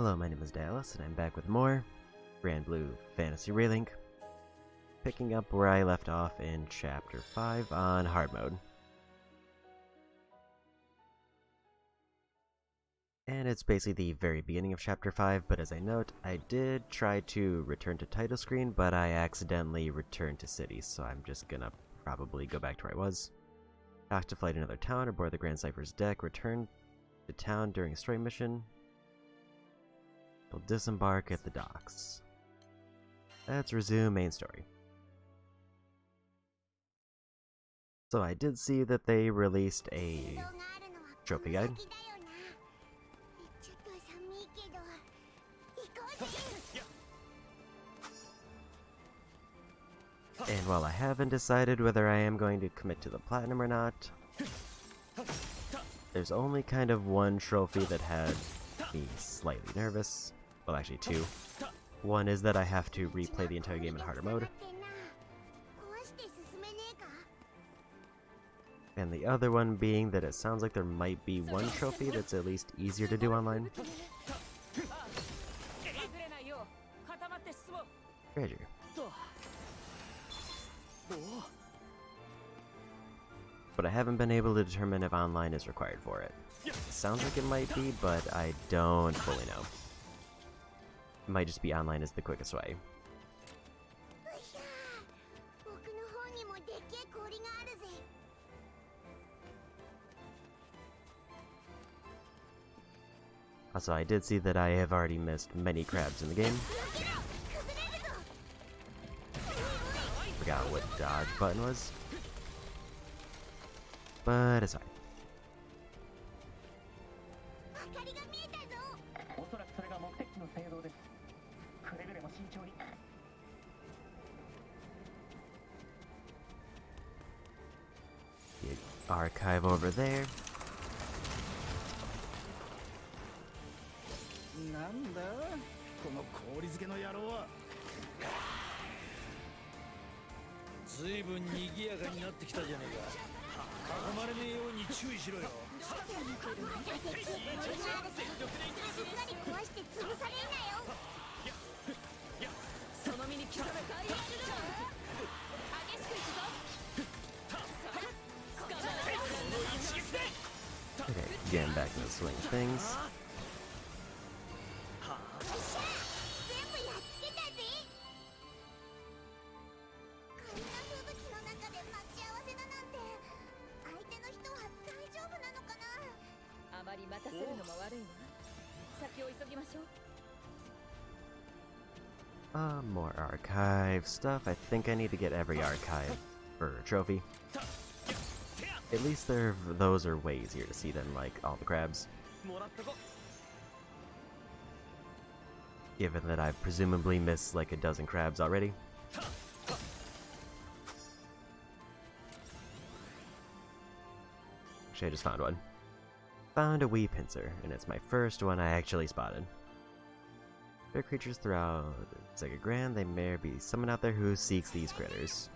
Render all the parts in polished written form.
Hello, my name is Dallas, and I'm back with more Granblue Fantasy Relink, picking up where I left off in Chapter 5 on Hard Mode. And it's basically the very beginning of Chapter 5, but as I note, I did try to return to title screen, but I accidentally returned to city, so I'm just gonna probably go back to where I was. Have to flight another town aboard the Grand Cypher's deck, return to town during a story mission. We'll disembark at the docks. Let's resume main story. So I did see that they released a trophy guide. And while I haven't decided whether I am going to commit to the platinum or not, there's only kind of one trophy that had me slightly nervous. Well, actually two. One is that I have to replay the entire game in harder mode. And the other one being that it sounds like there might be one trophy that's at least easier to do online. Treasure. But I haven't been able to determine if online is required for it. It sounds like it might be, but I don't fully know. It might just be online is the quickest way. Also, I did see that I have already missed many crabs in the game. Forgot what dodge button was. But it's fine. The archive over there. Okay, getting back in the swing of things. More archive stuff. I think I need to get every archive for a trophy. At least those are way easier to see than, like, all the crabs. Given that I've presumably missed, like, a dozen crabs already. Actually, I just found one. Found a wee pincer, and it's my first one I actually spotted. There are creatures throughout Sega Grand. They may be someone out there who seeks these critters.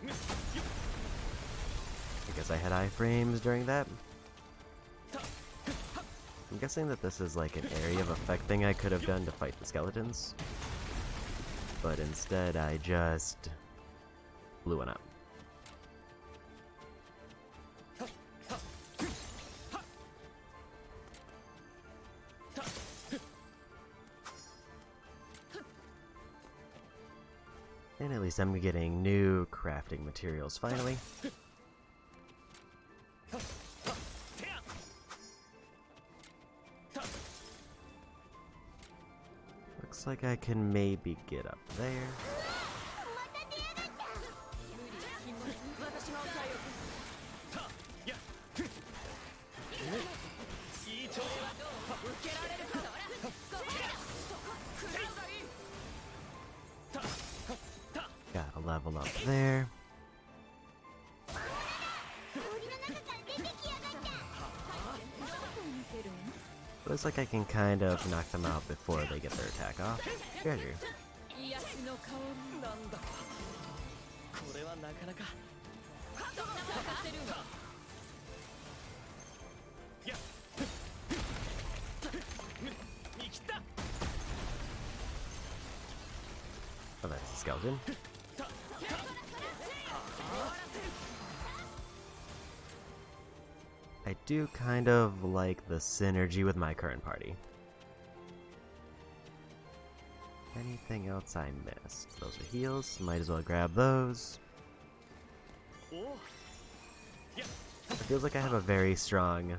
I guess I had iframes during that. I'm guessing that this is like an area of effect thing I could have done to fight the skeletons. But instead I just blew one up. And at least I'm getting new crafting materials finally. Looks like I can maybe get up there. Gotta level up there. Looks like I can kind of knock them out before they get their attack off. Treasure. これはなかなか Oh, that's a skeleton. I do kind of like the synergy with my current party. Anything else I missed? Those are heals, might as well grab those. It feels like I have a very strong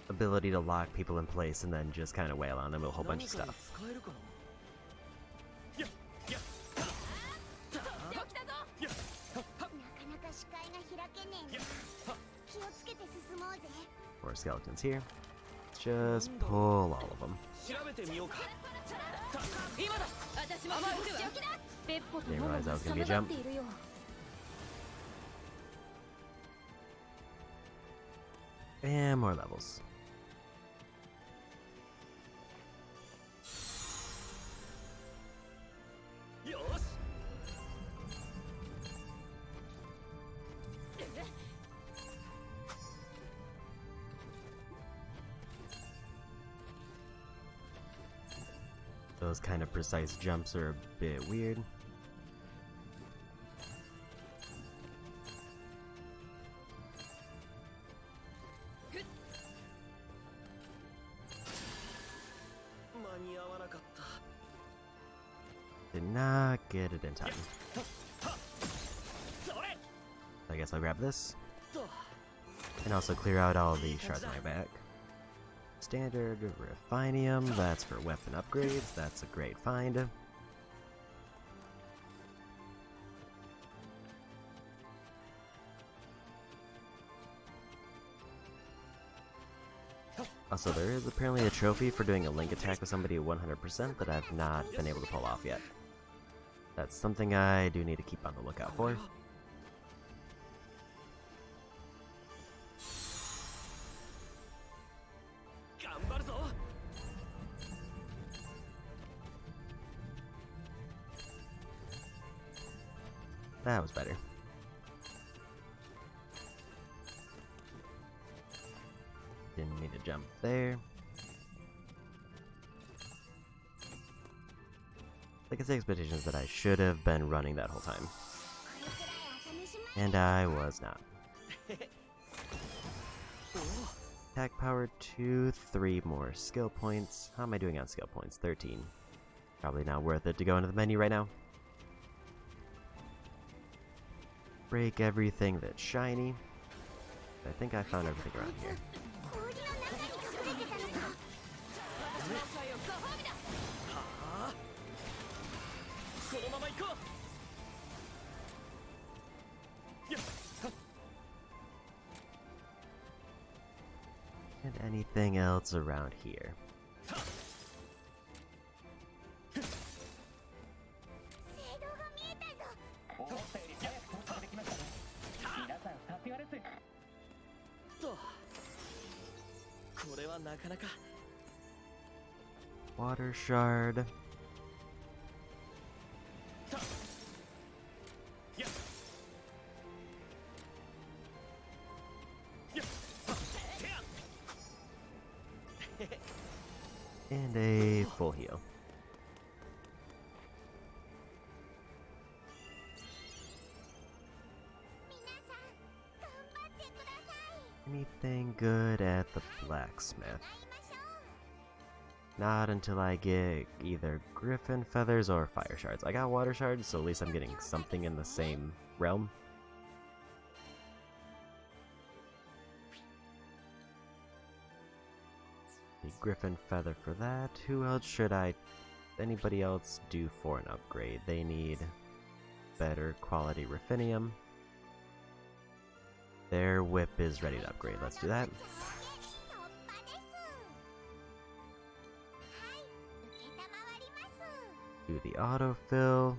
ability to lock people in place and then just kind of wail on them with a whole bunch of stuff. More skeletons here. Just pull all of them. Didn't realize that was gonna be a jump. And more levels. Those kind of precise jumps are a bit weird. Did not get it in time. I guess I'll grab this. And also clear out all the shards on my back. Standard Refinium, that's for weapon upgrades, that's a great find. Also, there is apparently a trophy for doing a link attack with somebody at 100% that I've not been able to pull off yet. That's something I do need to keep on the lookout for. That was better. Didn't need to jump there. Like it's expectations that I should have been running that whole time. And I was not. Attack power 2, 3 more skill points. How am I doing on skill points? 13. Probably not worth it to go into the menu right now. Break everything that's shiny. I think I found everything around here. And anything else around here. Water shard. And a full heal. Anything good at the blacksmith? Not until I get either griffin feathers or fire shards. I got water shards, so at least I'm getting something in the same realm. The griffin feather for that. Who else should anybody else do for an upgrade? They need better quality Refinium. Their whip is ready to upgrade. Let's do that. Do the autofill.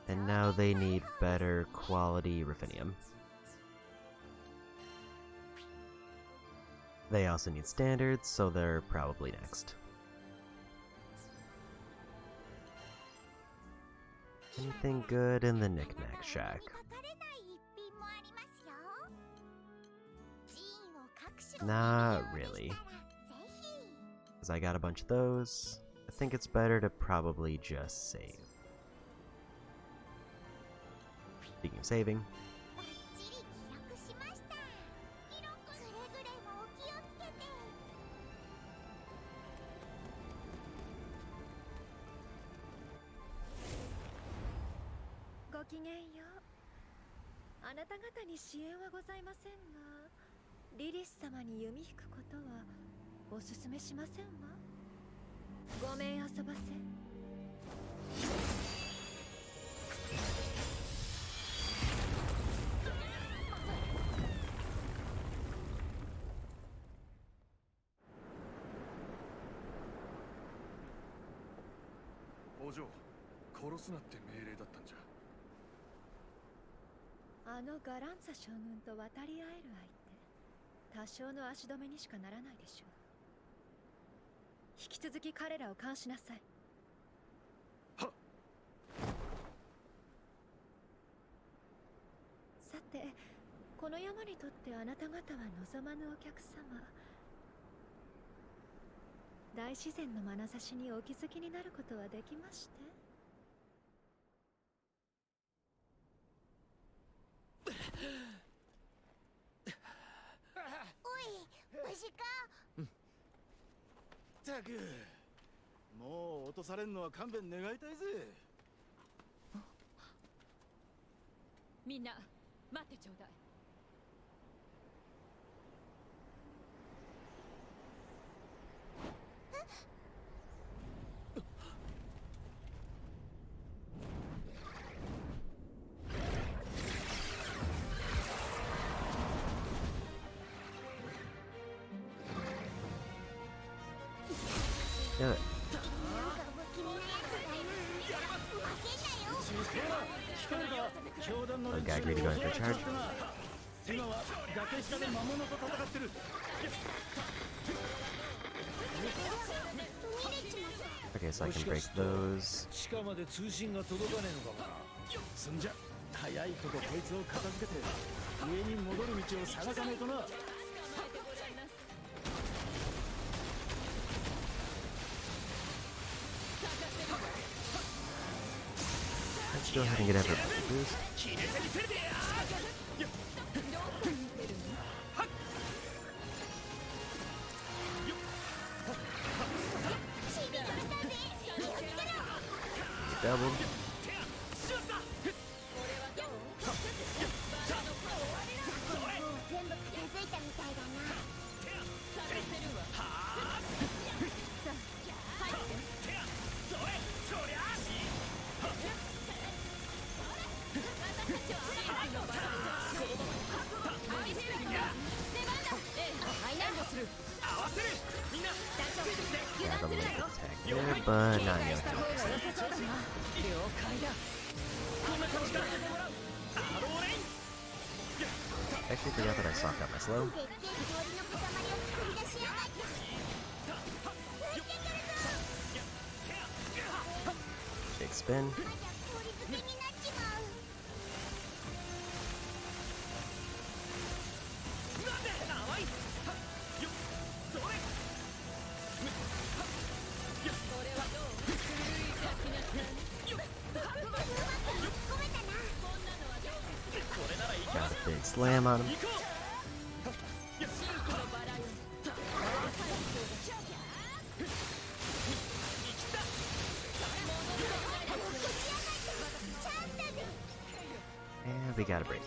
And now they need better quality Refinium. They also need standards, so they're probably next. Anything good in the knick-knack shack? Not really. Because I got a bunch of those. I think it's better to probably just save. Speaking of saving.ガランサ将軍と渡り合える相手、多少の足止めにしかならないでしょう。引き続き彼らを監視なさい。はっ。さて、この山にとってあなた方は望まぬお客様。大自然の眼差しにお気づきになることはできまして？ったく、もう落とされんのは勘弁願いたいぜ。みんな待ってちょうだい。Do it. Oh, gag me to go into charge. Okay, so I can break those. Let's go ahead and get everybody boost. Double. Got a little attack there, but not enough. Actually forgot that I socked up my slow. Big spin. Got a big slam on him. And we got a break.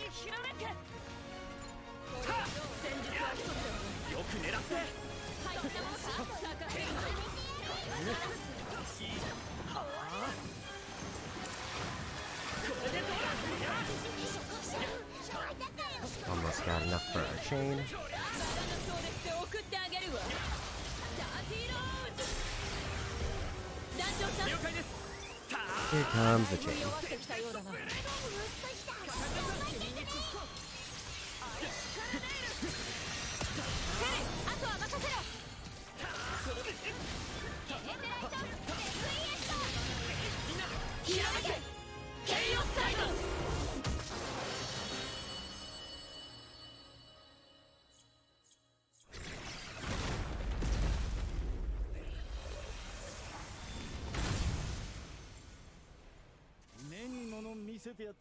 Almost got enough for our chain. Here comes the chain.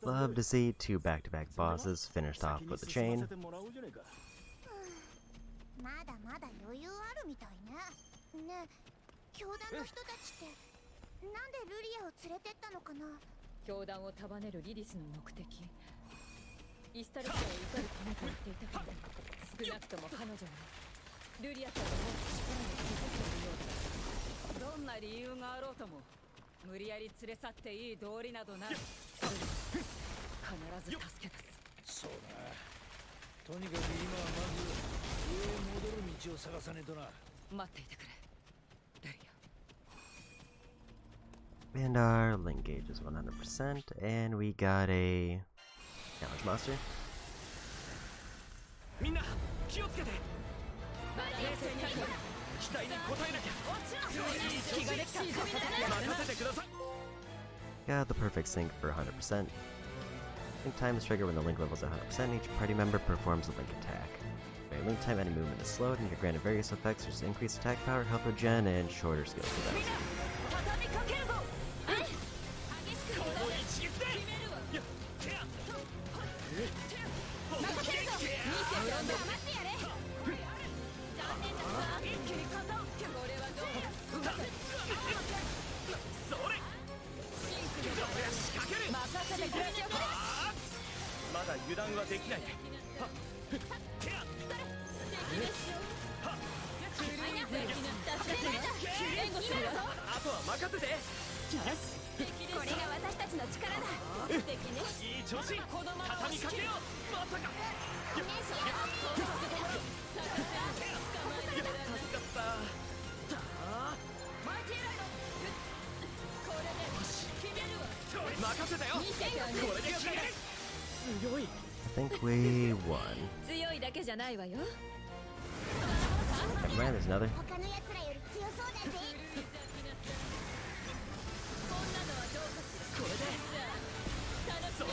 Love to see 2 back-to-back bosses finished off with a chain. まだまだ余裕あるみたいね。ねえ、教団の人たちってなんでルリアを連れてったのかな。教団を束ねるリリスの目的、イスタルシアを怒るためと言っていたけど、少なくとも彼女はルリアちゃんの持つ力に気づいているようだ。どんな理由があろうとも無理やり連れ去っていい道理などない。必ず助け出す。そうだ。とにかく今はまず上へ戻る道を探さねえとな。待っていてくれ、ルリア。 And our link gauge is 100%, and we got a challenge monster. みんな気をつけて。期待に応えなきゃ。任せてください。 Got the perfect sync for 100%. Link time is triggered when the link level is at 100%. Each party member performs a link attack. During link time, any movement is slowed, and you're granted various effects such as increased attack power, health regen, and shorter skill events. まだ油断はできない。あとは任せて。これが私たちの力だ。いい調子。畳みかけよう。まさか。助かった。任せたよ。これで決める。強い。I think we won. 強いだけじゃないわよ。 Never mind, there's another. 他の奴らより強そうだぜ。これで。それ。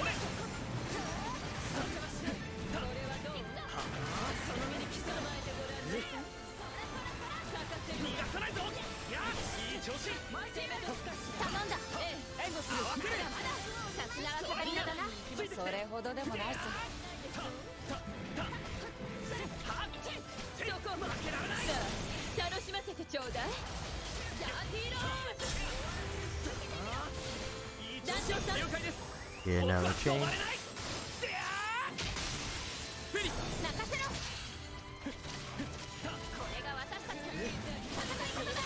逃がさないぞ。いや、いい調子。頼んだ。援護する。さすがはカタリナだな。それほどでもないさ。そこも。さあ、楽しませてちょうだい。ダーティーローズ。団長さん。了解です。 Get another chain. 任せろ。これが私たちの戦い方だ。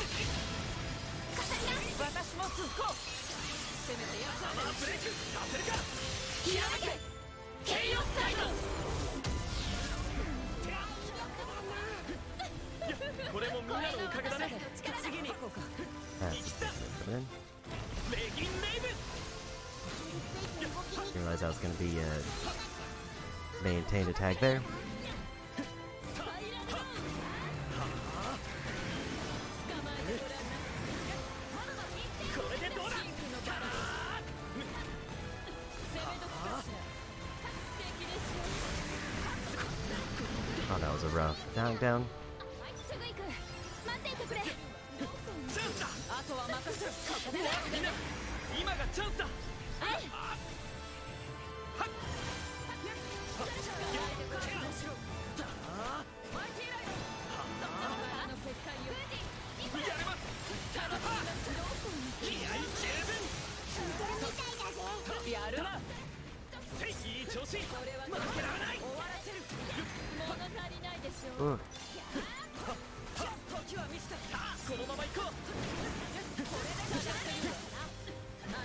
カタリナ。私も続こう。せめてやサマーブレイクさせるか。ひらめけ。ケイオスサイド。これもみんなのおかげだね。次に行こうか。 That's just put in. レギンレイブ。 Didn't realize that was going to be a maintained attack there. これでどうだ。 Oh, that was a rough knockdown. すぐ行く。待っていてくれ。チャンスだ。あとは任せる。みんな、今がチャンスだ。やるな。いい調子。負けられない。終わらせる。物足りないでしょ。 Ooh. 時は満ちた。このまま行こう。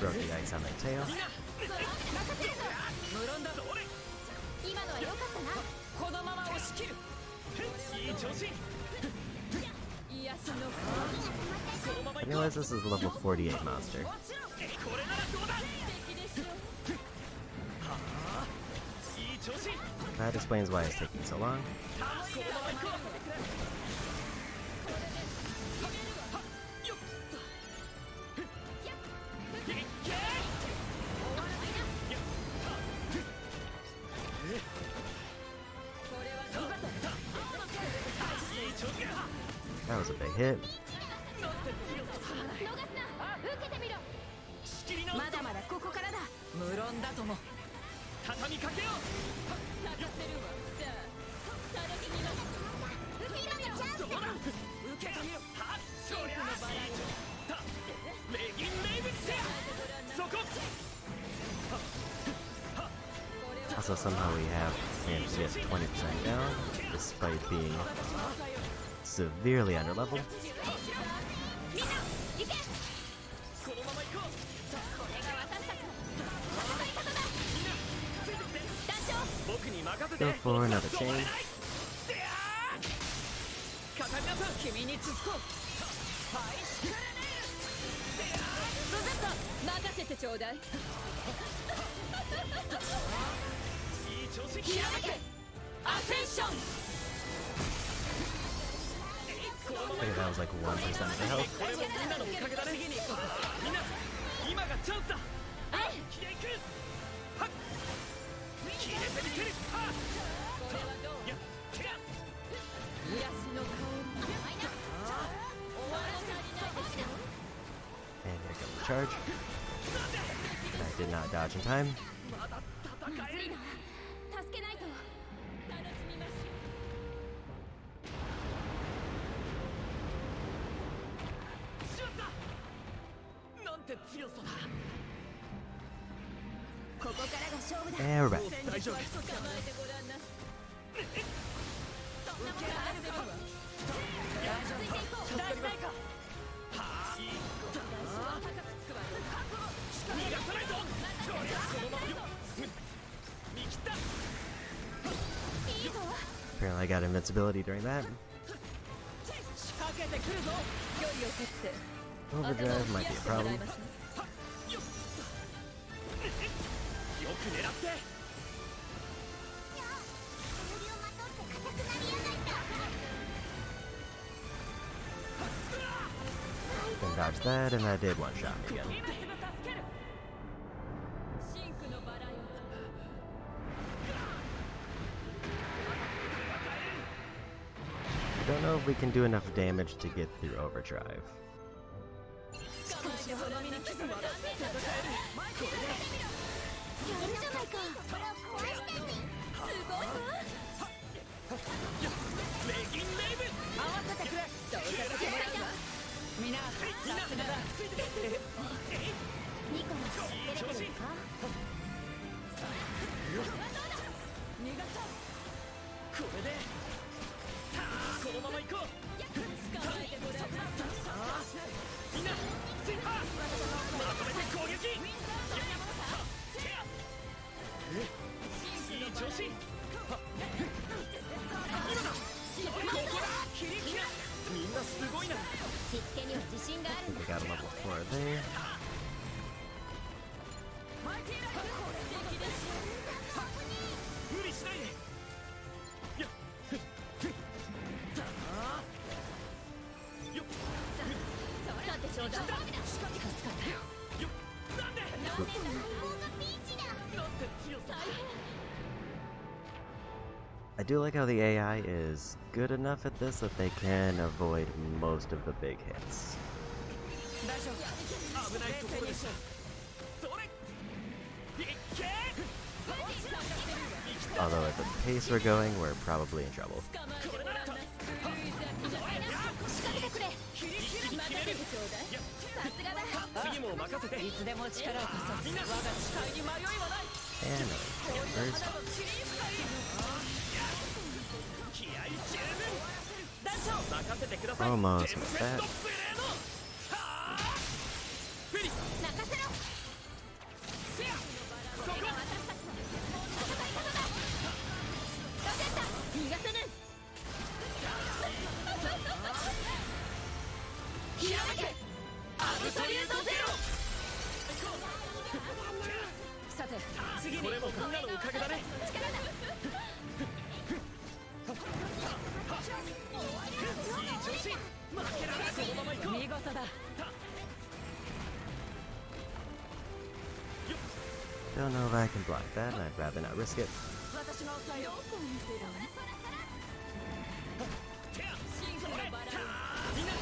Broke the ice on my tail. 無論だ。今のは良かったな。このまま押し切る。いい調子。癒しの。 I realize this is a level 48 monster. これならどうだ。いい調子。 That explains why it's taking so long. このまま行こう。 That was a big hit. 逃すな。受けてみろ。まだまだここからだ。無論だとも。畳みかけよう。咲かせるわ。さあ楽しみます。どうだ受け止めよ。はっそりゃあレギンレイブステアそこ。 Also, somehow we have managed to get 20% down, despite being severely underleveled. みんな行け。このまま行こう。これが私たちの戦い方だ。ついてきて。団長。僕に任せて。 Go for another chain. かかりなさい。君に続こう。はい。ロゼッタ任せてちょうだい。ひらめけアセンション。 I think that was like 1% of the health. これもみんなのおかげだね。みんな今がチャンスだ。気でいく。はっ決めてみせる。はっこれはどう。やってや。癒しの香り。終わらせないですよ。 And here comes the charge. I did not dodge in time. まだ戦える。助けないと。楽しみましょう。しまった。なんて強さだ。ここからが勝負だ。 And we're back. 大丈夫。捕まえてごらんな。そんなものがあるわ。ついていこう。大事ないか。はあ。いい子だ。高くつくわよ。逃がさないぞ。そりゃこのままよ。見切った。いいぞ。 Apparently, I got invincibility during that. かけてくるぞ。距離を取って。 Overdrive might be a problem. よく狙って。煙をまとって硬くなりやがった。 Then dodge that, and that did one shot me again. 今すぐ助ける。シンクのバラよ。 I don't know if we can do enough damage to get through overdrive. 捕まえてほろみに傷もらって戦える。やるじゃないか。これを壊してみ。すごいわ。レギンレイブ。合わせてくれ。そうさせてもらうわ。みんな、さすがだ。ついてきて。ニコラスいい調子。逃がそう。これで。このまま行こう。捕まえてごらんな。みんなついた。まとめて攻撃。いい調子。今だ。ここだ。切り切ら。みんなすごいな。しつけには自信があ I るん think だ。 I got a level 4 there. 無理しないで。よっ。よっ。立ってちょうだい。助かったよ。よっ。なんで。相棒がピンチだ。なんて強さ。 I do like how the AI is good enough at this that they can avoid most of the big hits. 大丈夫。危ないところでしょ。それ。いけ。 Although at the pace we're going, we're probably in trouble. 捕まえてごらんな。仕掛けてくれ。任せてちょうだい。さすがだ。次も任せて。いつでも力を貸そう。我が誓いに迷いはない。 And another first. 気合い十分。団長任せてください。 Almost テン with ペス that. トブレード。はあ。フェリ。任せろ。せや。そこ。私たちの戦い方だ。ロゼッタ逃がせぬ。ひらめけアブソリュートゼロ。さて次にこれもみんなのおかげだね。力だ。いい調子。負けられない。このまま行こう。見事だ。 Don't know if I can block that, and I'd rather not risk it. 私の抑えをどこに出る。シンクのバラみんな。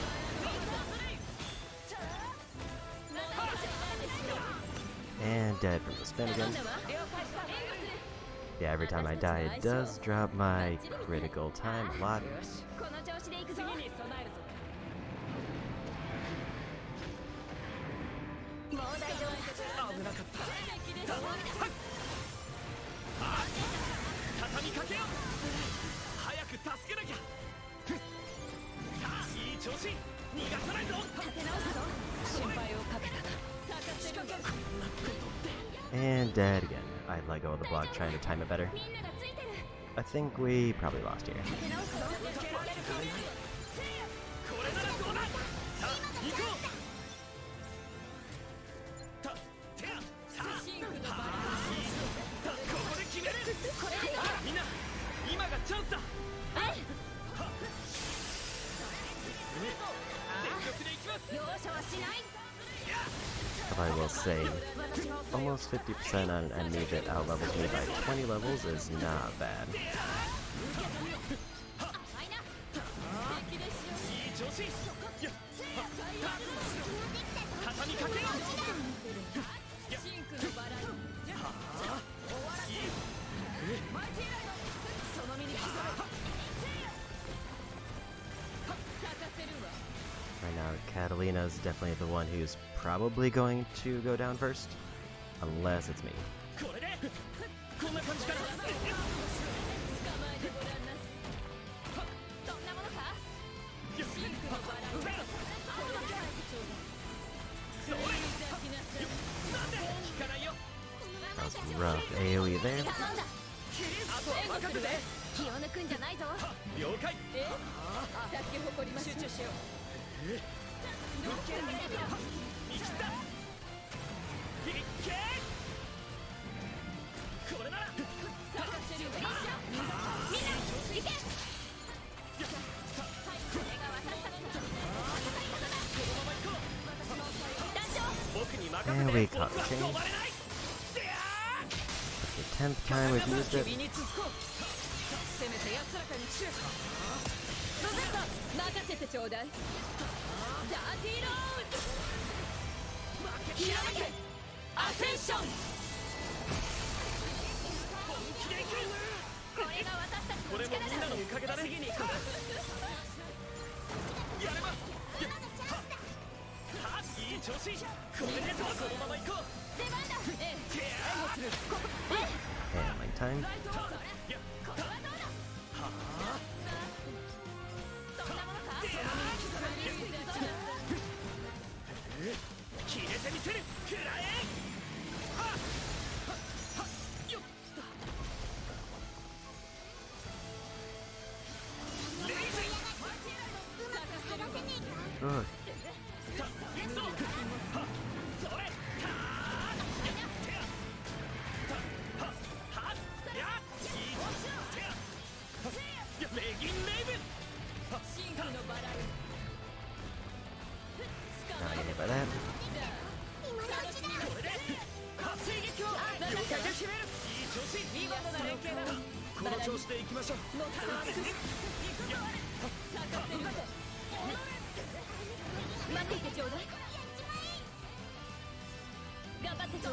なんでしょう。dead from the spin again. Yeah, every time I die, it does drop my critical time a lot. この調子で行くぞ。次に備えるぞ。もう大丈夫。危なかった。畳みかけよう。早く助けなきゃ。いい調子。逃がさないぞ。立て直すぞ。心配をかけたな。 And dead again. I let go of the block trying to time it better. I think we probably lost here. これならどうだ。さあ行こう。ここで決める。みんな今がチャンスだ。全力で行きます。容赦はしない。 But I will say, almost 50% on an enemy that outlevels me by 20 levels is not bad. 畳みかけよう。 Right now, Catalina's definitely the one who's probably going to go down first. Unless it's me. これでこんな感じかな。That was rough AoE there. あとは任せて。気を抜くんじゃないぞ。了解。さっき誇りましょう。集中しよう。 And we caught the chain. The 10th time we've used it. 任せてちょうだい。ダーティーローズ。ひらめけ。アセンション。これが私たちの力だ。これもみんなのおかげだね。次に行こう。やれます。いい調子。これでこのまま行こう。出番だ。援護する。Handling time. 決めてみせる。くらえ。 Good. Not getting hit by that. この調子で行きましょう。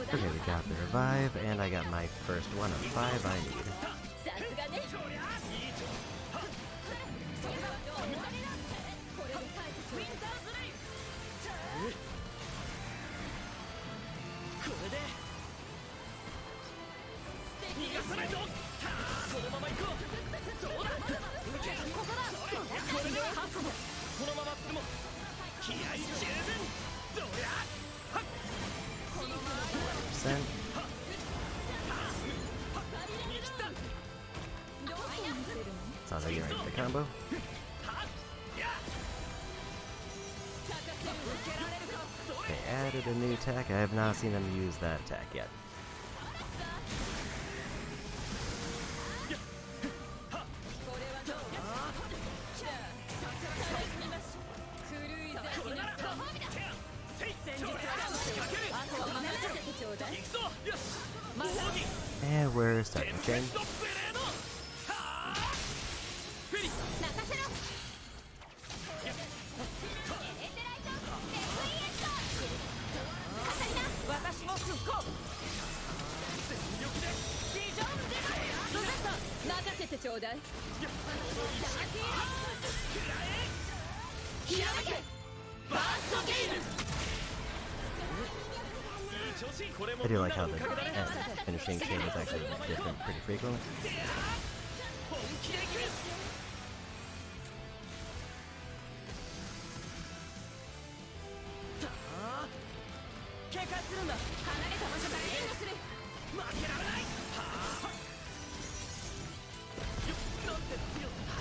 Okay, we got the revive, and I got my first one of 5 I need. Percent. Sounds like you're ready for the combo. They added a new attack. I have not seen them use that attack yet. And we're starting the chain. うだい。I do like how the finishing chain is actually different pretty frequently.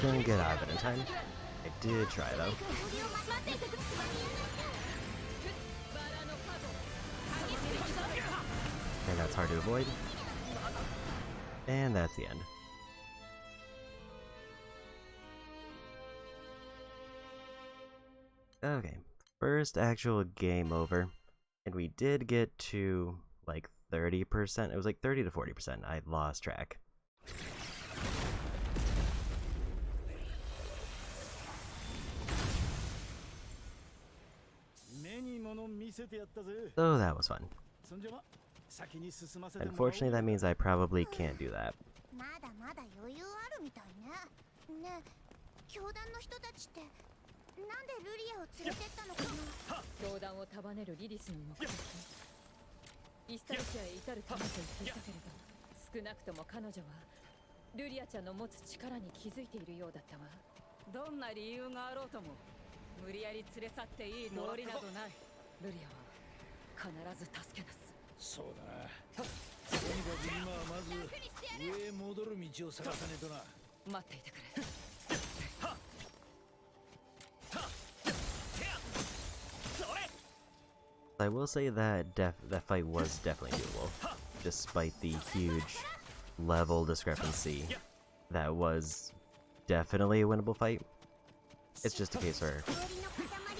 Couldn't get out of it in time. I did try though. And that's hard to avoid. And that's the end. Okay, first actual game over. And we did get to like 30%. It was like 30 to 40%. I lost track. So that was fun. Unfortunately, that means I probably can't do that. まだまだ余裕あるみたいね。ねえ、教団の人たちってなんでルリアを連れてったのかな。教団を束ねるリリスの目的。イスタルシアへ至るためと言っていたけれど、少なくとも彼女はルリアちゃんの持つ力に気づいているようだったわ。どんな理由があろうとも、無理やり連れ去っていい道理などない。ルリアは必ず助け出す。そうだな。とにかく今はまず上へ戻る道を探さねえとな。待っていてくれ。I will say that that fight was definitely doable, despite the huge level discrepancy. That was definitely a winnable fight. It's just a case where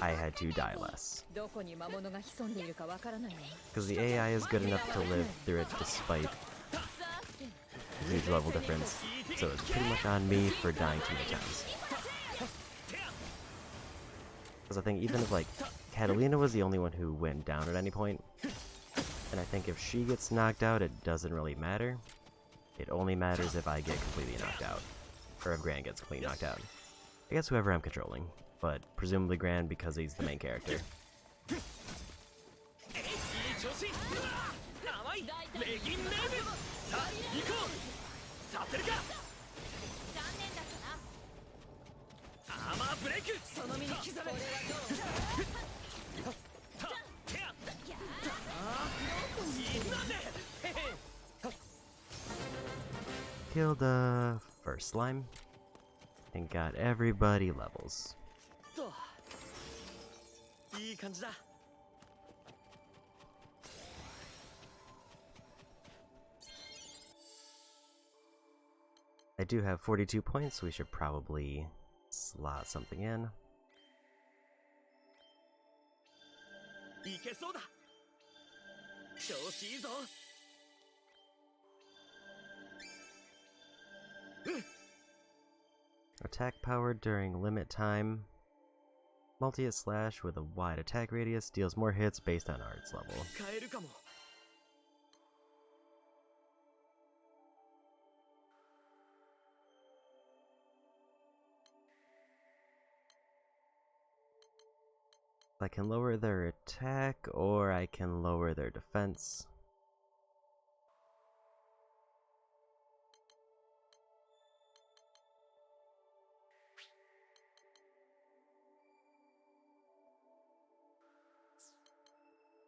I had to die less. Because the AI is good enough to live through it despite the huge level difference. So it's pretty much on me for dying too many times. Because I think even if like Catalina was the only one who went down at any point, and I think if she gets knocked out, it doesn't really matter. It only matters if I get completely knocked out, or if Gran gets completely knocked out. I guess whoever I'm controlling, but presumably Gran because he's the main character. Killed the first slime and got everybody levels. I do have 42 points, so we should probably slot something in. Attack power during limit time. Multi-hit slash with a wide attack radius deals more hits based on arts level. I can lower their attack, or I can lower their defense.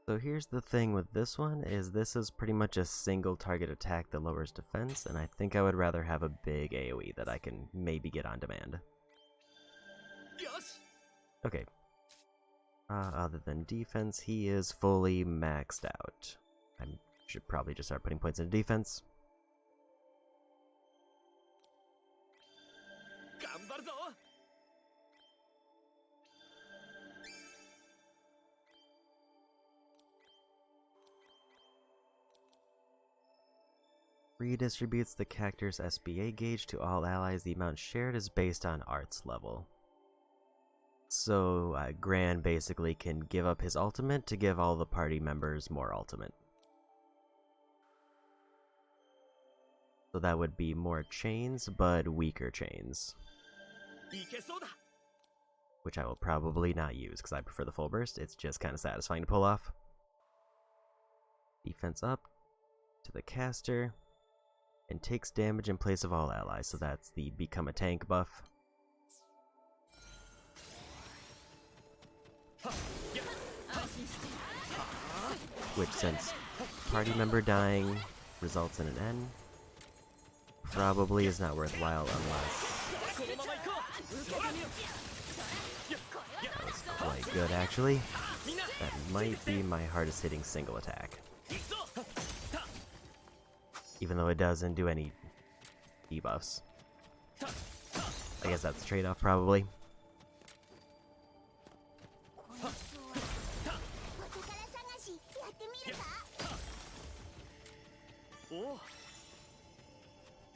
So here's the thing with this one, is this is pretty much a single target attack that lowers defense, and I think I would rather have a big AoE that I can maybe get on demand. Okay. Other than defense, he is fully maxed out. I should probably just start putting points into defense. Redistributes the character's SBA gauge to all allies. The amount shared is based on arts level. So Gran basically can give up his ultimate to give all the party members more ultimate. So So that would be more chains, but weaker chains. いけそうだ Which I will probably not use, because I prefer the full burst. It's just kind of satisfying to pull off. Defense up to the caster. And takes damage in place of all allies, so that's the become a tank buff. Which, since party member dying results in an N, probably is not worthwhile unless... That was quite good, actually. That might be my hardest hitting single attack. Even though it doesn't do any debuffs. I guess that's the trade-off, probably. おお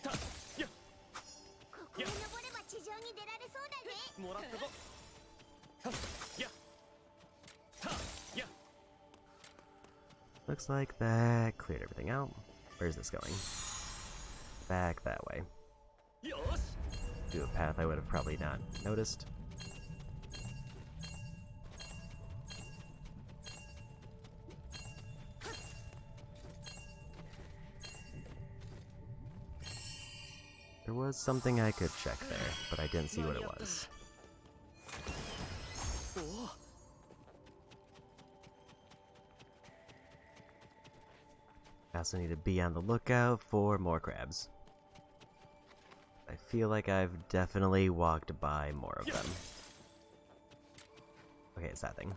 たやここへ登れば地上に出られそうだぜ。もらったぞたやたや Looks like that cleared everything out. Where's this going? Back that way. よし Do a path I would have probably not noticed. There was something I could check there, but I didn't see what it was. おお I also need to be on the lookout for more crabs. I feel like I've definitely walked by more of them. Okay, it's that thing.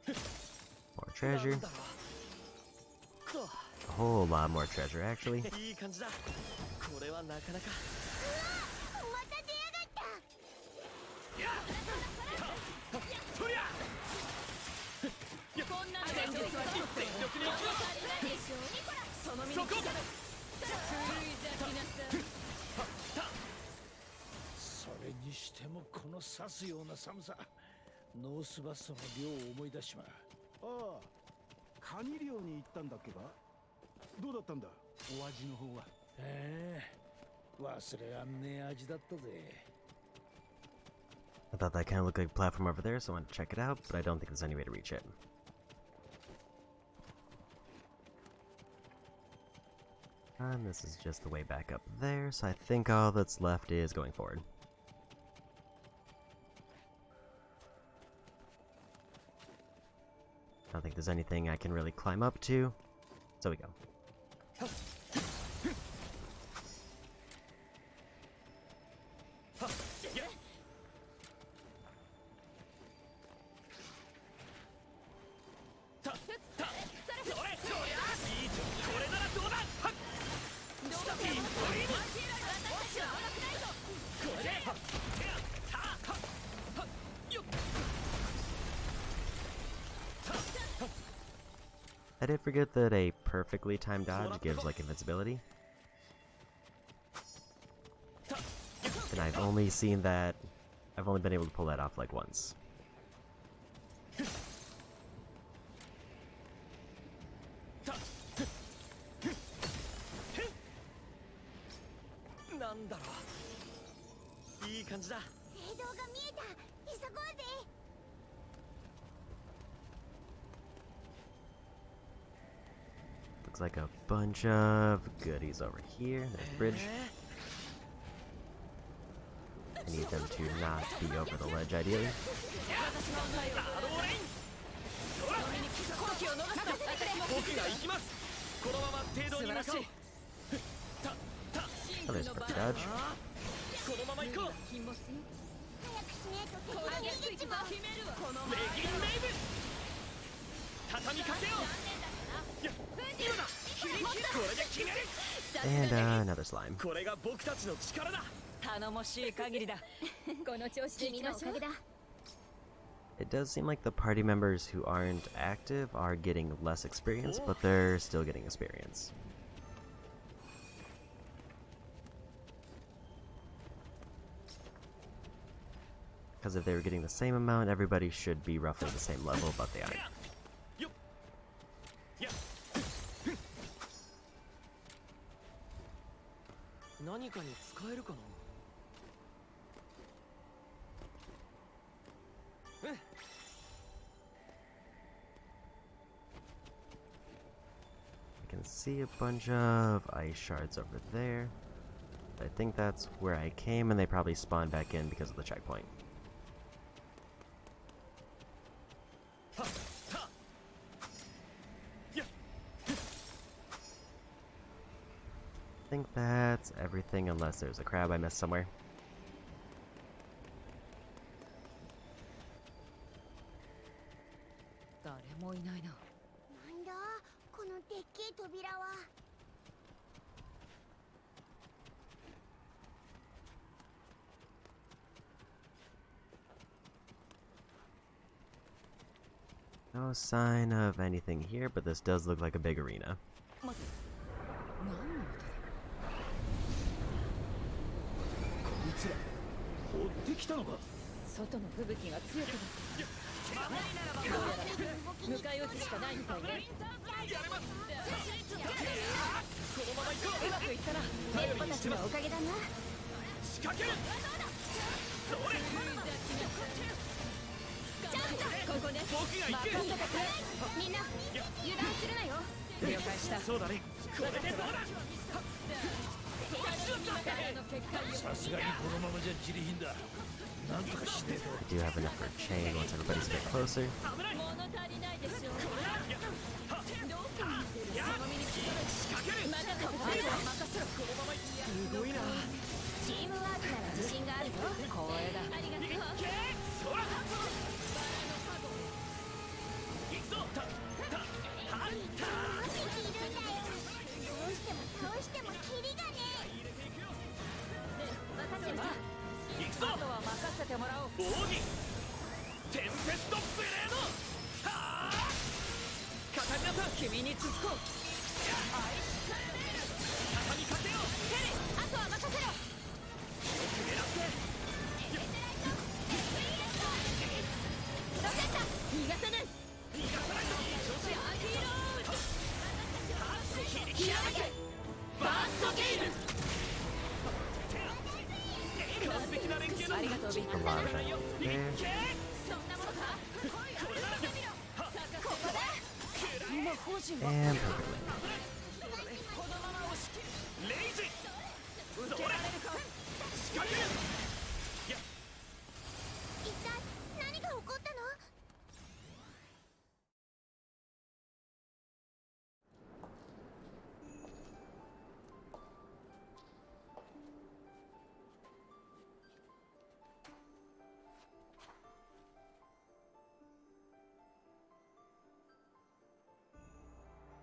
More treasure. A whole lot more treasure, actually. いい感じだこれはなかなかまた出やがった。やとりゃこんな戦術は全力に行くその身にそこ刻む狂い咲きなさいそれにしてもこの刺すような寒さ。ノースバストの量を思い出しまう。ああ、カニ漁に行ったんだっけか。どうだったんだ、お味の方は。忘れらんねえ味だったぜ。 I thought that kind of looked like a platform over there, so I wanted to check it out, but I don't think there's any way to reach it. And this is just the way back up there, so I think all that's left is going forward. I don't think there's anything I can really climb up to, so we go. I did forget that a perfectly timed dodge gives like invincibility. And I've only seen that, I've only been able to pull that off like once. なんだろういい感じだ聖堂が見えた。急ごうぜ。 Looks like a bunch of goodies over here. There's the bridge. I need them to not be over the ledge, ideally. 僕が行きますこのまま聖堂に向かおう Oh, there's a perfect dodge. このまま行こう早くしねえと敵が逃げちまう。レギンレイブ畳みかけよういや今だこれで決める And another slime. これが僕たちの力だ頼もしい限りだこの調子でいきましょう It does seem like the party members who aren't active are getting less experience, but they're still getting experience. Because if they were getting the same amount, everybody should be roughly the same level, but they aren't. 何かに使えるかな。I can see a bunch of ice shards over there. I think that's where I came, and they probably spawned back in because of the checkpoint. I think that's everything unless there's a crab I missed somewhere. 誰もいないな。なんだこのでっけえ扉は。No sign of anything here, but this does look like a big arena. 何の音だ。こいつら追ってきたのか。外の吹雪が強くなってきた。どうやら迎え撃つしかないみたいね。うまくいったな。ネッポたちのおかげだな。仕掛ける。それ。ここね。僕が行く。みんな油断するなよ。了解した。そうだね。これでどうだ。さすがにこのままじゃ自利品だ。なんとかしねえと。 I do have enough for a chain once everybody's a bit closer. 物足りないでしょ。どこ見てる。その身に来る。仕掛ける。任せろ。任せろ。このまま。すごいな。チームワークなら自信があるぞ。光栄だ。ありがとう。そら。行くぞ。はった。いるんだよ。どうしても倒してもキリがねえ。分かってるさ。行くぞ。あとは任せてもらおう。奥義テンペストブレード。はあ。かかりなさい。君に続こう。畳みかけよう。ヘリ、あとは任せろ。狙ってロケット逃がさない。逃がさないと。ヒーロー。ひらめけバーストゲイル。完璧な連携だ。ありがとうビッ A グ。 lot of that there. そんなものか。これだ。ここだ。今報酬 And perfectly. このまま押し切る。レイジ受けられるか。仕掛ける。一体何が起こったの。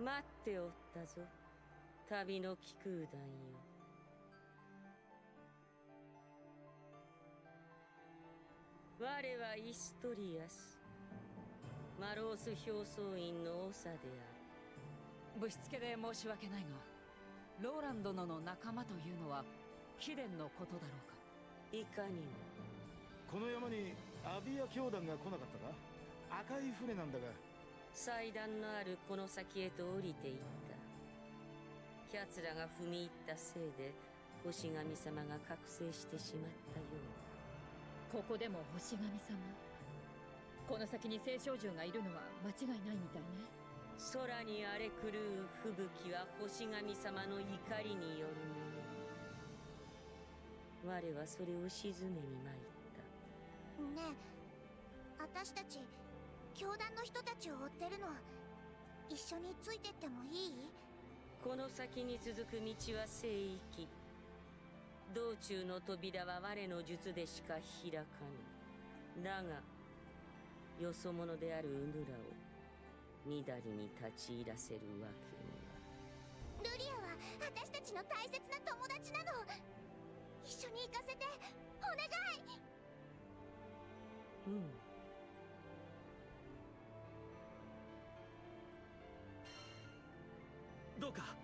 待っておったぞ、旅の気空団よ。我はイストリアス、マロース表層院の長である。ぶしつけで申し訳ないが、ローラン殿の仲間というのは貴殿のことだろうか。いかにも。この山にアビア教団が来なかったか。赤い船なんだが。祭壇のあるこの先へと降りていった。奴らが踏み入ったせいで星神様が覚醒してしまったようだ。ここでも星神様。この先に聖少獣がいるのは間違いないみたいね。空に荒れ狂う吹雪は星神様の怒りによるもの。我はそれを鎮めに参った。ねえ、私たち教団の人たちを追ってるの。一緒についてってもいい？この先に続く道は聖域。道中の扉は我の術でしか開かぬ。だがよそ者であるウヌラをみだりに立ち入らせるわけには。ルリアは私たちの大切な友達なの。一緒に行かせてお願い。うん。どうか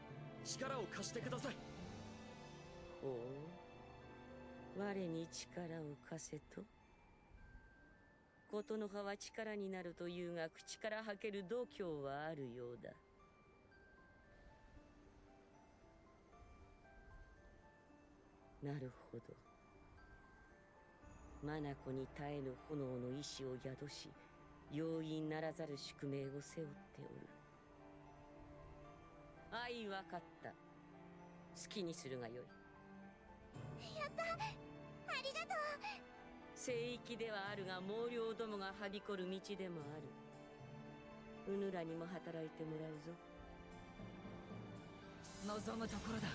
力を貸してください。ほう、我に力を貸せと。ことの葉は力になるというが、口から吐ける度胸はあるようだ。なるほど。眼に耐えぬ炎の意志を宿し、容易ならざる宿命を背負っておる。愛わかった。好きにするがよい。やった、ありがとう。聖域ではあるが、猛量どもがはびこる道でもある。うぬらにも働いてもらうぞ。望むところだ。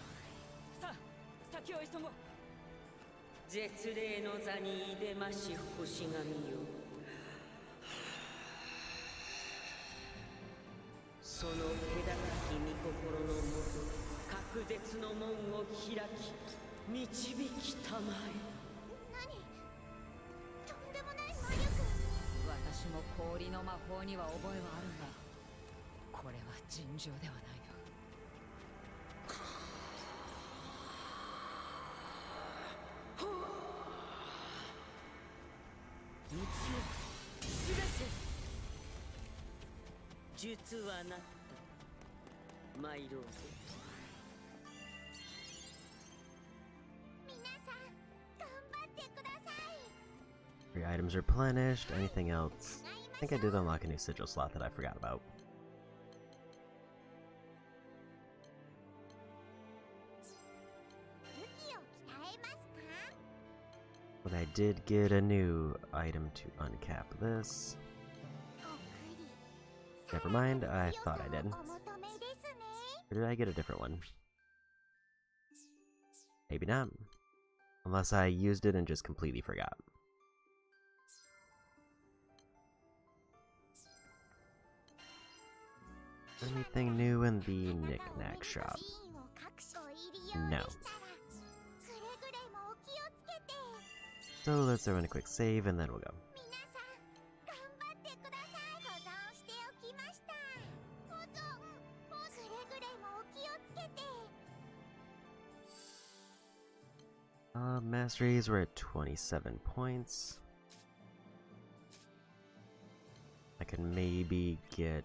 さあ、先を急ごう。絶霊の座に出まし星神よ。その気高き御心のもと、隔絶の門を開き導きたまえ。何、とんでもない魔力。私も氷の魔法には覚えはあるが、これは尋常ではないな。道を示せ。術はなった。参ろうぜ。皆さん、頑張ってください。 Your items are replenished. Anything else? I think I did unlock a new sigil slot that I forgot about. 武器を鍛えますか？ But I did get a new item to uncap this. Never mind, I thought I did. お求めですね。 Or did I get a different one? Maybe not. Unless I used it and just completely forgot. Anything new in the knick-knack shop? No. So let's throw in a quick save and then we'll go. 皆さん、頑張ってください。保存しておきました。保存。くれぐれもお気をつけて。Masteries, we're at 27 points. I can maybe get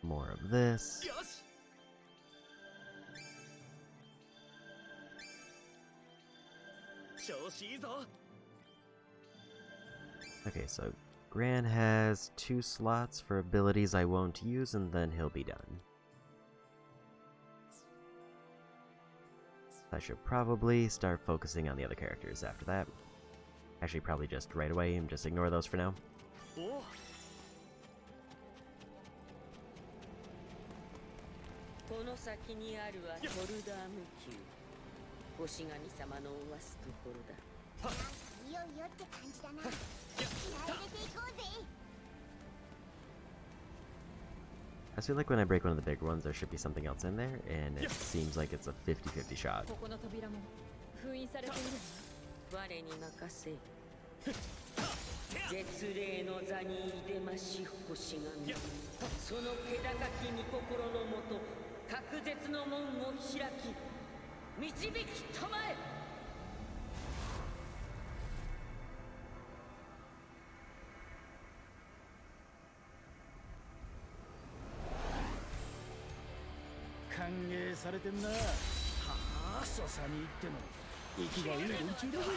more of this. よし。調子いいぞ。 Okay, so Gran has 2 slots for abilities I won't use, and then he'll be done. I should probably start focusing on the other characters after that. Actually, probably just right away and just ignore those for now. おお。この先にあるはトルダーム宮。星神様のおわすところだ。いよいよって感じだな。気合い入れていこうぜ。 I feel like when I break one of the big ones, there should be something else in there, and it seems like it's a 50-50 shot. ここの扉も封印されている。我に任せ。絶霊の座に出まし星神。その気高き御心のもと、隔絶の門を開き導きたまえ。歓迎されてんな。はあ、そさに行っても息がいい連中だぜ。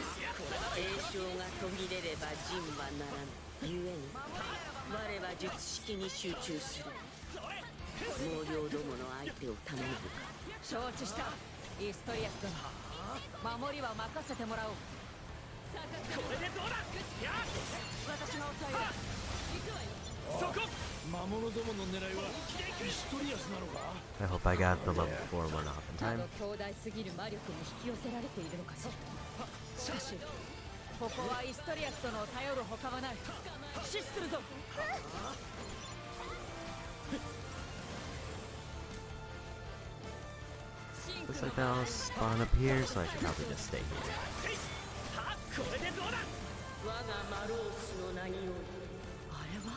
栄唱が途切れれば陣はならぬ。ゆえに我は術式に集中する。猛量どもの相手を頼むか。承知した。イストリアス殿、守りは任せてもらおう。これでどうだ。私が抑える。行くわよ。そこ。魔物どもの狙いはイストリアスなのか？ I hope I got the level 4 one off in あ time. の強大すぎる魔力に引き寄せられているのかしら。しかしここはイストリアス殿を頼るほかはない。死するぞ。 Looks like they'll spawn up here, so I should probably just stay here. これでどうだ。我がマロースの名により。あれは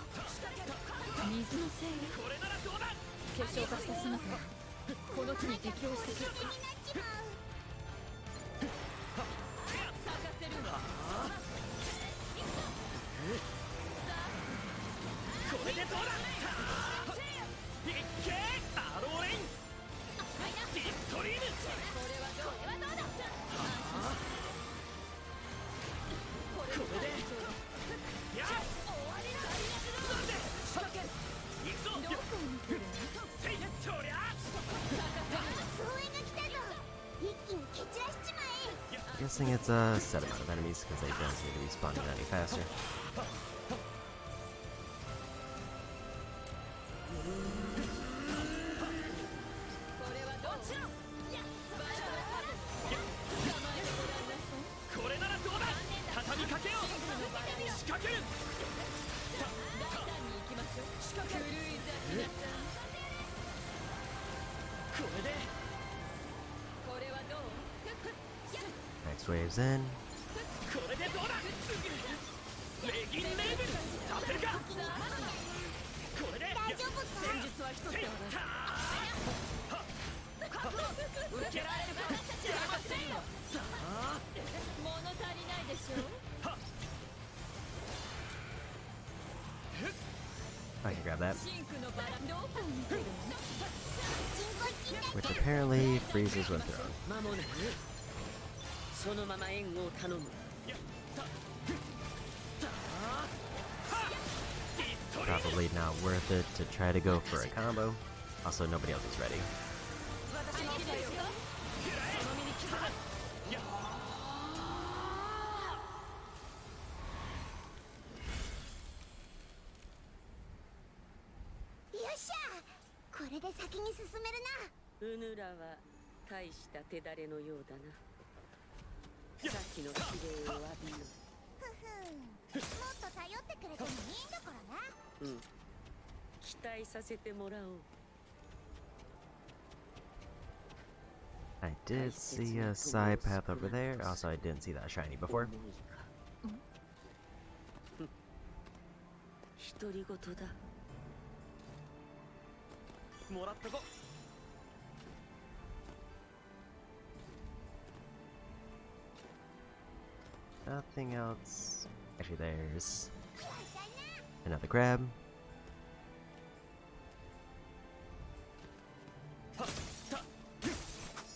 水のせい。これならどうだ。結晶化した姿はこの地に適応してきた。咲かせるわ。さあでどうだ。いっけーアローレインディストリーム。これはどうだ。これでやっ終わりだ。なんで仕掛け行くぞ。どこを見てるの？せいとりゃ増援が来たぞ。一気に蹴散らしちまえ。I'm guessing it's a set amount of enemies because they don't seem to be spawning any faster. これはどう？これならどうだ。畳みかけよう。仕掛ける。大胆に行きましょう。仕掛ける。狂い咲きなさい。これでこれはどう？ Next wave's in. これでどうだ。レギンレーブルさせるか。これで大丈夫か？戦術は一つではない。受けられるか。邪魔せよ。物足りないでしょう。 I can grab that. シンクのバラどこを見てるの？ Which apparently freezes when thrown. 間もなくそのまま援護を頼む。 Probably not worth it to try to go for a combo. Also, nobody else is ready. 私の機内をその身に刻む。よっしゃ。これで先に進めるな。うぬらは大した手だれのようだな。さっきの指令を浴びよふふん。もっと頼ってくれてもいいんだからね。う。期待させてもらおう。 I did see a side path over there. Also, I didn't see that shiny before. 独り言だ。もらったぞ。 Nothing else. Actually, there's another crab.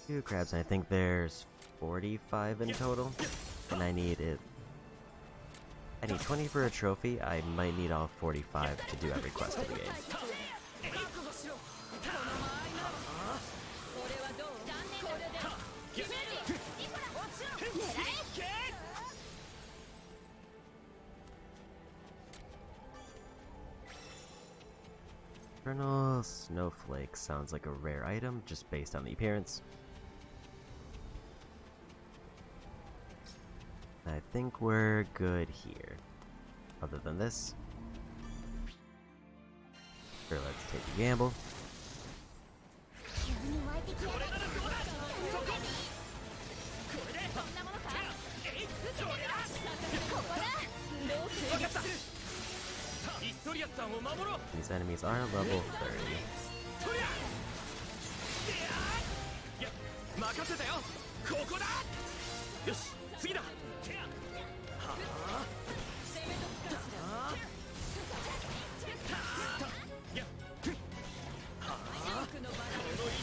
Two crabs, and I think there's 45 in total. And I need 20 for a trophy. I might need all 45 to do every quest in the game. これはどう？これで決める。Eternal Snowflake sounds like a rare item just based on the appearance. I think we're good here. Other than this. Sure, let's take a gamble. 急に湧いてきやがって。イストリアスさんを守ろう。 These enemies are level 30. そりゃいや任せたよ。ここだ。よし次だ。はあいや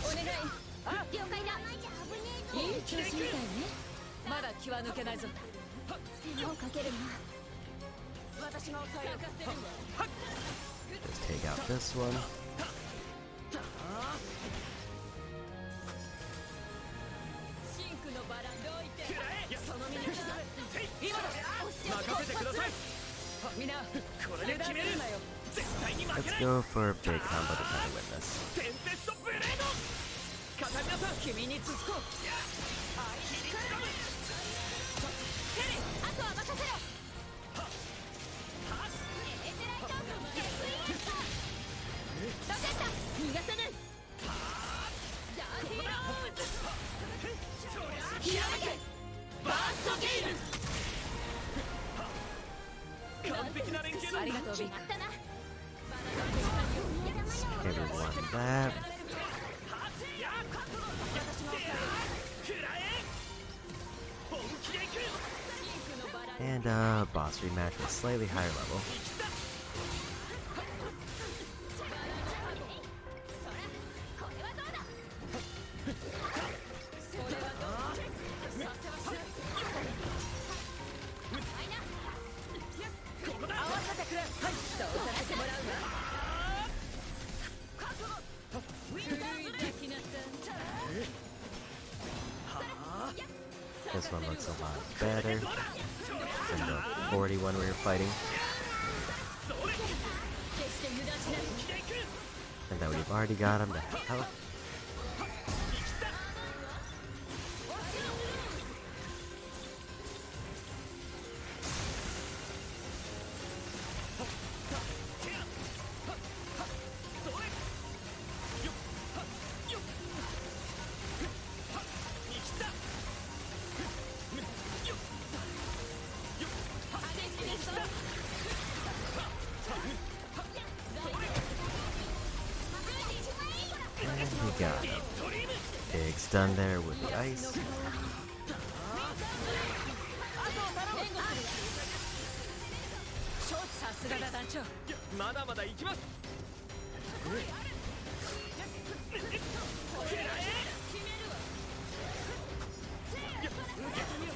お願い。あ、了解だ。じゃ危ねえぞ。いい調子みたいね。まだ気は抜けないぞ。手間をかけるな。私が抑えよう。 Just take out this one. シンクのバラどいて。その身に刻む。今だ。任せてください。みんな、これで決める。絶対に負け Let's ない。 go for a big combo to try to win this. テンペストブレード。カタリナさん君に続こう。ヘリ、あとは任せろ。ロケット、逃がさない。ダーティーローズ。ひらめけ。バーストゲーム。完璧な連携だ。ありがとうビッグ。 Everyone that. And boss rematch with slightly higher level. This one looks a lot better than the 41 we were fighting. And that we've already got him to health. And we got him. Big stun there with the ice. さすがだ団長。まだまだ行きます。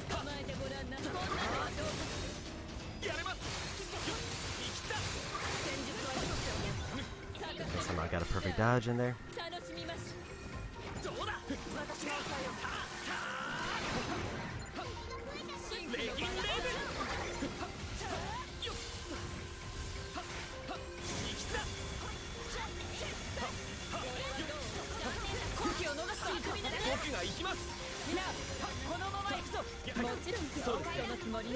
捕まえてごらんな。こんなのはどう？やれます。生きた。戦術は一つよね。 Somehow got a perfect dodge in there. 楽しみまし。どうだ。私が抑えよう。レギンレーベル。僕が行きます。みんなこのまま行くぞ。もちろんそのつもり。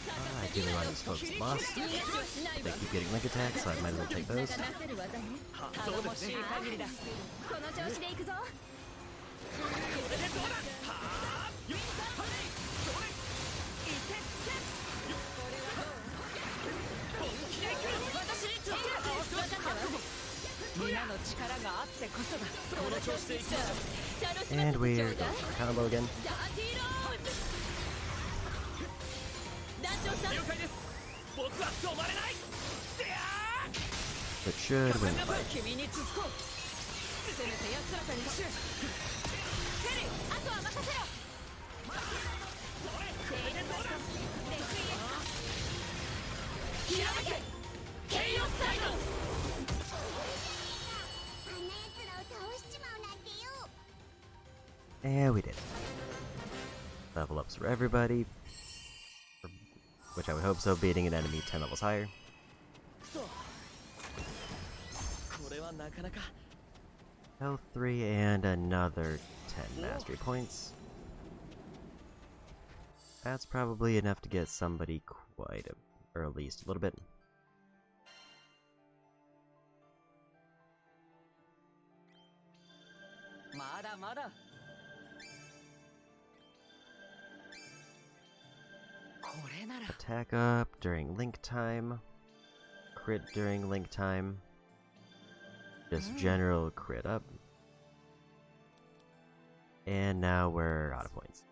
I really want these folks lost. They keep getting link attacks, so I might as well take those. 頼もしい限りだ。この調子で行くぞ。私につける。分かったわ。みんなの力があってこそだ。この調子で行くぞ。 And we're going for combo again. 了解です。僕は止まれない。 It should win the fight. 君に続こう。せめて奴らかに走る。ヘリ、あとは任せろ。ひらめけ。ケイオスサイド。 あんな奴らを倒しちまうなんてよ。 And we did it. Level ups for everybody. Which I would hope so, beating an enemy 10 levels higher. これはなかなか。 Health 3 and another 10 mastery points. That's probably enough to get somebody quite a, or at least a little bit. Attack up during link time. Crit during link time. Just general crit up. And now we're out of points.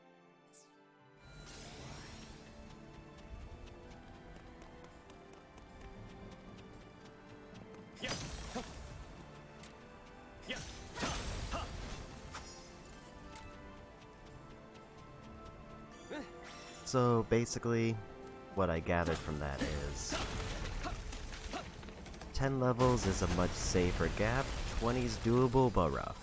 So basically, what I gathered from that is 10 levels is a much safer gap, 20 is doable but rough.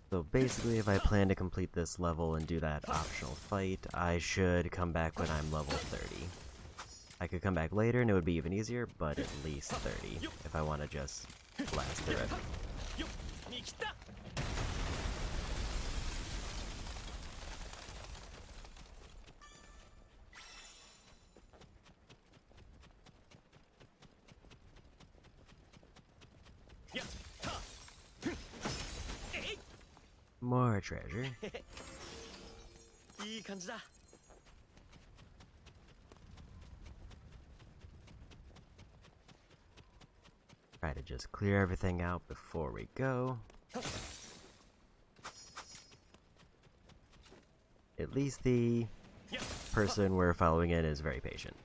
So basically, if I plan to complete this level and do that optional fight, I should come back when I'm level 30. I could come back later and it would be even easier, but at least 30 if I want to just blast through it. More treasure. Try to just clear everything out before we go. At least the person we're following in is very patient.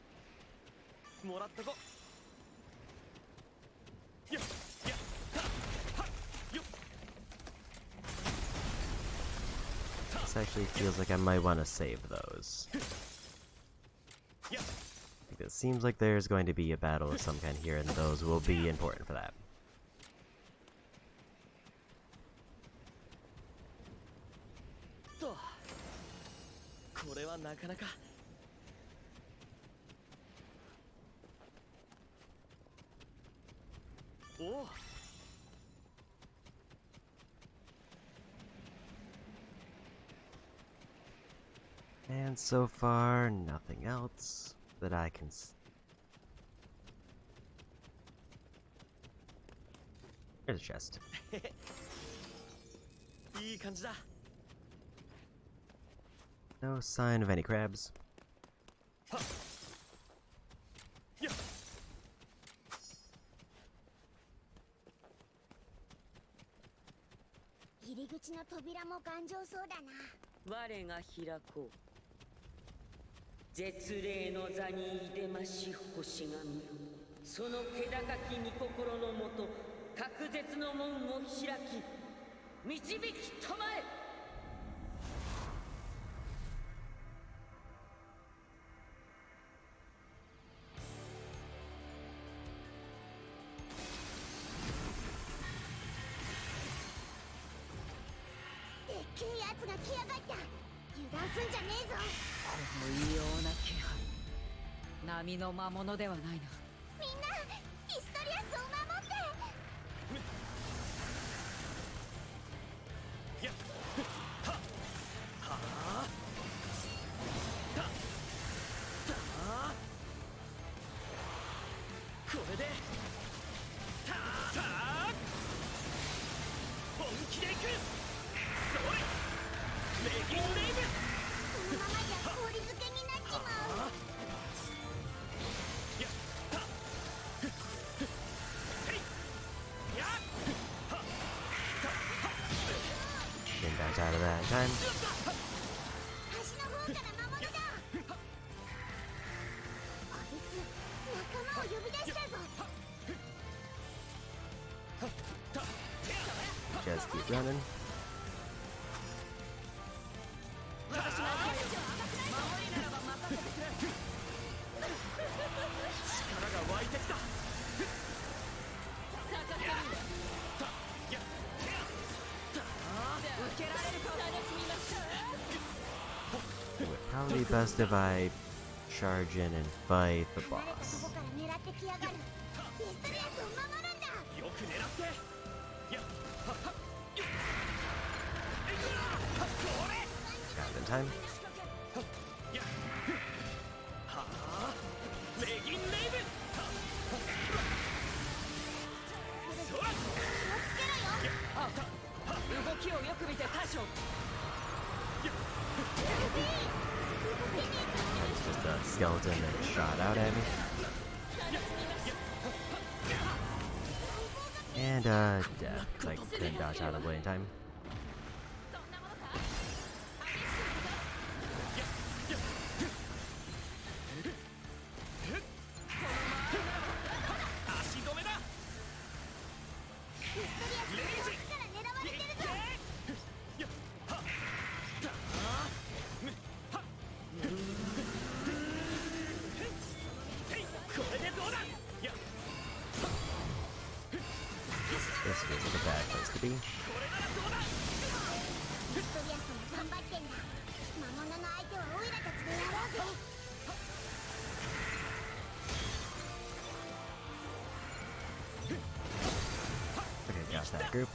this actually feels like I might want to save those. It seems like there's going to be a battle of some kind here, and those will be important for that. And so far, nothing else that I can Here's a chest. No sign of any crabs. 入り口の扉も頑丈そうだな。我が開こう。絶礼の座にいでまし星神よ。その気高き御心のもと、隔絶の門を開き、導きたまえ。でっけえやつが来やがった。油断すんじゃねえぞ。この異様な気配、波の魔物ではないな。みんなヒストリアスを守って。これで本気でいく。それレギンレイブ。このままじゃ氷漬けになっちまう。やったへいやっ Getting back out of that time. 端の方から魔物だ。あいつ仲間を呼び出したぞ。 Just keep running. 力が湧いてきた。 It would probably be best if I charge in and fight the こ boss. こから狙ってきやがる。ヒストリアスを守るんだ。よく狙って。やっはっはっよっいくなこれ Got it in time. やっはあレギンレイブ。そら気をつけろよ。ああ、動きをよく見て対処。 It's just a skeleton that shot out at me. And, death, because I couldn't dodge out of the way in time. 足止めだ。ヒストリアスの遠くから狙われてるぞ。やっはっだはっへいこれでどうだ。やっ This feels like a bad place to be. これならどうだ。ヒストリアスも頑張ってんだ。魔物の相手はオイラたちでやろうぜ。 Okay, got that group.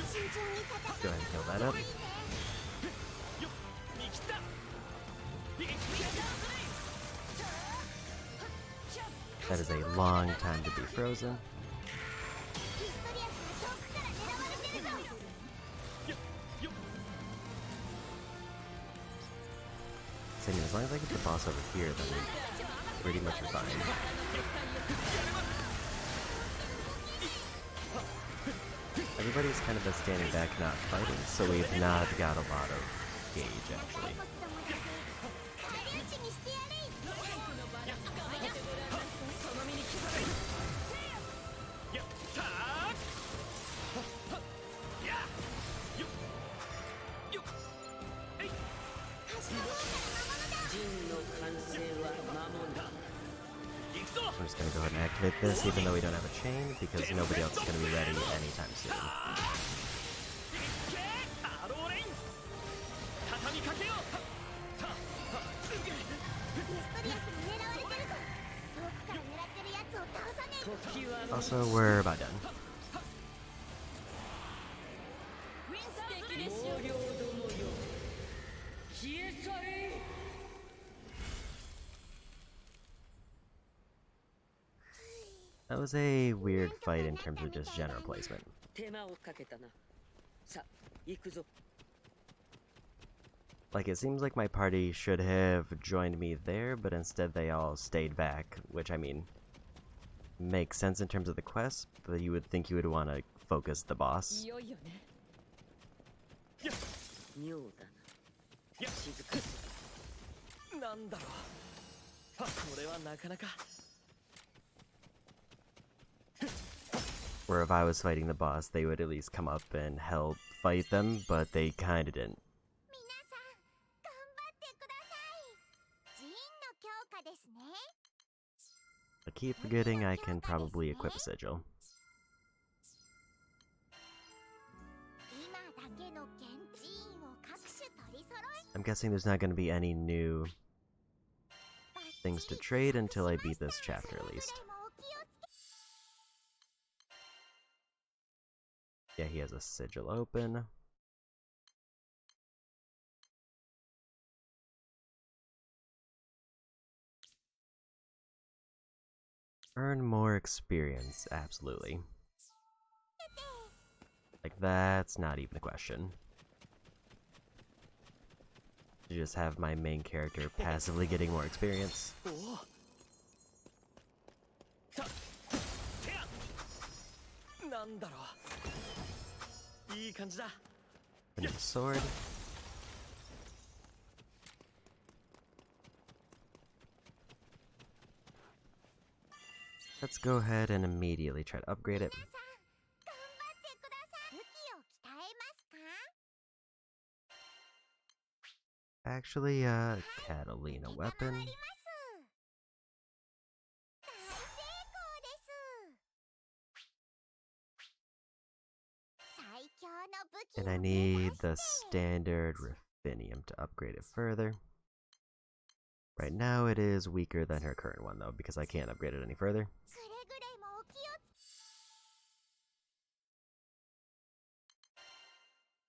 慎重に戦 Go ahead and kill that up. よっ見切った。 That is a long time to be frozen. ヒストリアスが遠くから狙われてるぞ。 よっよっ So, as long as I get the boss over here, then I'm pretty much fine. Everybody's kind of been standing back, not fighting, so we've not got a lot of gauge, actually. 骸骨どもだけ返り討ちにしてやれ。 やったー I'm just gonna go ahead and activate this, even though we don't have a chain, because nobody else is gonna be ready anytime soon. アローレイン畳みかけようさあミストリアスに狙われてるぞ。遠くから狙ってるやつを倒さねえと。時は Also, we're about done. 素敵でしょ。同僚どもよ消え去れ。 That was a weird fight in terms of just general placement. 手間をかけたな。さあ行くぞ。 Like, it seems like my party should have joined me there, but instead they all stayed back, which, I mean, makes sense in terms of the quest, but you would think you would want to focus the boss. いよいよね。妙だな。静かに。なんだろうこれはなかなか Where if I was fighting the boss, they would at least come up and help fight them, but they kinda didn't. 皆さん頑張ってください。ジーンの強化ですね。 I keep forgetting I can probably equip a sigil. 今だけのジーンを各種取り揃え。 I'm guessing there's not going to be any new things to trade until I beat this chapter at least. Yeah, he has a sigil open. Earn more experience, absolutely. Like, that's not even a question. To just have my main character passively getting more experience. おおさてやなんだろういい感じだ A new sword. Let's go ahead and immediately try to upgrade it. 皆さん頑張ってください。武器を鍛えますか？ Actually, Catalina 承 weapon. ります。大成功です。最強の武器 And I を目 need 指して the standard Ruffinium to upgrade it further. Right now it is weaker than her current one though, because I can't upgrade it any further. くれぐれもお気をつ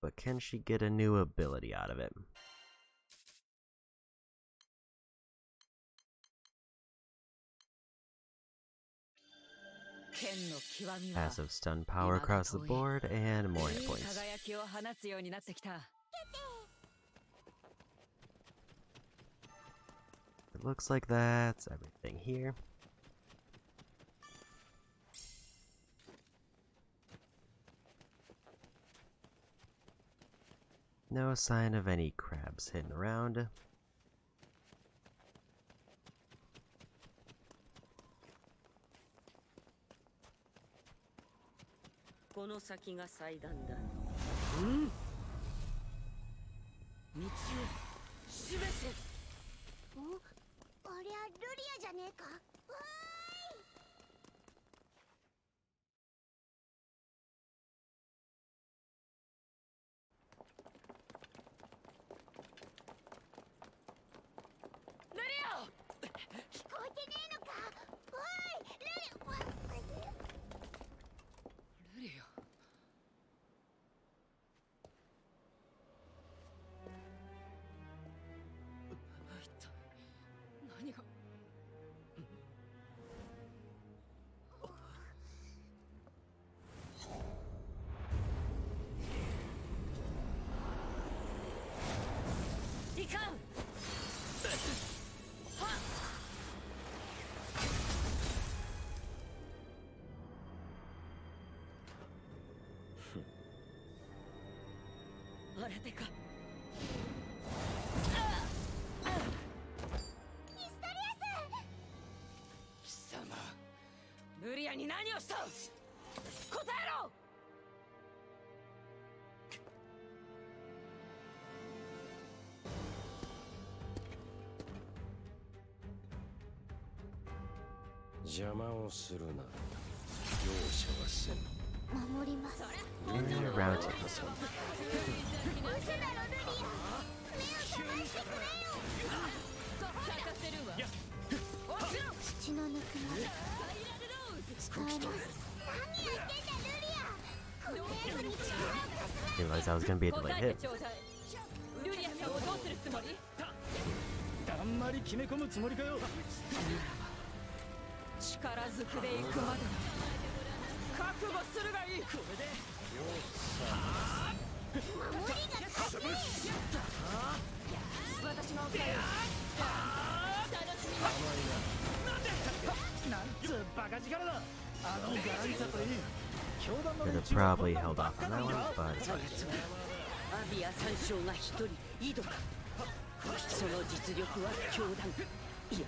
But can she get a new ability out of it? 剣の極みは Passive stun power across the board and more hit いい points. 輝きを放つようになってきた。 It looks like that's everything here. No sign of any crabs hidden around.この先が祭壇だ。道を示せお、ありゃルリアじゃねえか。わーい。ルリア！聞こえてねえのか。おい、ルリア。ルリア。一体何が。いかん。 あれでか。ミストリアス。貴様、ルリアに何をした？答えろ！ Just 邪魔をするな。容赦はせん。守ります。 And around it. 嘘だろルリア。目を覚ましてくれよ。土のぬくもり使えます。何やってんだルリア。この野郎に力を貸すな。 Didn't realize I was gonna be able to like hit. ルリアちゃんをどうするつもり？あんまり決め込むつもりかよ。力ずくで行くまで覚悟するがいい。これで守りが勝つ。私のせい。楽しみます。なんつうバカ力だ。あのガランチャといい。教団の Could 連 have 中が probably held off on that one, but it's fine. アビア三将が一人井戸か。その実力は強弾。いや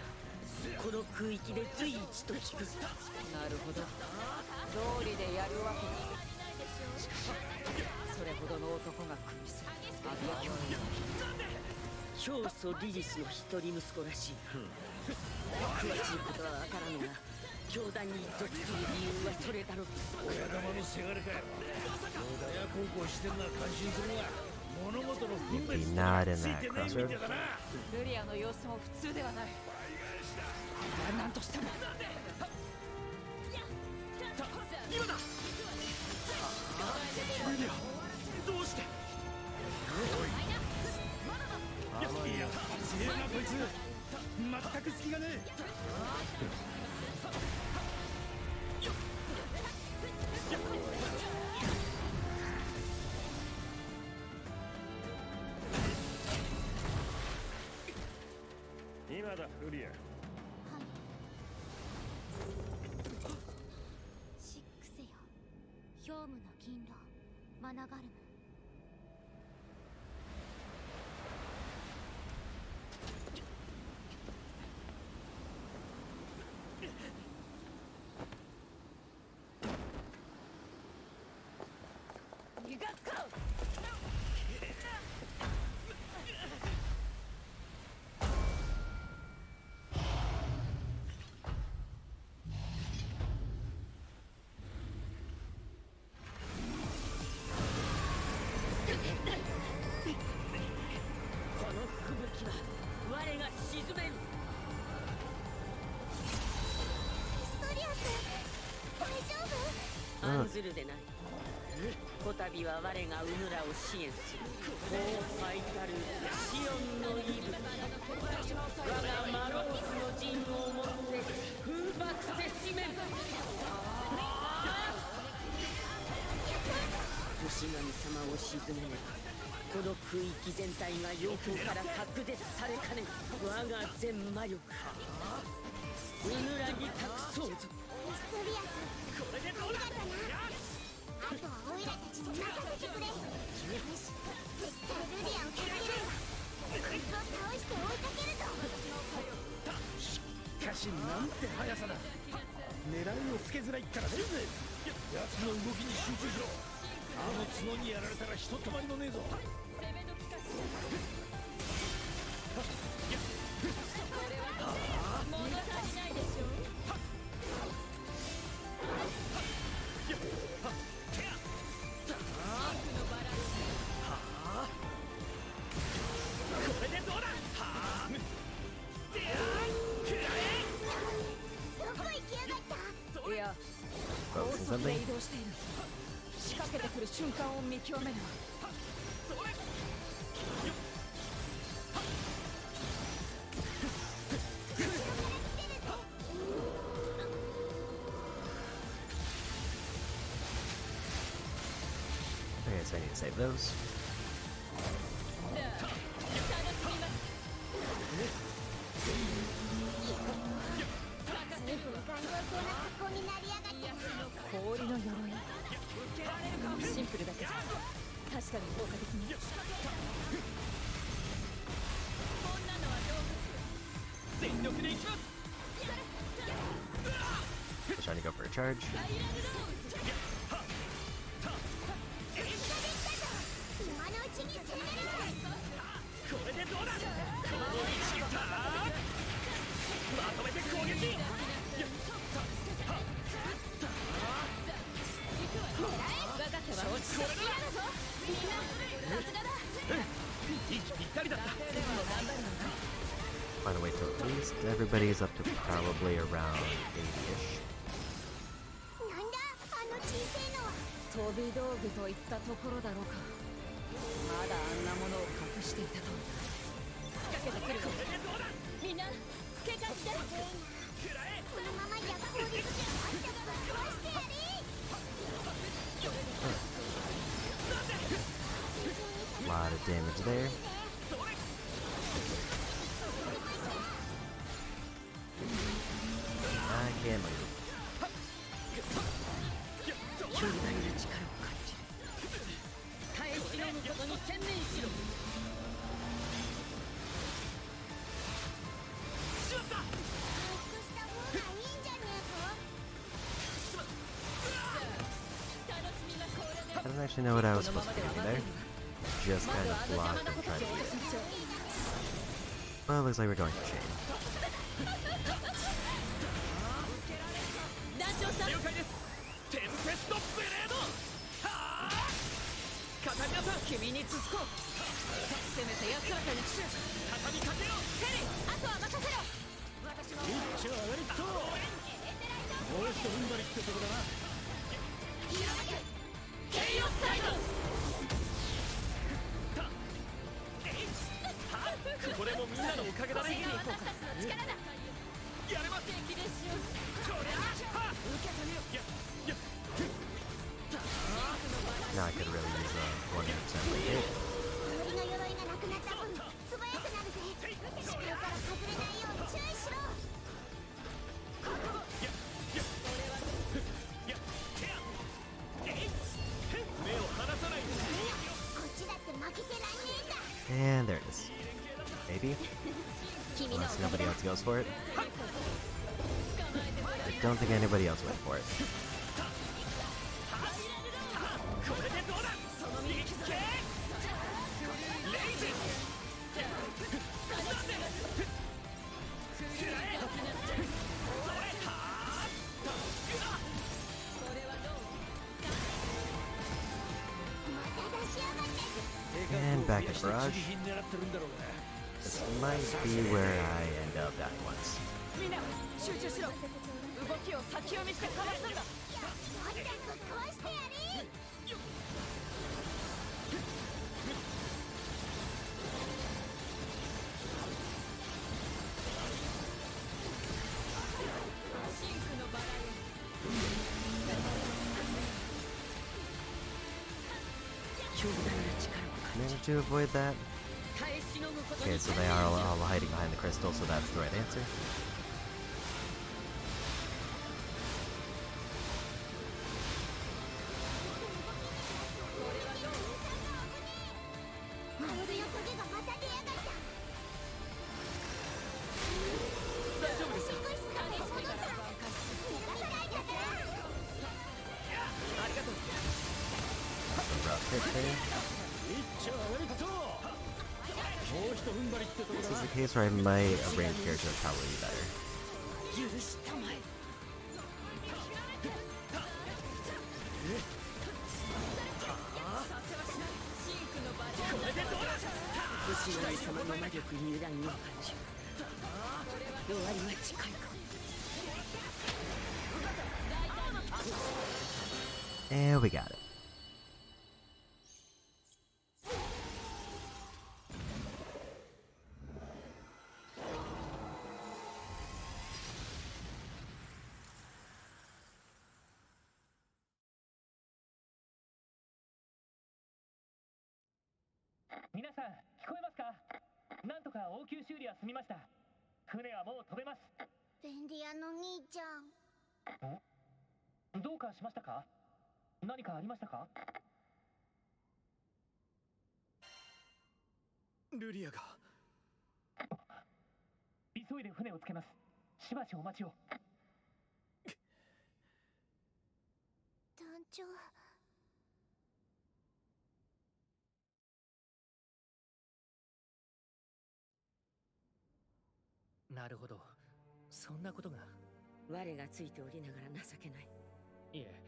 この空域で随一と聞く。なるほど。道理でやるわけだ。それほどの男が組みするアビア教教祖リリスの一人息子らしい。詳しいことはわからぬが教団に属する理由はそれだろう。親玉のせがれかよ。親孝行してるのは感心するが、物事の分 Maybe 別 not が in つい that てねえみ crossroad. てえだな。ルリアの様子も普通ではない。何としても今だ。どうして？いや強えなこいつ。全く隙がねえ。今だルリア。シックセよ。ヒョウムの銀狼マナガルム。案ずるでない。こたびは我がウヌラを支援する後輩たるシオンのイブ。我がマロースの陣をもって風爆せしめん。星神様を鎮めねばこの空域全体が陽光から隔絶されかねん。我が全魔力ウヌラに託そうぞ。ミストリアス、これでどうだったな。あとはオイラたちに任せてくれ。よし、絶対ルリアを助けるんだ。こいつを倒して追いかけるぞ。しかしなんて速さだ。狙いをつけづらいからねえぜ。奴の動きに集中しろ。あの角にやられたらひとたまりもねえぞ。いや、高速で移動している。仕掛けてくる瞬間を見極めるわ。Okay, so I need to save those. 随分頑丈そうな格好になりやがってな。氷の鎧。シンプルだけど確かに効果的に。こんなのはどうです？全力でいきます。 Trying to go for a charge. 今のうちに攻める。これでどうだ。この位置だ。まとめて攻撃。everybody's up to probably around 80-ish. なんだあの小さいのは。飛び道具といったところだろうか。まだあんなものを隠していたと。仕掛けてくるわ。みんな警戒して。このままじゃ攻撃であんたがぶっ壊してやれ。 A lot of damage there. I can't move. 強大な力を感じる。耐え忍ぶことに専念しろ。した方がいいんじゃね楽しみがこれ I don't actually know what I was supposed to be doing there. Just kind of blocked and tried to do it. Well, it looks like we're going to chain. 団長さん。了解です。テンペストブレード。はあ。かかりなさい。君に続こう。せめて安らかにしろ。畳みかけろ。ヘリ、あとは任せろ。私も。一丁上がりっと。もう一踏ん張りってとこだな。ケイオスサイド。これもみんなのおかげだね。私たちの力だ。やれます。敵でしょ。そりゃあ。受け止めよ。いや。 Now I could really use a 100% hit. え。氷の鎧がなくなった分素早くなるぜ。視界から外れないよう注意しろ。目を離さないで。こっちだって負けてらんねえんだ。 And there it is. Maybe? Unless nobody else goes for it. I don't think anybody else went for it. これでどうだ。その身に気づけ。レイジ。And back at Barrage. This might be where I end up dying once. みんな集中しろ。動きを先読みしてかわすんだ。もっとぶっ壊してやれ。 シンクのバラよ。 強大な力を感じ Managed to avoid that. 耐え忍ぶことに Okay, so they are all hiding behind the crystal, so that's the right answer. 守りのトゲがまた出やがった。大丈夫ですか。少し姿に戻った。逃がさないでくれ。ありがとう。 Some rough hit there. 一丁上がりっと。もう一踏ん張りってとこ This だ is な。 the case where a ranged character would probably be better. 許したまえ。シンクのバラよ。これでどうだ。星の様の魔力に油断を感じる。終わりは近いか。 And we got it. Minasan, 聞こえますか？なんとか応急修理は済みました。船はもう飛べます。便利屋の兄ちゃん。どうかしましたか？何かありましたか？ルリアが。急いで船をつけます。しばしお待ちを。団長。なるほど。そんなことが。我がついておりながら情けない。いえ、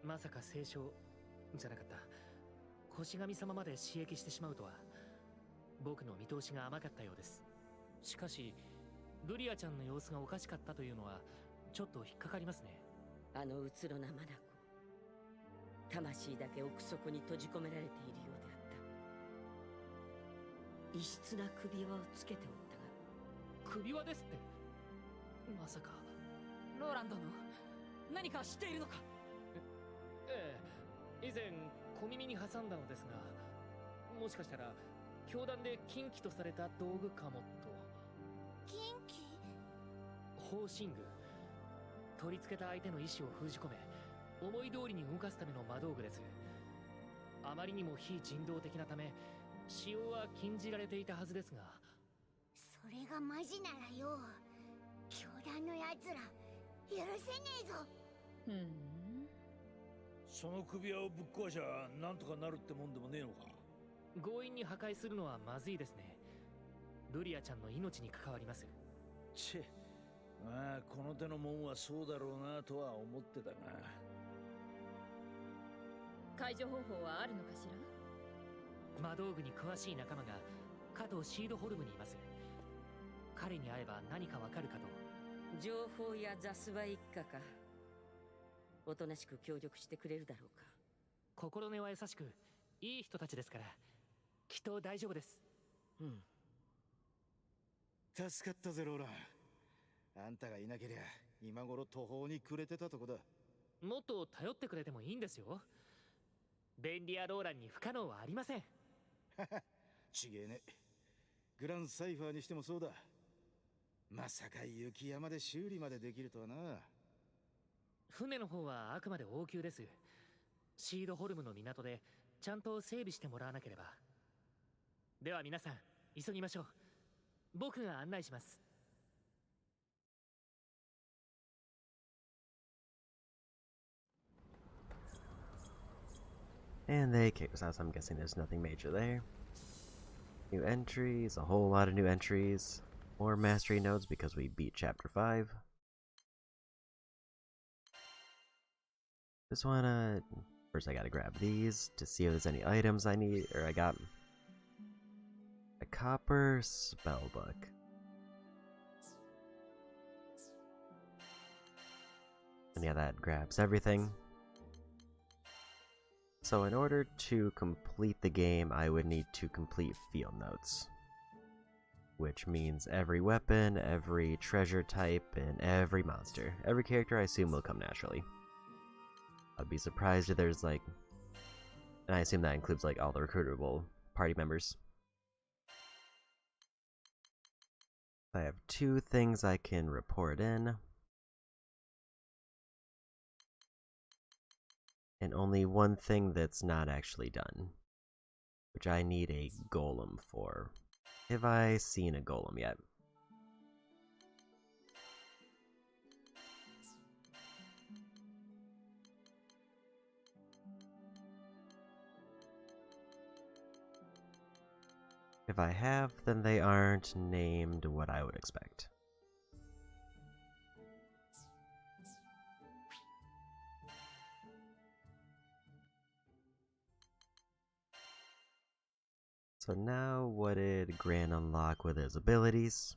まさか聖書じゃなかった。星神様まで刺激してしまうとは。僕の見通しが甘かったようです。しかし、ルリアちゃんの様子がおかしかったというのはちょっと引っかかりますね。あのうつろな眼魂だけ奥底に閉じ込められているようであった。異質な首輪をつけておったが。首輪ですって。まさかローランドの何か知っているのか。ええ、以前小耳に挟んだのですが、もしかしたら教団で禁忌とされた道具かもと。禁忌？方針具、取り付けた相手の意志を封じ込め思い通りに動かすための魔道具です。あまりにも非人道的なため使用は禁じられていたはずですが。それがマジならよ、教団のやつら許せねえぞ。その首輪をぶっ壊しゃなんとかなるってもんでもねえのか。強引に破壊するのはまずいですね。ルリアちゃんの命に関わります。チェ、まあこの手のもんはそうだろうなとは思ってたが。解除方法はあるのかしら。魔道具に詳しい仲間が加藤シードホルムにいます。彼に会えば何かわかるかと。情報やザスバ一家か。おとなしく協力してくれるだろうか。心根は優しくいい人たちですからきっと大丈夫です。助かったぜローラン。あんたがいなけりゃ今頃途方に暮れてたとこだ。もっと頼ってくれてもいいんですよ。便利屋ローランに不可能はありません。ちげえね。グランサイファーにしてもそうだ。まさか雪山で修理までできるとはな。船の方はあくまで応急です。シードホルムの港でちゃんと整備してもらわなければ。では皆さん急ぎましょう。僕が案内します。And they kick us out, so I'm guessing there's nothing major there. New entries, a whole lot of new entries. More mastery nodes because we beat Chapter 5. Just wanna... First I gotta grab these to see if there's any items I need, or I got... A copper spellbook. And yeah, that grabs everything. So in order to complete the game, I would need to complete field notes. Which means every weapon, every treasure type, and every monster. Every character I assume will come naturally. I'd be surprised if there's like... And I assume that includes like all the recruitable party members. I have 2 things I can report in. And only 1 thing that's not actually done. Which I need a golem for. Have I seen a golem yet? If I have, then they aren't named what I would expect. So now, what did Gran unlock with his abilities?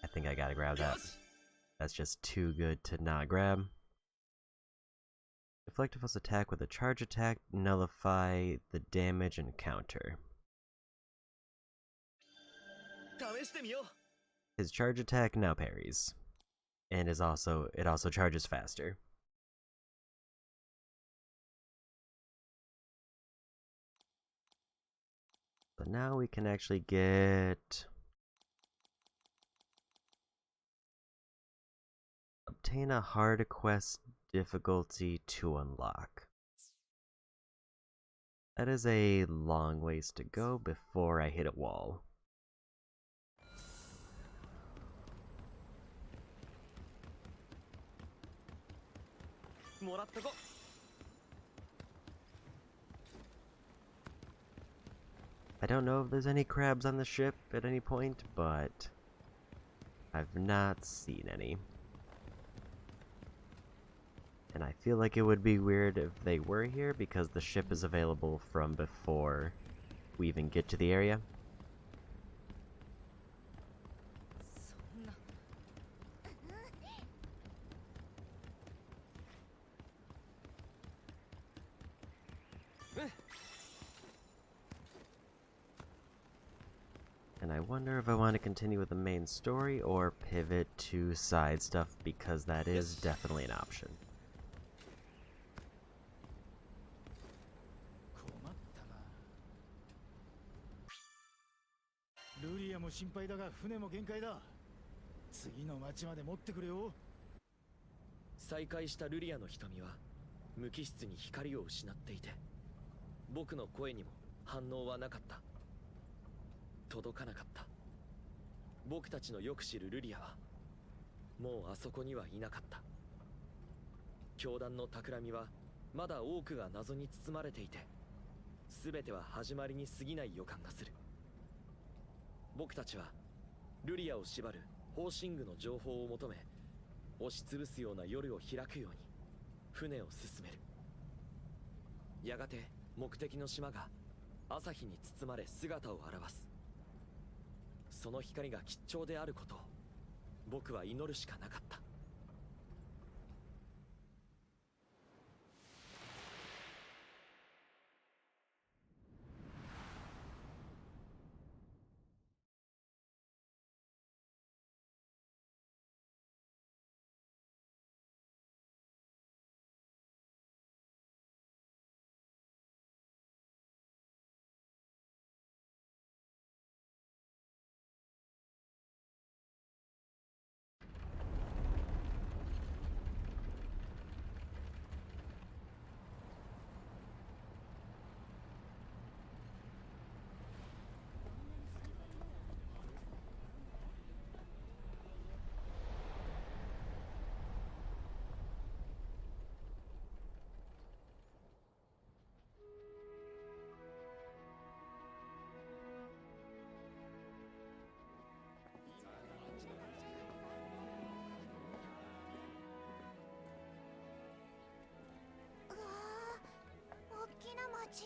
I think I gotta grab that. That's just too good to not grab. Deflect a foe's attack with a charge attack, nullify the damage and counter. His charge attack now parries. And it also charges faster. So now we can actually get... Obtain a hard quest difficulty to unlock. That is a long ways to go before I hit a wall. I don't know if there's any crabs on the ship at any point, but I've not seen any. And I feel like it would be weird if they were here because the ship is available from before we even get to the area. wonder if I want to continue with the main story or pivot to side stuff, because that is definitely an option. 困ったな。ルリアも心配だが船も限界だ。次の町まで持ってくれよ。再会したルリアの瞳は無機質に光を失っていて、僕の声にも反応はなかった。届かなかった。僕たちのよく知るルリアはもうあそこにはいなかった。教団の企みはまだ多くが謎に包まれていて、全ては始まりに過ぎない予感がする。僕たちはルリアを縛るホーシングの情報を求め、押しつぶすような夜を開くように船を進める。やがて目的の島が朝日に包まれ姿を現す。その光が吉兆であることを僕は祈るしかなかった。ち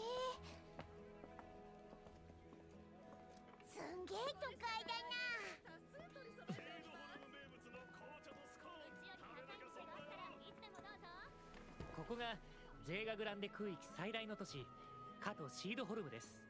すんげえ都会だな。ここがゼーガグランデ空域最大の都市カト・シードホルムです。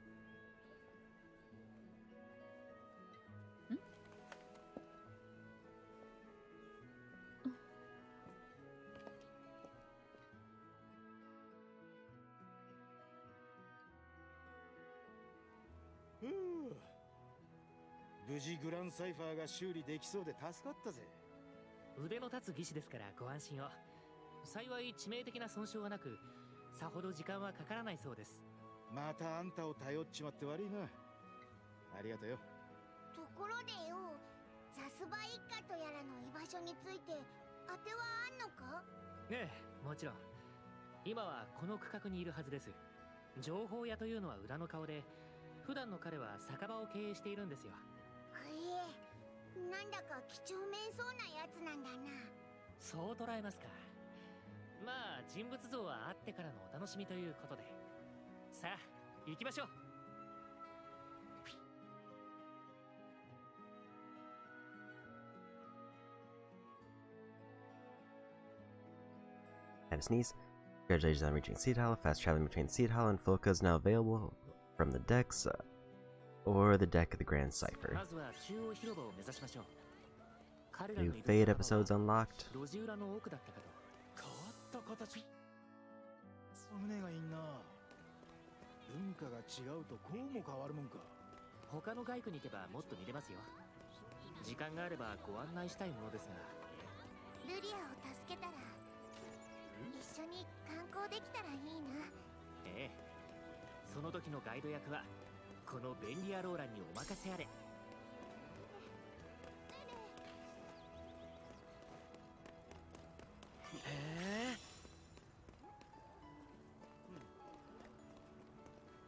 無事グランサイファーが修理できそうで助かったぜ。腕の立つ技師ですからご安心を。幸い致命的な損傷はなく、さほど時間はかからないそうです。またあんたを頼っちまって悪いな。ありがとうよ。ところでよ、ザスバ一家とやらの居場所について当てはあんのか？ええ、もちろん。今はこの区画にいるはずです。情報屋というのは裏の顔で、普段の彼は酒場を経営しているんですよ。なんだか几帳面そうなやつなんだな。そう捉えますか。まあ人物像は会ってからのお楽しみということで。さあ行きましょう。Had a sneeze. Congratulations on reaching Seed Hollow. Fast traveling between Seed Hollow and Folka is now available from the decks or the deck of the Grand Cipher. New Fade episodes unlocked. 変わった形。船がいんな。文化が違うとこうも変わるもんか。他の外区に行けばもっと見れますよ。時間があればご案内したいものですが。ルリアを助けたら一緒に観光できたらいいな。ええ、その時のガイド役はこの便利アローラにお任せあれ。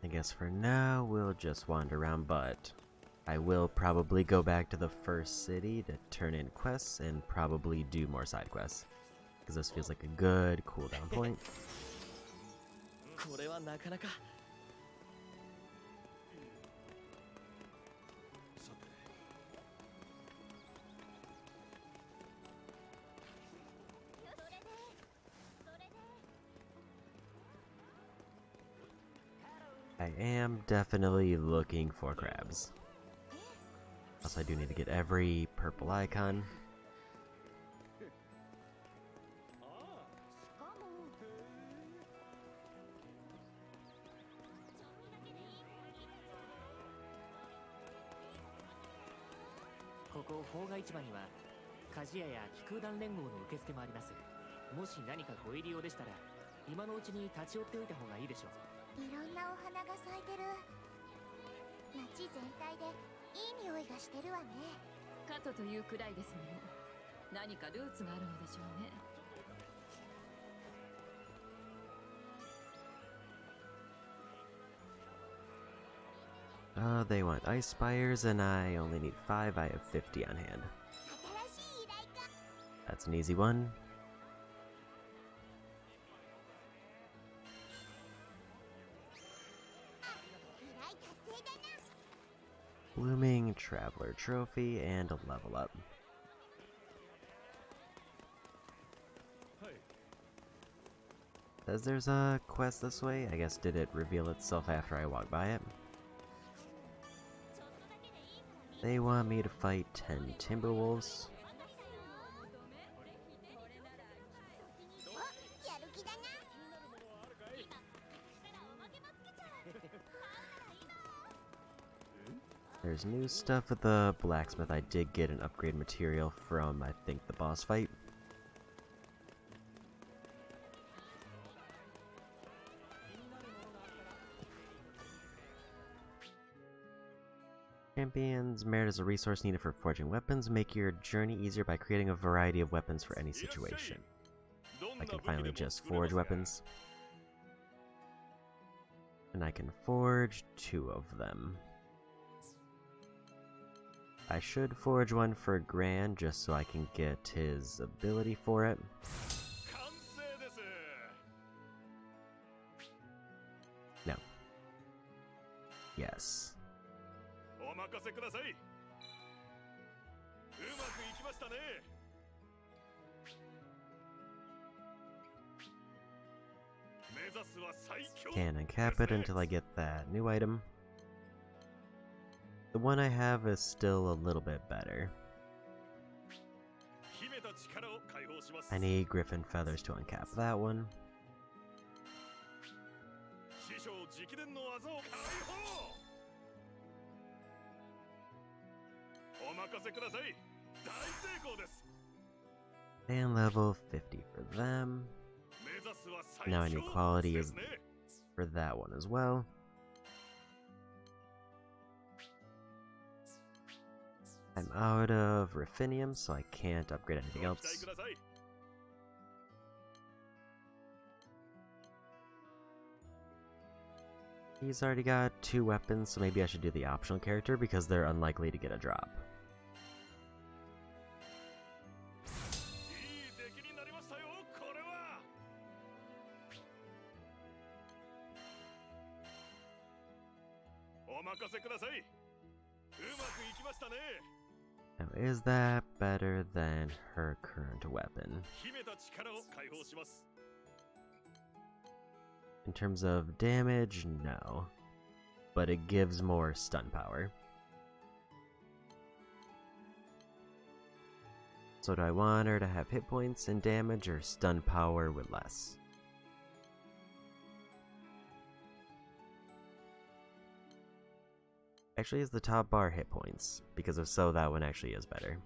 I guess for now we'll just wander around, but I will probably go back to the first city to turn in quests and probably do more side quests, because this feels like a good cooldown point. これはなかなか。I am definitely looking for crabs. Also, I do need to get every purple icon. ここ法外市場には鍛冶屋や気空団連合の受付もあります。もし何かご入り用でしたら今のうちに立ち寄っておいた方がいいでしょう。いろんなお花が咲いてる。街全体でいい匂いがしてるわね。カトというくらいですもの。何かルーツがあるのでしょうね。 They want ice spires, and I only need 5. I have 50 on hand. 新しい依頼か。 That's an easy one. Blooming Traveler Trophy and a level up. Says there's a quest this way. I guess did it reveal itself after I walked by it? They want me to fight 10 Timberwolves. やる気だな。 There's new stuff with the blacksmith. I did get an upgrade material from, I think, the boss fight. Champions merit is a resource needed for forging weapons. Make your journey easier by creating a variety of weapons for any situation. I can finally just forge weapons. And I can forge 2 of them. I should forge one for Gran just so I can get his ability for it. No. Yes. Can't uncap it until I get that new item. The one I have is still a little bit better. I need Griffin Feathers to uncap that one. And level 50 for them. Now I need quality is for that one as well. I'm out of Ruffinium, so I can't upgrade anything else. He's already got 2 weapons, so maybe I should do the optional character because they're unlikely to get a drop. Now, is that better than her current weapon? In terms of damage, no. But it gives more stun power. So do I want her to have hit points and damage or stun power with less? Actually, is the top bar hit points? Because if so, that one actually is better.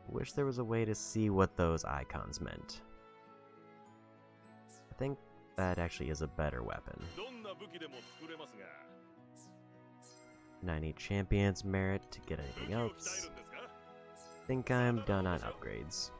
Wish there was a way to see what those icons meant. I think that actually is a better weapon. And I need Champion's Merit to get anything else. I think I'm done on upgrades.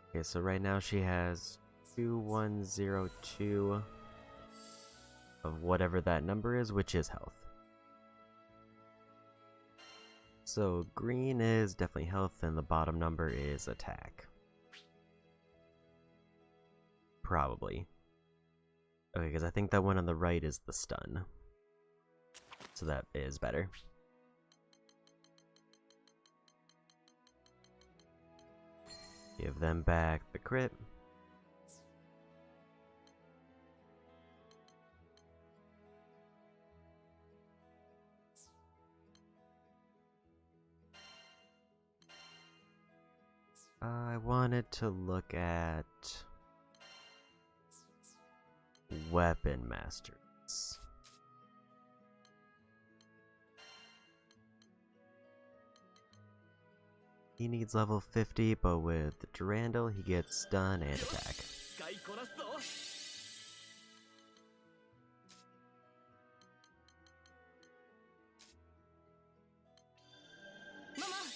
Okay, so right now she has 2102 of whatever that number is, which is health. So green is definitely health, and the bottom number is attack. Probably. Okay, because I think that one on the right is the stun. So that is better. Give them back the crit. I wanted to look at weapon masters. He needs level 50, but with Durandal, he gets stun and attack.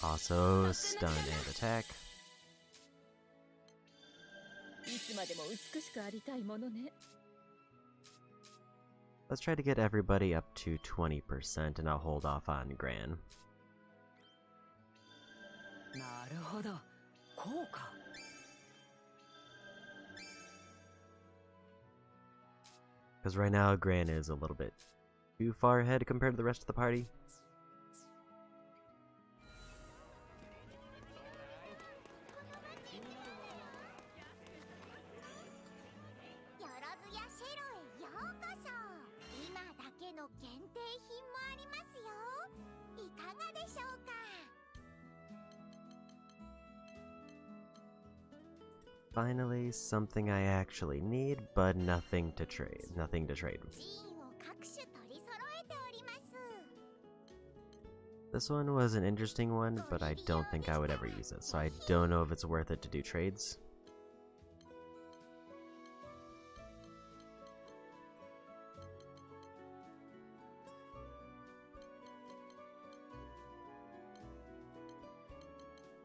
Also, stun and attack. Let's try to get everybody up to 20%, and I'll hold off on Gran. Because right now, Gran is a little bit too far ahead compared to the rest of the party. Finally, something I actually need, but nothing to trade. Nothing to trade. This one was an interesting one, but I don't think I would ever use it, so I don't know if it's worth it to do trades.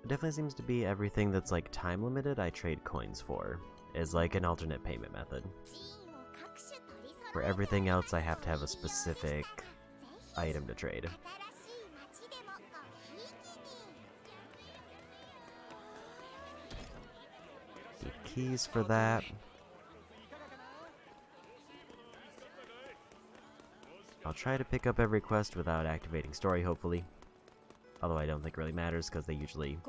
It definitely seems to be everything that's like time limited I trade coins for, is like an alternate payment method. For everything else I have to have a specific item to trade. Need keys for that. I'll try to pick up every quest without activating story, hopefully. Although I don't think it really matters, because they usually...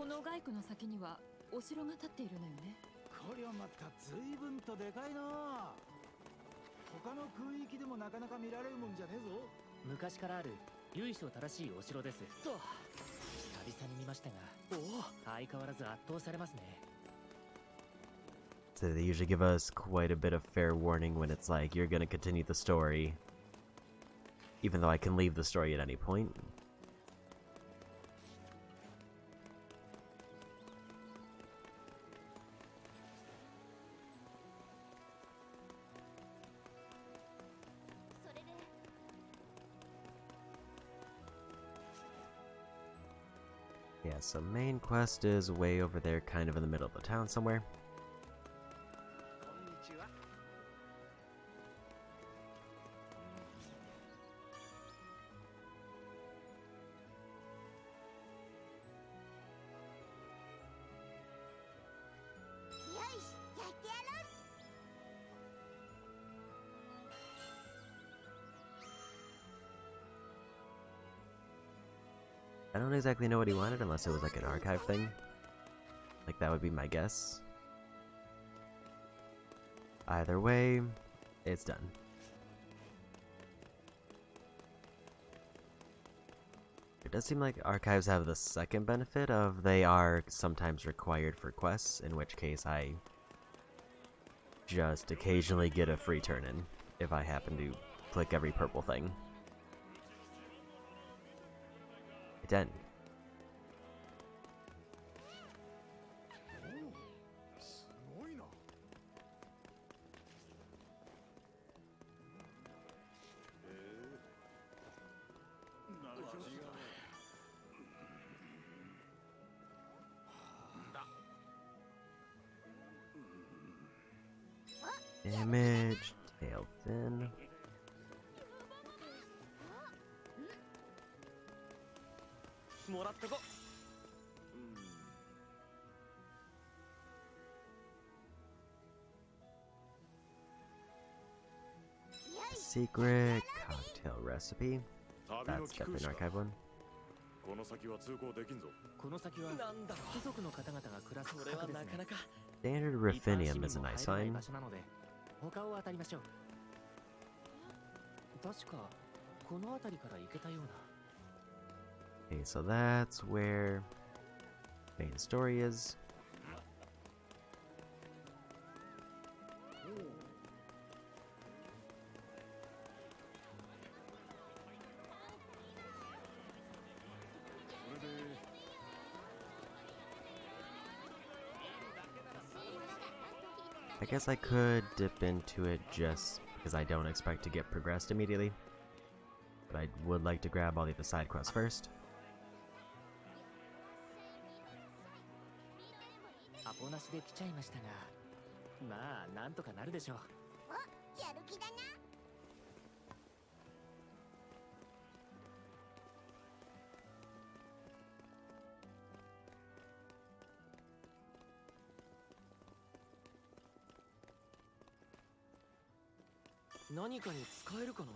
So they usually give us quite a bit of fair warning when it's like, you're gonna continue the story. Even though I can leave the story at any point. Yeah, so main quest is way over there, kind of in the middle of the town somewhere. I don't exactly know what he wanted unless it was like an archive thing. Like that would be my guess. Either way, it's done. It does seem like archives have the second benefit of they are sometimes required for quests, in which case I just occasionally get a free turn-in if I happen to click every purple thing. Done. Damage, tail fin. もらっとこ。Secret cocktail recipe. That's definitely an archive one. この先は通行できんぞ。この先は貴族の方々が暮らす区画ですね。 Standard Ruffinium is a nice sign. 場所なので他を渡りましょう。確かこの辺りから行けたような。 Okay, so that's where main story is. I guess I could dip into it just because I don't expect to get progressed immediately. But I would like to grab all the other side quests first. アポなしで来ちゃいましたが、まあなんとかなるでしょう。お、やる気だな。何かに使えるかな。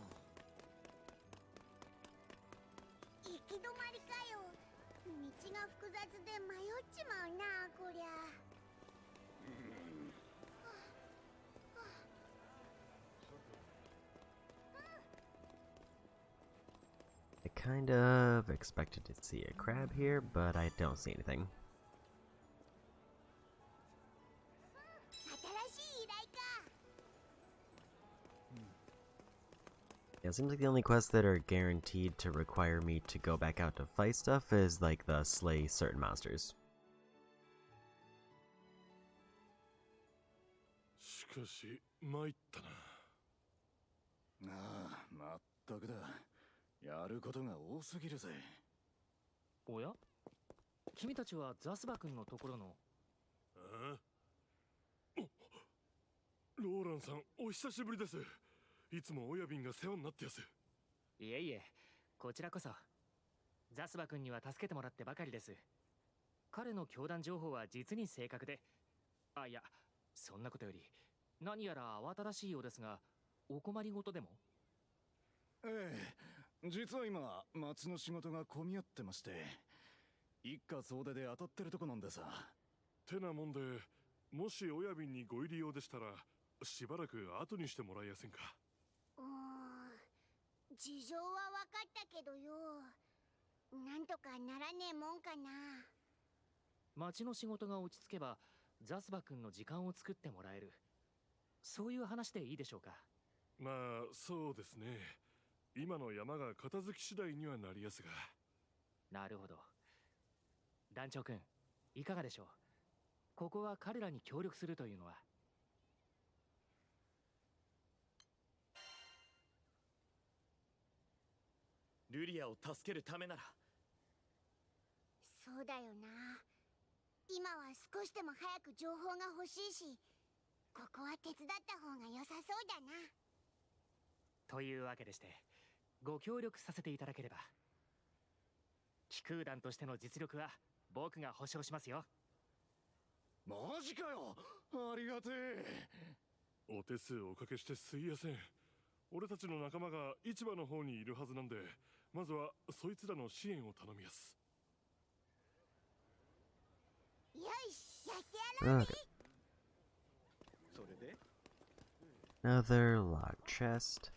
行き止まりかよ。道が複雑で迷っちまうな、こりゃ。I kind of expected to see a crab here, but I don't see anything. 新しい依頼か。 Yeah, it seems like the only quests that are guaranteed to require me to go back out to fight stuff is like the slay certain monsters. しかし参ったな。ああ、まったくだ。やることが多すぎるぜ。おや、君たちはザスバ君のところの。ああ、ローランさん、お久しぶりです。いつも親便が世話になってやす。いえいえ、こちらこそ。ザスバ君には助けてもらってばかりです。彼の教団情報は実に正確で。あ、いや、そんなことより、何やら慌ただしいようですが、お困りごとでも？ええ、実は今、町の仕事が混み合ってまして、一家総出で当たってるとこなんでさ。てなもんで、もし親便にご入り用でしたら、しばらく後にしてもらえやせんか。事情は分かったけどよ。なんとかならねえもんかな。町の仕事が落ち着けば、ザスバ君の時間を作ってもらえる。そういう話でいいでしょうか。まあ、そうですね。今の山が片付き次第にはなりやすが。なるほど。団長君、いかがでしょう。ここは彼らに協力するというのは。ルリアを助けるためなら。そうだよな。今は少しでも早く情報が欲しいし、ここは手伝った方が良さそうだな。というわけでして、ご協力させていただければ。気空団としての実力は僕が保証しますよ。マジかよ、ありがてえ。お手数おかけしてすいやせん。俺たちの仲間が市場の方にいるはずなんで、まずはそいつらの支援を頼みやす。よし、やってやろうぜ。 Okay. それで Another locked chest.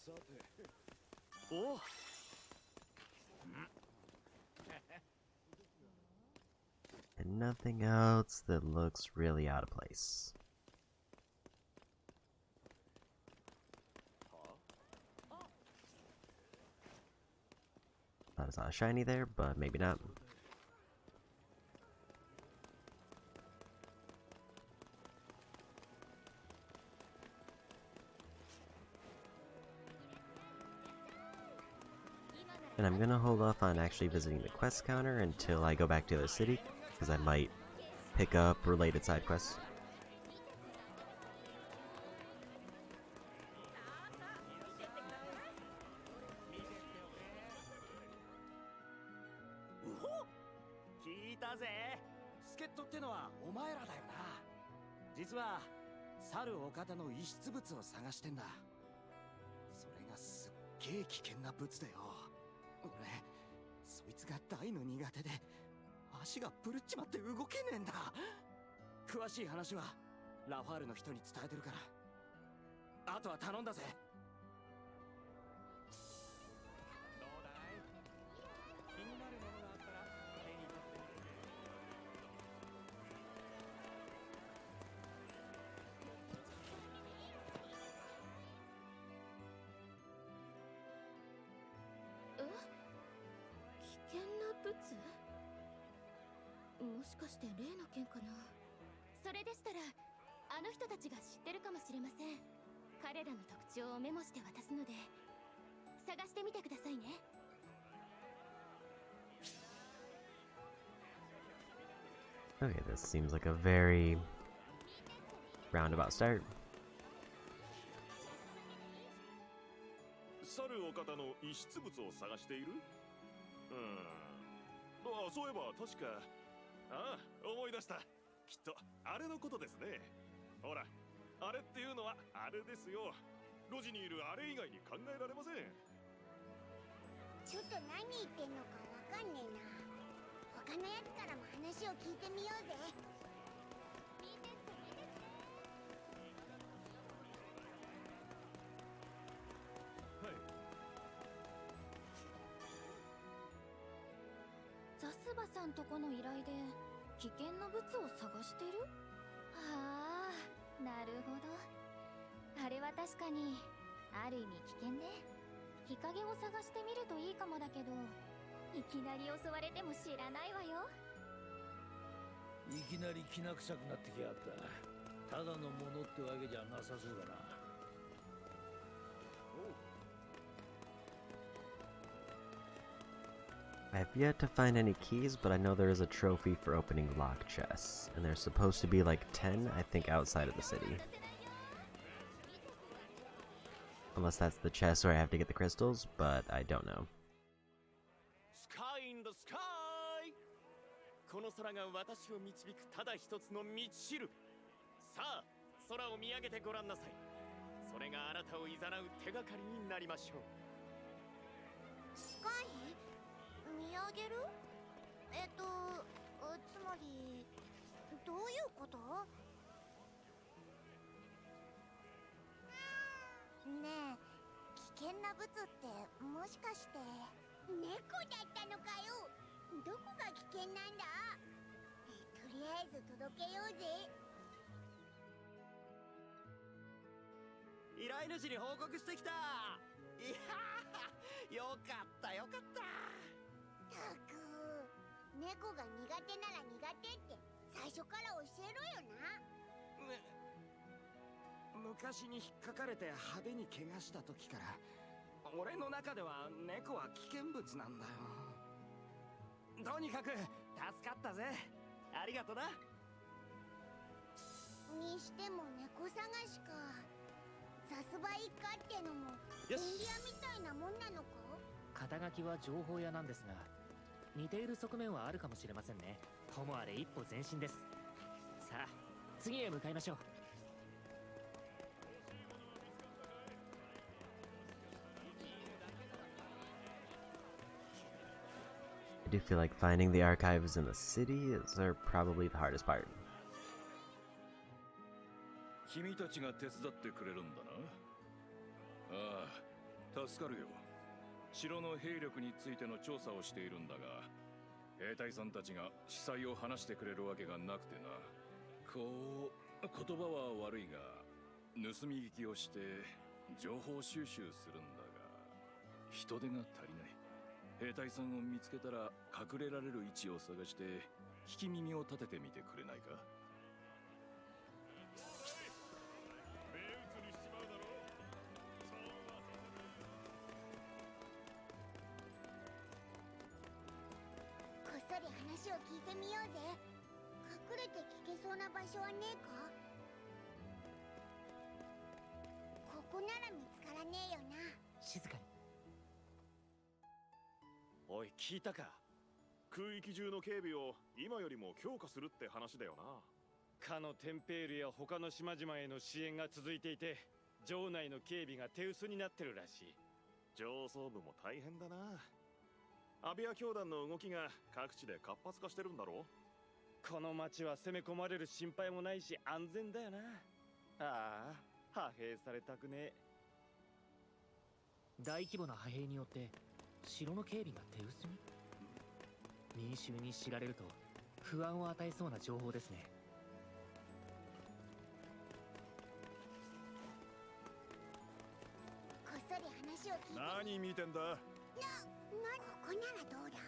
さて。おう。 And nothing else that looks really out of place. Thought I saw a shiny there, but maybe not. And I'm gonna hold off on actually visiting the quest counter until I go back to the city, because I might pick up related side quests. 前らだよな。実は猿お方の遺失物を探してんだ。それがすっげえ危険な物でよ。俺そいつが大の苦手で足がぶるっちまって動けねえんだ。詳しい話はラファールの人に伝えてるから、あとは頼んだぜ。どうだい？気になるものがあったら手に取ってみて。危険な物？もしかして例の件かな。それでしたらあの人たちが知ってるかもしれません。彼らの特徴をメモして渡すので探してみてくださいね。Okay, this seems like a very roundabout start. 猿お方の遺失物を探している？そういえば確か、思い出した。きっとあれのことですね。ほら、あれっていうのはあれですよ。路地にいるあれ以外に考えられません。ちょっと何言ってんのかわかんねえな。他のやつからも話を聞いてみようぜ。はい。ザスバさんとこの依頼で危険な物を探してる？ああ、なるほど。あれは確かにある意味危険ね。日陰を探してみるといいかもだけど、いきなり襲われても知らないわよ。いきなりきな臭くなってきやがった。ただのものってわけじゃなさそうだな。 I have yet to find any keys, but I know there is a trophy for opening lock chests, and there's supposed to be like 10, I think, outside of the city. Unless that's the chest where I have to get the crystals, but I don't know. Sky in the sky! この空が私を導くただ一つの道しるべ。さあ、空を見上げてごらんなさい。それがあなたを誘う手がかりになりましょう。スカイ？見上げる？つまりどういうこと？ねえ、危険な物ってもしかして猫だったのかよ。どこが危険なんだ？とりあえず届けようぜ。依頼主に報告してきた。いやー、よかったよかった。たく、猫が苦手なら苦手って最初から教えろよな。昔に引っかかれて派手に怪我した時から俺の中では猫は危険物なんだよ。とにかく助かったぜ。ありがとな。にしても猫探しか。さすば一家ってのも便利屋みたいなもんなのか？肩書きは情報屋なんですが、似ている側面はあるかもしれませんね。ともあれ一歩前進です。さあ、次へ向かいましょう。I do feel like finding the archives in the city is probably the hardest part. 君たちが手伝ってくれるんだな。ああ、助かるよ。城の兵力についての調査をしているんだが、兵隊さんたちが司祭を話してくれるわけがなくてな。こう、言葉は悪いが、盗み聞きをして情報収集するんだが、人手が足りない。兵隊さんを見つけたら隠れられる位置を探して聞き耳を立ててみてくれないか？こっそり話を聞いてみようぜ。隠れて聞けそうな場所はねえか？ここなら見つからねえよな。静かに。おい、聞いたか？空域中の警備を今よりも強化するって話だよな。かのテンペールや他の島々への支援が続いていて、城内の警備が手薄になってるらしい。上層部も大変だな。アビア教団の動きが各地で活発化してるんだろう。この町は攻め込まれる心配もないし安全だよな。ああ、派兵されたくねえ。大規模な派兵によって城の警備が手薄に。民衆に知られると不安を与えそうな情報ですね。こっそり話を聞いて。何見てんだ。ここならどうだ。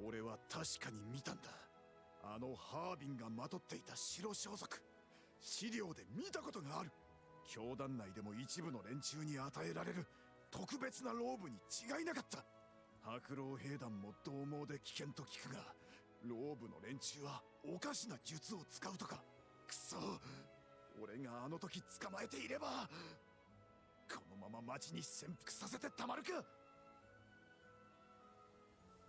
俺は確かに見たんだ。あのハービンがまとっていた白装束、資料で見たことがある。教団内でも一部の連中に与えられる特別なローブに違いなかった。白老兵団も獰猛で危険と聞くが、ローブの連中はおかしな術を使うとか。くそ、俺があの時捕まえていれば。このまま町に潜伏させてたまるか。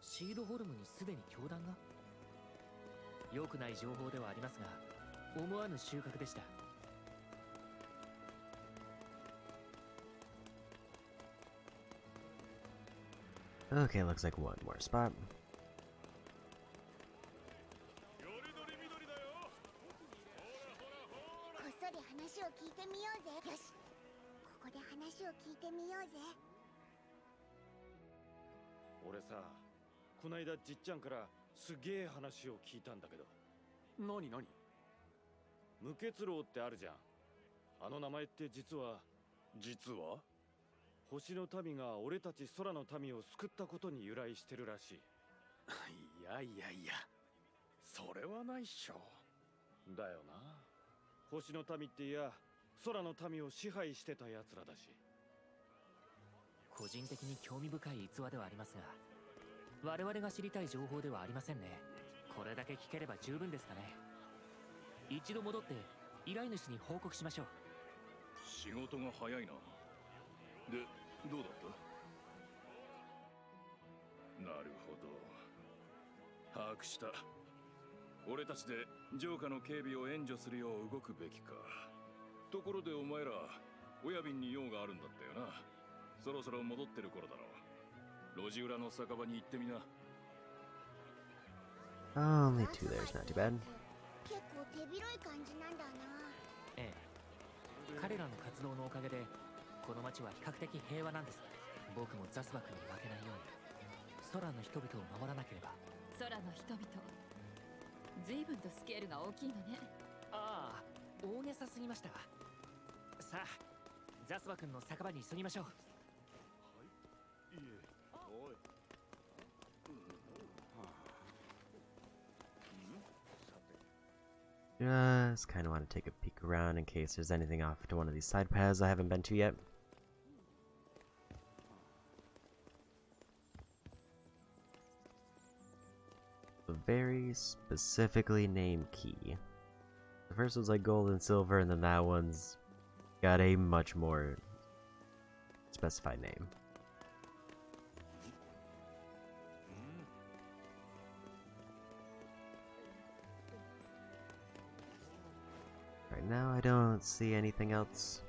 シードホルムにすでに教団が。良くない情報ではありますが、思わぬ収穫でした。Okay, looks like one more spot. こっそり話を聞いてみようぜ。よし、ここで話を聞いてみようぜ。俺さ、こないだじっちゃんからすげえ話を聞いたんだけど。何？無血楼ってあるじゃん。あの名前って実は星の民が俺たち空の民を救ったことに由来してるらしい。いや、それはないっしょ。だよな。星の民っていや空の民を支配してた奴らだし。個人的に興味深い逸話ではありますが、我々が知りたい情報ではありませんね。これだけ聞ければ十分ですかね。一度戻って依頼主に報告しましょう。仕事が早いな。で、どうだった？なるほど。把握した。俺たちで城下の警備を援助するよう動くべきか。ところでお前ら、親瓶に用があるんだったよな。そろそろ戻ってる頃だろう。路地裏の酒場に行ってみな。Only two there, not too bad. 結構手広い感じなんだな。ええ、彼らの活動のおかげでこの町は比較的平和なんです。僕もザスバ君に負けないように空の人々を守らなければ。空の人々、随分とスケールが大きいのね。ああ、大げさすぎました。さあ、ザスバ君の酒場に急ぎましょう。Just kind of want to take a peek around in case there's anything off to one of these side paths I haven't been to yet. A very specifically named key. The first one's like gold and silver, and then that one's got a much more specified name. Right now, I don't see anything else.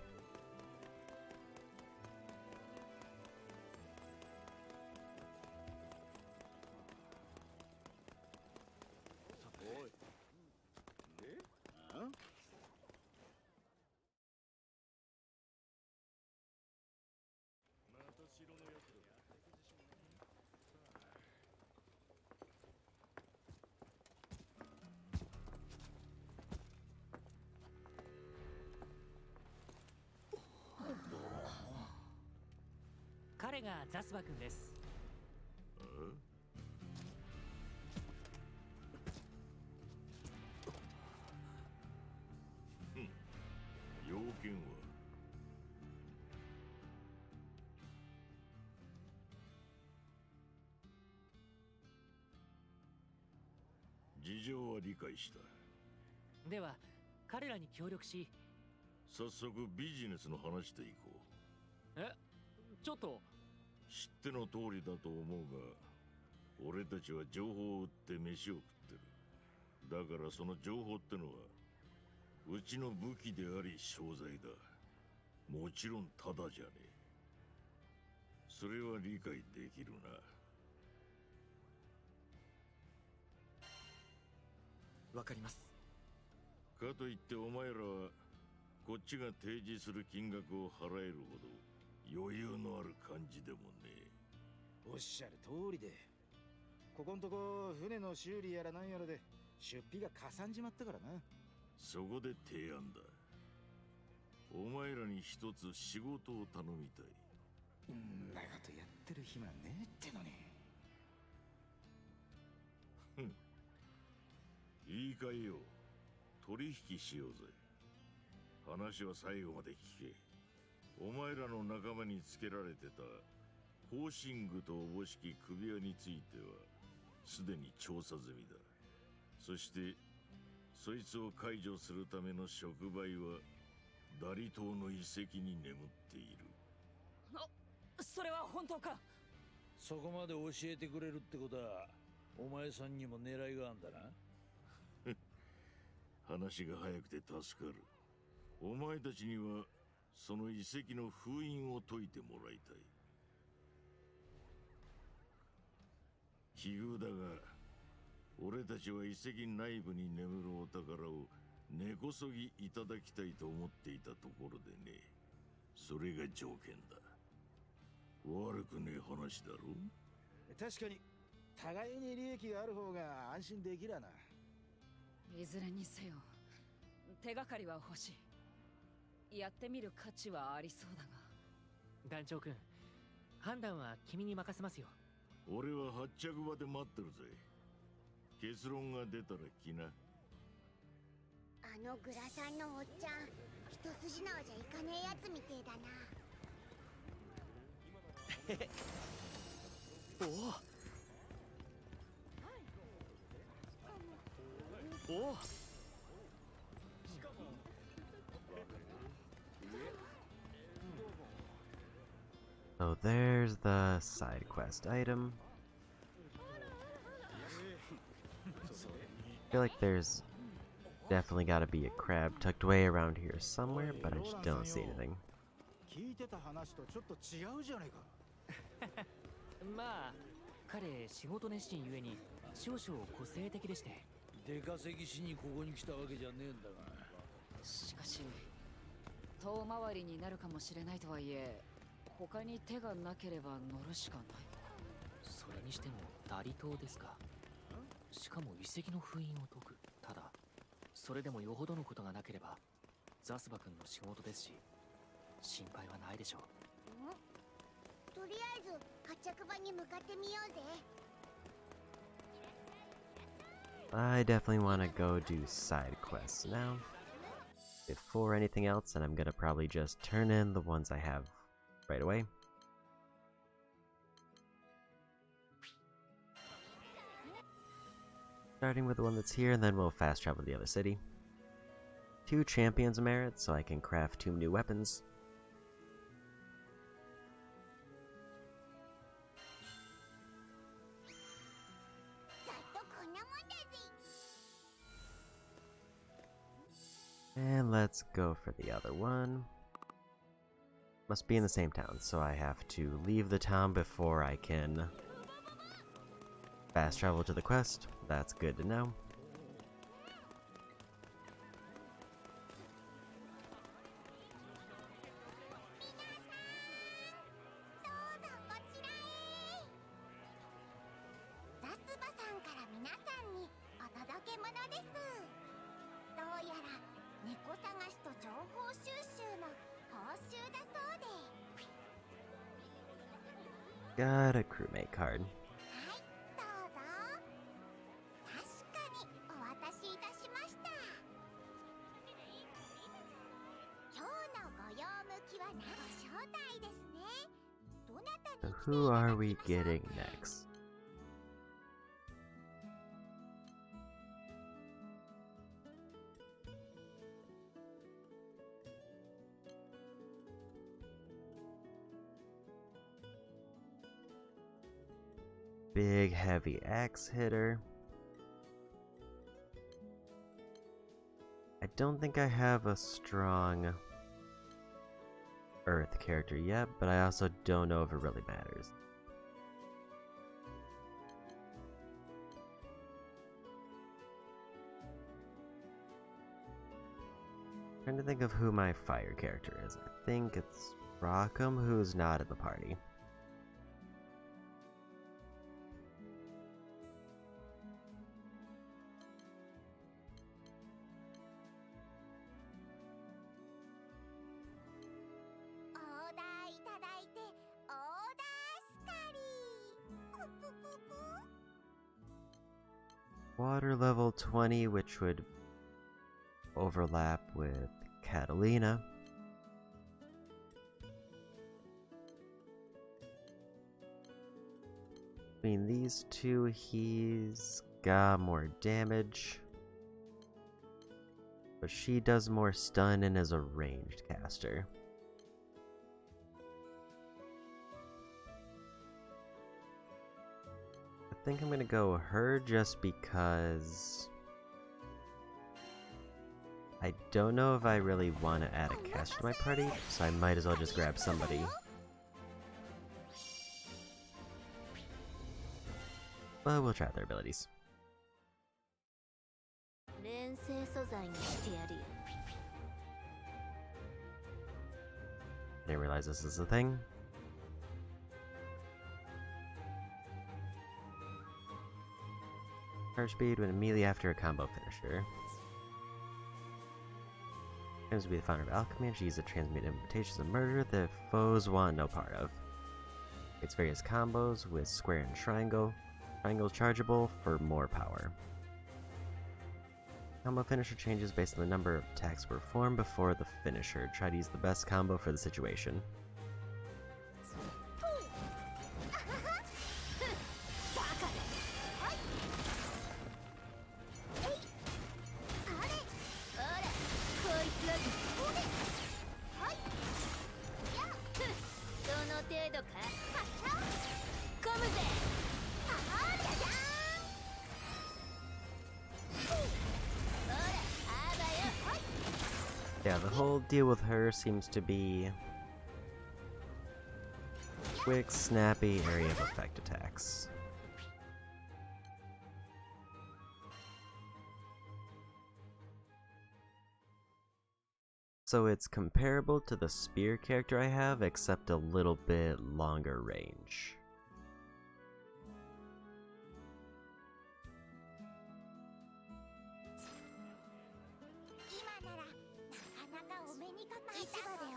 彼がザスバ君です。要件は？事情は理解した。では彼らに協力し、早速ビジネスの話でいこう。え、ちょっと。知っての通りだと思うが、俺たちは情報を売って飯を食ってる。だからその情報ってのはうちの武器であり商材だ。もちろんただじゃねえ。それは理解できるな。わかります。かといってお前らはこっちが提示する金額を払えるほど余裕のある感じでもねえ。おっしゃる通りで、ここんとこ船の修理やらなんやらで出費がかさんじまったからな。そこで提案だ。お前らに一つ仕事を頼みたい。んなことやってる暇ねえってのに。いいかいよ。取引しようぜ。話は最後まで聞け。お前らの仲間につけられてたホーシングとおぼしき首輪についてはすでに調査済みだ。そしてそいつを解除するための触媒はダリ島の遺跡に眠っている。それは本当か？そこまで教えてくれるってことはお前さんにも狙いがあんだな。話が早くて助かる。お前たちにはその遺跡の封印を解いてもらいたい。奇遇だが俺たちは遺跡内部に眠るお宝を根こそぎいただきたいと思っていたところでね。それが条件だ。悪くねえ話だろ。確かに互いに利益がある方が安心できらな。いずれにせよ手がかりは欲しい。やってみる価値はありそうだが。団長君、判断は君に任せますよ。俺は発着場で待ってるぜ。結論が出たら来な。あのグラさんのおっちゃん、一筋縄じゃいかねえやつみてえだな。おお。So there's the side quest item. I feel like there's definitely got to be a crab tucked away around here somewhere, but I just don't see anything. 聞いてた話とちょっと違うじゃねえか。まあ彼仕事熱心ゆえに少々個性的でして。出稼ぎしにここに来たわけじゃねえんだが。しかし遠回りになるかもしれないとはいえ、他に手がなければ乗るしかない。それにしてもダリ島ですか。しかも遺跡の封印を解く。ただそれでもよほどのことがなければザスバ君の仕事ですし、心配はないでしょう。とりあえず発着場に向かってみようぜ。I definitely want to go do side quests now. Before anything else, and I'm gonna probably just turn in the ones I have right away. Starting with the one that's here, and then we'll fast travel to the other city. 2 champions merit, so I can craft 2 new weapons. And let's go for the other one. Must be in the same town, so I have to leave the town before I can fast travel to the quest. That's good to know. Got a crewmate card. So who are we getting next? Big heavy axe hitter. I don't think I have a strong Earth character yet, but I also don't know if it really matters. Trying to think of who my fire character is. I think it's Rockham, who's not at the party. Water level 20, which would overlap with Catalina. Between these two, he's got more damage, but she does more stun and is a ranged caster. I think I'm gonna go her just because I don't know if I really want to add a caster to my party, so I might as well just grab somebody. But we'll try out their abilities. Didn't realize this is a thing. Charge speed when immediately after a combo finisher. Claims to be the founder of alchemy, and she uses to transmute invitations of murder that foes want no part of. It's various combos with square and triangle. Triangle is chargeable for more power. Combo finisher changes based on the number of attacks performed before the finisher. Try to use the best combo for the situation. Yeah, the whole deal with her seems to be quick, snappy area of effect attacks. So it's comparable to the spear character I have, except a little bit longer range.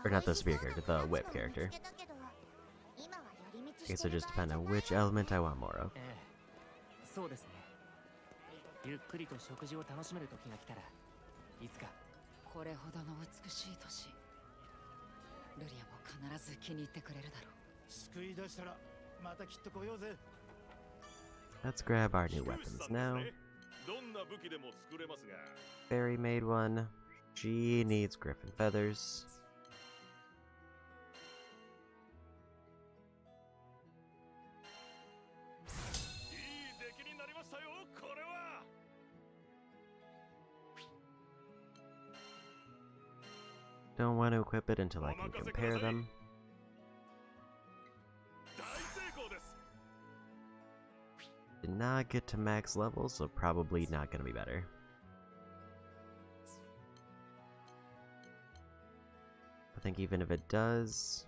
Or not the spear character, the whip character. Okay, so just depend on which element I want more of. そうですね。ゆっくりと食事を楽しめる時が来たらいつかこれほどの美しい都市ルリアも必ず気に入ってくれるだろう。救い出したらまたきっと来ようぜ。 Let's grab our new weapons now. Fairy made one. She needs griffin feathers. Don't want to equip it until I can compare them. Did not get to max level, so probably not gonna be better. I think even if it does...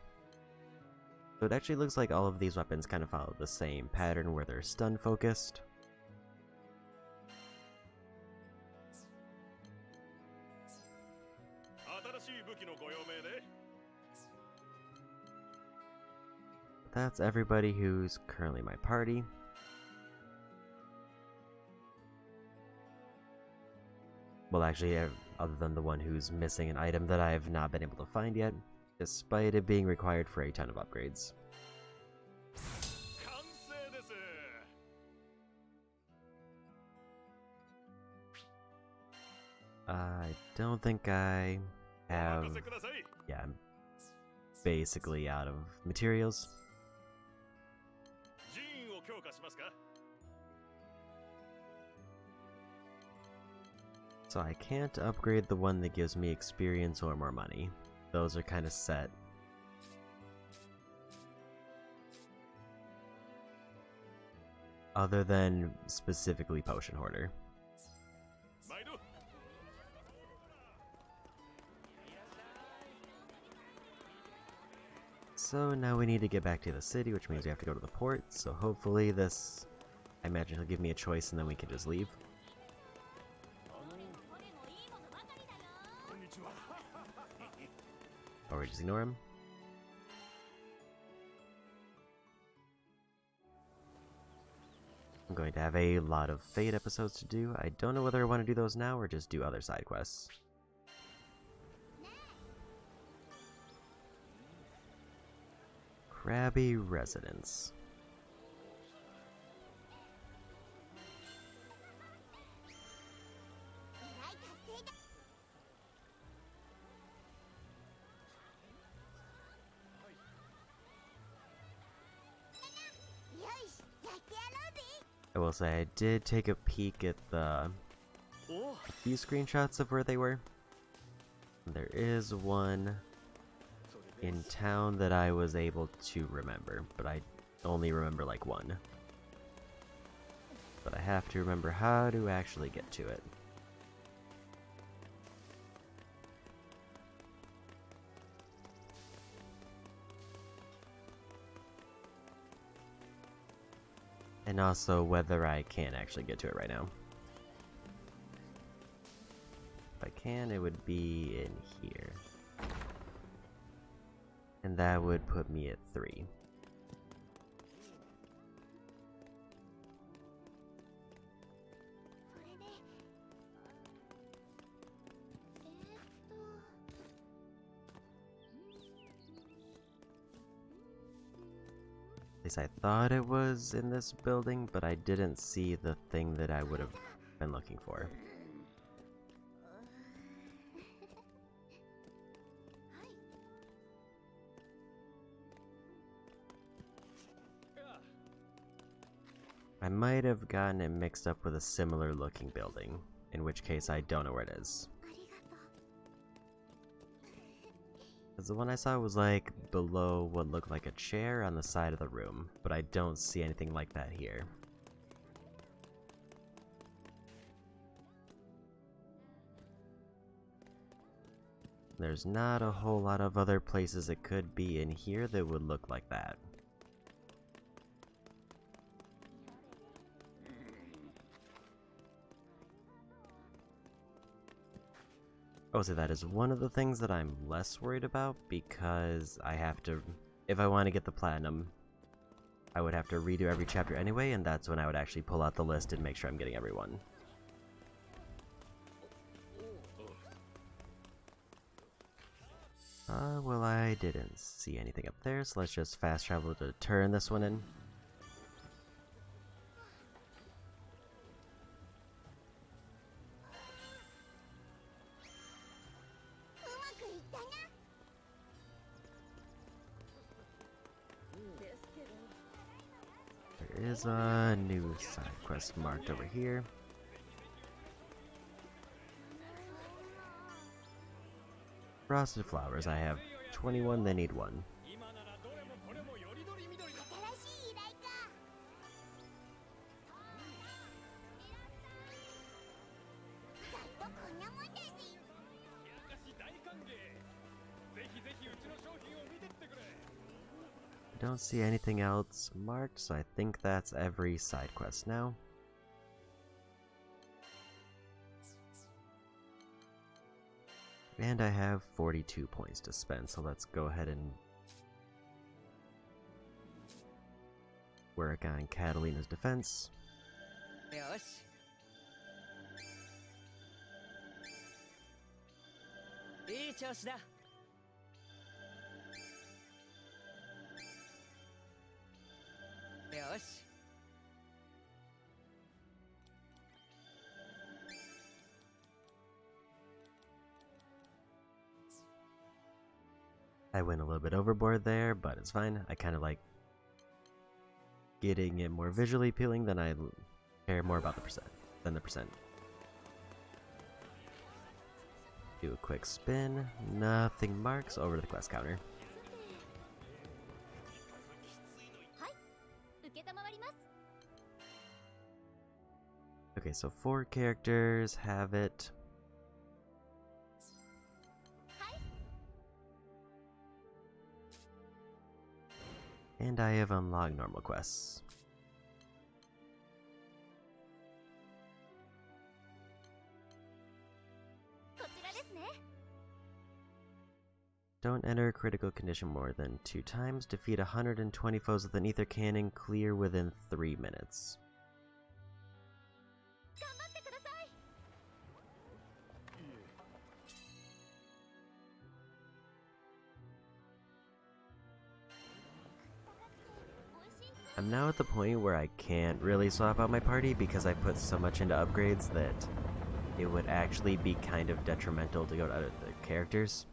So it actually looks like all of these weapons kind of follow the same pattern where they're stun focused. That's everybody who's currently my party. Well, actually, other than the one who's missing an item that I have not been able to find yet, despite it being required for a ton of upgrades. I don't think I have... Yeah, I'm basically out of materials. So I can't upgrade the one that gives me experience or more money. Those are kind of set. Other than specifically Potion Hoarder. So now we need to get back to the city, which means we have to go to the port. So hopefully this, I imagine he'll give me a choice and then we can just leave. Or we just ignore him. I'm going to have a lot of Fate episodes to do. I don't know whether I want to do those now or just do other side quests. Crabby Residence. I will say I did take a peek at a few screenshots of where they were. There is one in town that I was able to remember, but I only remember like one. But I have to remember how to actually get to it. And also whether I can actually get to it right now. If I can, it would be in here. And that would put me at 3. At least I thought it was in this building, but I didn't see the thing that I would have been looking for. I might have gotten it mixed up with a similar looking building, in which case I don't know where it is. Because the one I saw was like below what looked like a chair on the side of the room, but I don't see anything like that here. There's not a whole lot of other places it could be in here that would look like that. Oh, so that is one of the things that I'm less worried about, because I have to, if I want to get the platinum, I would have to redo every chapter anyway, and that's when I would actually pull out the list and make sure I'm getting everyone. Well, I didn't see anything up there, so let's just fast travel to turn this one in. There is a new side quest marked over here. Frosted flowers, I have 21, they need 1. I don't see anything else marked, so I think that's every side quest now. And I have 42 points to spend, so let's go ahead and work on Catalina's defense. Yosh. Ii choushi da. Yosh. I went a little bit overboard there, but it's fine. I kind of like getting it more visually appealing than I care more about the percent. Do a quick spin. Nothing marks. Over to the quest counter. Okay, so 4 characters have it. And I have unlocked normal quests. Don't enter critical condition more than 2 times. Defeat 120 foes with an ether cannon. Clear within 3 minutes. I'm now at the point where I can't really swap out my party because I put so much into upgrades that it would actually be kind of detrimental to go to other characters.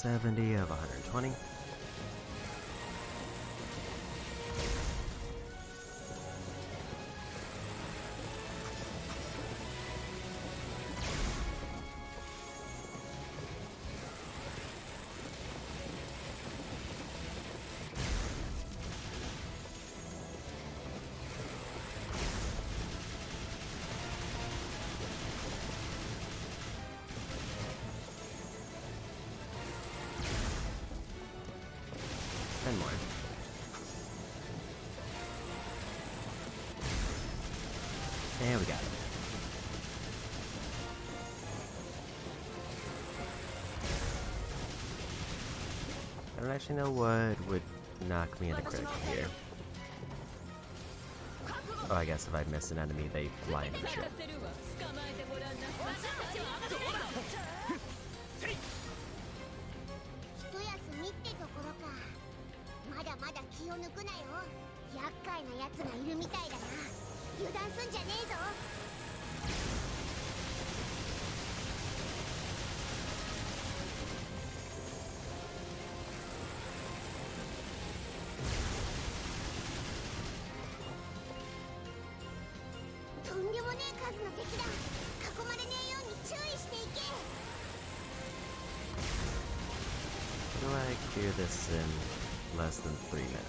$70 of 120. And more. There we got it. I don't actually know what would knock me into critical here. Oh, I guess if I miss an enemy, they fly into shit. How do I clear this in less than 3 minutes?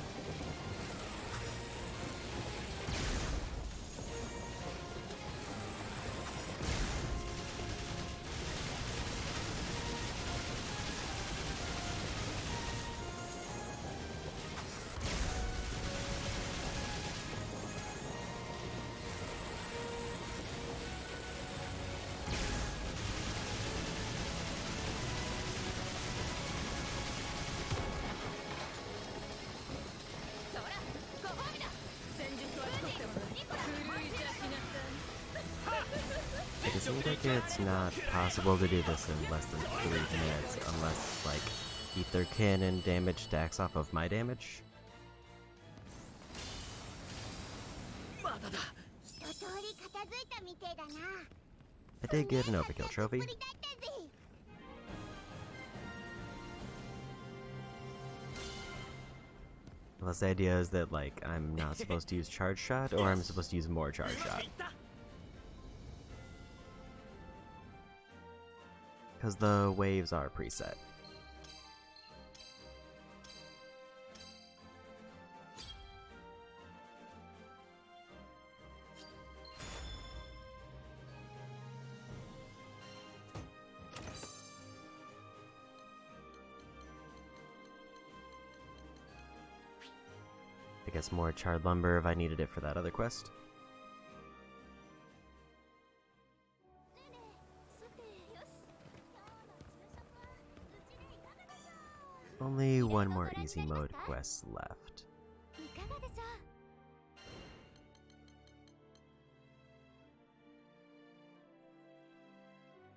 It seems like it's not possible to do this in less than 3 minutes unless, like, ether cannon damage stacks off of my damage. I did get an overkill trophy. Unless the idea is that, like, I'm not supposed to use charge shot, or I'm supposed to use more charge shot. Because the waves are preset. I guess more charred lumber if I needed it for that other quest. Only one more easy mode quest left.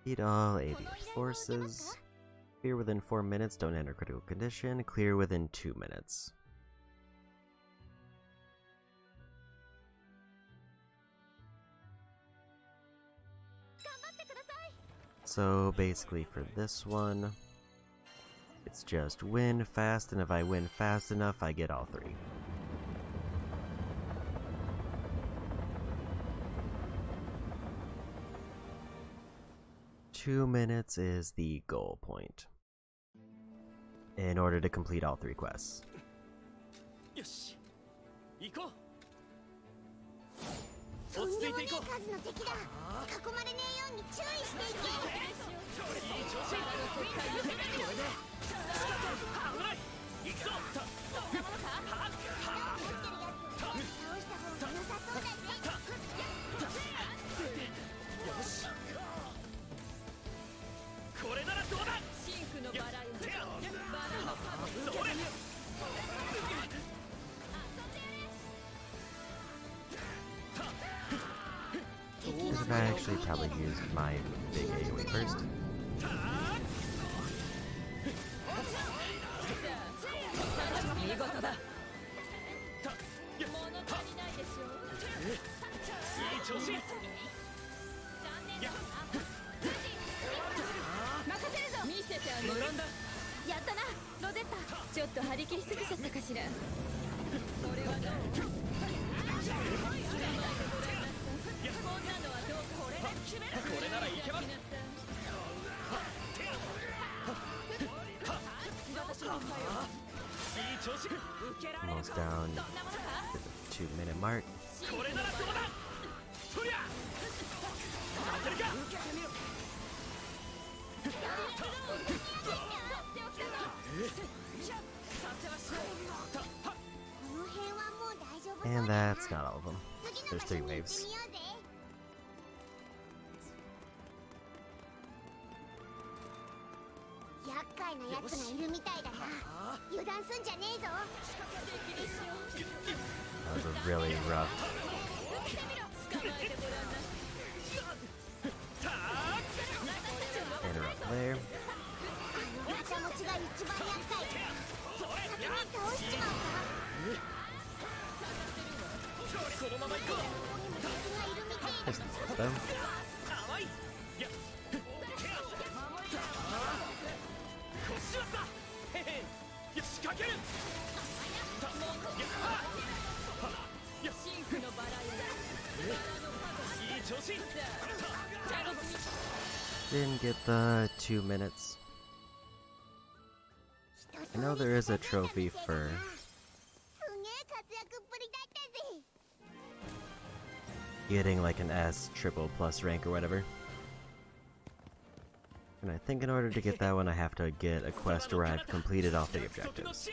Beat all avian forces. Clear within 4 minutes, don't enter critical condition. Clear within 2 minutes. So basically for this one, it's just win fast, and if I win fast enough, I get all 3. Two minutes is the goal point in order to complete all 3 quests. よし、行こう。とんでもねえ数の敵だ。囲まれねえように注意していけ。いい調子。危ない。行くぞ。そんなものか？倒した方が良さそうだね。よし。これならどうだ。シンクのバラよ。バラの数。それ。I actually probably used my big AoE first. Almost down to the 2-minute mark. And that's not all of them. There's 3 waves. 厄介なやつがいるみたいだな。油断すんじゃねえぞ。 That was a really rough. Interrupt there. There's these though. Didn't get the 2 minutes. I know there is a trophy for getting like an S triple plus rank or whatever. And I think in order to get that one I have to get a quest where I've completed all 3 objectives.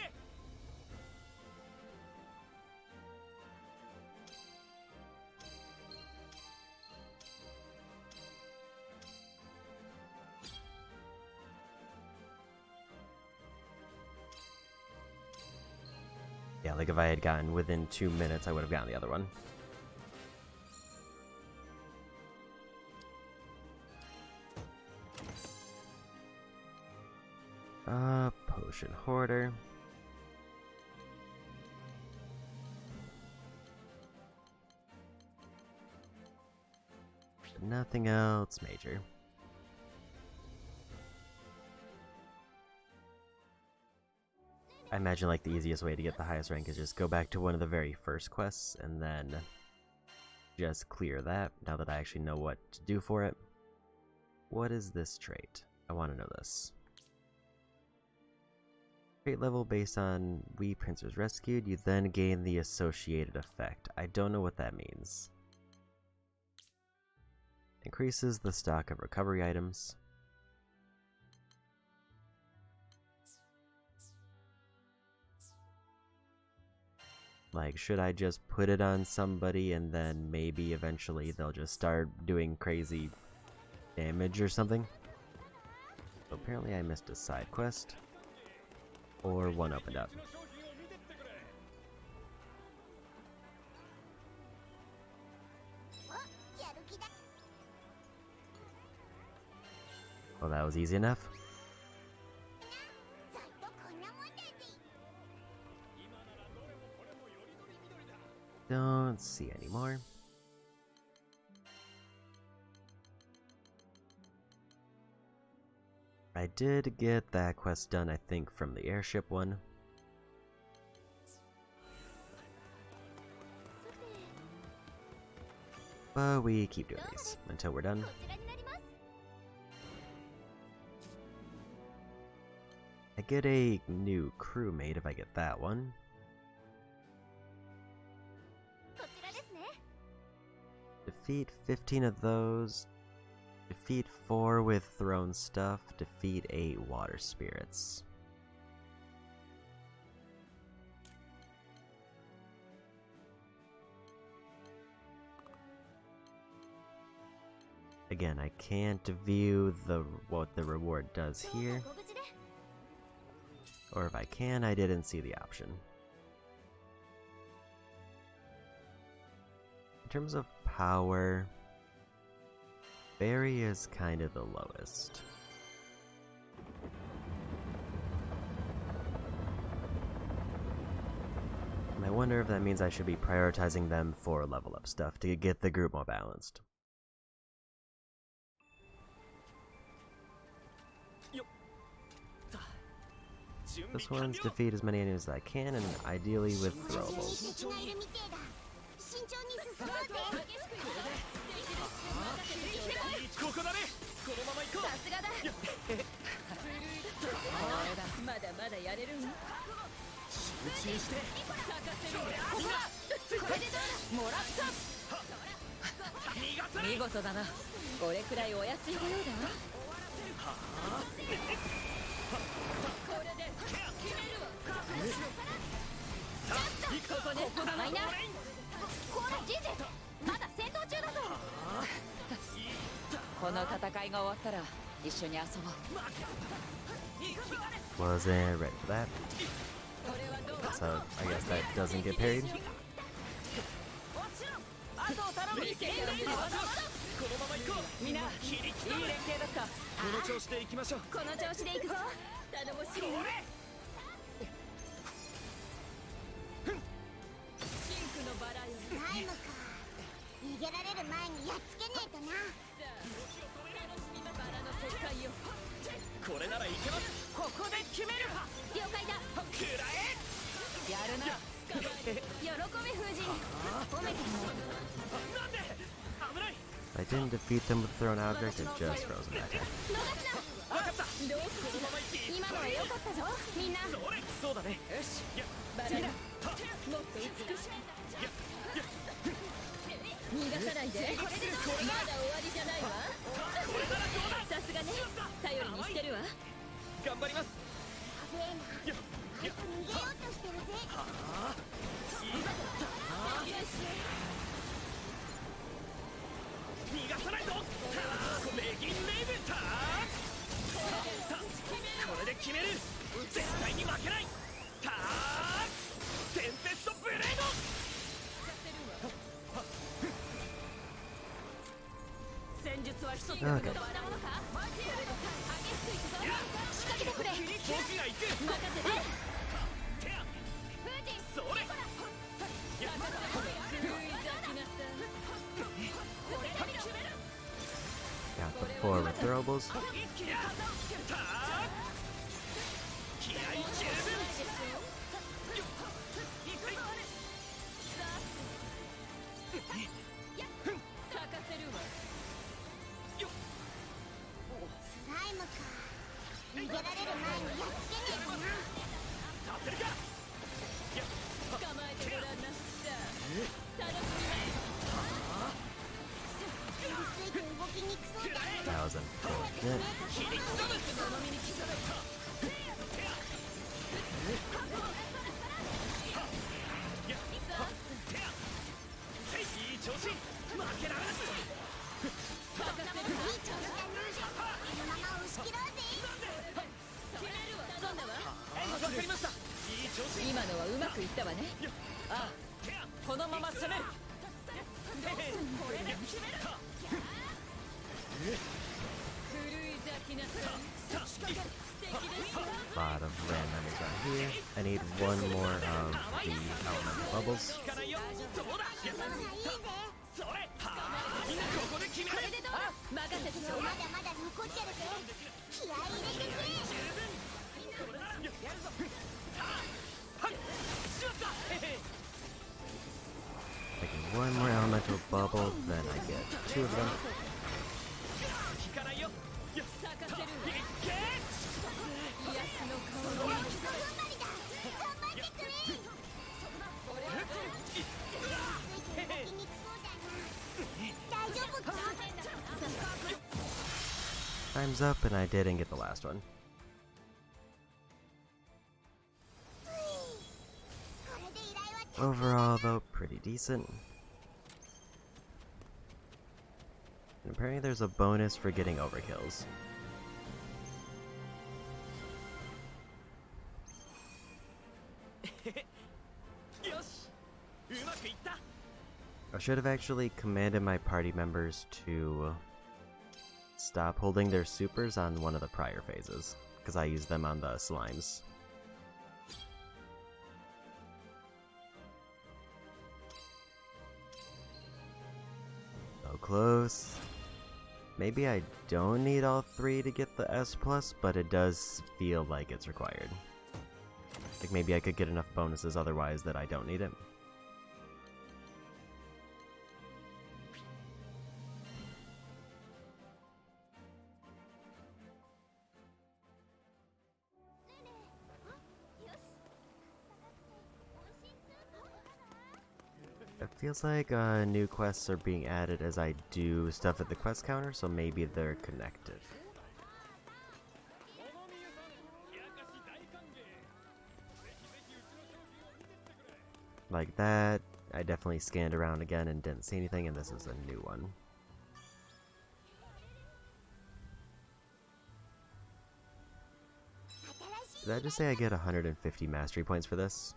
Yeah, like if I had gotten within 2 minutes, I would have gotten the other one. Potion Hoarder. Nothing else major. I imagine like the easiest way to get the highest rank is just go back to one of the very first quests and then just clear that, now that I actually know what to do for it. What is this trait? I want to know this. Trait level based on Wee Prince was rescued, you then gain the associated effect. I don't know what that means. Increases the stock of recovery items. Like, should I just put it on somebody and then maybe eventually they'll just start doing crazy damage or something? So apparently I missed a side quest. Or one opened up. Well, that was easy enough. Don't see any more. I did get that quest done, I think, from the airship one. But we keep doing these until we're done. I get a new crewmate if I get that one. Defeat 15 of those. Defeat 4 with thrown stuff. Defeat 8 water spirits. Again, I can't view what the reward does here. Or if I can, I didn't see the option. In terms of power, Barry is kind of the lowest. And I wonder if that means I should be prioritizing them for level up stuff to get the group more balanced. This one's defeat as many enemies as I can, and ideally with throwables. Wasn't ready for that. So I guess that doesn't get parried. I didn't defeat them with a thrown object, it just froze them back in. Okay. Got the 4 with throwables. 逃げられる前にやっつけねえかな。させるか。捕まえてごらんなさい。楽しみね。ついて動きにくそうだね。 That was unfortunate. その身に刻めた。いい調子。負けられない。いい調子だな。このまま押し切ろうぜ。決めるわ。頼んだわ。わかりました。いい調子。今のはうまくいったわね。ああ、このまま攻める。これで決める。狂い咲きなさい。素敵です。 A lot of randoms out here. I need one more of the elemental bubbles. 効かないよ。どうだ。それ。みんなここで決める。任せてよ。まだまだ残ってるぜ。気合い入れてくれ。やるぞ。はい。しまった。 Taking one more elemental bubble, then I get 2 of them. 効かないよ。咲かせる。いけ。癒しの香り。頑張りだ。頑張ってくれ。ついて動きにくそうだな。大丈夫か。 Time's up, and I didn't get the last one. これで依頼は Overall, though, pretty decent. And apparently there's a bonus for getting overkills. よし。うまくいった。 I should have actually commanded my party members to stop holding their supers on one of the prior phases, because I used them on the slimes. So close. Maybe I don't need all 3 to get the S+, but it does feel like it's required. Like maybe I could get enough bonuses otherwise that I don't need it. It feels like new quests are being added as I do stuff at the quest counter, so maybe they're connected. Like that. I definitely scanned around again and didn't see anything, and this is a new one. Did I just say I get 150 mastery points for this?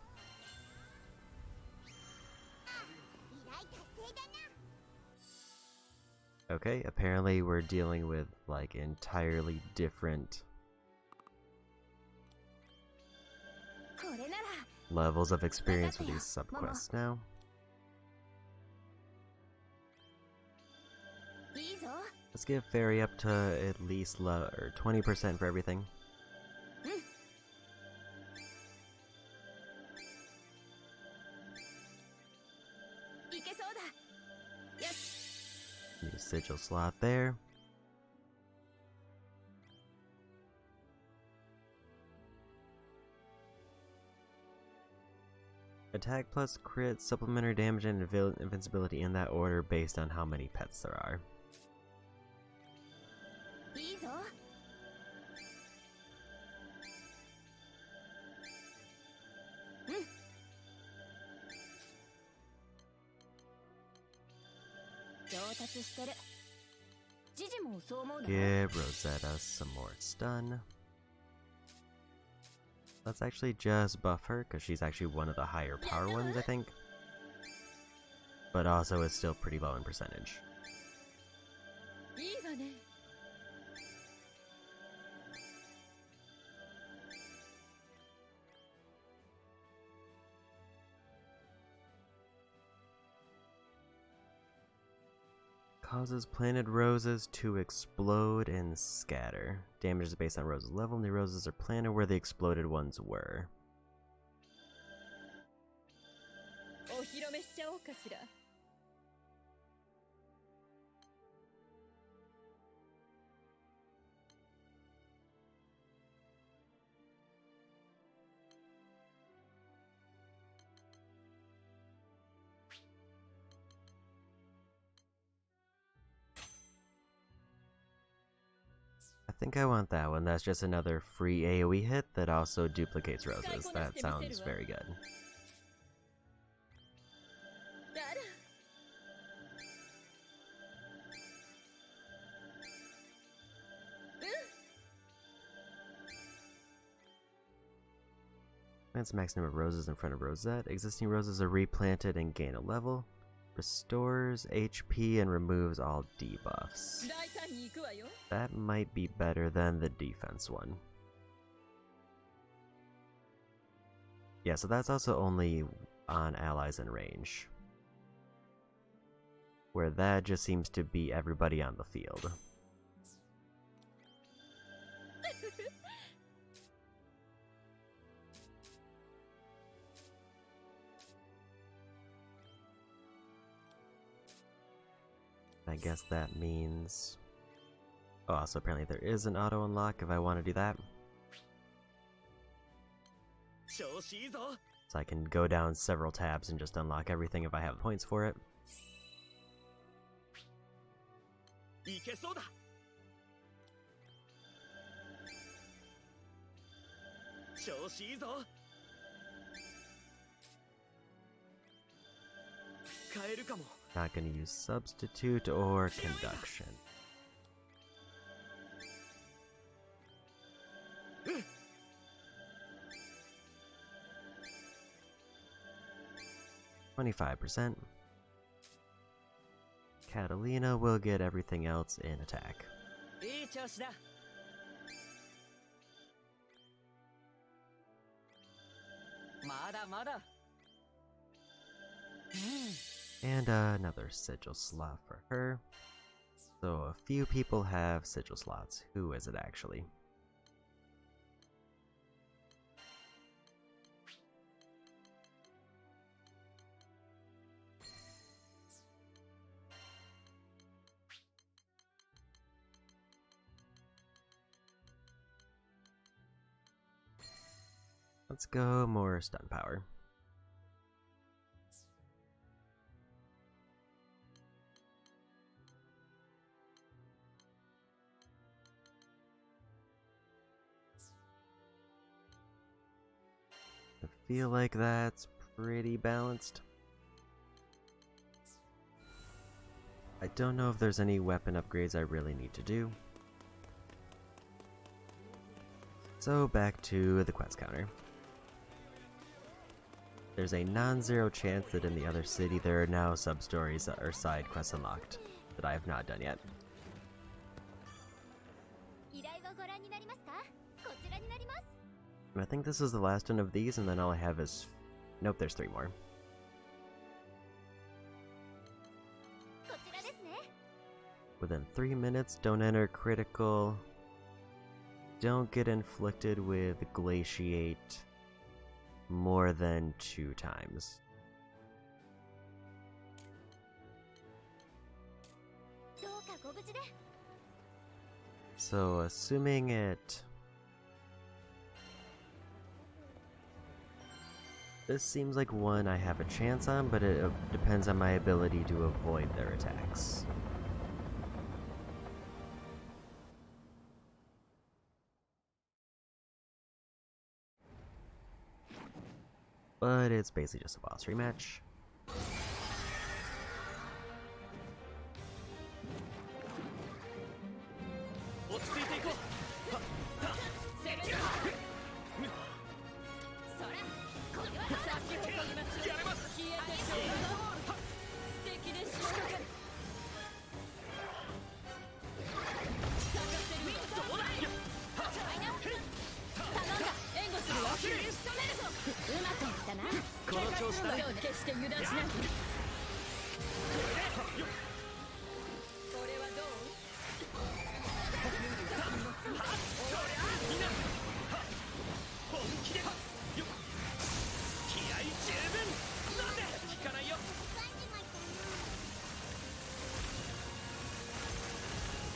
Okay, apparently we're dealing with like entirely different levels of experience with these subquests now. Let's give Fairy up to at least 20% for everything. New sigil slot there. Attack plus crit, supplementary damage, and invincibility in that order based on how many pets there are. Give Rosetta some more stun. Let's actually just buff her, because she's actually one of the higher power ones, I think. But also is still pretty low in percentage. Causes planted roses to explode and scatter. Damage is based on roses level. New roses are planted where the exploded ones were. I think I want that one. That's just another free AoE hit that also duplicates roses. That sounds very good. Plants max number of roses in front of Rosette. Existing roses are replanted and gain a level. Restores HP and removes all debuffs. That might be better than the defense one. Yeah, so that's also only on allies in range. Where that just seems to be everybody on the field. I guess that means... Oh, so apparently there is an auto unlock if I want to do that. So I can go down several tabs and just unlock everything if I have points for it. Not gonna use substitute or conduction. %. Catalina will get everything else in attack. And another sigil slot for her. So a few people have sigil slots. Who is it actually? Let's go more stun power. I feel like that's pretty balanced. I don't know if there's any weapon upgrades I really need to do. So back to the quest counter. There's a non-zero chance that in the other city there are now sub-stories or side quests unlocked that I have not done yet. And I think this is the last one of these, and then all I have is... Nope, there's 3 more. Within 3 minutes, don't enter critical. Don't get inflicted with glaciate more than 2 times. So assuming it... This seems like one I have a chance on, but it depends on my ability to avoid their attacks. But it's basically just a boss rematch.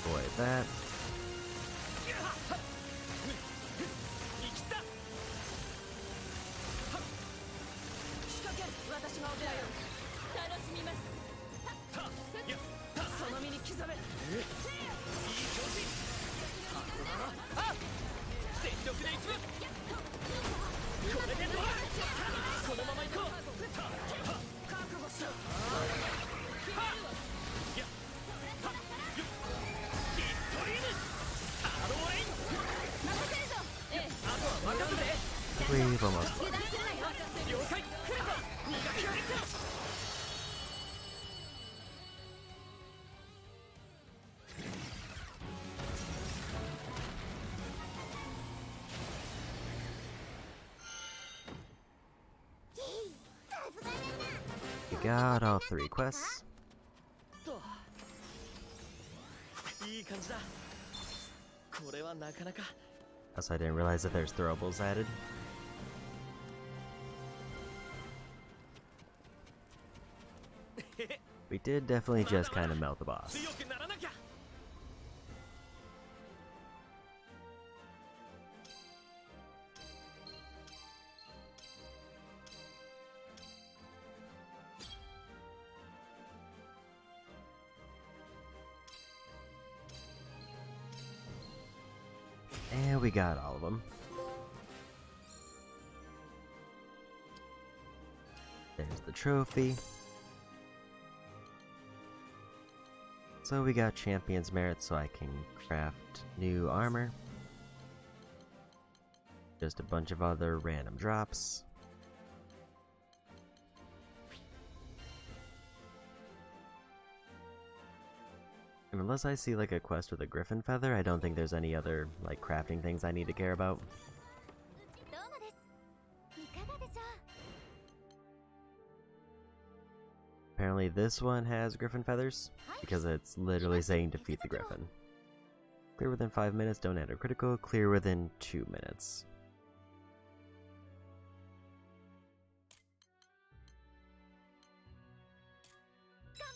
Avoid that. We've almost won. We got all 3 quests. いい感じだ。これはなかなか。 Also, I didn't realize that there's throwables added. We did definitely just kind of melt the boss. And we got all of them. There's the trophy. So we got Champion's Merit so I can craft new armor. Just a bunch of other random drops. And unless I see like a quest with a griffin feather, I don't think there's any other like crafting things I need to care about. Apparently this one has griffin feathers, because it's literally saying defeat the griffin. Clear within 5 minutes, don't enter critical, clear within 2 minutes.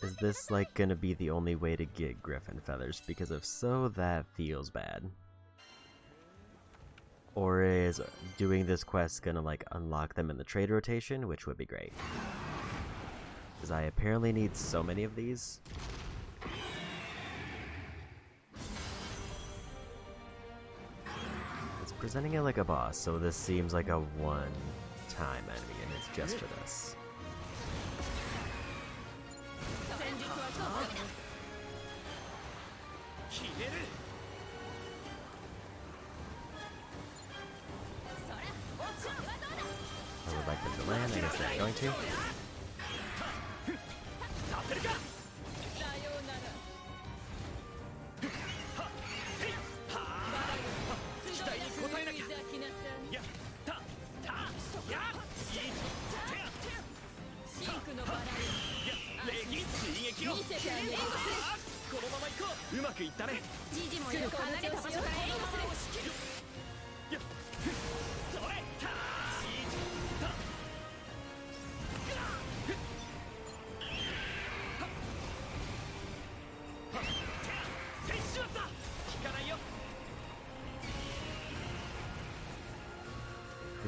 Is this like gonna be the only way to get griffin feathers? Because if so, that feels bad. Or is doing this quest gonna like unlock them in the trade rotation, which would be great. Because I apparently need so many of these. It's presenting it like a boss, so this seems like a one-time enemy, and it's just for this. I would like them to land, I guess they're going to.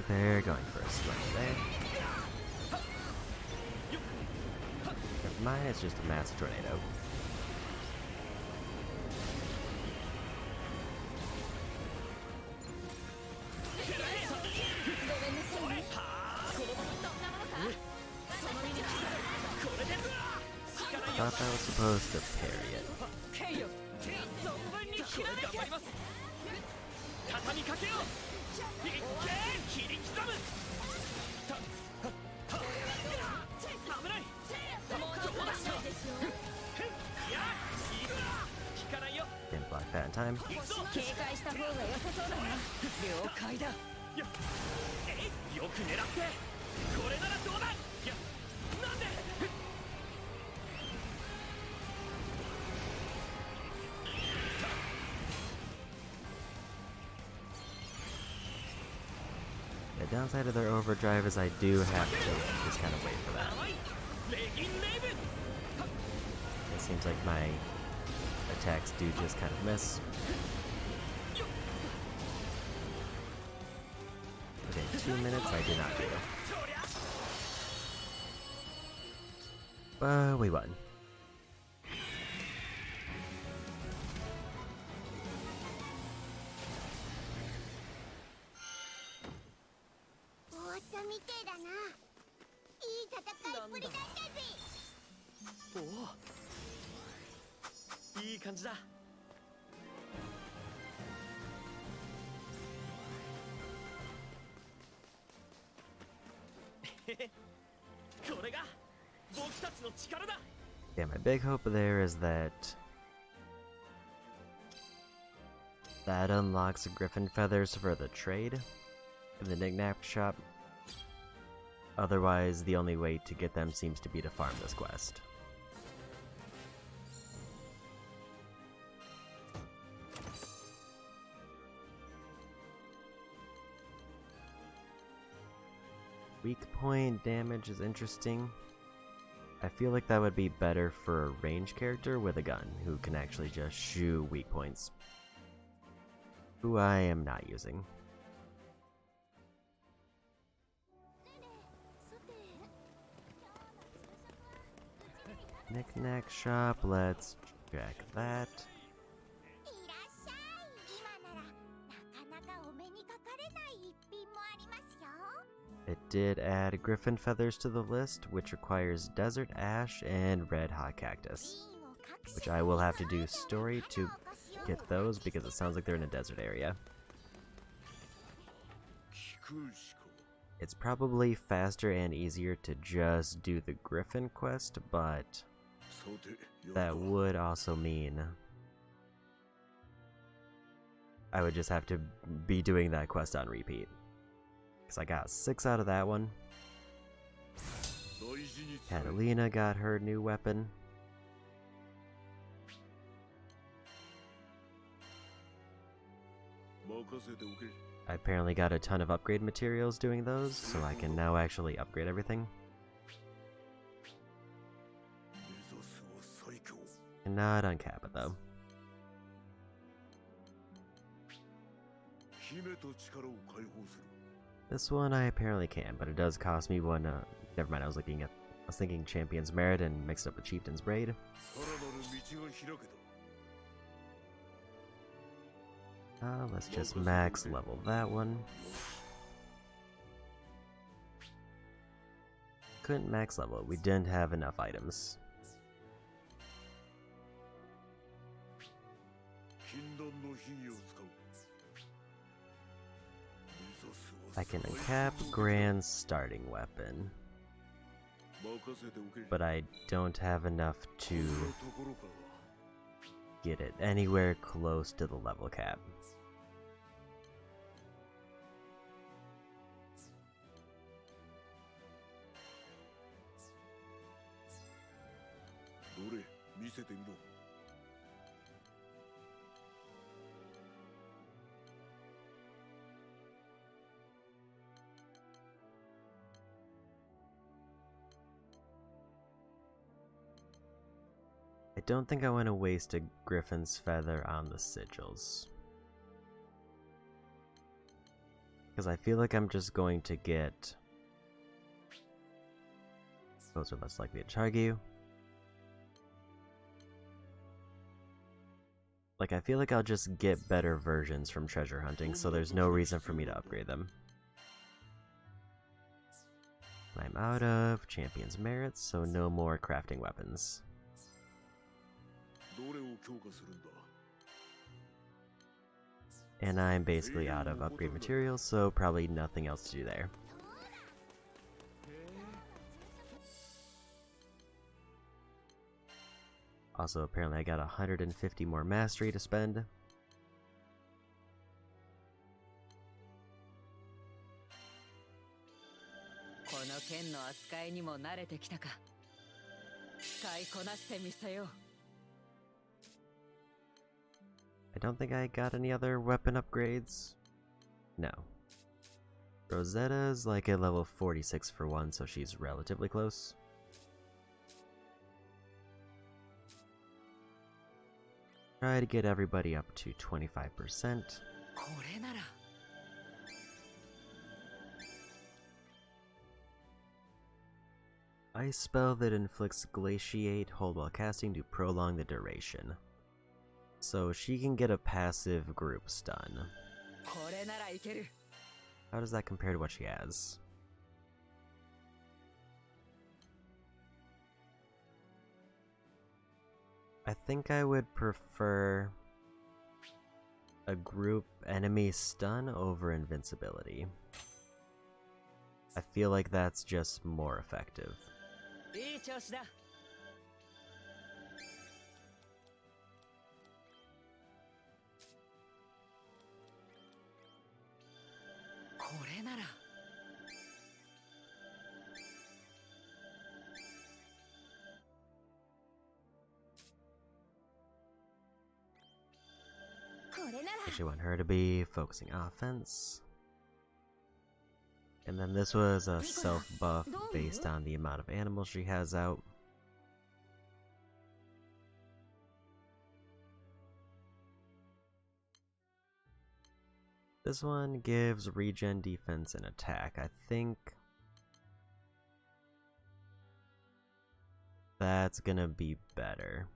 They're going for a swing there. Never mind, it's just a massive tornado. Thought I was supposed to parry it. Didn't block that in time. The downside of their overdrive is I do have to just kind of wait for that. It seems like my attacks do just kind of miss. Okay, 2 minutes I did not do. But we won. Yeah, my big hope there is that unlocks griffin feathers for the trade in the knick-knack shop. Otherwise, the only way to get them seems to be to farm this quest. Weak point damage is interesting. I feel like that would be better for a range character with a gun who can actually just shoo weak points. Who I am not using. Knick-knack shop, let's check that. It did add griffin feathers to the list, which requires desert ash and red hot cactus, which I will have to do story to get those because it sounds like they're in a desert area. It's probably faster and easier to just do the griffin quest, but that would also mean I would just have to be doing that quest on repeat. Because I got 6 out of that one. Catalina got her new weapon. I apparently got a ton of upgrade materials doing those, so I can now actually upgrade everything. And not uncap it though. This one I apparently can, but it does cost me one. Never mind, I was thinking Champion's Merit and mixed up with Chieftain's Braid. Let's just max level that one. Couldn't max level it, we didn't have enough items. I can uncap Grand's starting weapon, but I don't have enough to get it anywhere close to the level cap. I don't think I want to waste a griffin's feather on the sigils, because I feel like I'm just going to get those are less likely to charge you. Like, I feel like I'll just get better versions from treasure hunting, so there's no reason for me to upgrade them. I'm out of Champion's Merits, so no more crafting weapons. And I'm basically out of upgrade materials, so probably nothing else to do there. Also, apparently I got 150 more mastery to spend. I don't think I got any other weapon upgrades. No. Rosetta's like at level 46 for one, so she's relatively close. Try to get everybody up to 25%. Ice spell that inflicts glaciate, hold while casting to prolong the duration. So she can get a passive group stun. How does that compare to what she has? I think I would prefer a group enemy stun over invincibility. I feel like that's just more effective. いい調子だ。これなら。Actually want her to be focusing offense. And then this was a self-buff based on the amount of animals she has out. This one gives regen, defense, and attack. I think that's gonna be better.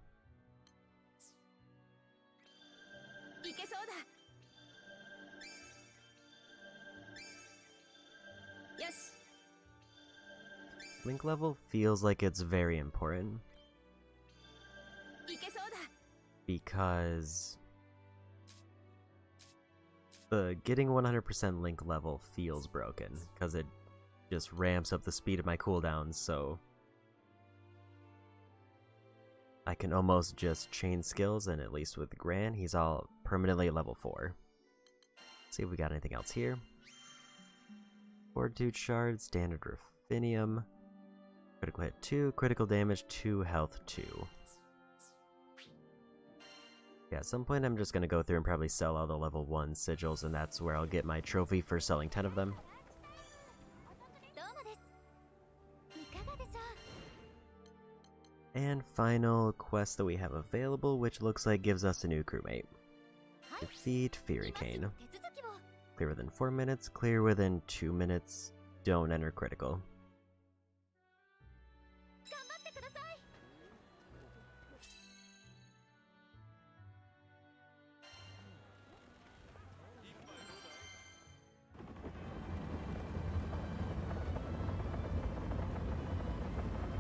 Link level feels like it's very important because the getting 100% Link level feels broken because it just ramps up the speed of my cooldowns, so I can almost just chain skills, and at least with Gran, he's all permanently at level 4. See if we got anything else here. Fortitude Shard, Standard Ruffinium, critical hit 2, critical damage 2, health 2. Yeah, at some point I'm just gonna go through and probably sell all the level 1 sigils, and that's where I'll get my trophy for selling 10 of them. And final quest that we have available, which looks like gives us a new crewmate. Defeat Furicane. Clear within 4 minutes, clear within 2 minutes, don't enter critical.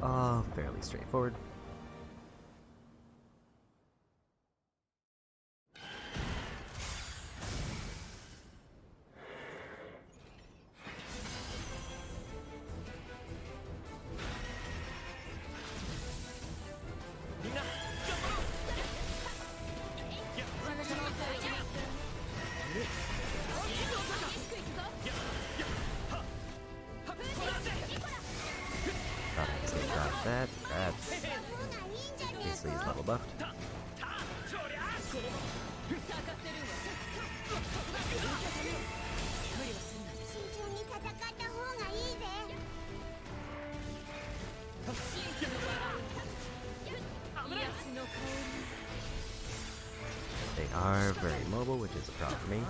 All fairly straightforward. That's obviously he's level buffed. They are very mobile, which is a problem for me.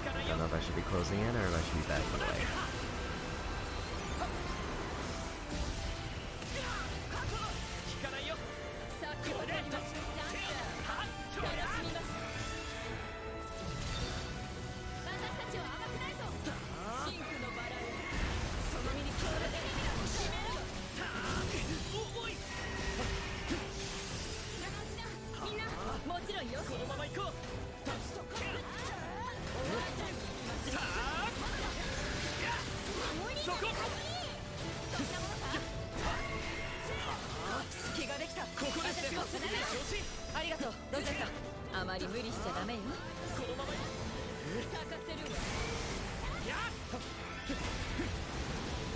I don't know if I should be closing in or if I should be backing away.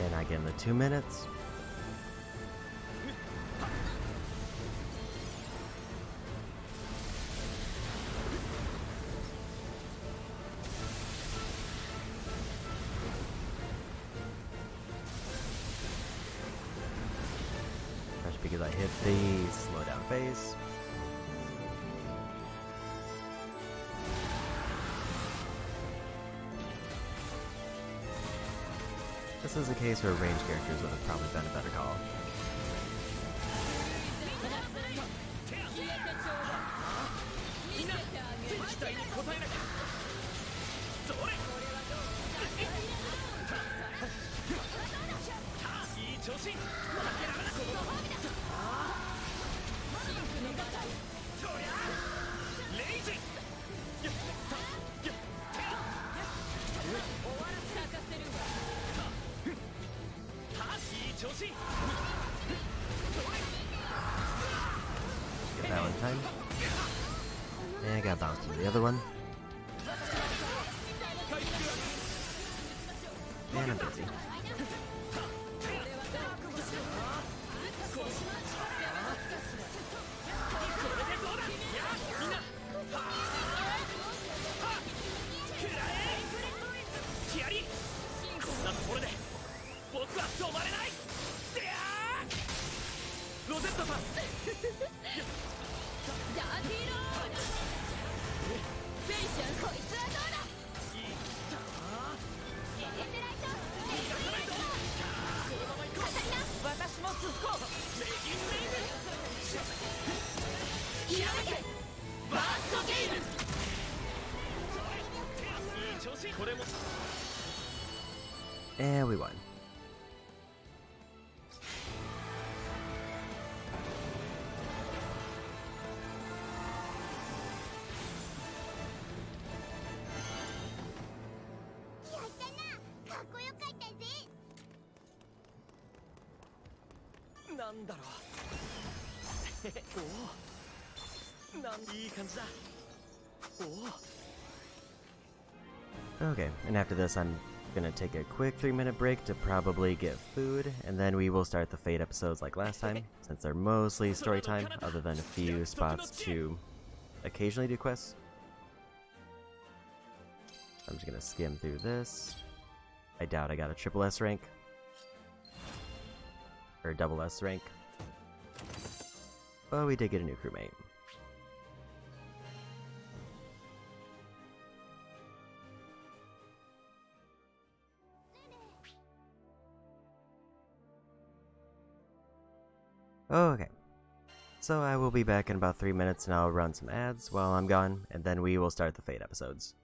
And I get in the 2 minutes. That's because I hit the slowdown phase. This is a case where ranged characters would have probably been a better call. Get Valentine. And I got bounced into the other one. And I'm busy. And we won. Okay, and after this I'm gonna take a quick 3-minute break to probably get food, and then we will start the Fate episodes like last time, since they're mostly story time, other than a few spots to occasionally do quests. I'm just gonna skim through this. I doubt I got a triple S rank. Or double S rank. But we did get a new crewmate. Okay, so I will be back in about 3 minutes and I'll run some ads while I'm gone, and then we will start the Fate episodes.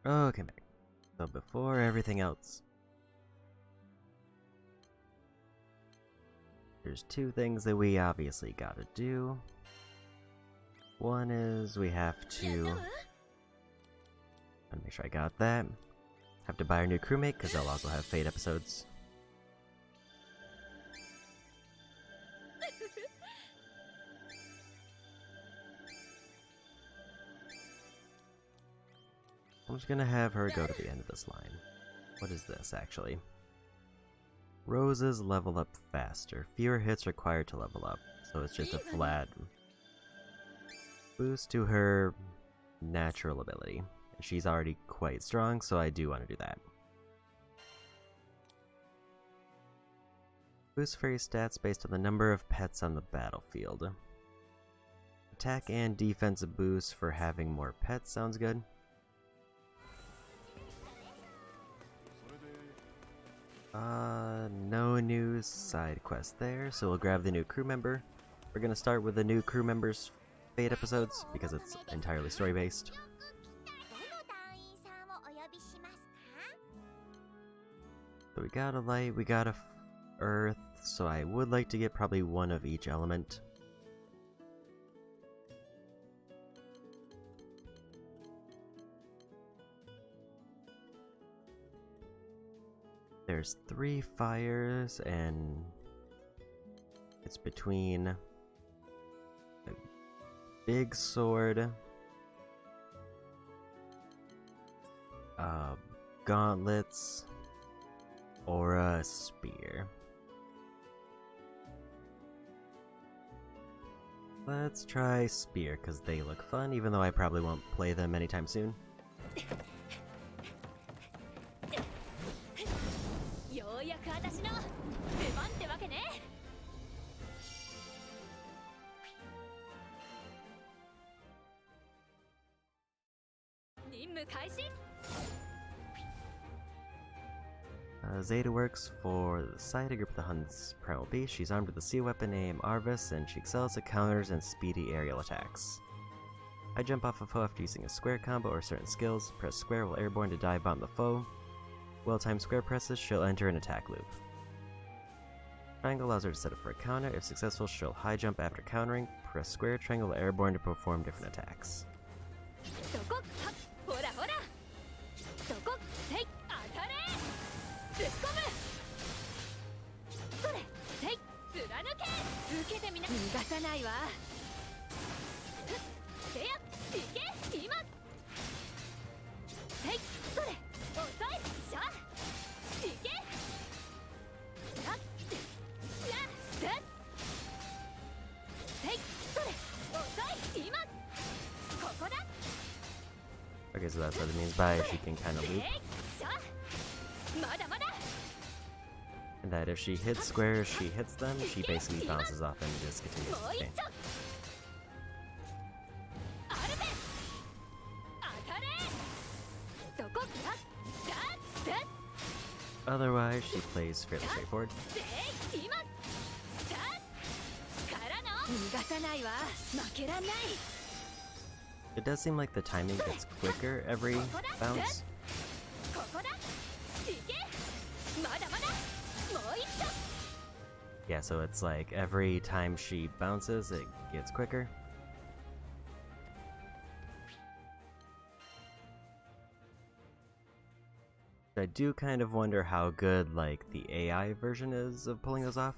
Okay, back. So before everything else, there's two things that we obviously gotta do. One is we have to... Let me make sure I got that. Have to buy our new crewmate, because they'll also have Fate episodes. I'm just gonna have her go to the end of this line. What is this, actually? Roses level up faster. Fewer hits required to level up. So it's just a flat boost to her natural ability. She's already quite strong, so I do want to do that. Boost fairy stats based on the number of pets on the battlefield. Attack and defense boost for having more pets sounds good. No new side quest there, so we'll grab the new crew member. We're gonna start with the new crew member's Fate episodes, because it's entirely story-based. So we got a light, we got a earth, so I would like to get probably one of each element. There's 3 fires, and it's between a big sword, gauntlets, or a spear. Let's try spear, because they look fun, even though I probably won't play them anytime soon. 任務開始。 Zeta works for the Scythe, a group of the Hun's primal beast. She's armed with a sea weapon named Arvis, and she excels at counters and speedy aerial attacks. I jump off a foe after using a square combo or certain skills. Press square while airborne to dive bomb the foe. Well-timed square presses, she'll enter an attack loop. Triangle allows her to set up for a counter. If successful, she'll high jump after countering. Press square triangle while airborne to perform different attacks. そこはっほらほらそこせい当たれ突っ込むそれせい貫け受けてみな逃がさないわせやいけ今せいそれ遅いしゃいけやっやっせいそれ遅い今ここだ Okay, so that's what it means by she can kind of loop. And that if she hits squares, she hits them, she basically bounces off and just continues to game. Otherwise, she plays fairly straightforward. It does seem like the timing gets quicker every bounce. Yeah, so it's like every time she bounces, it gets quicker. I do kind of wonder how good, like, the AI version is of pulling those off.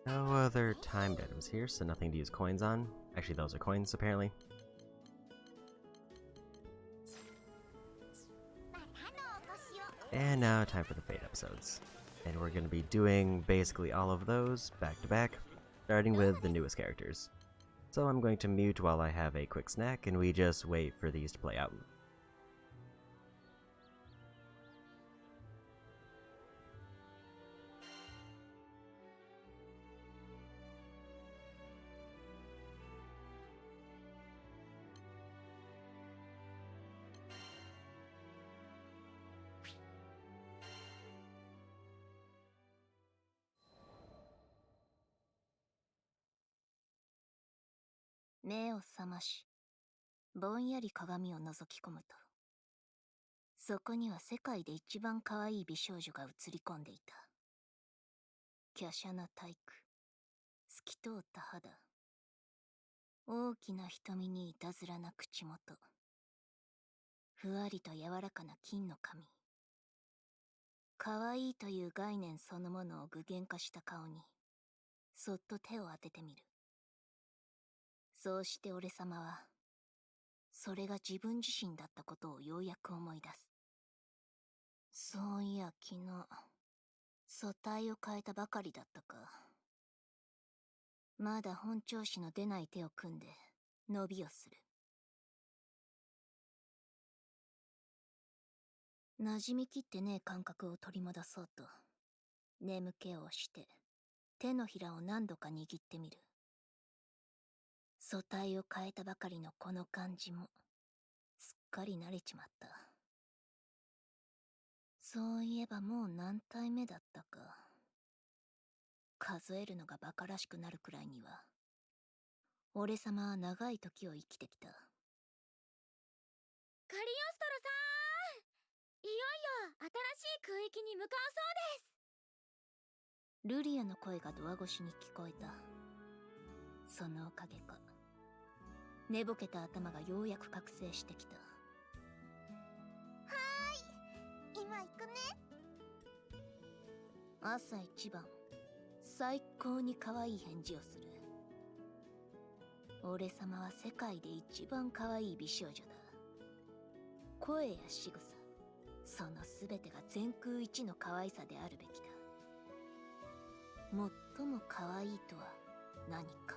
No other timed items here, so nothing to use coins on. Actually, those are coins, apparently. And now, time for the Fate episodes. And we're going to be doing basically all of those back to back, starting with the newest characters. So I'm going to mute while I have a quick snack, and we just wait for these to play out. 目を覚まし、ぼんやり鏡を覗き込むと、そこには世界で一番可愛い美少女が映り込んでいた。華奢な体育、透き通った肌、大きな瞳にいたずらな口元、ふわりと柔らかな金の髪。可愛いという概念そのものを具現化した顔に、そっと手を当ててみる。そうして俺様は、それが自分自身だったことをようやく思い出す。そういや昨日、素体を変えたばかりだったか。まだ本調子の出ない手を組んで、伸びをする。馴染みきってねえ感覚を取り戻そうと、眠気を押して、手のひらを何度か握ってみる。素体を変えたばかりのこの感じも、すっかり慣れちまった。そういえばもう何体目だったか。数えるのがバカらしくなるくらいには、俺様は長い時を生きてきた。カリオストロさん、いよいよ新しい空域に向かうそうです。ルリアの声がドア越しに聞こえた。そのおかげか、寝ぼけた頭がようやく覚醒してきた。今行くね。朝一番、最高に可愛い返事をする。俺様は世界で一番可愛い美少女だ。声や仕草、その全てが全空一の可愛さであるべきだ。最も可愛いとは何か。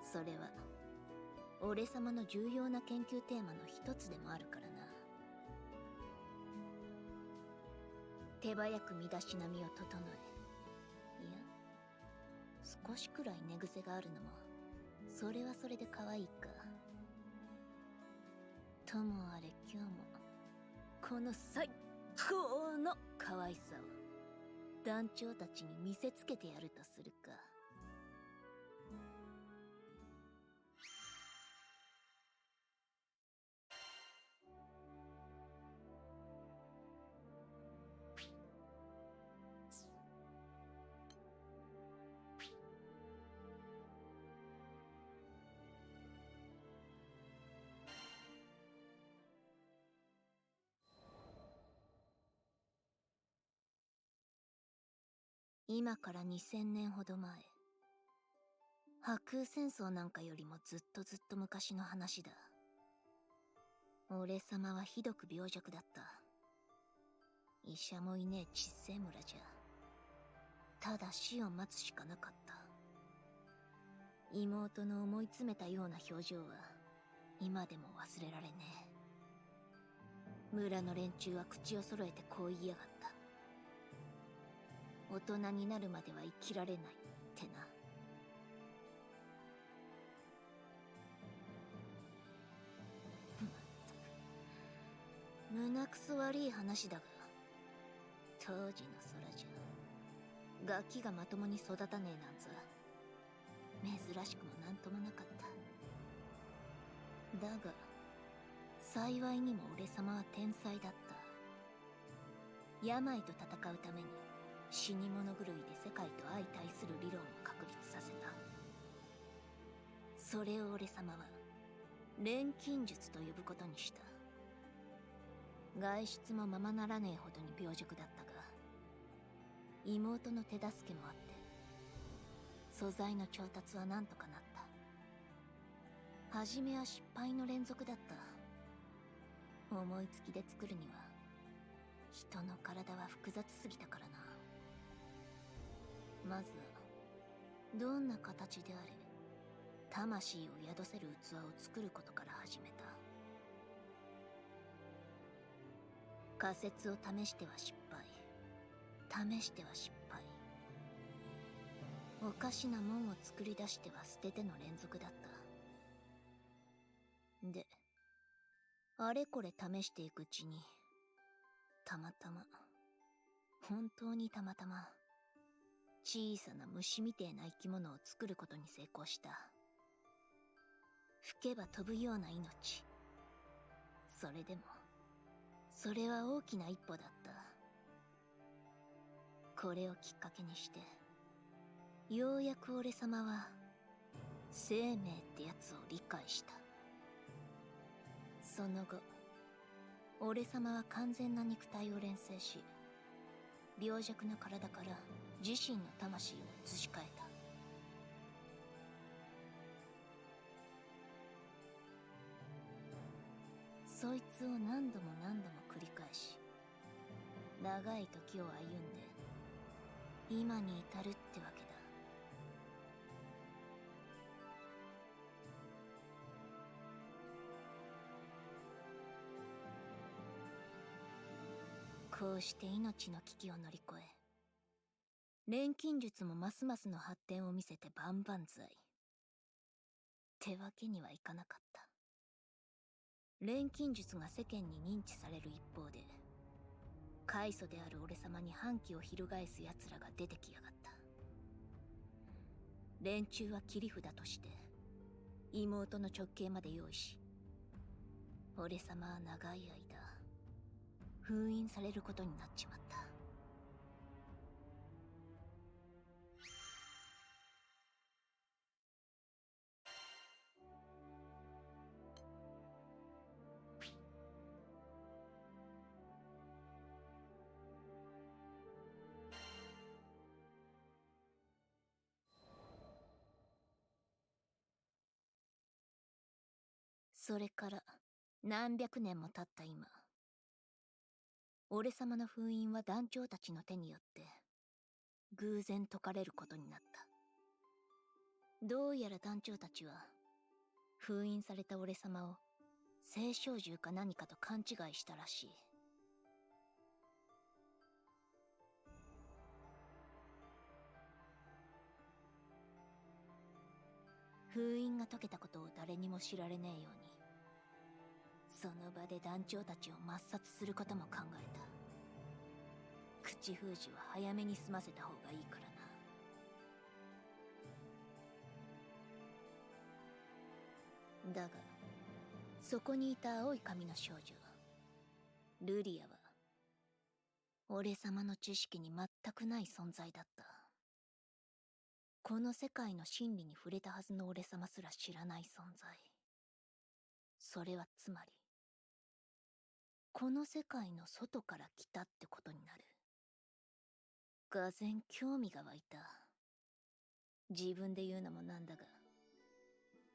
それは俺様の重要な研究テーマの一つでもあるからな。手早く身だしなみを整え、いや少しくらい寝癖があるのもそれはそれで可愛いか。ともあれ今日もこの最高の可愛さを団長たちに見せつけてやるとするか。今から2000年ほど前、破空戦争なんかよりもずっとずっと昔の話だ。俺様はひどく病弱だった。医者もいねえちっせえ村じゃ、ただ死を待つしかなかった。妹の思い詰めたような表情は今でも忘れられねえ。村の連中は口を揃えてこう言いやがった。大人になるまでは生きられないってな。胸くそ悪い話だが、当時の空じゃガキがまともに育たねえなんざ珍しくもなんともなかった。だが幸いにも俺様は天才だった。病と戦うために死に物狂いで世界と相対する理論を確立させた。それを俺様は錬金術と呼ぶことにした。外出もままならねえほどに病弱だったが、妹の手助けもあって素材の調達はなんとかなった。初めは失敗の連続だった。思いつきで作るには人の体は複雑すぎたからな。まずはどんな形であれ魂を宿せる器を作ることから始めた。仮説を試しては失敗、試しては失敗。おかしなもんを作り出しては捨てての連続だった。で、あれこれ試していくうちに、たまたま、本当にたまたま、小さな虫みてえな生き物を作ることに成功した。吹けば飛ぶような命。それでもそれは大きな一歩だった。これをきっかけにしてようやく俺様は生命ってやつを理解した。その後俺様は完全な肉体を錬成し、病弱な体から自身の魂を移し替えた。そいつを何度も何度も繰り返し、長い時を歩んで今に至るってわけだ。こうして命の危機を乗り越え、錬金術もますますの発展を見せて万々歳。ってわけにはいかなかった。錬金術が世間に認知される一方で、開祖である俺様に反旗を翻す奴らが出てきやがった。連中は切り札として妹の直系まで用意し、俺様は長い間封印されることになっちまった。それから何百年も経った今、俺様の封印は団長たちの手によって偶然解かれることになった。どうやら団長たちは封印された俺様を青少獣か何かと勘違いしたらしい。封印が解けたことを誰にも知られねえように、その場で団長たちを抹殺することも考えた。口封じは早めに済ませた方がいいからな。だがそこにいた青い髪の少女ルリアは俺様の知識に全くない存在だった。この世界の真理に触れたはずの俺様すら知らない存在。それはつまりこの世界の外から来たってことになる。がぜん興味が湧いた。自分で言うのもなんだが、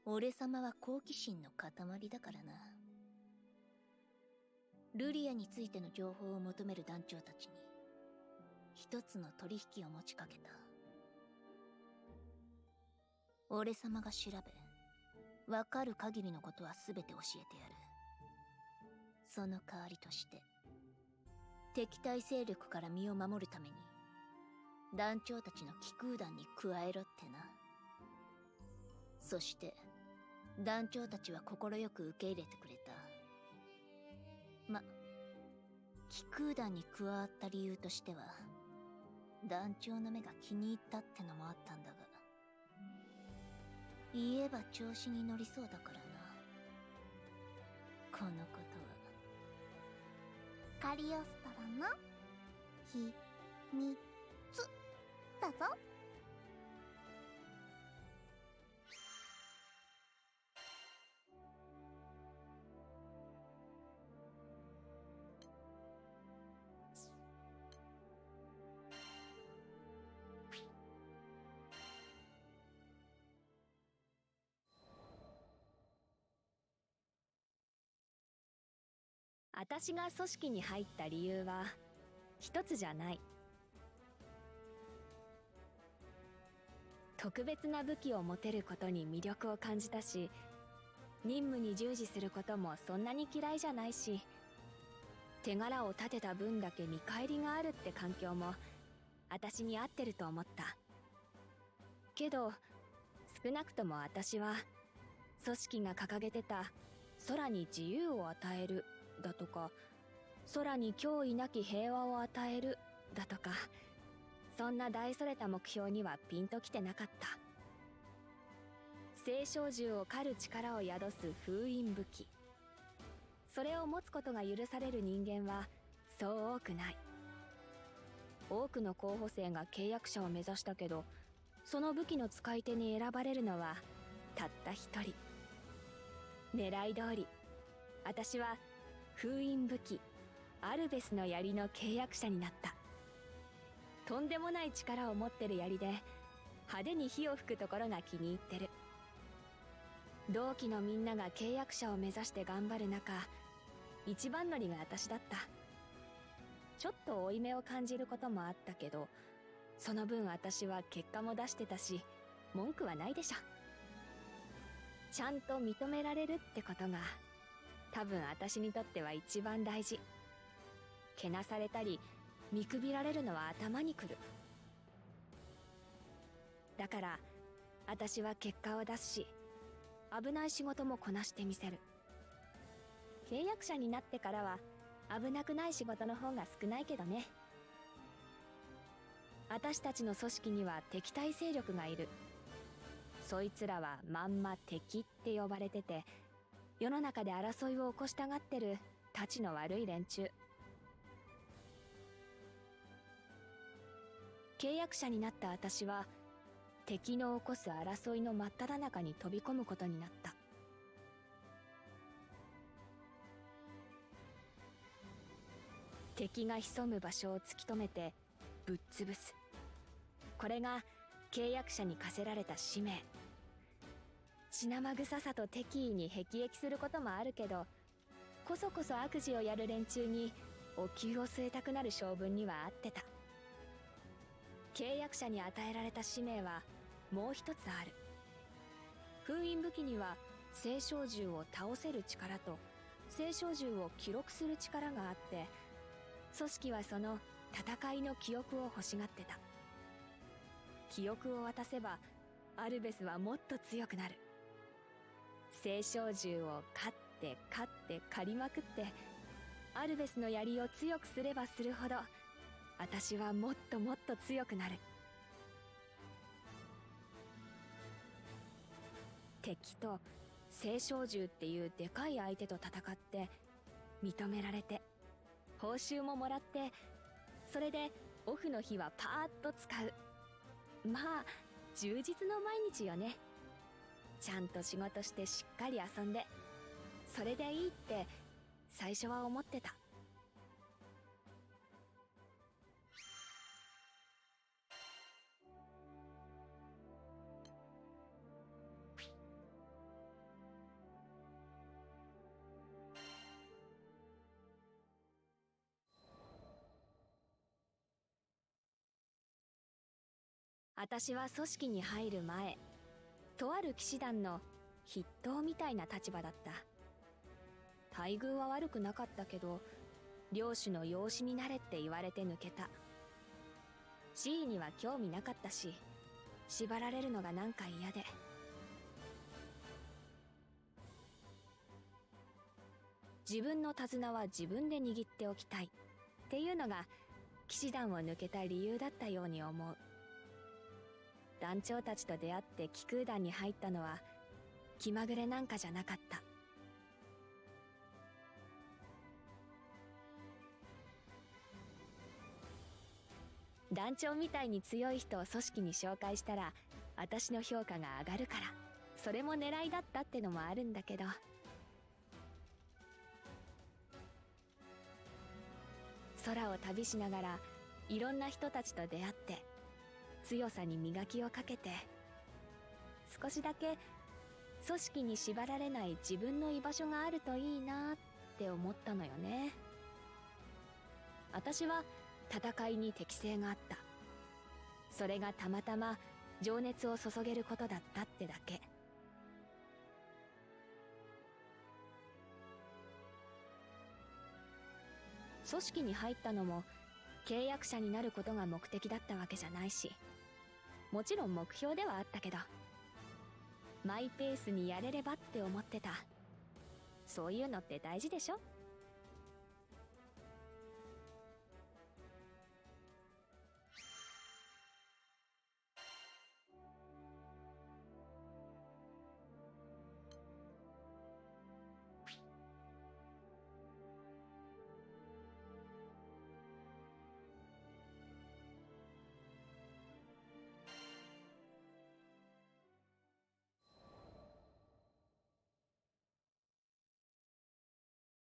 俺様は好奇心の塊だからな。ルリアについての情報を求める団長たちに一つの取引を持ちかけた。俺様が調べ、わかる限りのことは全て教えてやる。その代わりとして敵対勢力から身を守るために団長たちの気空団に加えろってな。そして団長たちは快く受け入れてくれた。気空団に加わった理由としては団長の目が気に入ったってのもあったんだが、言えば調子に乗りそうだからな。このことはカリオストロの秘密だぞ。私が組織に入った理由は一つじゃない。特別な武器を持てることに魅力を感じたし、任務に従事することもそんなに嫌いじゃないし、手柄を立てた分だけ見返りがあるって環境も私に合ってると思った。けど少なくとも私は組織が掲げてた空に自由を与えるだとか、空に脅威なき平和を与えるだとか、そんな大それた目標にはピンときてなかった。青少獣を狩る力を宿す封印武器、それを持つことが許される人間はそう多くない。多くの候補生が契約者を目指したけど、その武器の使い手に選ばれるのはたった一人。狙い通り私は封印武器アルベスの槍の契約者になった。とんでもない力を持ってる槍で派手に火を吹くところが気に入ってる。同期のみんなが契約者を目指して頑張る中、一番乗りが私だった。ちょっと負い目を感じることもあったけど、その分私は結果も出してたし、文句はないでしょ。ちゃんと認められるってことが多分私にとっては一番大事。けなされたり見くびられるのは頭にくる。だから私は結果を出すし、危ない仕事もこなしてみせる。契約者になってからは危なくない仕事の方が少ないけどね。私たちの組織には敵対勢力がいる。そいつらはまんま敵って呼ばれてて、世の中で争いを起こしたがってるたちの悪い連中。契約者になった私は敵の起こす争いの真っ只中に飛び込むことになった。敵が潜む場所を突き止めてぶっ潰す。これが契約者に課せられた使命。血生臭さと敵意に辟易することもあるけど、こそこそ悪事をやる連中にお灸を据えたくなる性分には合ってた。契約者に与えられた使命はもう一つある。封印武器には青少獣を倒せる力と青少獣を記録する力があって、組織はその戦いの記憶を欲しがってた。記憶を渡せばアルベスはもっと強くなる。青少獣を勝って狩りまくって、アルベスの槍を強くすればするほど私はもっともっと強くなる。敵と青少獣っていうでかい相手と戦って認められて報酬ももらって、それでオフの日はパーッと使う。まあ充実の毎日よね。ちゃんと仕事してしっかり遊んで、それでいいって最初は思ってた。私は組織に入る前、とある騎士団の筆頭みたいな立場だった。待遇は悪くなかったけど、領主の養子になれって言われて抜けた。地位には興味なかったし、縛られるのがなんか嫌で。自分の手綱は自分で握っておきたいっていうのが騎士団を抜けた理由だったように思う。団長たちと出会って騎空団に入ったのは気まぐれなんかじゃなかった。団長みたいに強い人を組織に紹介したら私の評価が上がるから、それも狙いだったってのもあるんだけど、空を旅しながらいろんな人たちと出会って強さに磨きをかけて、少しだけ組織に縛られない自分の居場所があるといいなって思ったのよね。私は戦いに適性があった。それがたまたま情熱を注げることだったってだけ。組織に入ったのも契約者になることが目的だったわけじゃないし、もちろん目標ではあったけど、マイペースにやれればって思ってた。そういうのって大事でしょ？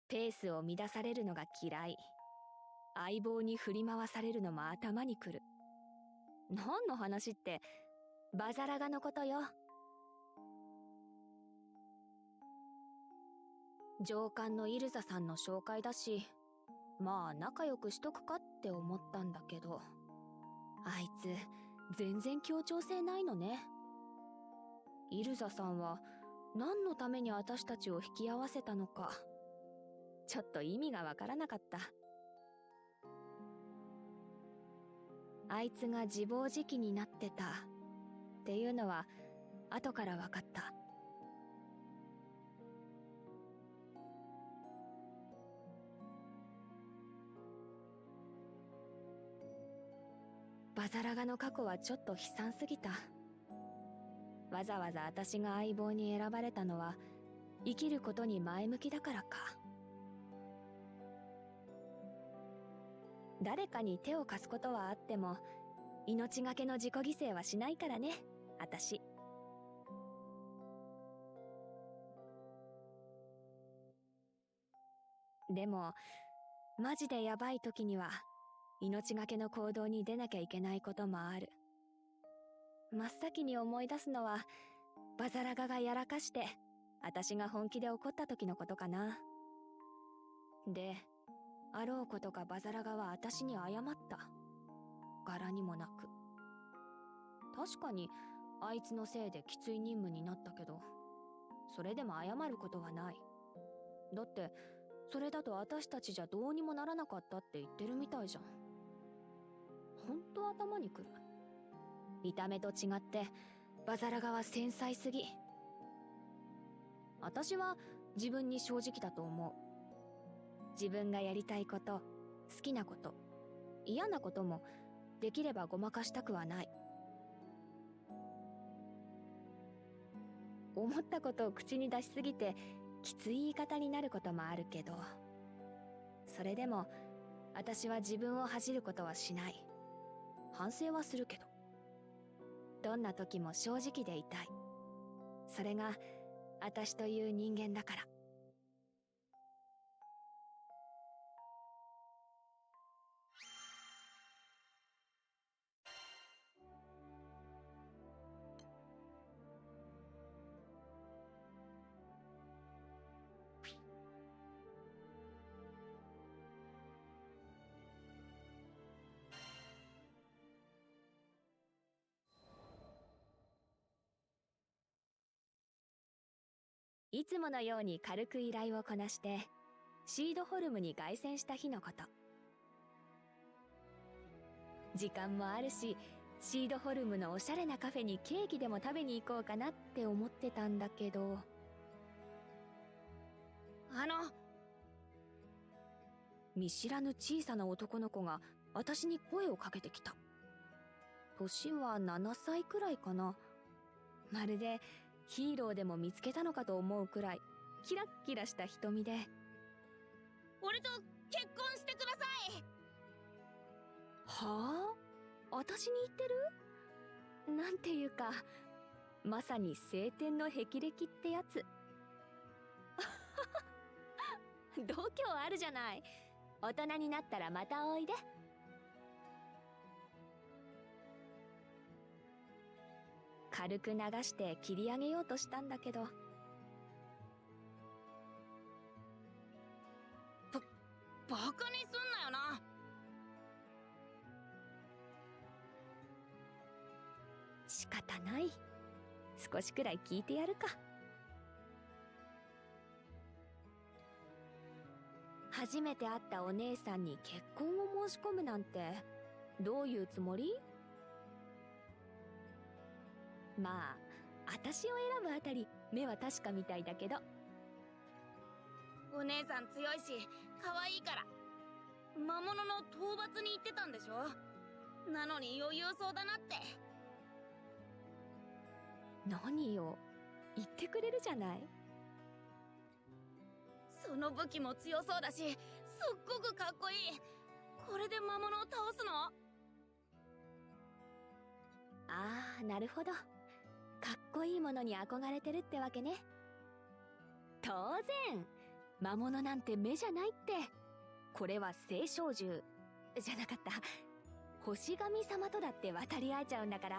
ペースを乱されるのが嫌い。相棒に振り回されるのも頭にくる。何の話って、バザラガのことよ。上官のイルザさんの紹介だし、まあ仲良くしとくかって思ったんだけど、あいつ全然協調性ないのね。イルザさんは何のために私たちを引き合わせたのか、ちょっと意味がわからなかった。あいつが自暴自棄になってたっていうのは後からわかった。バザラガの過去はちょっと悲惨すぎた。わざわざ私が相棒に選ばれたのは生きることに前向きだからか。誰かに手を貸すことはあっても命がけの自己犠牲はしないからね、私。でもマジでヤバい時には命がけの行動に出なきゃいけないこともある。真っ先に思い出すのはバザラガがやらかして私が本気で怒った時のことかな。で、あろうことかバザラガは私に謝った。柄にもなく。確かにあいつのせいできつい任務になったけど、それでも謝ることはない。だってそれだと私たちじゃどうにもならなかったって言ってるみたいじゃん。ほんと頭にくる。見た目と違ってバザラガは繊細すぎ。私は自分に正直だと思う。自分がやりたいこと、好きなこと、嫌なこともできればごまかしたくはない。思ったことを口に出しすぎてきつい言い方になることもあるけど、それでも私は自分を恥じることはしない。反省はするけど、どんな時も正直でいたい。それが私という人間だから。いつものように軽く依頼をこなしてシードホルムに凱旋した日のこと。時間もあるし、シードホルムのおしゃれなカフェにケーキでも食べに行こうかなって思ってたんだけど、見知らぬ小さな男の子が私に声をかけてきた。年は7歳くらいかな。まるでヒーローでも見つけたのかと思うくらいキラッキラした瞳で、俺と結婚してください。はあ？私に言ってる？なんていうか、まさに晴天の霹靂ってやつ。度胸あるじゃない。大人になったらまたおいで。軽く流して切り上げようとしたんだけど、バカにすんなよな。仕方ない。少しくらい聞いてやるか。初めて会ったお姉さんに結婚を申し込むなんてどういうつもり？まあ、私を選ぶあたり目は確かみたいだけど。お姉さん強いし可愛いから。魔物の討伐に行ってたんでしょ。なのに余裕そうだなって。何よ、言ってくれるじゃない。その武器も強そうだし、すっごくかっこいい。これで魔物を倒すの？ああ、なるほど。かっこいいものに憧れてるってわけね。当然魔物なんて目じゃないって。これは聖少獣じゃなかった、星神様とだって渡り合えちゃうんだから。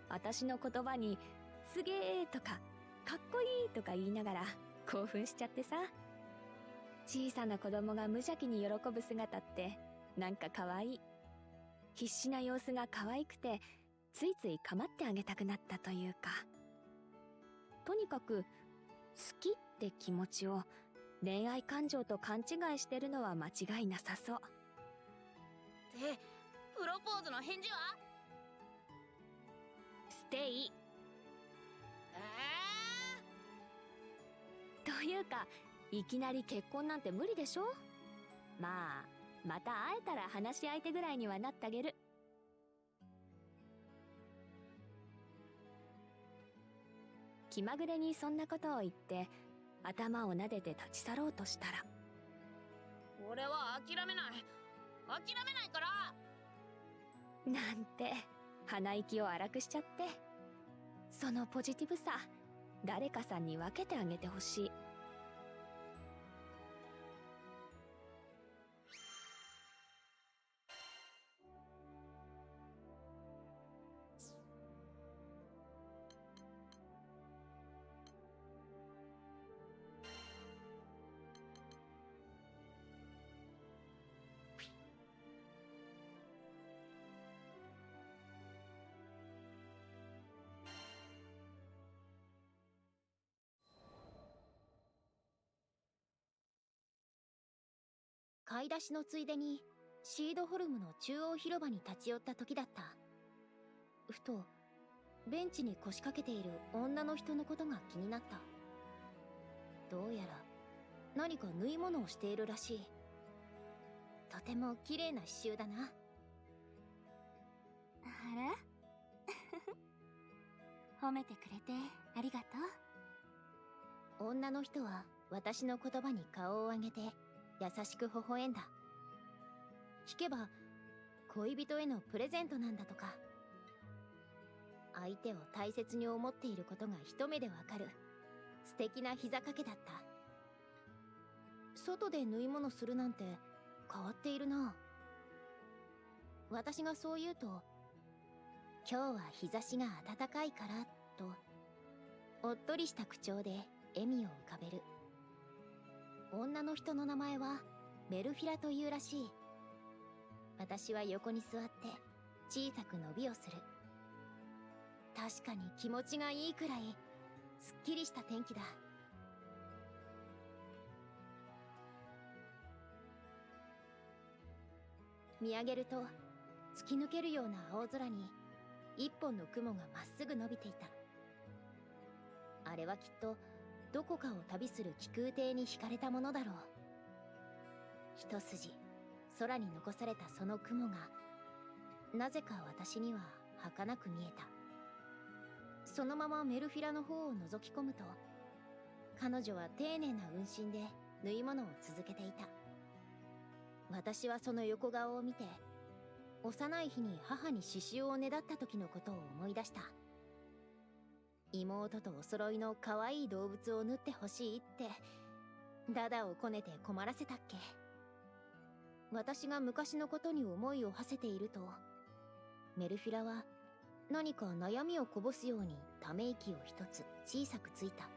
私の言葉にすげーとかかっこいいとか言いながら興奮しちゃってさ。小さな子供が無邪気に喜ぶ姿ってなんか可愛い。必死な様子が可愛くてついつい構ってあげたくなったというか。とにかく好きって気持ちを恋愛感情と勘違いしてるのは間違いなさそう。で、プロポーズの返事は？ステイ。というか、いきなり結婚なんて無理でしょ。まあ、また会えたら話し相手ぐらいにはなってあげる。気まぐれにそんなことを言って頭を撫でて立ち去ろうとしたら、俺は諦めないからなんて鼻息を荒くしちゃって。そのポジティブさ誰かさんに分けてあげてほしい。買い出しのついでにシードホルムの中央広場に立ち寄った時だった。ふとベンチに腰掛けている女の人のことが気になった。どうやら何か縫い物をしているらしい。とても綺麗な刺繍だな。あら褒めてくれてありがとう。女の人は私の言葉に顔を上げて優しく微笑んだ。聞けば恋人へのプレゼントなんだとか。相手を大切に思っていることが一目でわかる素敵な膝掛けだった。外で縫い物するなんて変わっているな。私がそう言うと、今日は日差しが暖かいからとおっとりした口調で笑みを浮かべる。女の人の名前はメルフィラというらしい。私は横に座って小さく伸びをする。確かに気持ちがいいくらいすっきりした天気だ。見上げると突き抜けるような青空に一本の雲がまっすぐ伸びていた。あれはきっとどこかを旅する気空艇に惹かれたものだろう。一筋空に残されたその雲がなぜか私には儚く見えた。そのままメルフィラの方を覗き込むと、彼女は丁寧な運針で縫い物を続けていた。私はその横顔を見て、幼い日に母に刺繍をねだった時のことを思い出した。妹とお揃いの可愛い動物を縫ってほしいってダダをこねて困らせたっけ。私が昔のことに思いを馳せていると、メルフィラは何か悩みをこぼすようにため息を一つ小さくついた。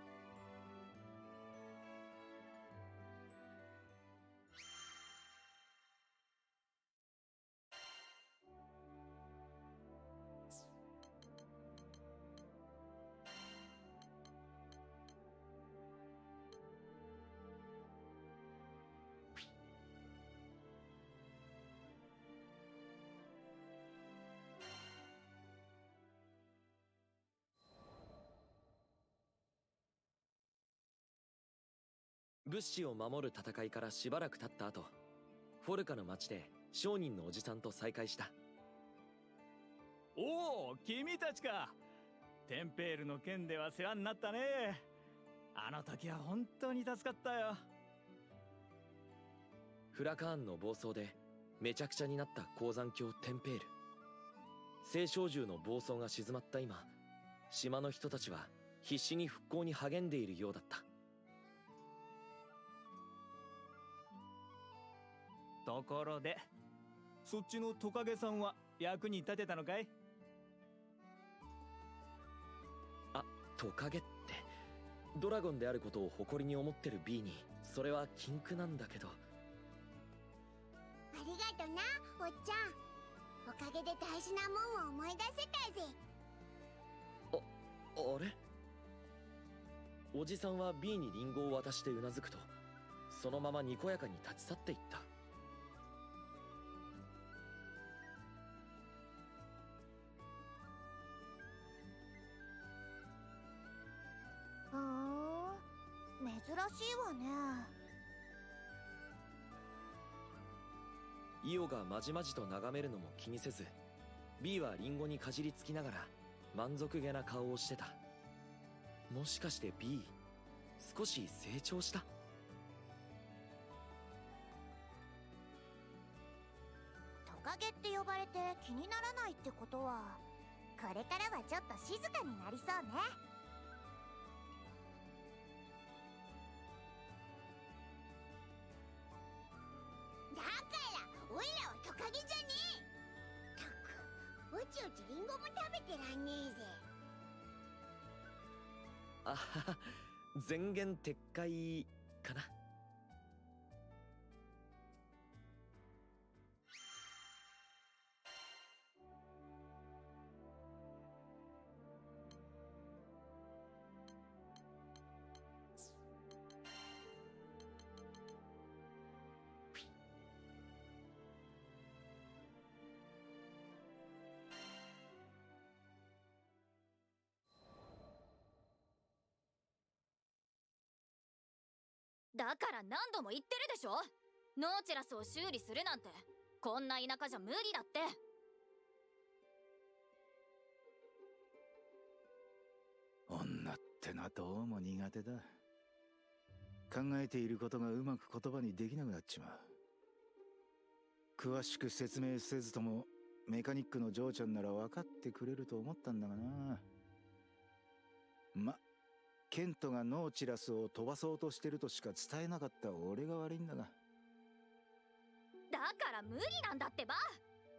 物資を守る戦いからしばらく経った後、フォルカの町で商人のおじさんと再会した。おお、君たちか。テンペールの件では世話になったね。あの時は本当に助かったよ。フラカーンの暴走でめちゃくちゃになった鉱山峡テンペール。聖少獣の暴走が静まった今、島の人たちは必死に復興に励んでいるようだった。ところで、そっちのトカゲさんは役に立てたのかい？あ、トカゲってドラゴンであることを誇りに思ってる B にそれは禁句なんだけど。ありがとな、おっちゃん。おかげで大事なもんを思い出せたぜ。あれ？おじさんは B にリンゴを渡してうなずくと、そのままにこやかに立ち去っていった。珍しいわね。イオがまじまじと眺めるのも気にせず、 B はリンゴにかじりつきながら満足げな顔をしてた。もしかして B 少し成長した？トカゲって呼ばれて気にならないってことは、これからはちょっと静かになりそうね。だからオイラはトカゲじゃねえ。たく、おちおちリンゴも食べてらんねえぜ。あはは、前言撤回かな。だから何度も言ってるでしょ。ノーチラスを修理するなんてこんな田舎じゃ無理だって。女ってのはどうも苦手だ。考えていることがうまく言葉にできなくなっちまう。詳しく説明せずともメカニックのジョーちゃんなら分かってくれると思ったんだがな。ケントがノーチラスを飛ばそうとしてるとしか伝えなかった俺が悪いんだが。だから無理なんだってば。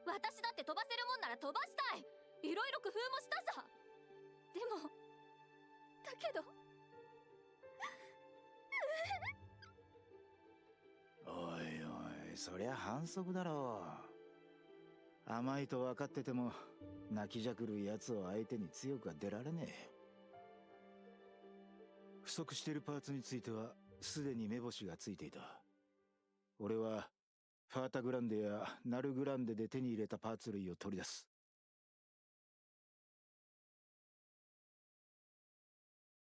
私だって飛ばせるもんなら飛ばしたい。いろいろ工夫もしたさ。でもだけどおいおい、そりゃ反則だろう。甘いと分かってても泣きじゃくるやつを相手に強くは出られねえ。不足しているパーツについてはすでに目星がついていた。俺はファータグランデやナルグランデで手に入れたパーツ類を取り出す。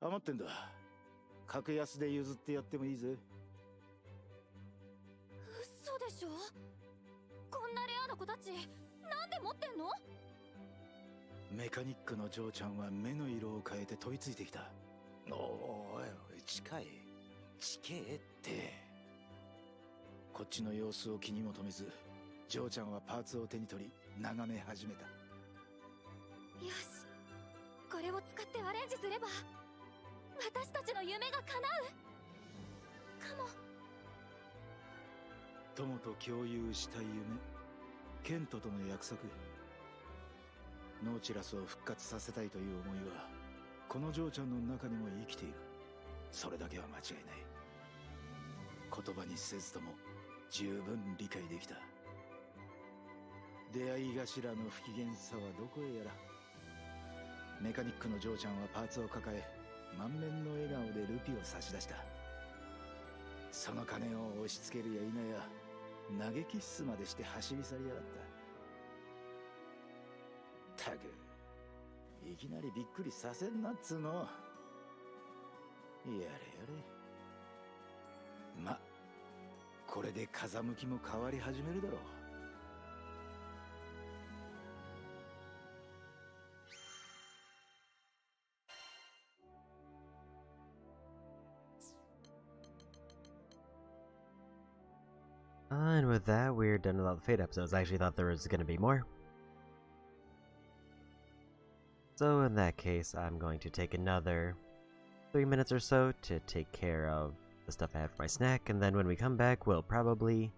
余ってんだ。格安で譲ってやってもいいぜ。嘘でしょ。こんなレアな子たちなんで持ってんの？メカニックのジョーちゃんは目の色を変えて飛びついてきた。おいおい、近い近えって。こっちの様子を気にも留めず、ジョーちゃんはパーツを手に取り眺め始めた。よし、これを使ってアレンジすれば私たちの夢が叶うかも。友と共有した夢、ケントとの約束。ノーチラスを復活させたいという思いはこのジョーちゃんの中にも生きている。それだけは間違いない。言葉にせずとも十分理解できた。出会い頭の不機嫌さはどこへやら。メカニックのジョーちゃんはパーツを抱え満面の笑顔でルピを差し出した。その金を押し付けるや否や投げキッスまでして走り去りやがった。たく、いきなりびっくりさせんなっつうの。やれやれ。これで風向きも変わり始めるだろう。And with that, we're done with all the Fate episodes. I actually thought there was going to be more. So in that case, I'm going to take another 3 minutes or so to take care of the stuff I have for my snack, and then when we come back, we'll probably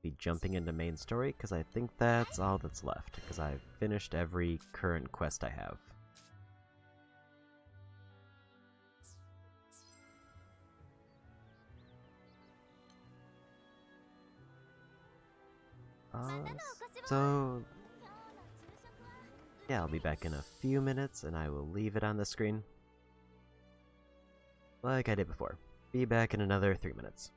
be jumping into main story, because I think that's all that's left, because I've finished every current quest I have. So yeah, I'll be back in a few minutes, and I will leave it on the screen, like I did before. Be back in another 3 minutes.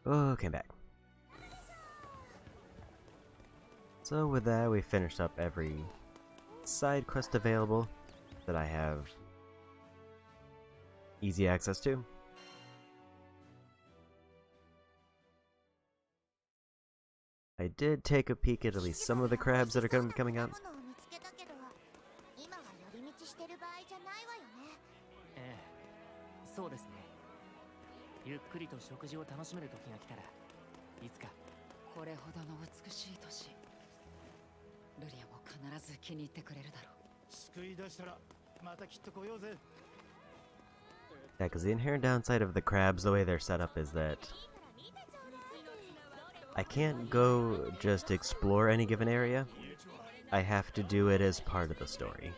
Okay, back. So with that, we finished up every side quest available that I have easy access to. I did take a peek at least some of the crabs that are going to be coming out. そうですね。ゆっくりと食事を楽しめる時が来たらいつかこれほどの美しい都市ルリアも必ず気に入ってくれるだろう。救い出したらまたきっと来ようぜ。 Yeah, because the inherent downside of the crabs, the way they're set up, is that I can't go just explore any given area. I have to do it as part of the story.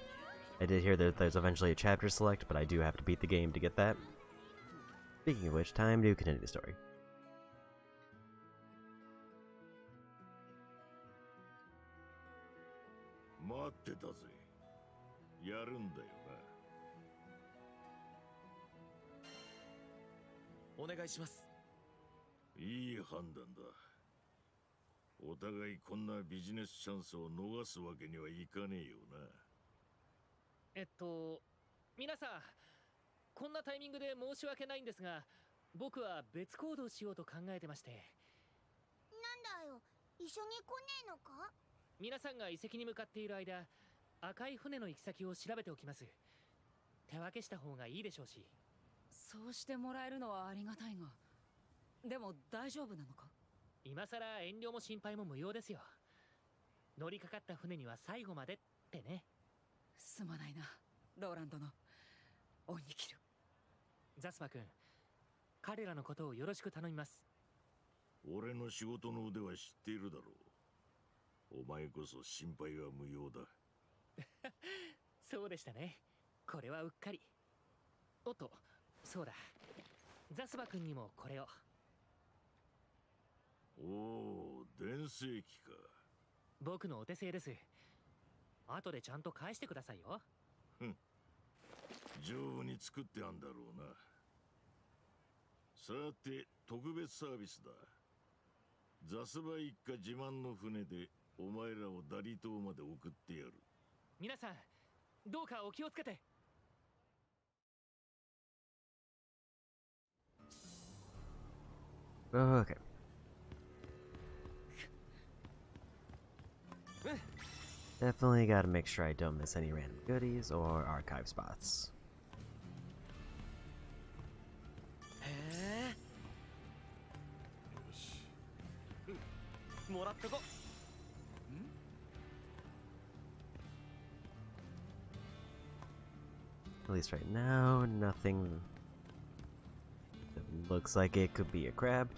I did hear that there's eventually a chapter select, but I do have to beat the game to get that. Speaking of which, time to continue the story. いい判断だ。お互いこんなビジネスチャンスを逃すわけにはいかねえよな。皆さん、こんなタイミングで申し訳ないんですが、僕は別行動しようと考えてまして。なんだよ、一緒に来ねえのか？皆さんが遺跡に向かっている間、赤い船の行き先を調べておきます。手分けした方がいいでしょうし。そうしてもらえるのはありがたいが、でも大丈夫なのか？今さら遠慮も心配も無用ですよ。乗りかかった船には最後までってね。すまないな、ローラン殿。恩に着る。ザスマ君、彼らのことをよろしく頼みます。俺の仕事の腕は知っているだろう。お前こそ心配は無用だ。そうでしたね。これはうっかり。おっと、そうだ。ザスマ君にもこれを。おお、電声機か。僕のお手製です。後でちゃんと返してくださいよ。丈夫に作ってあんだろうな。さて、特別サービスだ。ザスバ一家自慢の船でお前らをダリ島まで送ってやる。皆さん、どうかお気をつけて。Okay. Definitely gotta make sure I don't miss any random goodies or archive spots. もらっとこ。At least right now, nothing that looks like it could be a crab.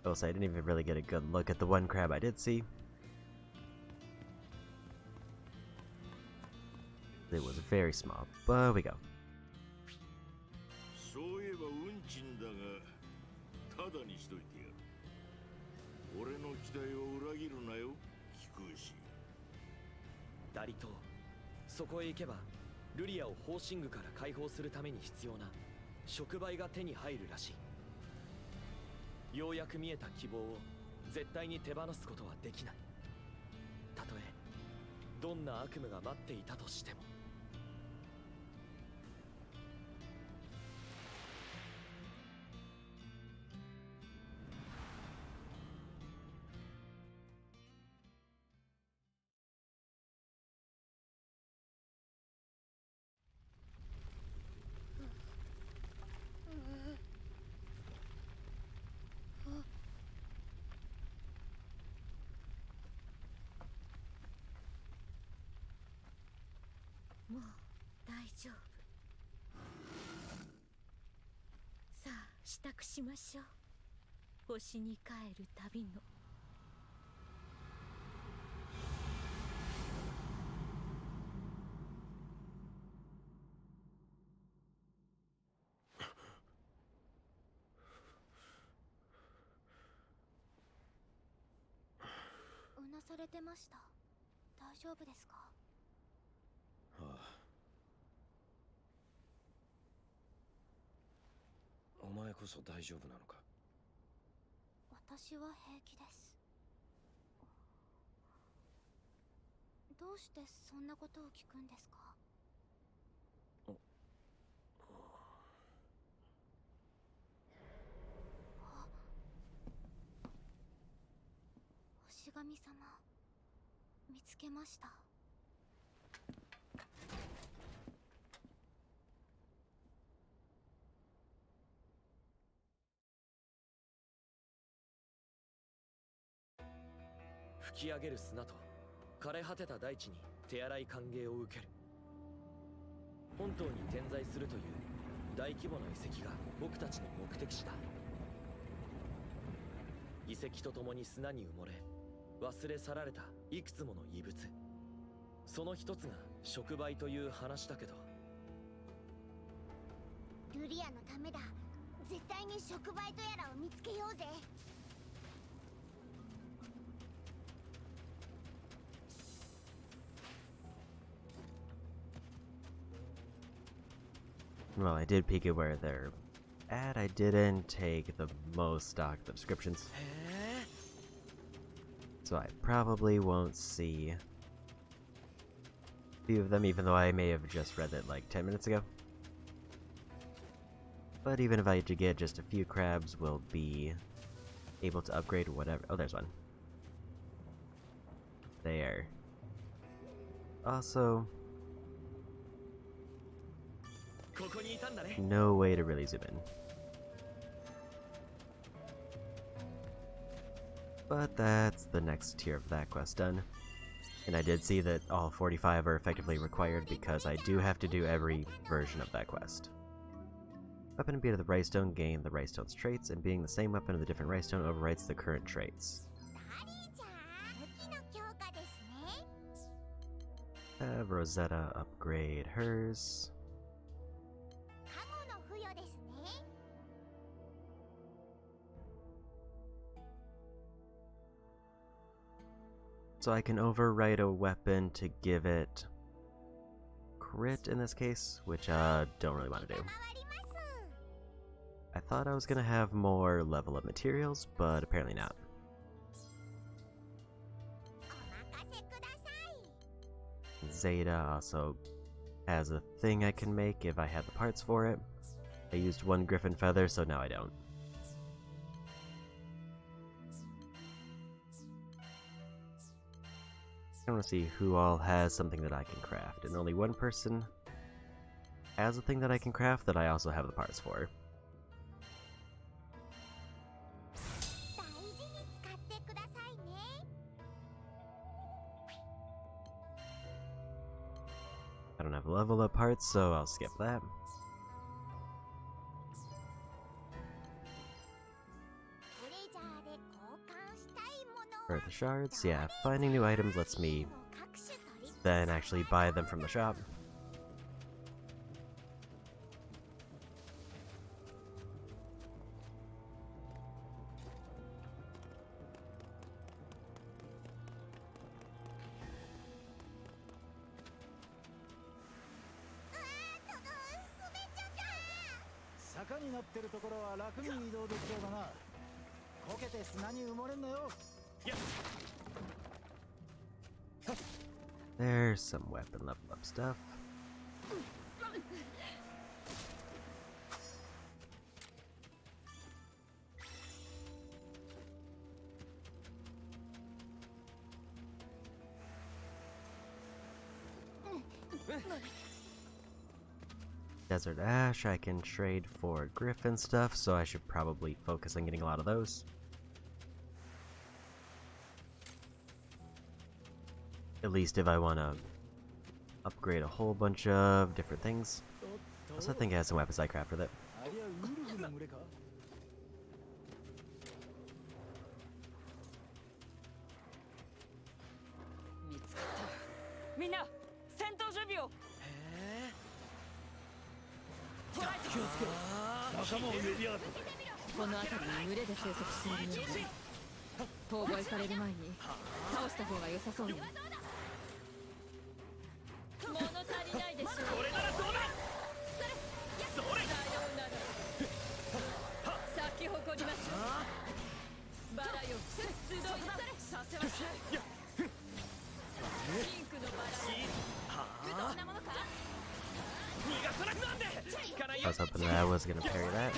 Also, I didn't even really get a good look at the one crab I did see. It was very small, but we go. そういえば運賃だが、ただにしといてやる。俺の期待を裏切るなよ、貴公子。ダリ島、そこへ行けばルリアをホーシングから解放するために必要な触媒が手に入るらしい。ようやく見えた希望を絶対に手放すことはできない。たとえどんな悪夢が待っていたとしても。もう大丈夫。さあ支度しましょう。星に帰る旅の。うなされてました。大丈夫ですか？ああ。お前こそ大丈夫なのか？私は平気です。どうしてそんなことを聞くんですか？星神様、見つけました。吹き上げる砂と枯れ果てた大地に手荒い歓迎を受ける。本島に点在するという大規模な遺跡が僕たちの目的地だ。遺跡とともに砂に埋もれ忘れ去られたいくつもの遺物、その一つが触媒という話だけど。ルリアのためだ。絶対に触媒とやらを見つけようぜ。Well, I did peek at where their add, I didn't take the most stock of the descriptions. So I probably won't see a few of them, even though I may have just read it like 10 minutes ago. But even if I had to get just a few crabs, we'll be able to upgrade whatever. Oh, there's one. There. Also, no way to really zoom in. But that's the next tier of that quest done. And I did see that all 45 are effectively required because I do have to do every version of that quest. Weapon and beat of the Rightstone gain the Rightstone's traits, and being the same weapon of the different Rightstone overwrites the current traits. Have Rosetta upgrade hers. So I can overwrite a weapon to give it crit in this case, which don't really want to do. I thought I was gonna have more level up materials, but apparently not. Zeta also has a thing I can make if I had the parts for it. I used one griffin feather, so now I don't. I want to see who all has something that I can craft, and only one person has a thing that I can craft that I also have the parts for. I don't have level up parts, so I'll skip that. Earth shards, yeah, finding new items lets me then actually buy them from the shop. There's some weapon level up stuff. Desert Ash I can trade for Griffin stuff, so I should probably focus on getting a lot of those. At least if I want to upgrade a whole bunch of different things. Also, I think I have some weapons I craft with it. I was hoping that I was gonna parry that.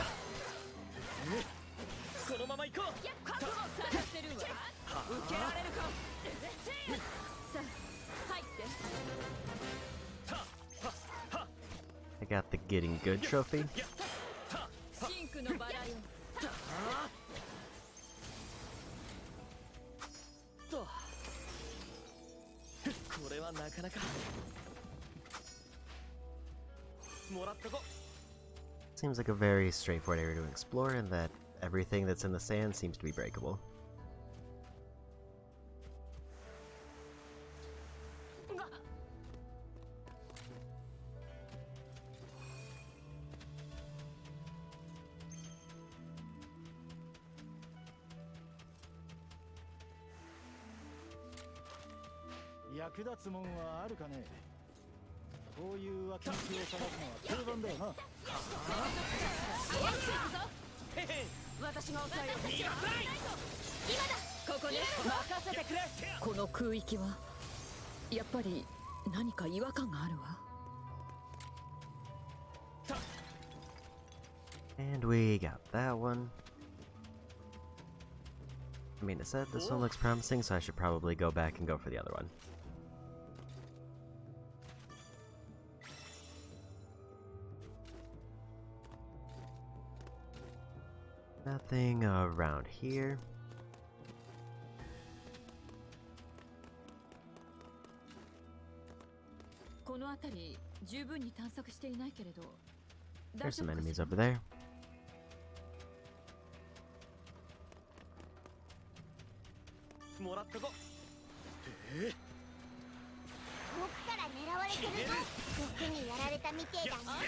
I got the Getting Good trophy. Seems like a very straightforward area to explore, and that everything that's in the sand seems to be breakable. こういう脇道を探すのは定番だよな。私が抑えよう。今だ。ここね。任せてくれ。この空域はやっぱり何か違和感があるわ。And we got that one. I mean, it said this one looks promising, so I should probably go back and go for the other one. Nothing around here. この辺り十分に探索していないけれど。There's some enemies over there. もらったこ。遠くから狙われてるぞ。毒にやられたみてえだな。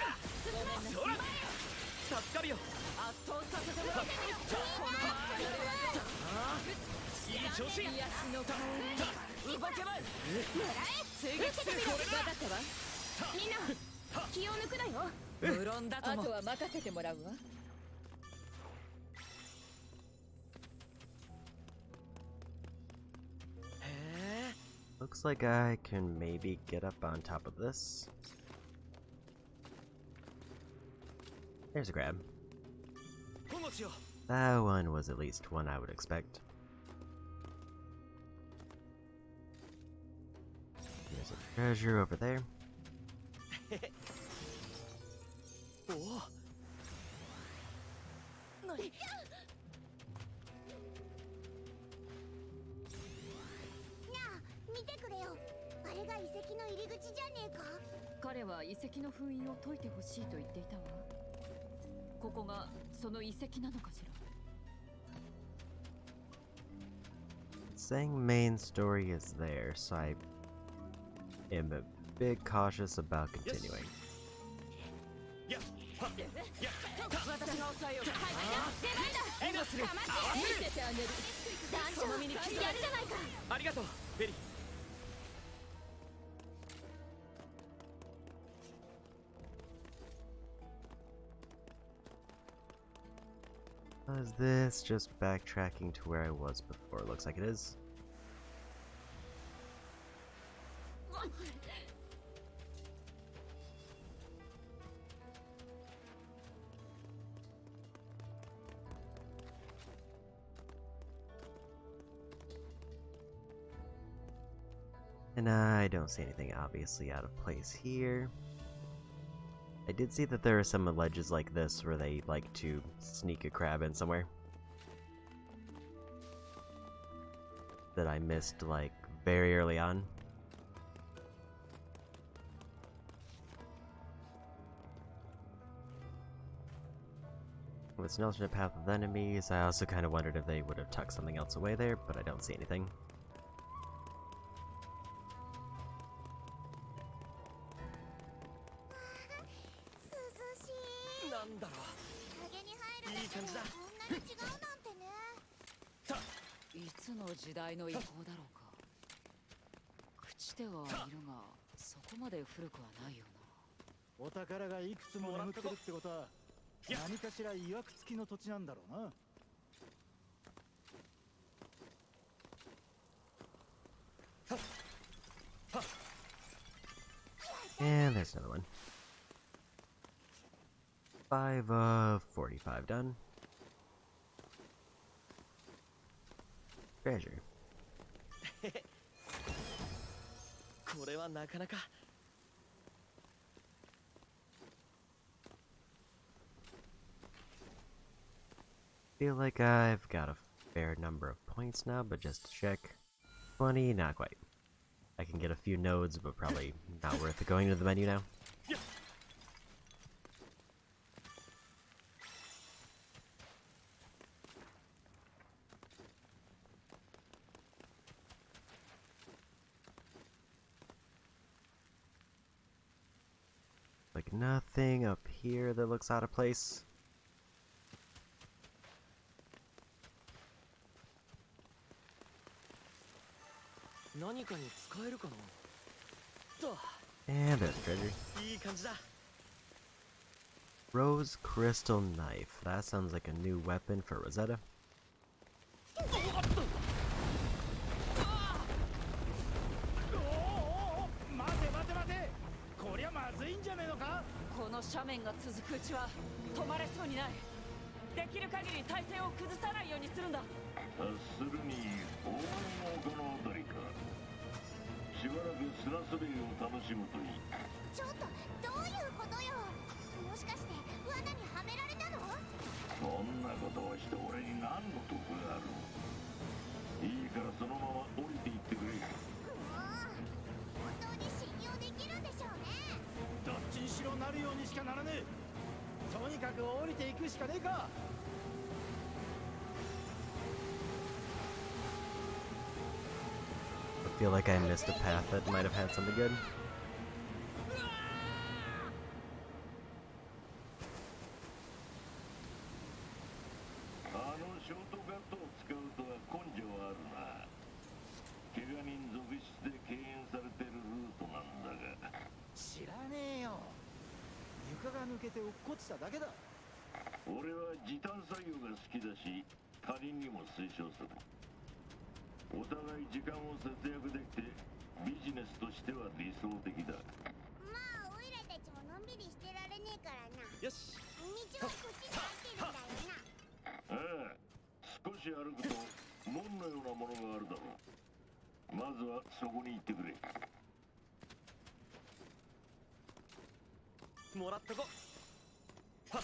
助かるよ。圧倒させてもらってみろ。いい調子。癒しの香り。動けまい。追撃する。これだ。分かったわ。みんな気を抜くなよ。無論だとも。あとは任せてもらうわ。Looks like I can maybe get up on top of this. There's a grab. That one was at least one I would expect. There's a treasure over there.あれが遺跡の入り口じゃねえか。彼は遺跡の封印を解いてほしいと言っていたわ。ここがその遺跡なのかしら。Saying main story is there, so I am a bit cautious about continuing. 私が抑えよう。援護する。見せてあげる。団長の身にやるじゃないか。ありがとう、ベリー。Is this just backtracking to where I was before? Looks like it is. And I don't see anything obviously out of place here. I did see that there are some ledges like this where they like to sneak a crab in somewhere. That I missed like very early on. With Snell's in a path of enemies, I also kind of wondered if they would have tucked something else away there, but I don't see anything. And there's another one. 5 of 45 done. Treasure. これはなかなか。Feel like I've got a fair number of points now, but just to check. 20, not quite. I can get a few nodes, but probably not worth it going to the menu now. Like nothing up here that looks out of place. And there's the treasure. Rose Crystal Knife. That sounds like a new weapon for Rosetta. この斜面が続くうちは止まれそうにない。できる限り体勢を崩さないようにするんだ。察するに大物のこの辺りか。しばらく砂滑りを楽しむといい。ちょっとどういうことよ。もしかして罠にはめられたの？そんなことをして俺に何の得がある。いいからそのまま降りていってくれ。本当に信用できるんでしょうね。どっちにしろなるようにしかならねえ。とにかく降りていくしかねえか。I feel like I missed a path that might have had something good. ショートカットを使うとは根性あるな。怪我人続出で敬遠されてるルートなんだが。知らねえよ。床が抜けて落っこちただけだ。俺は時短作業が好きだし、他人にも推奨する。お互い時間を節約できてビジネスとしては理想的だ。まあオイラたちものんびりしてられねえからな。よし。道はこっちに入ってるんだよな。ああ、少し歩くと門のようなものがあるだろう。まずはそこに行ってくれ。もらっとこ。はっ。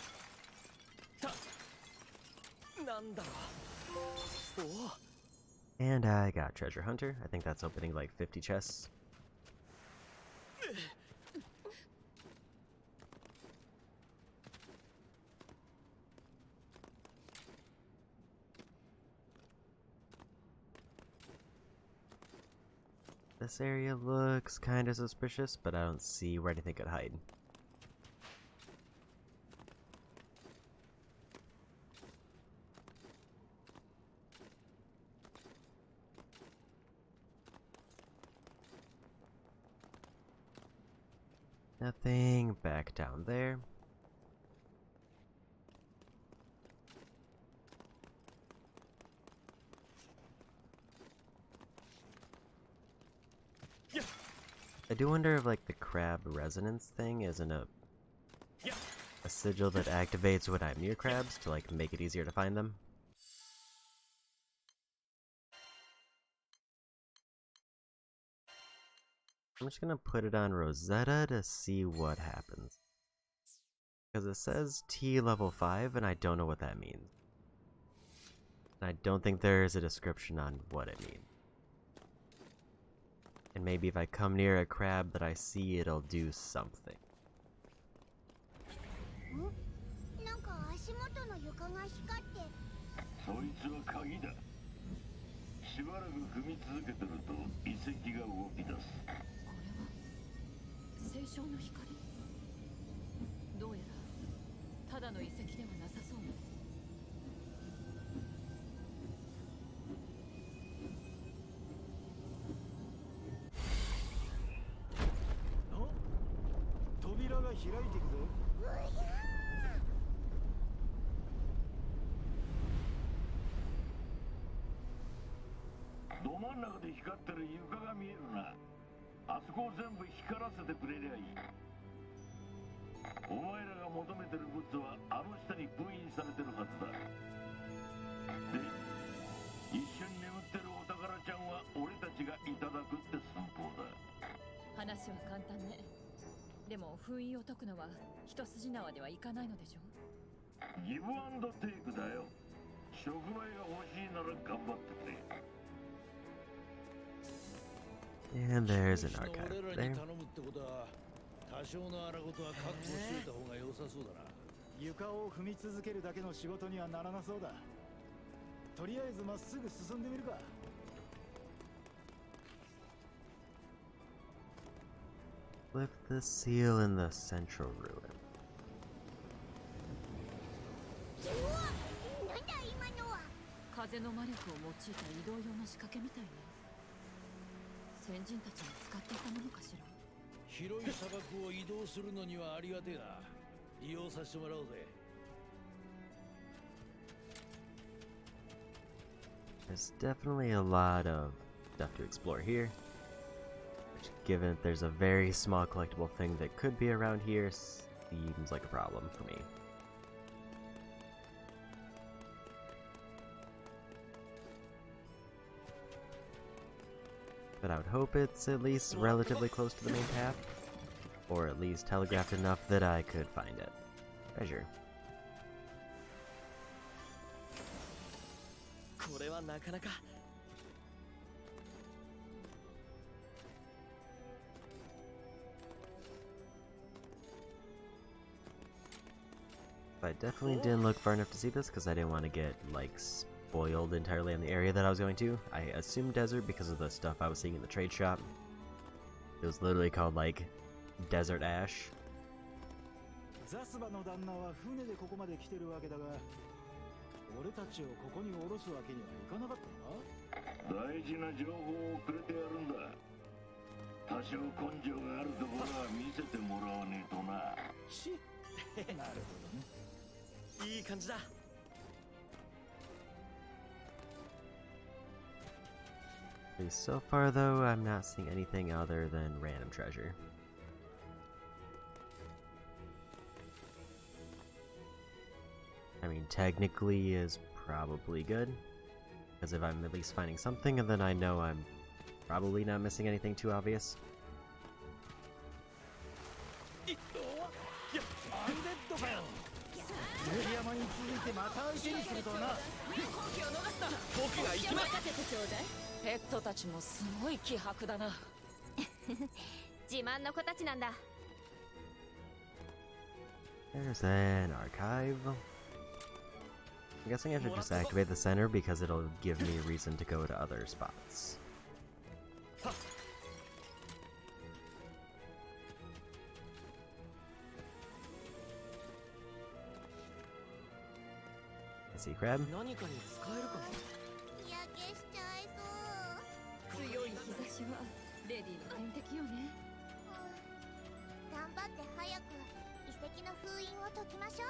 なんだろう。おお。And I got Treasure Hunter. I think that's opening like 50 chests. This area looks kind of suspicious, but I don't see where anything could hide. Nothing back down there. I do wonder if like the crab resonance thing isn't a sigil that activates when I'm near crabs to like make it easier to find them. I'm just gonna put it on Rosetta to see what happens. Because it says T level 5 and I don't know what that means. And I don't think there is a description on what it means. And maybe if I come near a crab that I see, it'll do something. なんか足元の床が光って。そいつは鍵だ。しばらく踏み続けてると遺跡が動き出す。清少の光。どうやらただの遺跡ではなさそうね。扉が開いていくぞ。うやー。ど真ん中で光ってる床が見えるな。あそこを全部光らせてくれりゃいい。お前らが求めてる物はあの下に封印されてるはずだ。で、一緒に眠ってるお宝ちゃんは俺たちがいただくって寸法だ。話は簡単ね。でも封印を解くのは一筋縄ではいかないのでしょ。ギブアンドテイクだよ。触媒が欲しいなら頑張ってくれ。And there's an archive there. 多少の荒事は覚悟しといた方が良さそうだな。床を踏み続けるだけの仕事にはならなそうだ。とりあえずまっすぐ進んでみるか。Lift the seal in the central ruin. なんだ今のは。風の魔力を用いた移動用の仕掛けみたいね。先人たちが使っていたものかしら。広い砂漠を移動するのにはありがてえな。利用させてもらおうぜ。There's definitely a lot of stuff to explore here. Which, given that there's a very small collectible thing that could be around here, seems like a problem for me. But I would hope it's at least relatively close to the main path, or at least telegraphed enough that I could find it. Treasure. これはなかなか。I definitely didn't look far enough to see this because I didn't want to get like spoiled entirely in the area that I was going to. I assumed desert because of the stuff I was seeing in the trade shop. It was literally called like Desert Ash. ザスバの旦那は船でここまで来てるわけだが、俺たちをここに降ろすわけにはいかなかったのか？大事な情報をくれてやるんだ。多少根性があるところは見せてもらわねえとな。なるほどね。いい感じだ。So far though, I'm not seeing anything other than random treasure. I mean, technically is probably good, because if I'm at least finding something, and then I know I'm probably not missing anything too obvious. 山に続いてまた相手にするとはな。僕が行きます。任せてちょうだい。ペットたちもすごい気迫だな。自慢の子たちなんだ。There's an archive. I'm guessing I should just activate the center because it'll give me a reason to go to other spots. I see crab. 何かに使えるかな。日焼けしちゃいそう。強い日差しはレディの天敵よね。頑張って早く遺跡の封印を解きましょう。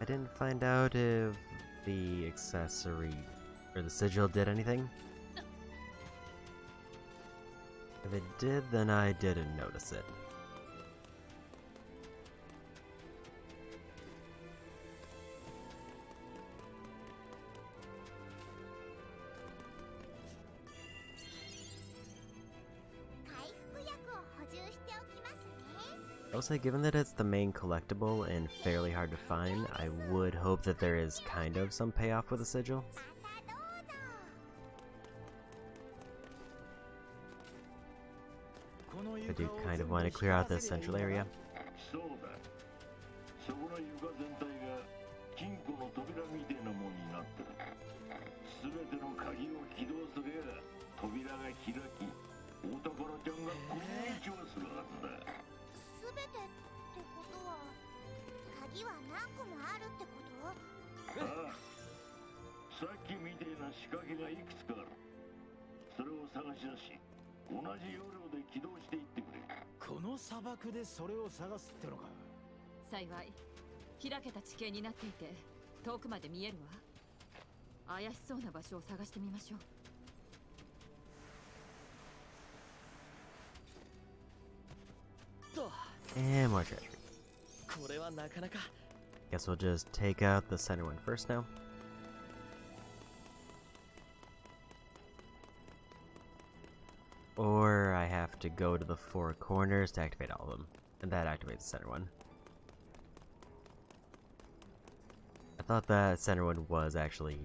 I didn't find out if the accessory or the sigil did anything. If it did, then I didn't notice it. Also, given that it's the main collectible and fairly hard to find, I would hope that there is kind of some payoff with a sigil. I do kind of want to clear out this central area. そうだ。そこの床全体が金庫の扉みたいなもんになってる。すべての鍵を起動すれば扉が開き、お宝ちゃんがこんにちはするはずだ。すべてってことは鍵は何個もあるってこと？ああ。さっきみてえな仕掛けがいくつかある。それを探し出し、同じ要領で起動していってくれ。この砂漠でそれを探すってのか。幸い開けた地形になっていて遠くまで見えるわ。怪しそうな場所を探してみましょう。And more treasure. これはなかなか。 Guess we'll just take out the center one first now. Or I have to go to the four corners to activate all of them. And that activates the center one. I thought that center one was actually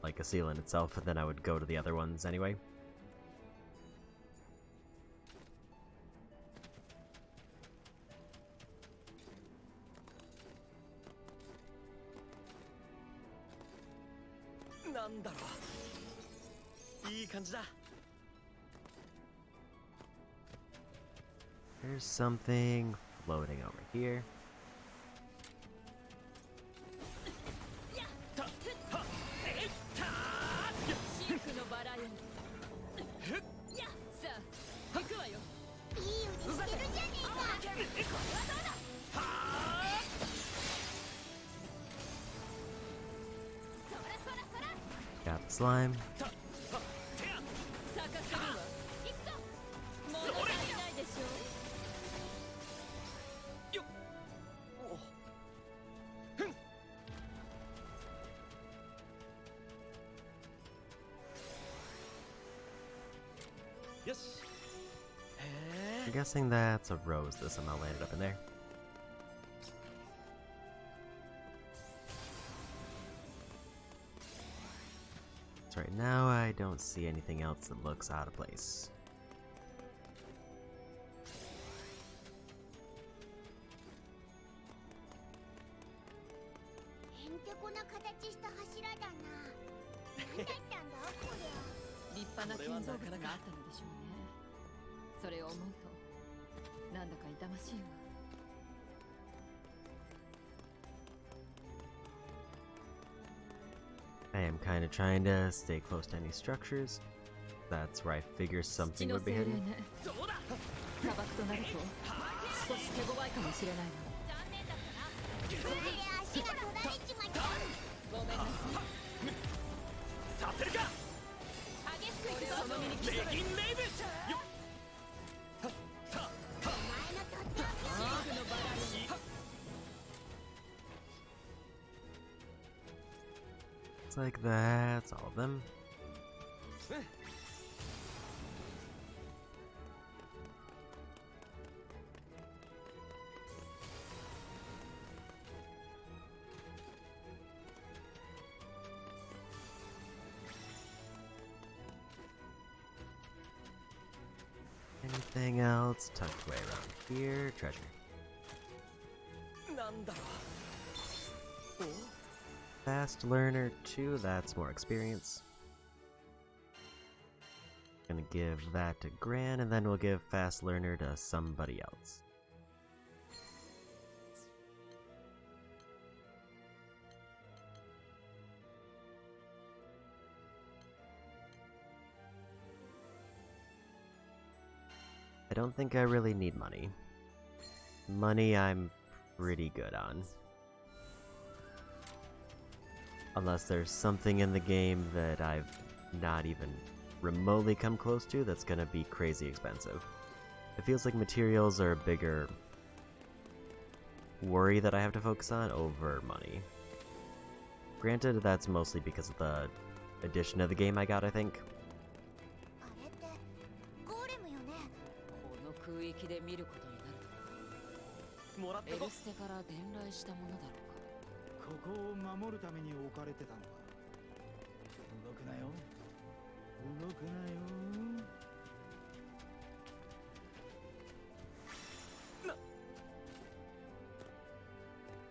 like a seal in itself, and then I would go to the other ones anyway. There's something floating over here. slime. I'm guessing that's a rose that somehow landed up in there. So right now I don't see anything else that looks out of place. I am kind of trying to stay close to any structures. That's where I figure something would be hidden. Looks like that's all of them. Anything else tucked away around here? Treasure. Fast learner 2, that's more experience. Gonna give that to Gran, and then we'll give fast learner to somebody else. I don't think I really need money. Money I'm pretty good on. Unless there's something in the game that I've not even remotely come close to that's gonna be crazy expensive. It feels like materials are a bigger worry that I have to focus on over money. Granted, that's mostly because of the edition of the game I got, I think.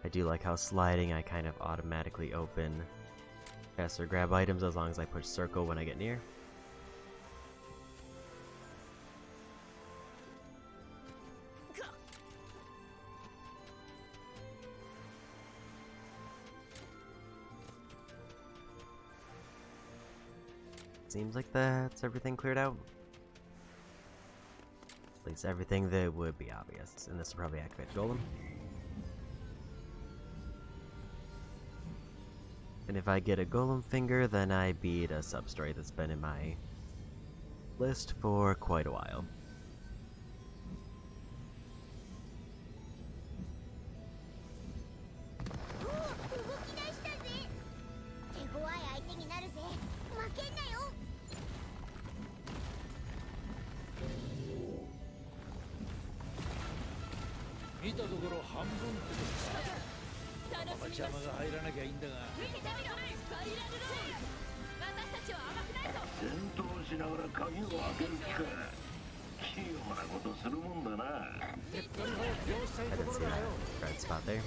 I do like how sliding I kind of automatically open faster grab items as long as I push circle when I get near. Seems like that's everything cleared out. At least everything that would be obvious. And this will probably activate the golem. And if I get a golem finger, then I beat a sub-story that's been in my list for quite a while. Red spot there.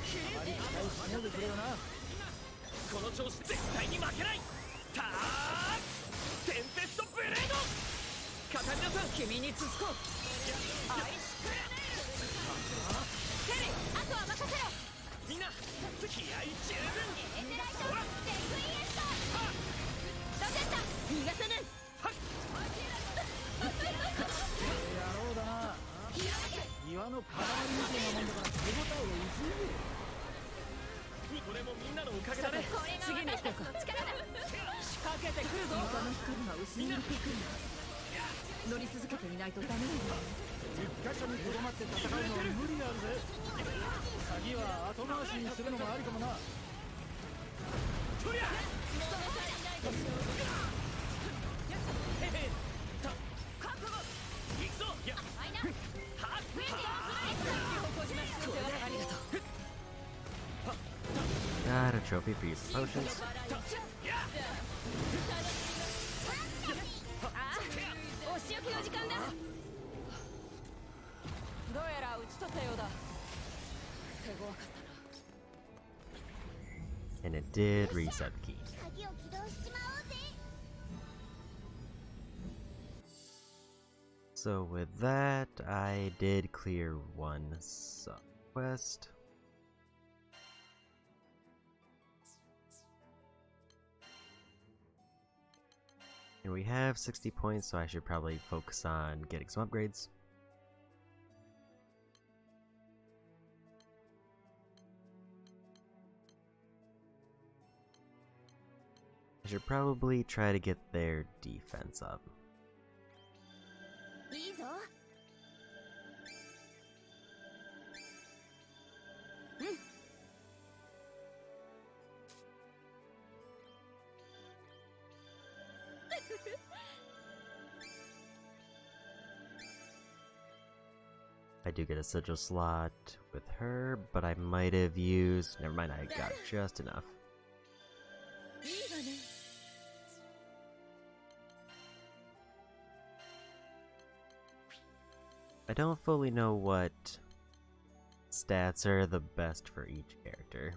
り続けていないとダメなんだ。一箇所にとどまって戦うのは無理あるぜ。鍵は後回しにするのもありかもな。とりゃ人の足りないでしょう。覚悟行くぞ。いやあいなはっウィンディこれでありがとう。Got a trophy for use of potions. お仕置きの時間だ。どうやら打ち取ったようだ。手強かったな。 And it did reset the key. 鍵を起動しちまおうぜ。 So with that, I did clear one sub-quest. And we have 60 points, so I should probably focus on getting some upgrades. I should probably try to get their defense up. いいぞ。I do get a sigil slot with her, but I might have used... Never mind, I got just enough. いいわね。 I don't fully know what stats are the best for each character.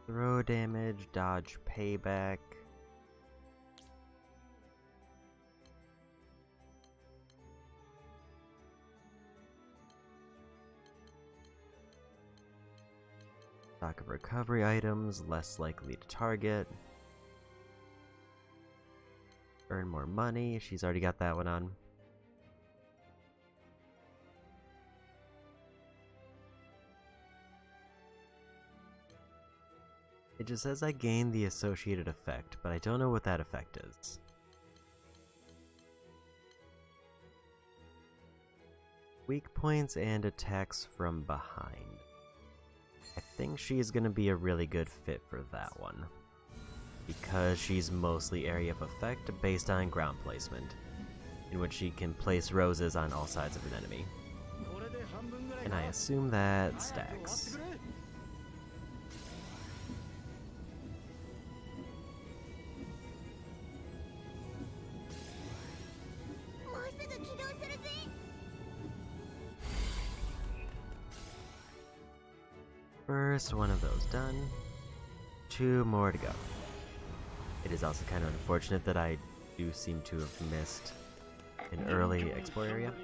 Throw damage, dodge payback. Stock of recovery items, less likely to target. Earn more money, she's already got that one on. It just says I gained the associated effect, but I don't know what that effect is. Weak points and attacks from behind. I think she's gonna be a really good fit for that one, because she's mostly area of effect based on ground placement, in which she can place roses on all sides of an enemy. And I assume that stacks. First one of those done. 2 more to go. It is also kind of unfortunate that I do seem to have missed an early explore area.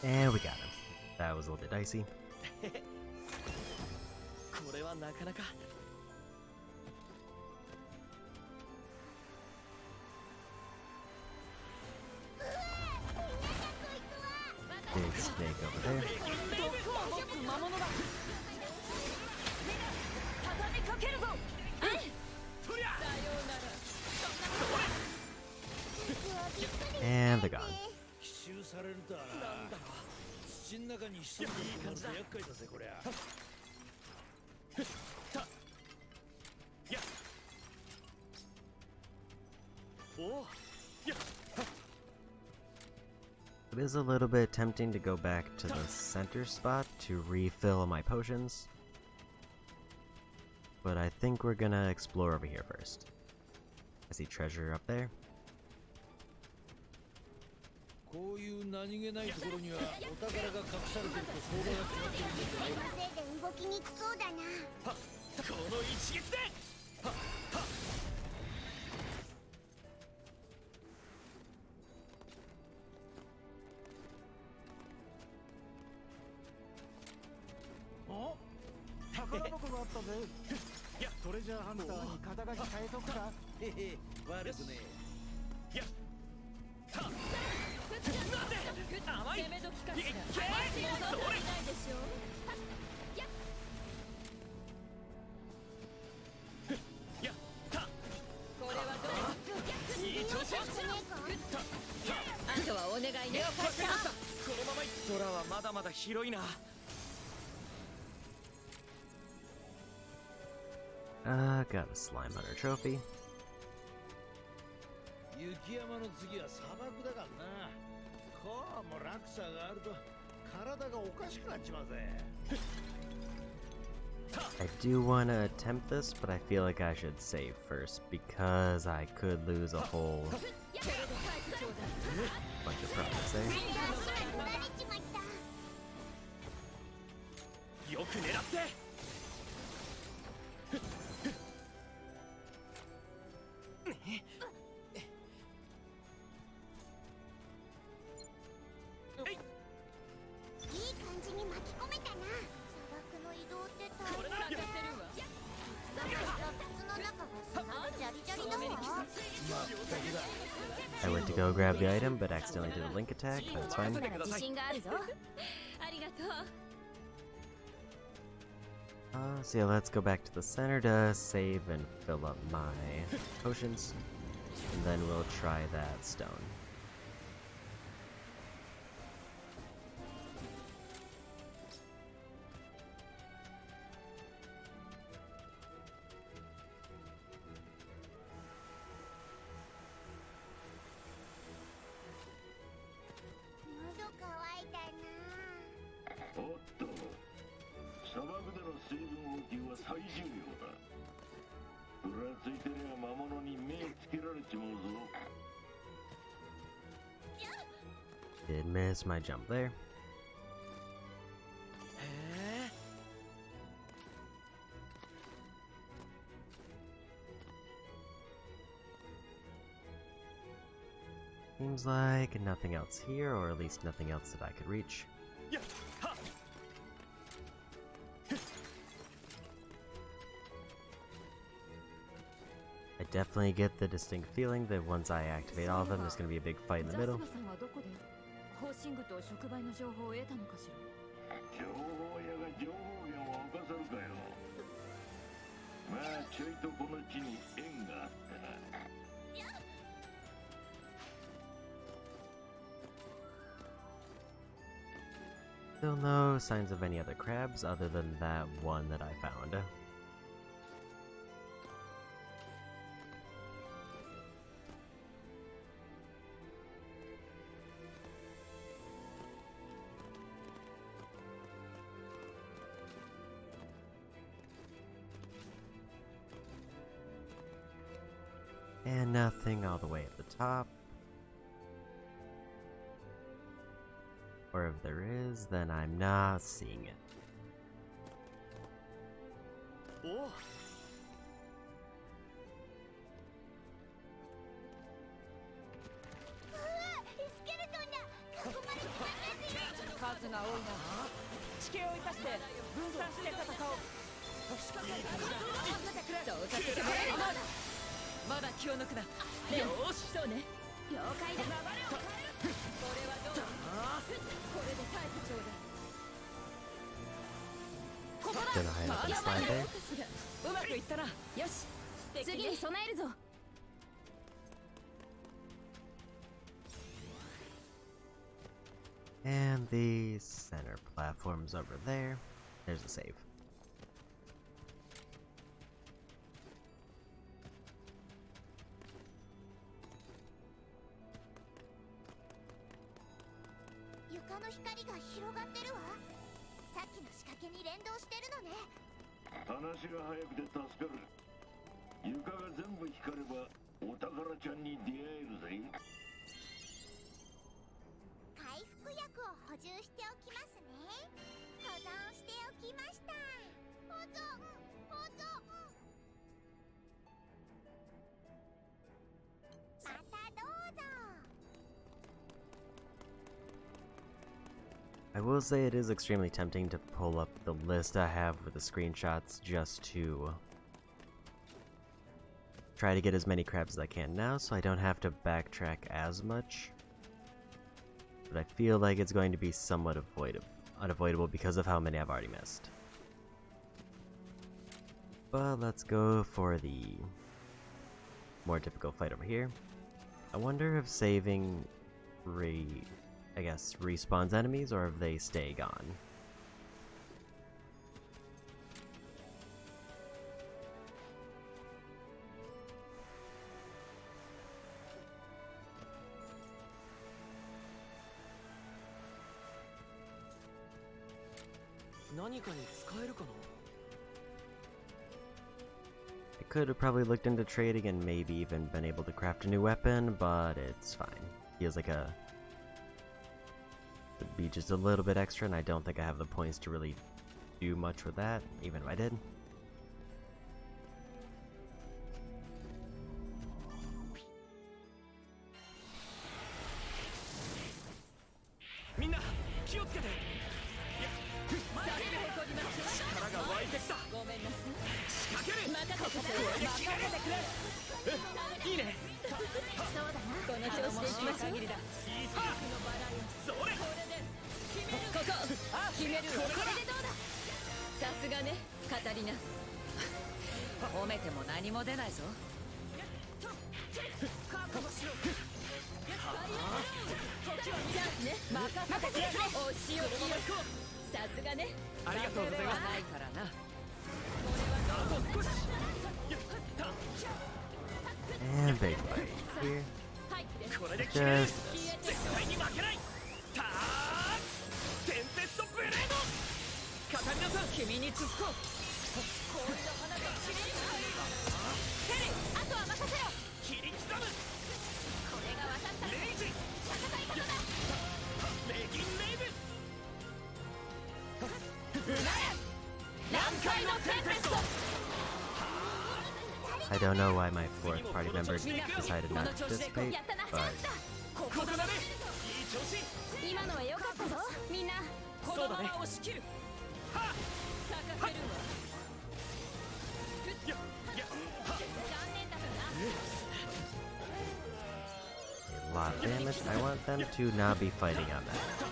And we got him. That was a little bit dicey. Big snake over there. And they're gone. 収されるとはな。土の中に潜んでいると厄介だぜこりゃ。It is a little bit tempting to go back to the center spot to refill my potions, but I think we're gonna explore over here first. I see treasure up there. こういう何気ないところにはお宝が隠されてると相場が決まってるんだよ。そのせいで動きにくそうだな。この一撃で宝箱があったぜ。トレジャーハンターに肩書き変えとくか。へへ、悪くねえ。甘い攻め時かしら。それないでしょ。これはどう？いい調子。あとはお願いね。このまま空はまだまだ広いな。Got a slime hunter trophy. 雪山の次は砂漠だからな。こうも落差があると体がおかしくなっちまうぜ。I do want to attempt this, but I feel like I should save first because I could lose a whole bunch of progress there. よく狙って。I went to go grab the item, but accidentally did a link attack, but it's fine. So yeah, let's go back to the center to save and fill up my potions, and then we'll try that stone. Did miss my jump there. Seems like nothing else here, or at least nothing else that I could reach. I definitely get the distinct feeling that once I activate all of them, there's going to be a big fight in the middle. ホーシングと触媒の情報を得たのかしら。情報屋が情報源を侵さるかよ。まあちょいとこの地に縁があってな。Still no signs of any other crabs other than that one that I found. And nothing all the way at the top. Or if there is, then I'm not seeing it. Oh. 数が多いな。地形を生かして分散して戦おう。そうさせてもらえるのだ。まだ気を抜くな。よし、そうね。了解だ。これはどうだ。これで耐えてちょうだい。ここだ。まだまだうまくいったな。よし、次に備えるぞ。 I And the center platform's over there. There's a save. I will say it is extremely tempting to pull up the list I have with the screenshots just to try to get as many crabs as I can now, so I don't have to backtrack as much. But I feel like it's going to be somewhat unavoidable because of how many I've already missed. But let's go for the more difficult fight over here. I wonder if saving respawns enemies or if they stay gone. I could have probably looked into trading and maybe even been able to craft a new weapon, but it's fine. Feels like it'd be just a little bit extra, and I don't think I have the points to really do much with that, even if I did. And big fight here. Just I don't know why my fourth party member decided not to participate, but a lot of damage. I want them to not be fighting on that.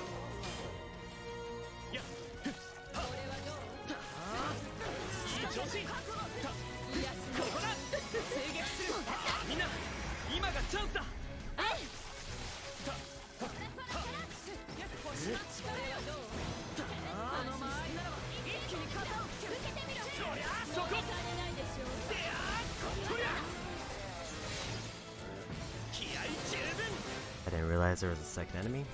I didn't realize there was a second enemy.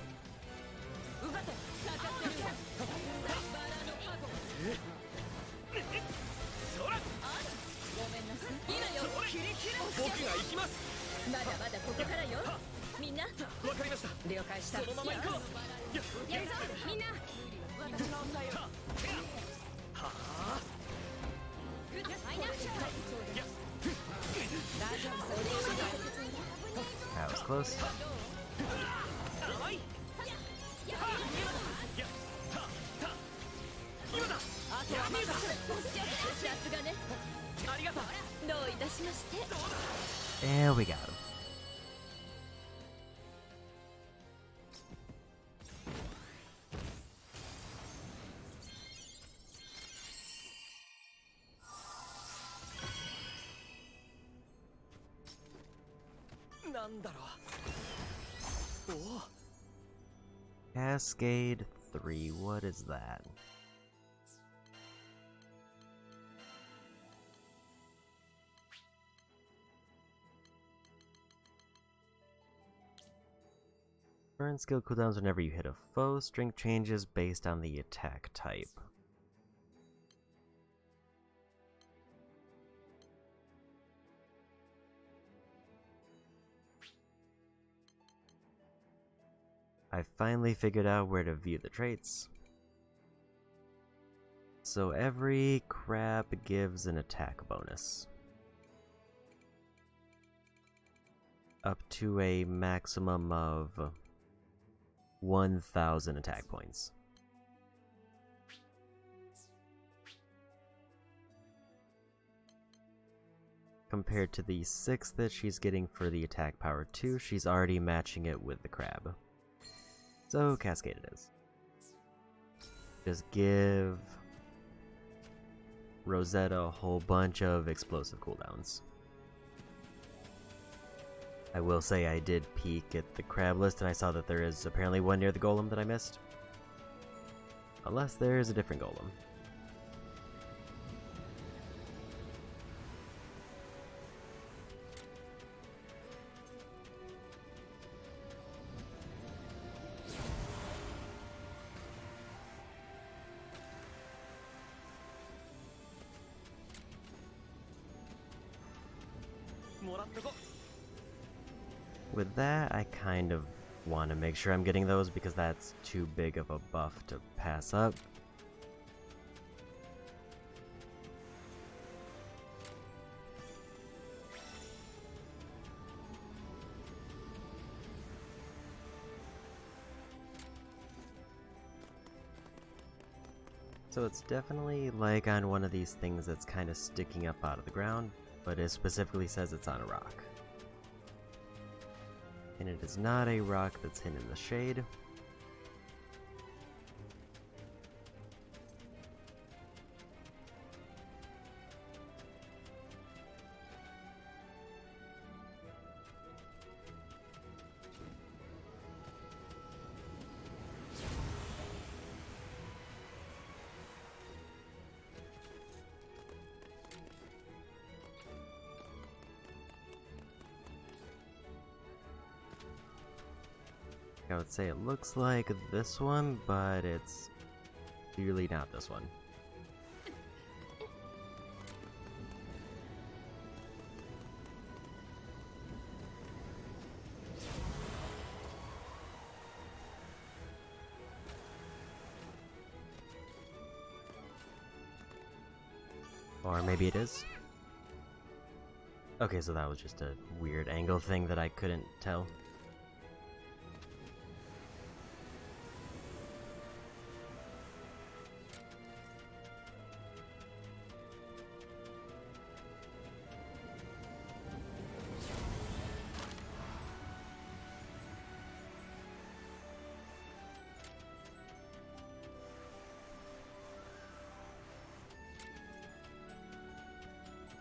That was close. There we go. Cascade 3, what is that? Burn skill cooldowns whenever you hit a foe. Strength changes based on the attack type. I finally figured out where to view the traits. So every crab gives an attack bonus. Up to a maximum of 1,000 attack points. Compared to the 6 that she's getting for the attack power 2, she's already matching it with the crab. So Cascade it is. Just give Rosetta a whole bunch of explosive cooldowns. I will say I did peek at the crab list and I saw that there is apparently one near the golem that I missed. Unless there is a different golem. With that, I kind of want to make sure I'm getting those because that's too big of a buff to pass up. So it's definitely like on one of these things that's kind of sticking up out of the ground, but it specifically says it's on a rock. And it is not a rock that's hidden in the shade. I would say it looks like this one, but it's clearly not this one. Or maybe it is. Okay, so that was just a weird angle thing that I couldn't tell.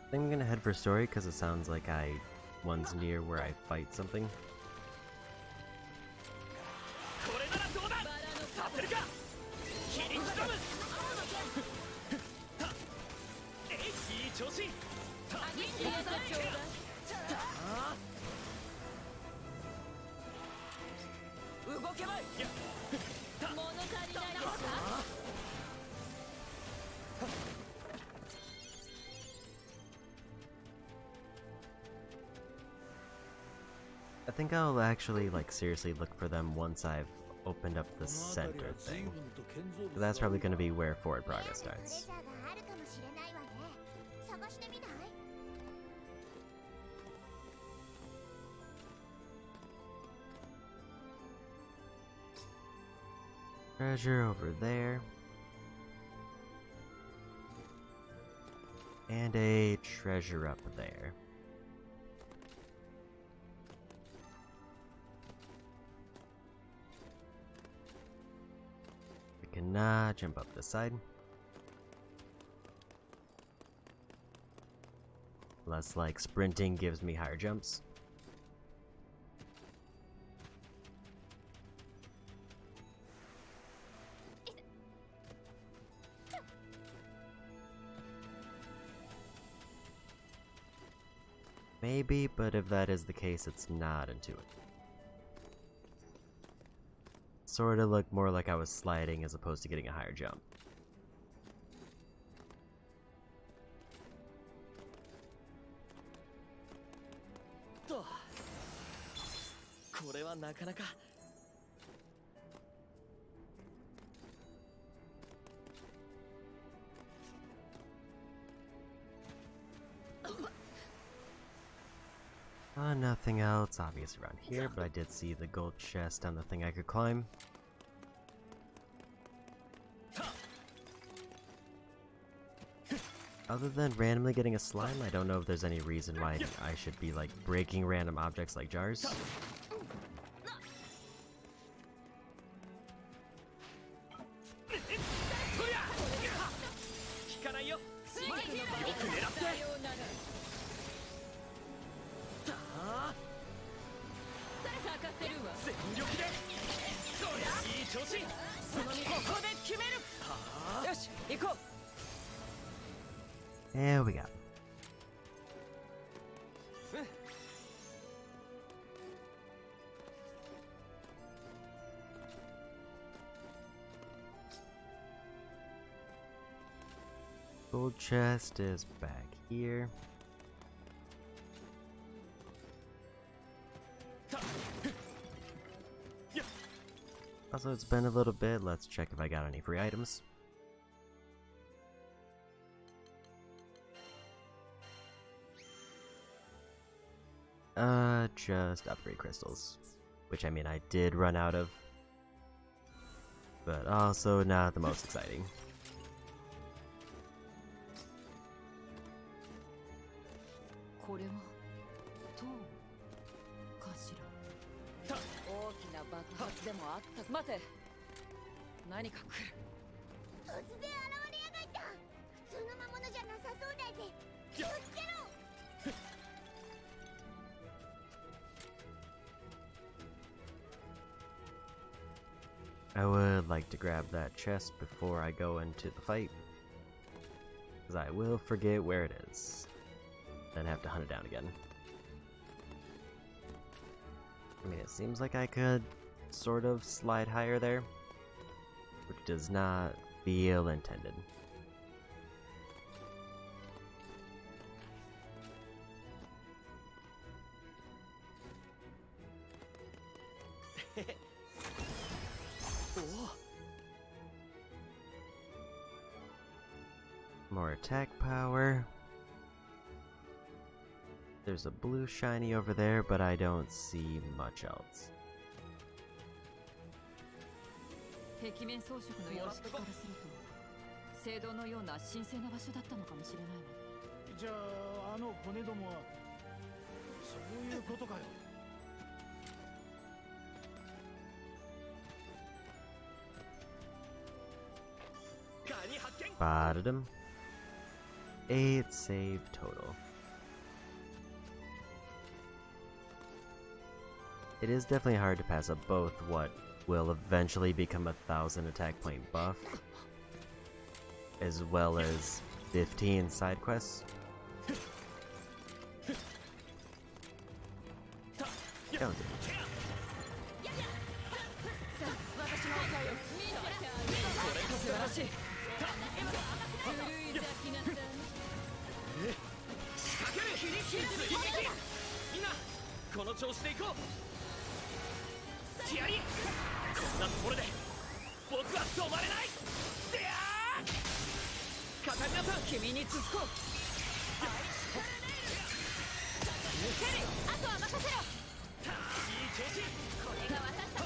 I think I'm gonna head for story because it sounds like one's near where I fight something. I think I'll actually, seriously look for them once I've opened up the center thing. So that's probably going to be where forward progress starts. Treasure over there. And a treasure up there. Cannot jump up this side. Unless, sprinting gives me higher jumps. Maybe, but if that is the case, it's not intuitive. Sorta looked more like I was sliding as opposed to getting a higher jump. これはなかなか。Nothing else obvious around here, but I did see the gold chest on the thing I could climb. Other than randomly getting a slime, I don't know if there's any reason why I should be like breaking random objects like jars. There we go. Gold chest is back here. Also, it's been a little bit. Let's check if I got any free items. Just upgrade crystals. Which, I mean, I did run out of. But also not the most exciting. I would like to grab that chest before I go into the fight, because I will forget where it is, then have to hunt it down again. I mean, it seems like I could sort of slide higher there, which does not feel intended. More attack power. There's a blue shiny over there, but I don't see much else. 壁面装飾の様式からすると聖堂のような神聖な場所だったのかもしれないわ。じゃああの骨どもはそういうことかよ。 Spotted him. 8 save total. It is definitely hard to pass up both what will eventually become 1,000 attack point buff, as well as 15 side quests. Don't do it. この調子でいこう。気合い。こんなところで僕は止まれない。でやー。カタリナさん、君に続こう。ケリー、あとは任せろ。いい調子。これが私たちの。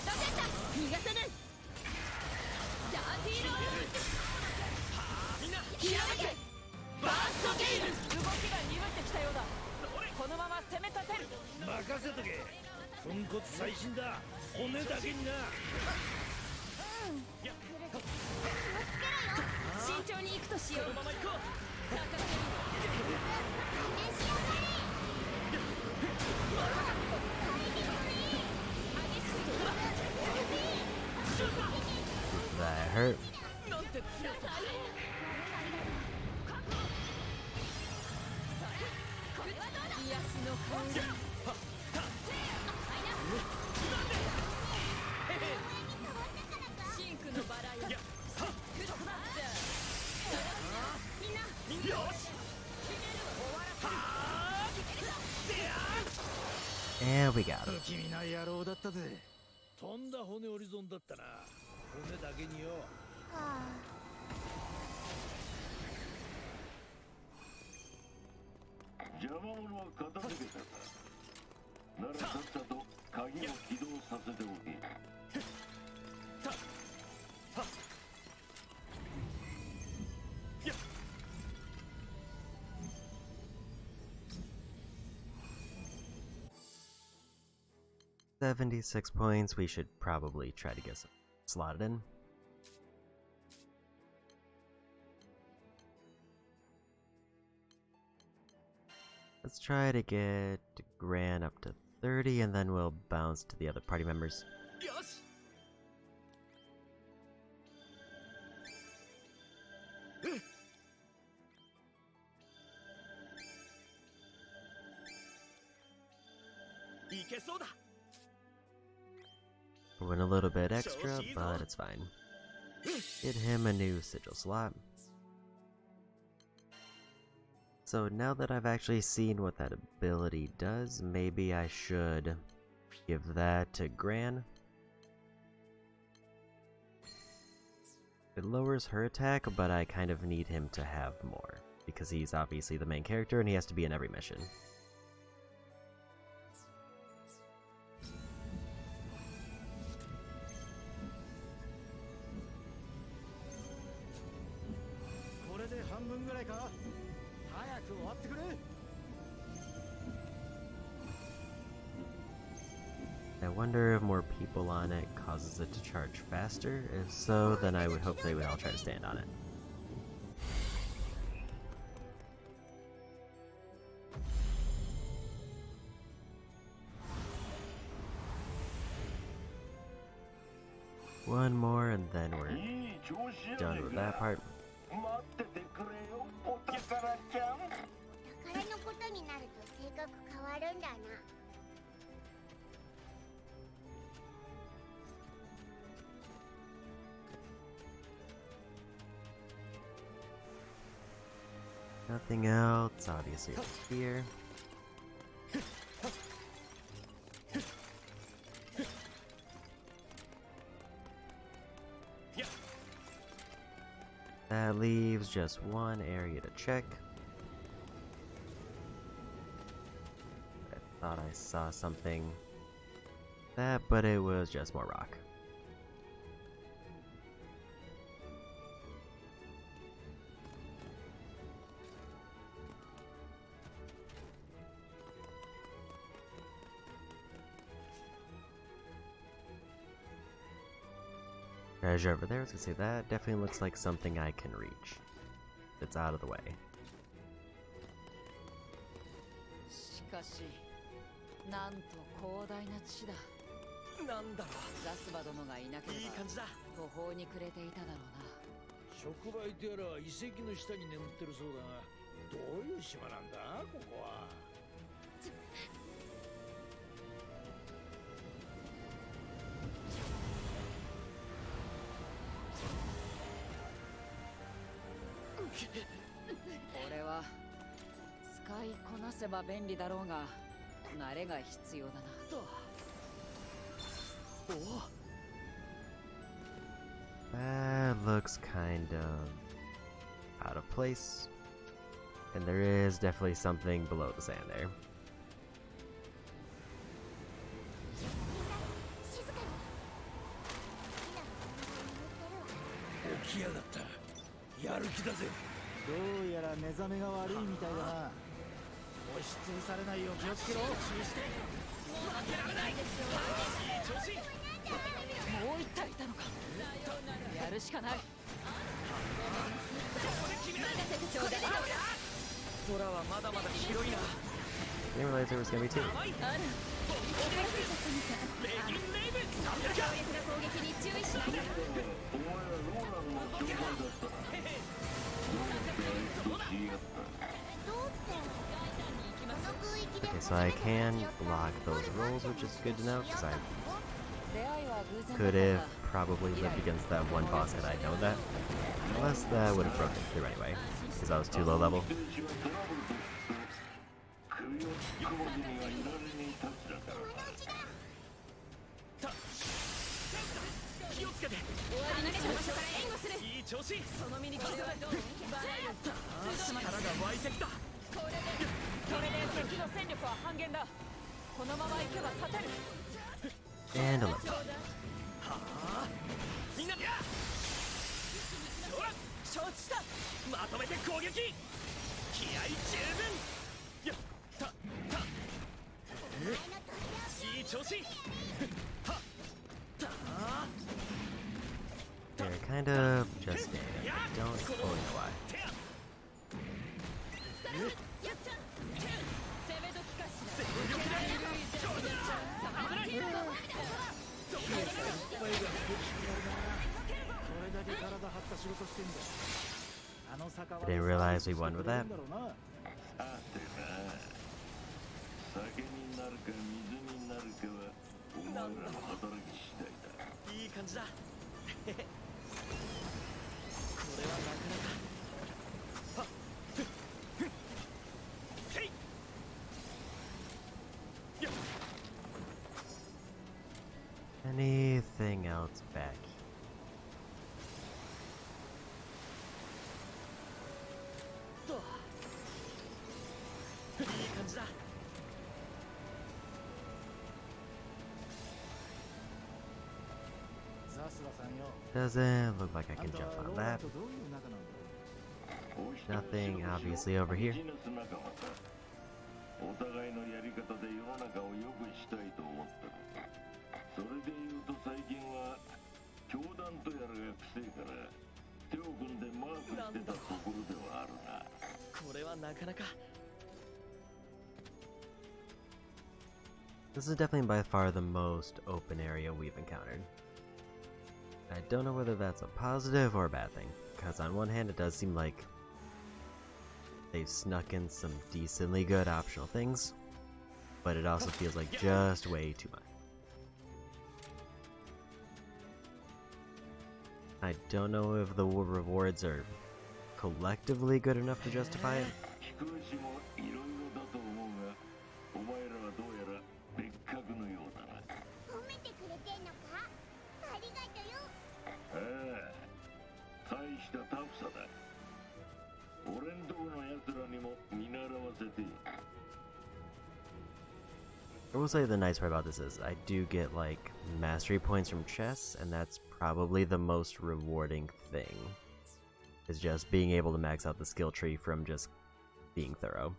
ロケット、逃がせぬ。ダーティーロール。みんな、気合い。バーストゲイル。動きが鈍ってきたようだ。このまま攻め立てる。任せとけ。粉骨最新だ。骨だけにな。慎重に行くとしよう。このまま行こう。That hurt. And we got him. 不気味な野郎だったぜ。とんだ骨折り損だったな。骨だけによ。はあ。邪魔者は片付けたか。ならさっさと鍵を起動させておけ。$76 points. We should probably try to get some slotted in. Let's try to get Gran up to 30 and then we'll bounce to the other party members. Went a little bit extra, but it's fine. Get him a new sigil slot. So now that I've actually seen what that ability does, maybe I should give that to Gran. It lowers her attack, but I kind of need him to have more, because he's obviously the main character and he has to be in every mission. I wonder if more people on it causes it to charge faster. If so, then I would hope they would all try to stand on it. One more and then we're done with that part. 宝のことになると性格変わるんだな。Nothing else, obviously, it's here. That leaves just one area to check. I thought I saw something that, but it was just more rock. Treasure over there, I was gonna say that definitely looks like something I can reach. It's out of the way. しかし、なんと広大な地だ。なんだろう。ザスバ殿がいなければいい感じだ。途方に暮れていただろうな。触媒とやらは遺跡の下に眠ってるそうだが、どういう島なんだここは。これは使いこなせば便利だろうが慣れが必要だなと。That looks kind of out of place. And there is definitely something below the sand there. 起きやがった。やる気だぜ。どうやら目覚めが悪いみたいだな。押しつぶされないよう気をつけろ。もう負けられない。調子。もう一体いたのか。やるしかない。任せてちょうだい。空はまだまだ広いな。 Didn't realize there was gonna be two. どうってこの空域で so I can block those rolls, which is good to know, because I could have probably lived against that one boss had I known that. Unless that would have broken through anyway, because I was too low level. And a level. They're kind of just dead. I don't fully know why. I didn't realize we won with that. Anything else back? Doesn't look like I can jump on that. Nothing obviously over here. This is definitely by far the most open area we've encountered. I don't know whether that's a positive or a bad thing, because on one hand it does seem like they've snuck in some decently good optional things, but it also feels like just way too much. I don't know if the rewards are collectively good enough to justify it. I will say the nice part about this is I do get like mastery points from chests, and that's probably the most rewarding thing, is just being able to max out the skill tree from just being thorough.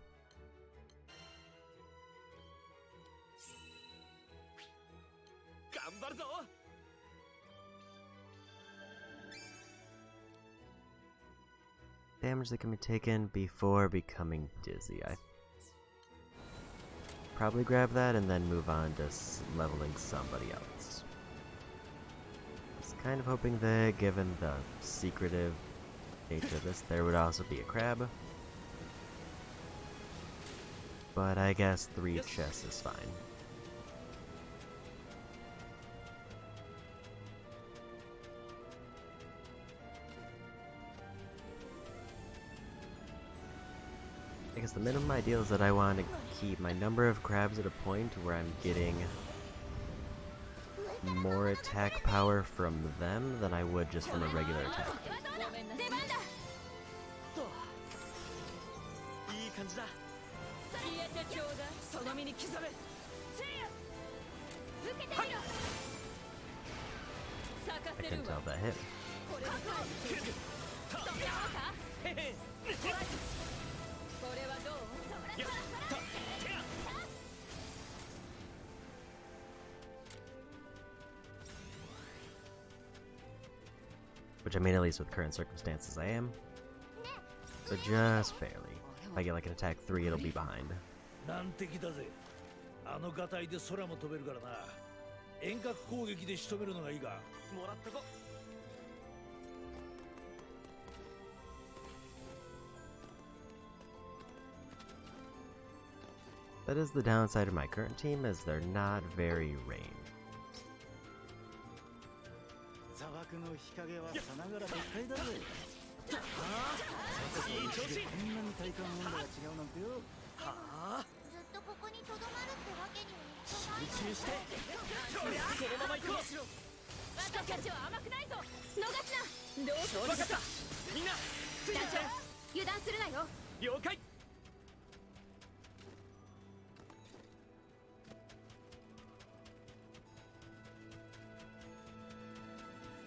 Damage that can be taken before becoming dizzy. I probably grab that and then move on to leveling somebody else. I was kind of hoping that, given the secretive nature of this, there would also be a crab. But I guess 3 chests is fine. I guess the minimum ideal is that I want to keep my number of crabs at a point where I'm getting more attack power from them than I would just from a regular attack. I can tell that hit. Which I mean, at least with current circumstances, I am. So just barely. If I get like an attack 3, it'll be behind. That is the downside of my current team, as they're not very ranged. 砂漠の日陰はさながら別海だぜ。はあ、いい調子。こんなに体感温度が違うなんてよ。はあ、ずっとここにとどまるってわけにはいかない集中して。そりゃこのまま行こう。私たちは甘くないぞ。逃すな。どうしよう。分かった。みんなついてきて。油断するなよ。了解。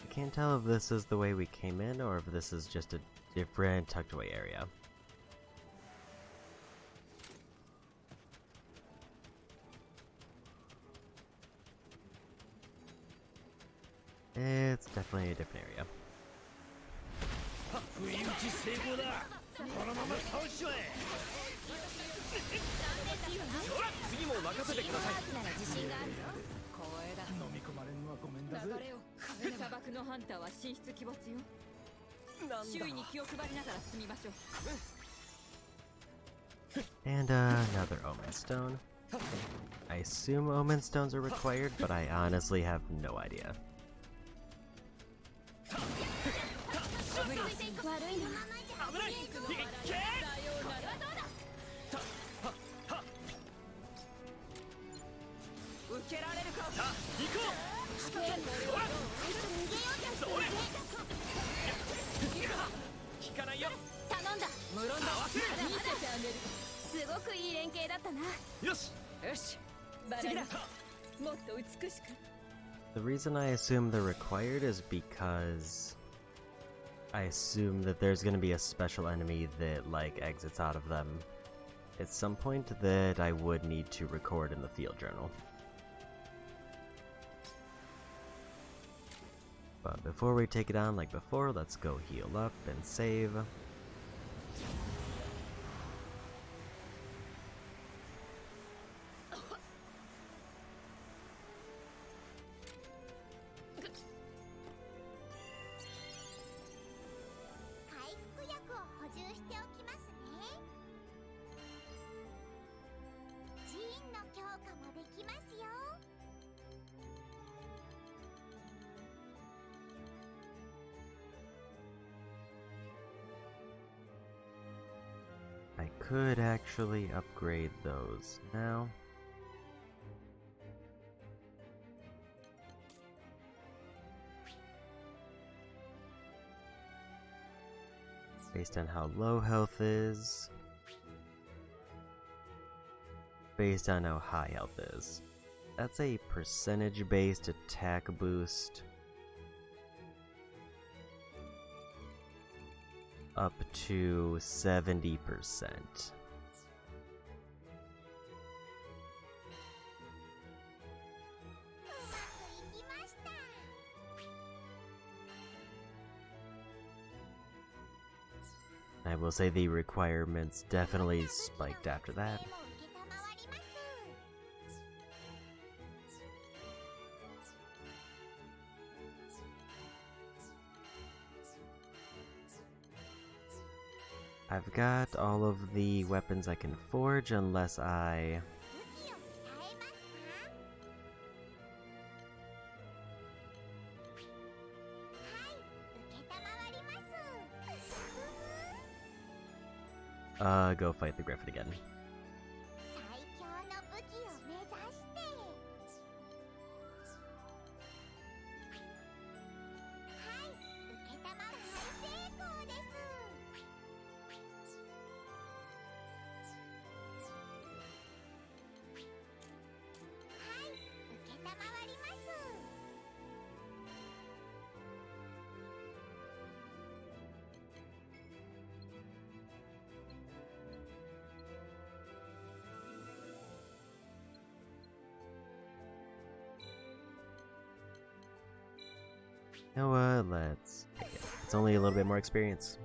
I can't tell if this is the way we came in or if this is just a different tucked away area. It's definitely a different area. 不意打ち成功だ。このまま倒しちまえ。ほら、次も任せてください。飲み込まれんのはごめんだぜ。流れを砂漠のハンターは神出鬼没よ。周囲に気を配りながら進みましょう。 And another Omen Stone. I assume Omen Stones are required, but I honestly have no idea. 悪いな。危ない。いけ。受けられるか。さあ、行こう。それ。引かないよ。頼んだ。無論だ。見せてあげる。すごくいい連携だったな。よし。よし。次だ。もっと美しく。 The reason I assume they're required is because I assume that there's going to be a special enemy that like exits out of them at some point that I would need to record in the field journal. But before we take it on like before, let's go heal up and save. I could actually upgrade those now. Based on how low health is. Based on how high health is. That's a percentage-based attack boost. Up to 70%. I will say the requirements definitely spiked after that. I've got all of the weapons I can forge unless I... go fight the Griffin again. You know what, let's take it. It's only a little bit more experience.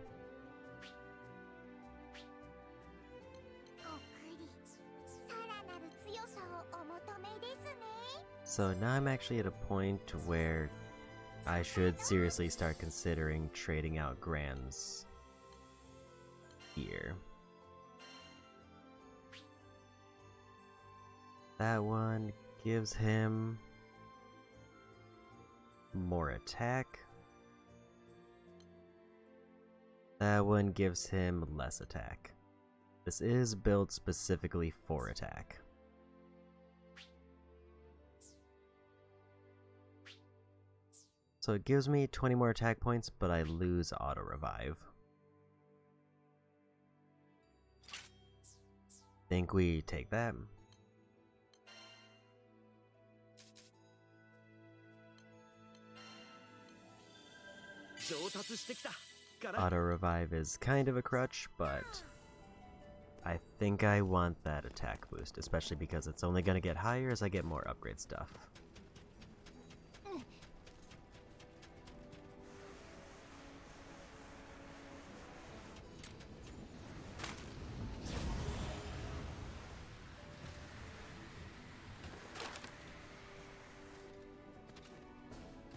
So now I'm actually at a point where I should seriously start considering trading out Grans here. That one gives him more attack. That one gives him less attack. This is built specifically for attack. So it gives me 20 more attack points, but I lose auto revive. Think we take that. Auto revive is kind of a crutch, but I think I want that attack boost, especially because it's only going to get higher as I get more upgrade stuff.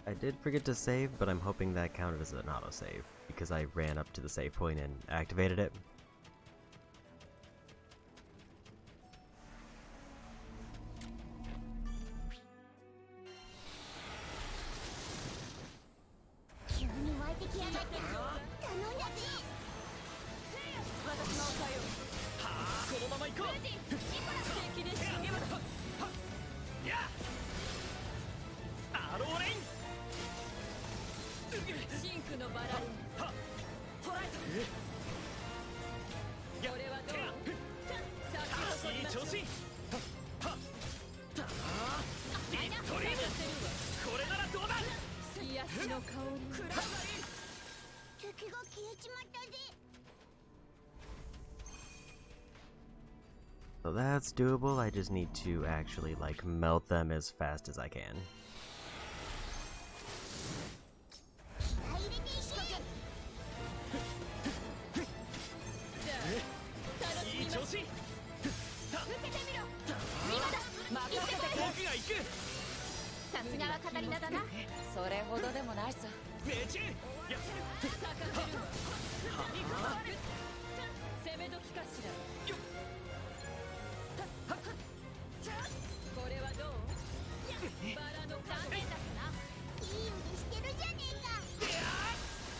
I did forget to save, but I'm hoping that counted as an autosave, because I ran up to the save point and activated it. So that's doable, I just need to actually like melt them as fast as I can.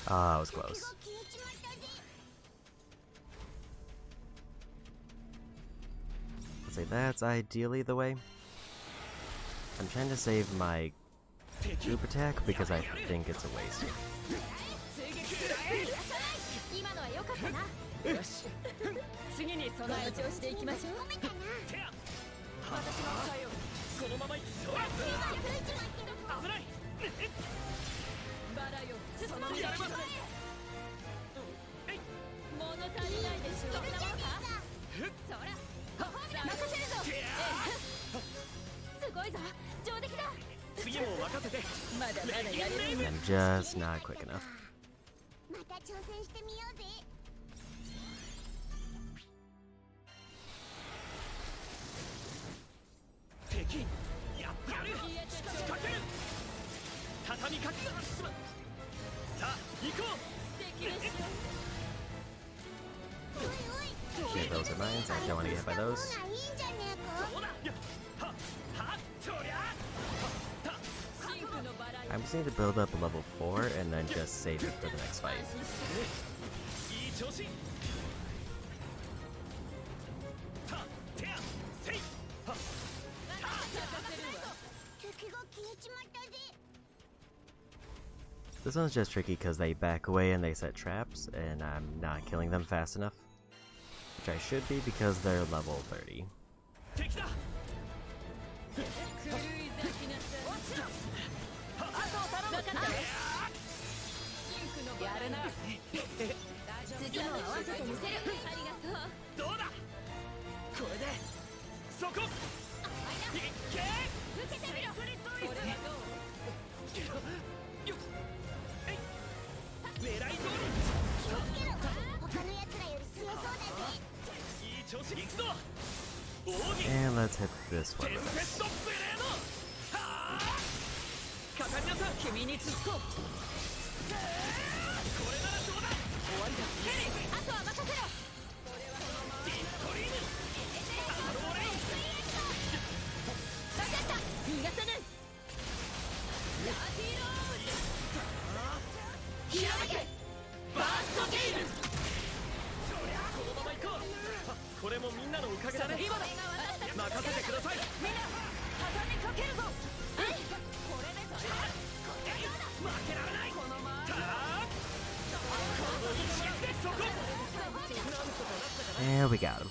Ah, I was close. Let's say that's ideally the way. I'm trying to save my group attack because I think it's a waste. I'm just not quick enough. Okay, those are mine, so I don't want to get hit by those. I just need to build up a level 4 and then just save it for the next fight. This one's just tricky because they back away and they set traps, and I'm not killing them fast enough. Which I should be because they're level 30. And let's hit this one with this. 逃がさぬ。ラティローひらめけバーストゲイル。そりゃこのまま行こう。これもみんなのおかげだね。今だ。任せてください。みんな畳みかけるぞ。これでそれだ。負けられない。このままこの一撃でそこ。 And we got him.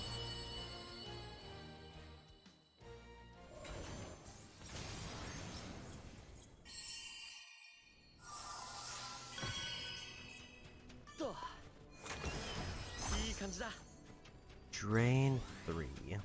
Drain 3.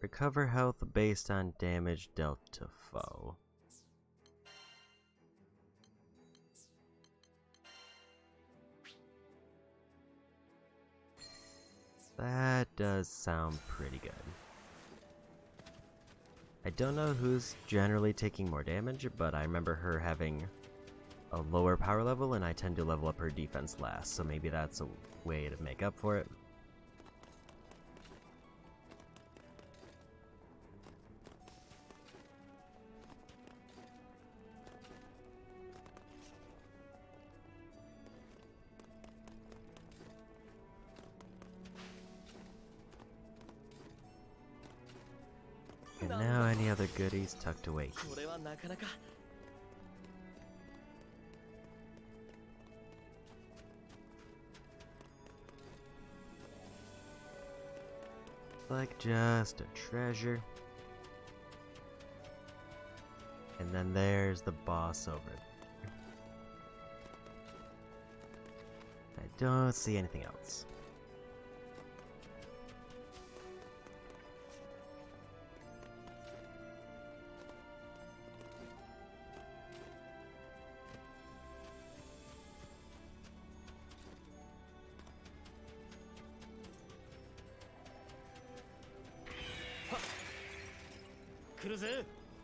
Recover health based on damage dealt to foe. That does sound pretty good. I don't know who's generally taking more damage, but I remember her having a lower power level, and I tend to level up her defense last, so maybe that's a way to make up for it. And now any other goodies tucked away. Like just a treasure. And then there's the boss over there. I don't see anything else.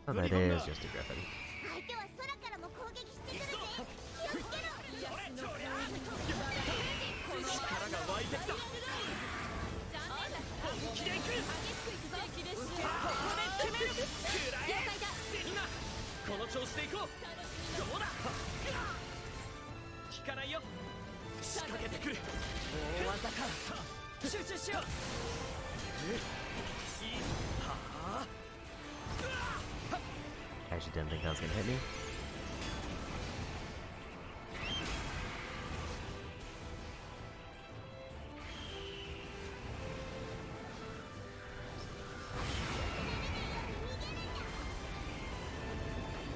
Oh, that is just a griffin. 相手は空からも攻撃してくるぜ。気をつけろ。力が湧いてきた。本気で行く。ここで決める。食らえ。今この調子で行こう。どうだ。効かないよ。仕掛けてくる。大技か。集中しよう。Actually didn't think that was gonna hit me.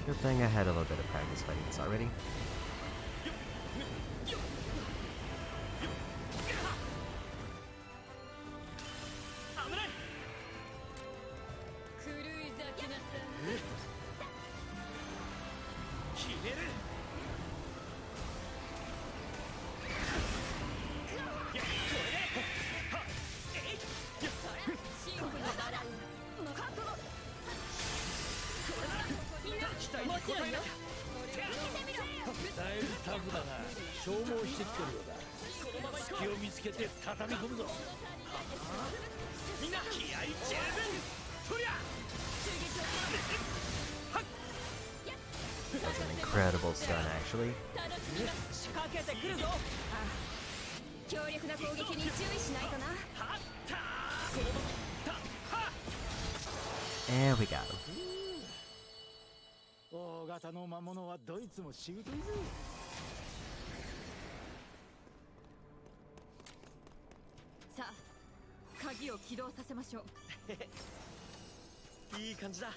Good thing I had a little bit of practice fighting this already. That's an incredible stun, actually. And we got him. 大型の魔物はどいつもしぶといぜ。さあ、鍵を起動させましょう。いい感じだ。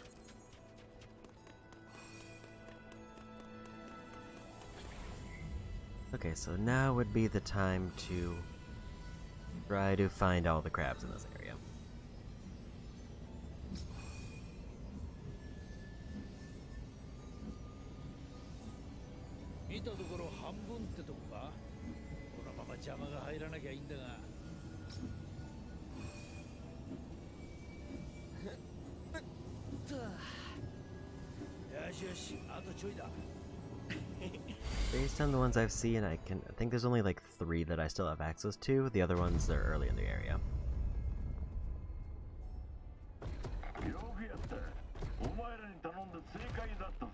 Okay, so now would be the time to try to find all the crabs in this area. 見たところ半分ってとこか。このまま邪魔が入らなきゃいいんだが。よ Based on the ones I've seen, I think there's only like 3 that I still have access to. The other ones are early in the area. よくやった。お前らに頼んで正解だったぜ。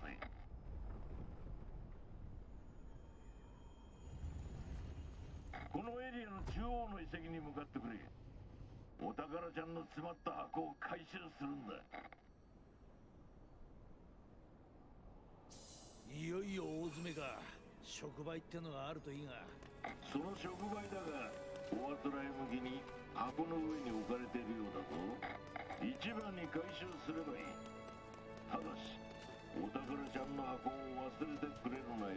このエリアの中央の遺跡に向かってくれ。お宝ちゃんの詰まった箱を回収するんだ。いよいよ大詰めか。触媒ってのがあるといいが。その触媒だが、おあつらえ向きに箱の上に置かれているようだぞ。一番に回収すればいい。ただし、お宝ちゃんの箱を忘れてくれるなよ。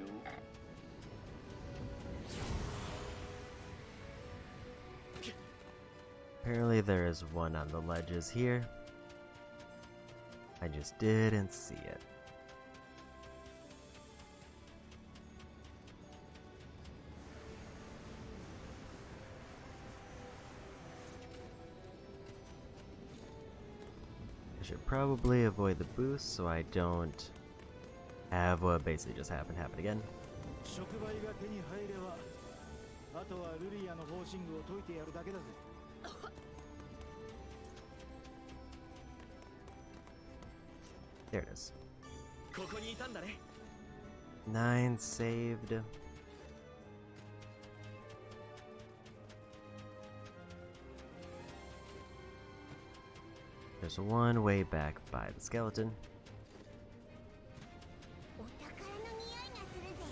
Apparently there is one on the ledges here. I just didn't see it. I should probably avoid the boost so I don't have what basically just happened happen again. 触媒が手に入れば、あとはルリアのフォーシングを解いてやるだけだぜ。There it is. ここにいたんだね。 9 saved. There's one way back by the skeleton. お宝の匂いがするぜ。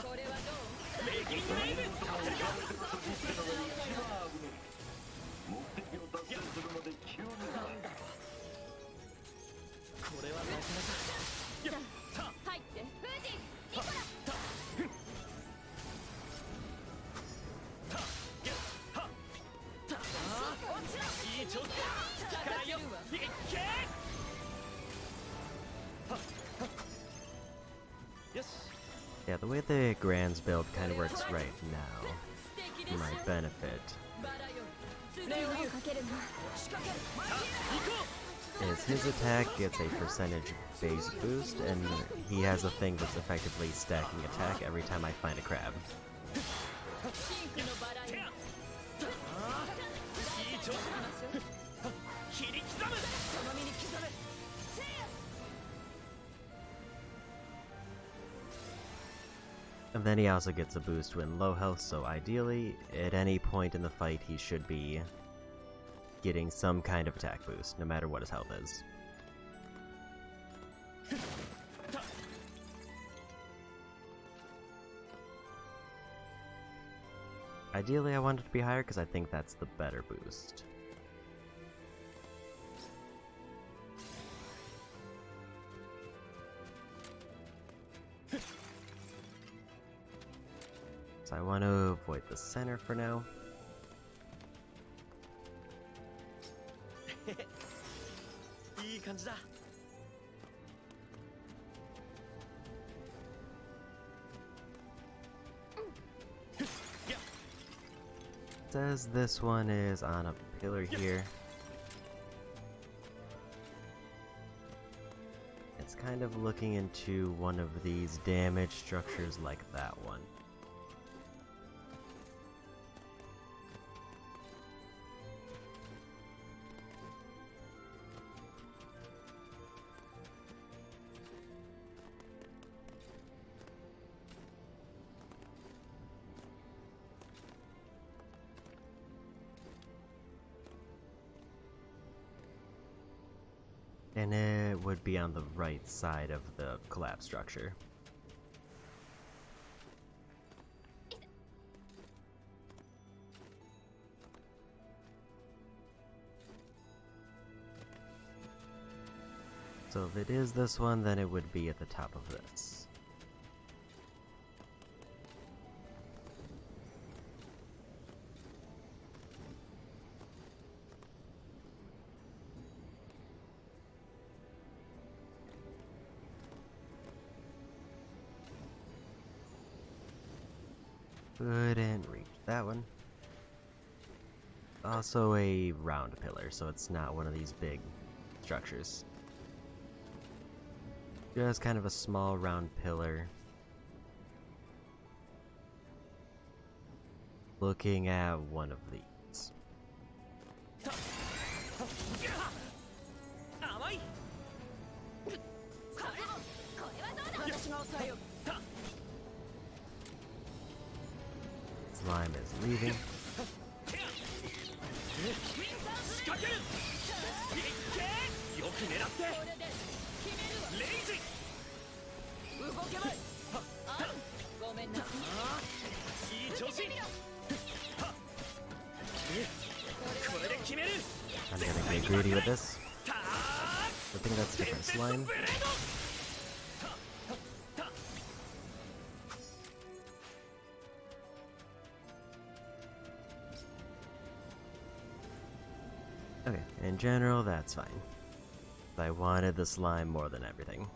これはどう？レギングウェイブさせるか。目的を達成するまで急にだ。これはなかなか。入って。フージン、ニコラ。いい調子だ。力よ。いっけ。よし。Yeah, the way the Grand's build kind of works right now, for my benefit, is his attack gets a percentage base boost, and he has a thing that's effectively stacking attack every time I find a crab. And then he also gets a boost when low health, so ideally, at any point in the fight, he should be getting some kind of attack boost, no matter what his health is. Ideally, I want it to be higher because I think that's the better boost. So I want to avoid the center for now. Says this one is on a pillar here. It's kind of looking into one of these damaged structures like that one. And it would be on the right side of the collapsed structure. So if it is this one, then it would be at the top of this. Couldn't reach that one. also a round pillar, so it's not one of these big structures. Just kind of a small round pillar. Looking at one of these. Slime is leaving. I'm gonna get greedy with this. I think that's different slime. Okay, in general, that's fine. I wanted the slime more than everything.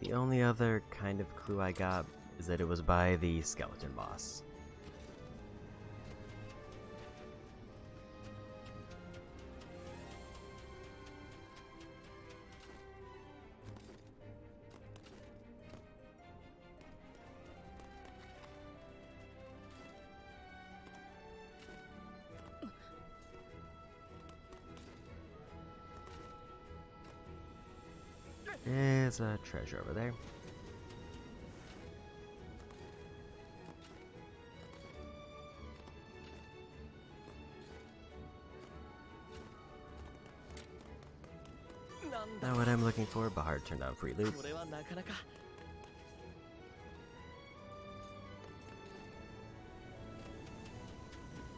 The only other kind of clue I got is that it was by the skeleton boss. There's a treasure over there. Not what I'm looking for, but hard turned out free loot.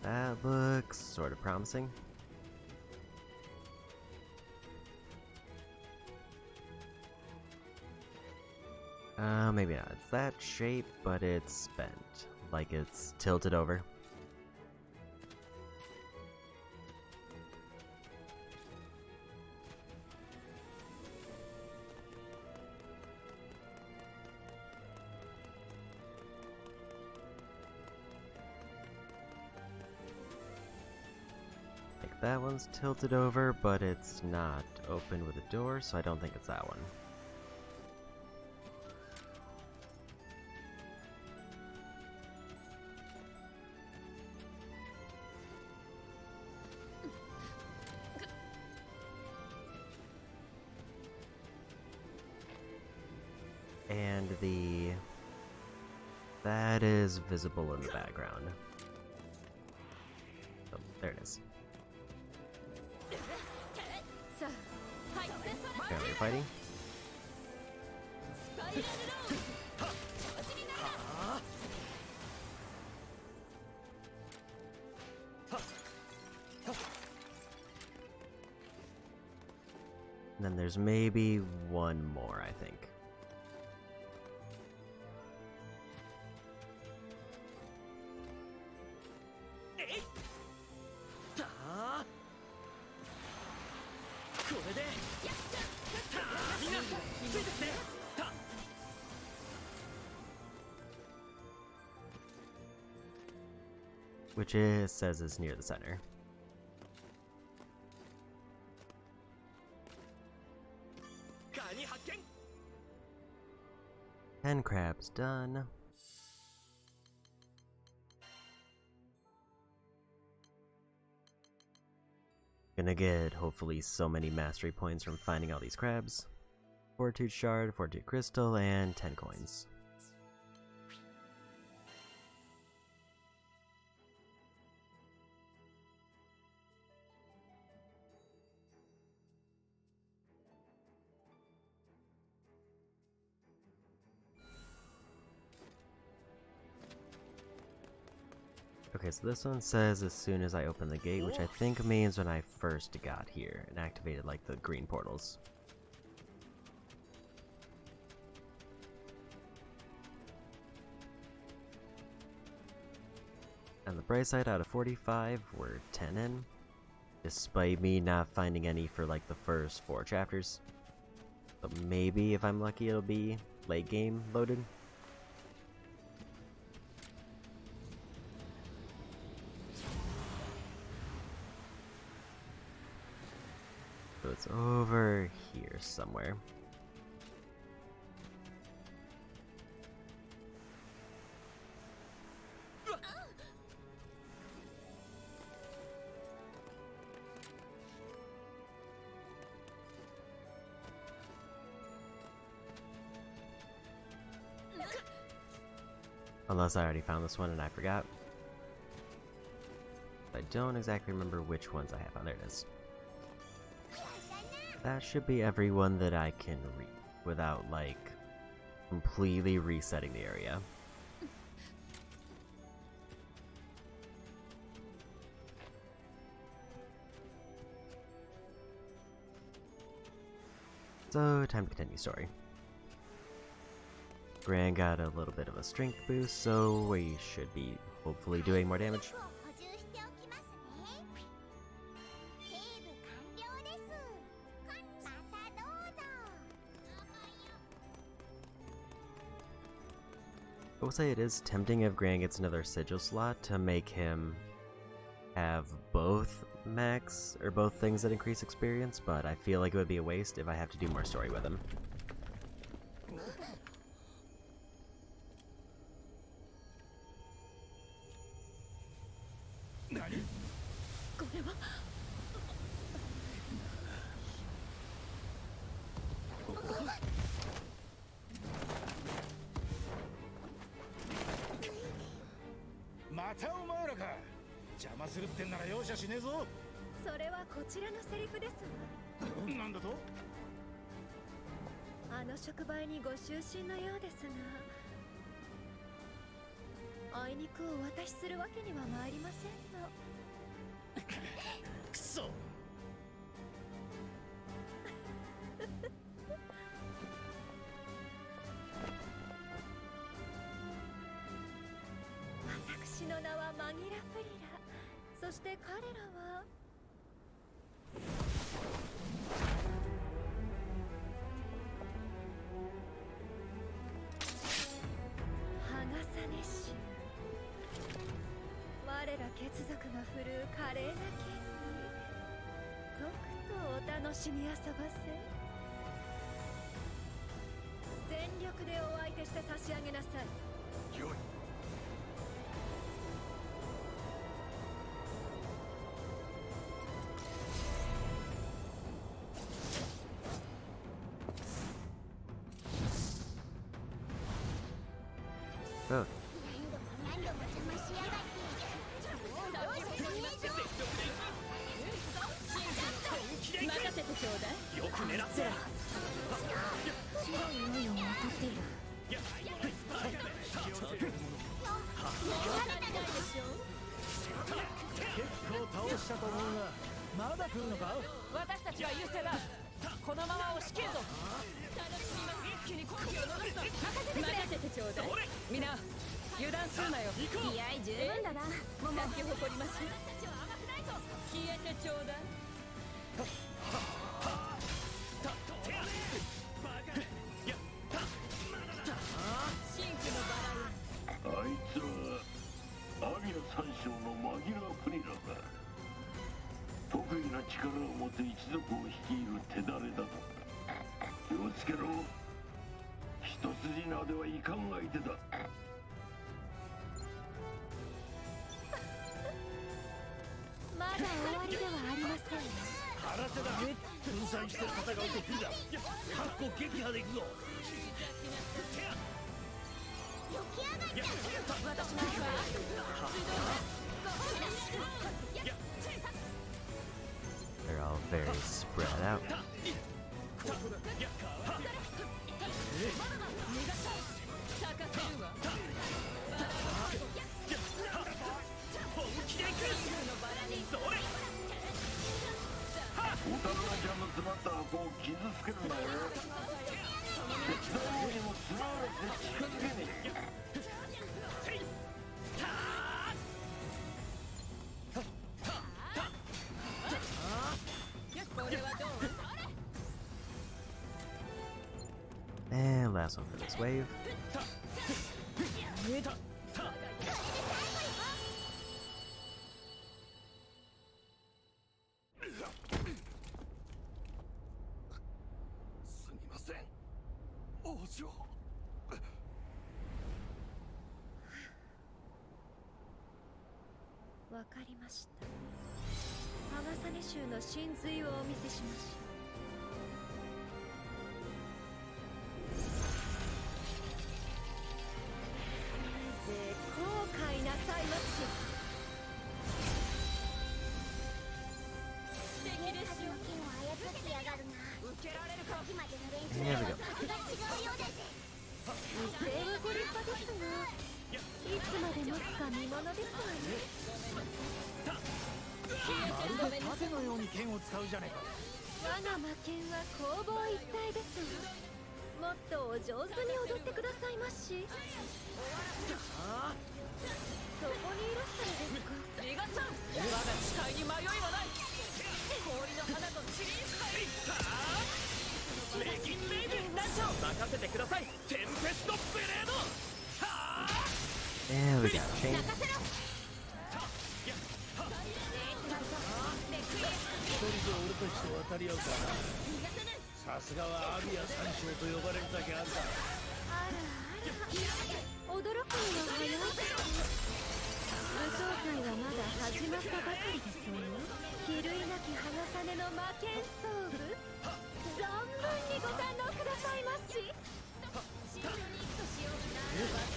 That looks sort of promising. Maybe not. It's that shape, but it's bent. Like it's tilted over. Like that one's tilted over, but it's not open with a door, so I don't think it's that one. And that is visible in the background. Oh, there it is. Apparently you're fighting. And then there's maybe one more, I think. Which it says is near the center. And crabs done. Gonna get hopefully so many mastery points from finding all these crabs. Fortitude shard, fortitude crystal, and 10 coins. Okay, so this one says as soon as I open the gate, which I think means when I first got here and activated like the green portals. On the bright side, out of 45, we're 10 in, despite me not finding any for like the first 4 chapters. But maybe if I'm lucky, it'll be late game loaded. So it's over here somewhere. Unless I already found this one and I forgot. I don't exactly remember which ones I have. Oh, there it is. That should be everyone that I can read without, like, completely resetting the area. So, time to continue story. Gran got a little bit of a strength boost, so we should be hopefully doing more damage. I will say it is tempting if Gran gets another sigil slot to make him have both max, or both things that increase experience, but I feel like it would be a waste if I have to do more story with him. Oh. 'They're all very spread out. last one for this wave.わかりました。ハガサネ州の真髄をお見せしましょう。せいぜい後悔なさいまし。素敵ですよ。剣を操ってやがるな。受けられるか。今までの連中 There we と go. 格が違うようだぜ。威勢はご立派ですが、いつまで持つか見ものですわね。まるで盾のように剣を使うじゃねえか。我が魔剣は攻防一体です。もっとお上手に踊ってくださいまし。そこにいらっしゃるですか。リガちゃん、我が視界に迷いはない。氷の花とチリンスカイ。レギンレイブ団長、任せてください。テンペストブレード。 And we got chain. 一人で俺たちと渡り合うからな。さすがはアビア三将と呼ばれるだけあるだ。あらあら、驚くのは早い。武装会はまだ始まったばかりですわよ。比類なきハガサネの魔剣装具、存分にご堪能くださいまし。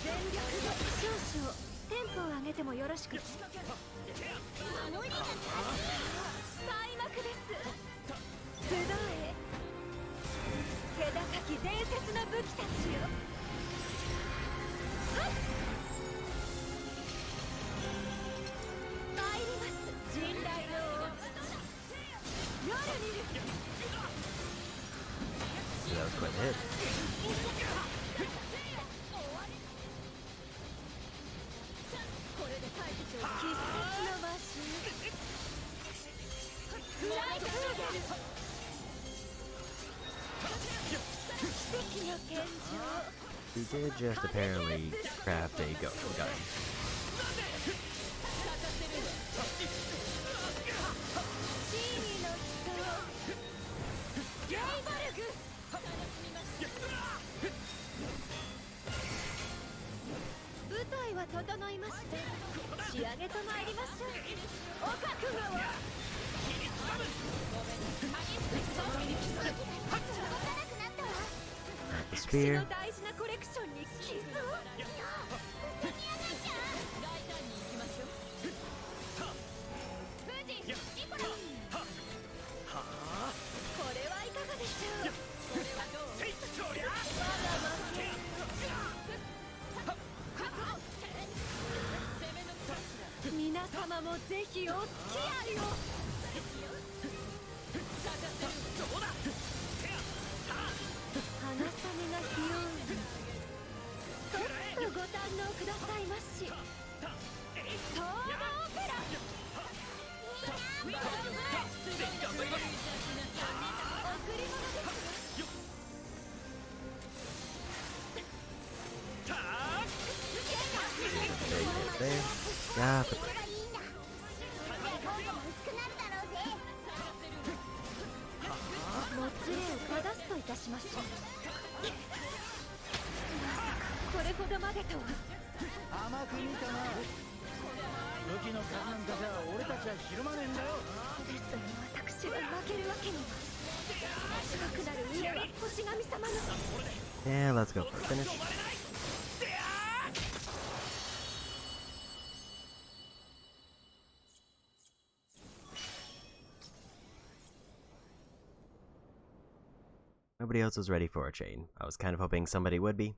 全力で少々テンポを上げてもよろしく。開幕です。集え、気高き伝説の武器たちよ。参ります、陣雷の王子。夜にる。 That was quite a hit. これで解決を必殺のマシン。フライクーゲル。奇跡の剣城。 He did just apparently craft a gun. 真意の人。ゲイバルグ。舞台は整いました。仕上げと参りましょう。お覚悟を。 The spear. 大事なコレクションに傷を。これはいかがでしょう。皆様もぜひお付き合いを。花雨がひようにとっとご堪能くださいまし。ソードオペラ。贈り物です。 There. Yeah, but もつれを正すといたしましょう。まさかこれほどまでとは。甘く見たな。武器の数なんかじゃ俺たちはひるまねえんだよ。ですが私が負けるわけには。近くなる上は星神様の。 yeah, let's go for a finish. Nobody else was ready for a chain. I was kind of hoping somebody would be.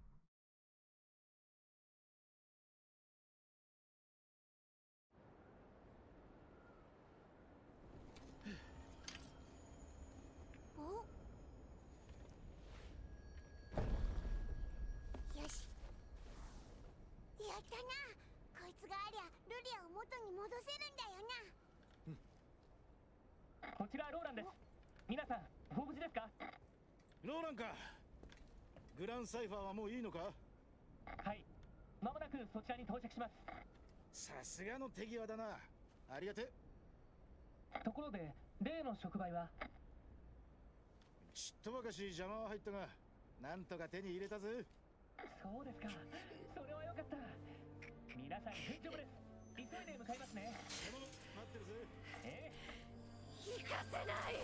グランサイファーはもういいのか？はい、まもなくそちらに到着します。さすがの手際だな。ありがて。ところで例の触媒は？ちっとばかし邪魔は入ったが、なんとか手に入れたぜ。そうですか、それはよかった。皆さん大丈夫です。急いで向かいますね。待ってるぜ。ええ、行かせない。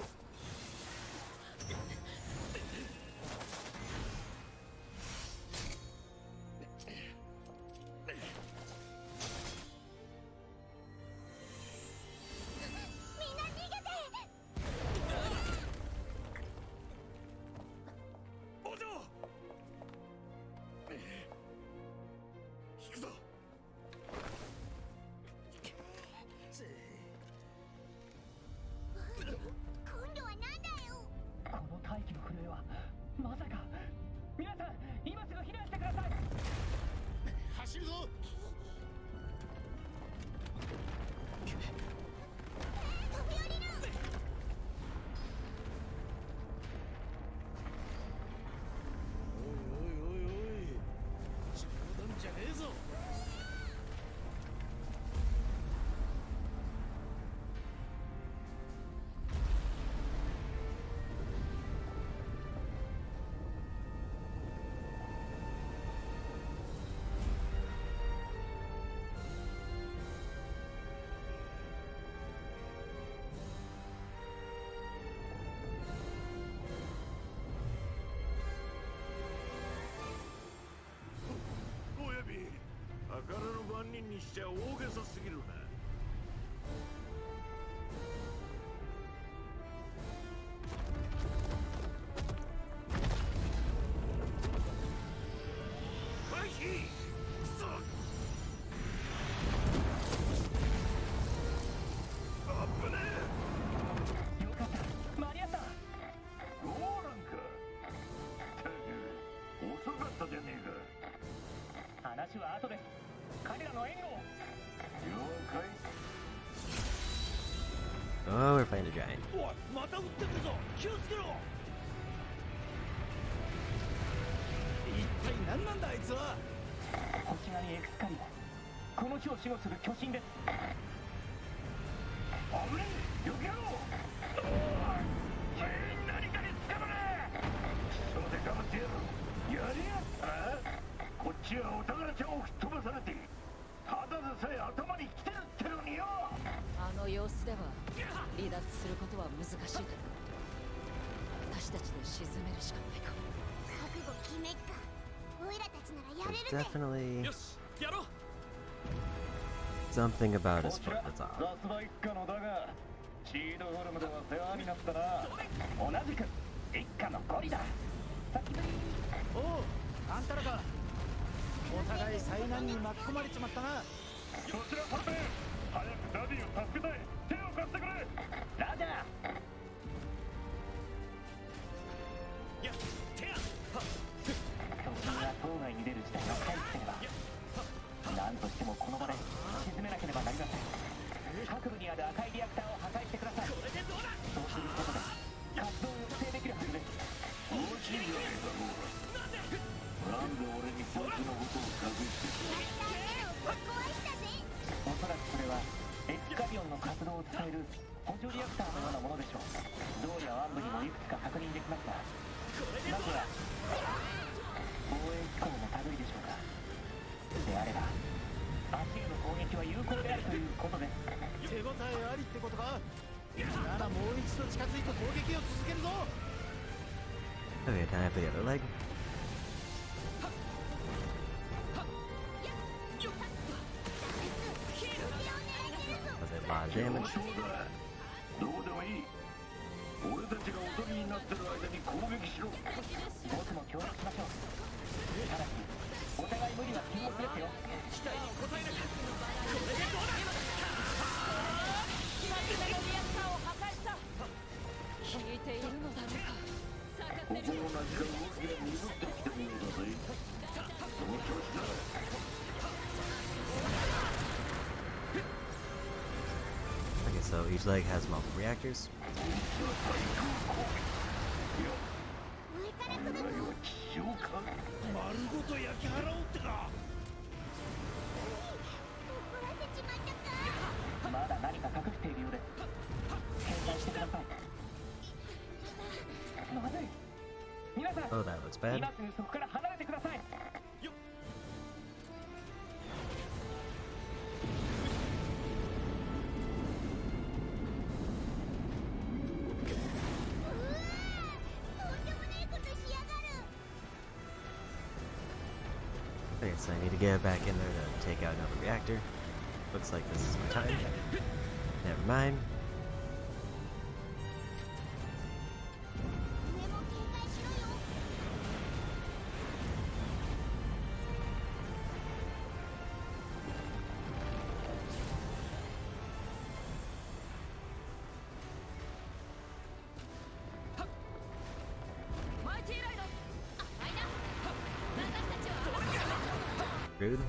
まさか。皆さん今すぐ避難してください。走るぞ。飛び降りる。おいおいおいおい、冗談じゃねえぞ。宝の番人にしちゃ大げさすぎるな。回避。くそ。あぶねえ。よかった、間に合った。ゴーランか。遅かったじゃねえか。話は後です。彼らの援護を。了解。Oh, we're fighting a giant. おい、また撃ってくるぞ。気をつけろ。一体何なんだあいつは。星狩りエクスカリオン。この地を守護する巨神です。危ねえ、避けろ。全員何かに捕まれ。それでかぶってやる。やりやった。こっちはお宝ちゃんを吹っ飛ばされて、ただでさえ頭に来てるってのによ。あの様子では離脱することは難しいだろう。私たちで沈めるしかないか。覚悟決めっか。オイラたちならやれる There's ぜ。 definitely よし、やろう。 something about his foot that's off. ラスバ一家のだが、シードフォルムでは世話になったな。同じく一家のゴリだ。おう、あんたらか。お互い災難に巻き込まれちまったな。そちらパペ、早くダディを助けたい。手を貸してくれ。ラジャー。や、手や。巨人が当該に出る事態を回避すれば、何としてもこの場で沈めなければなりません。各部にある赤いリアクターを破壊してください。これでどうだ。そうすることで活動を抑制できるはずです。大きいじゃねえかもう。なんで俺にこいつのことを隠してる。おそらくそれはエクスカビオンの活動を伝える補助リアクターのようなものでしょう。道や暗部にもいくつか確認できますが、まずは防衛機構の類でしょうか。であれば足への攻撃は有効であるということです。手応えありってことか。ならもう一度近づいて攻撃を続けるぞ。 Okay, time for the other leg. Was it a lot of damage? どうでもいい。俺たちがおとりになってる間に攻撃しろ。僕も協力しましょう。ただしお互い無理は禁物ですよ。期待に応えなきゃ。これでどうだ。今のリアクターを破壊した。効いているのだろうか。ここの何か動きが鈍ってきてるようだぜ。その調子だ。 Okay, so each leg has multiple reactors. 燃え希少か。丸ごと焼き払おうってか。怒らせちまったか。まだ何か隠しているようです。返済してください。まずい。皆さん、 Oh, that looks bad. 今すぐそこから離れてください。Okay, so I need to get back in there to take out another reactor. Looks like this is my time. Never mind. Rude.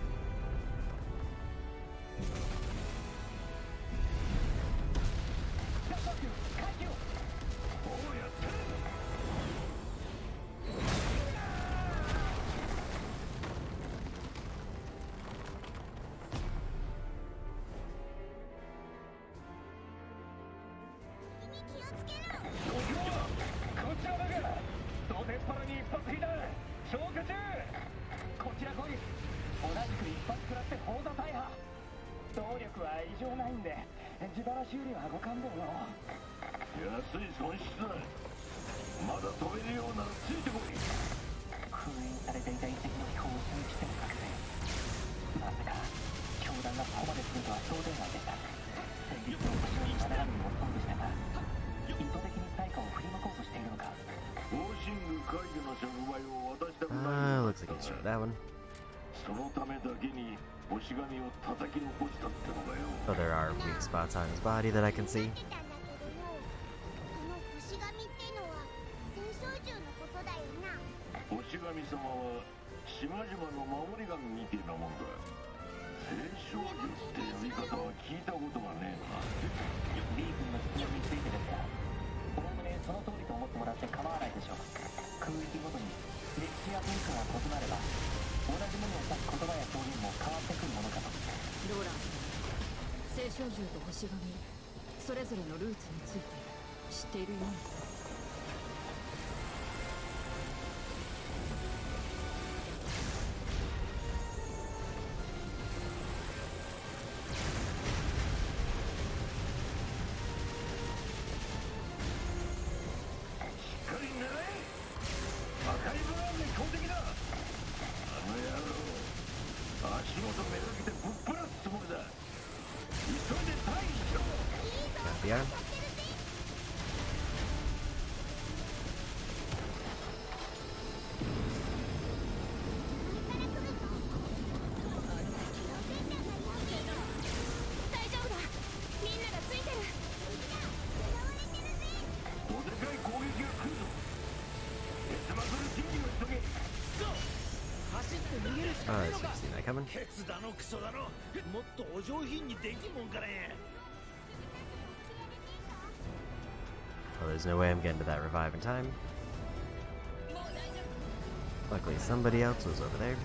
Looks like I showed that one. Oh, there are weak spots on his body that I can see. Yeah. Oh, I see that coming. Oh, there's no way I'm getting to that revive in time. Luckily, somebody else was over there.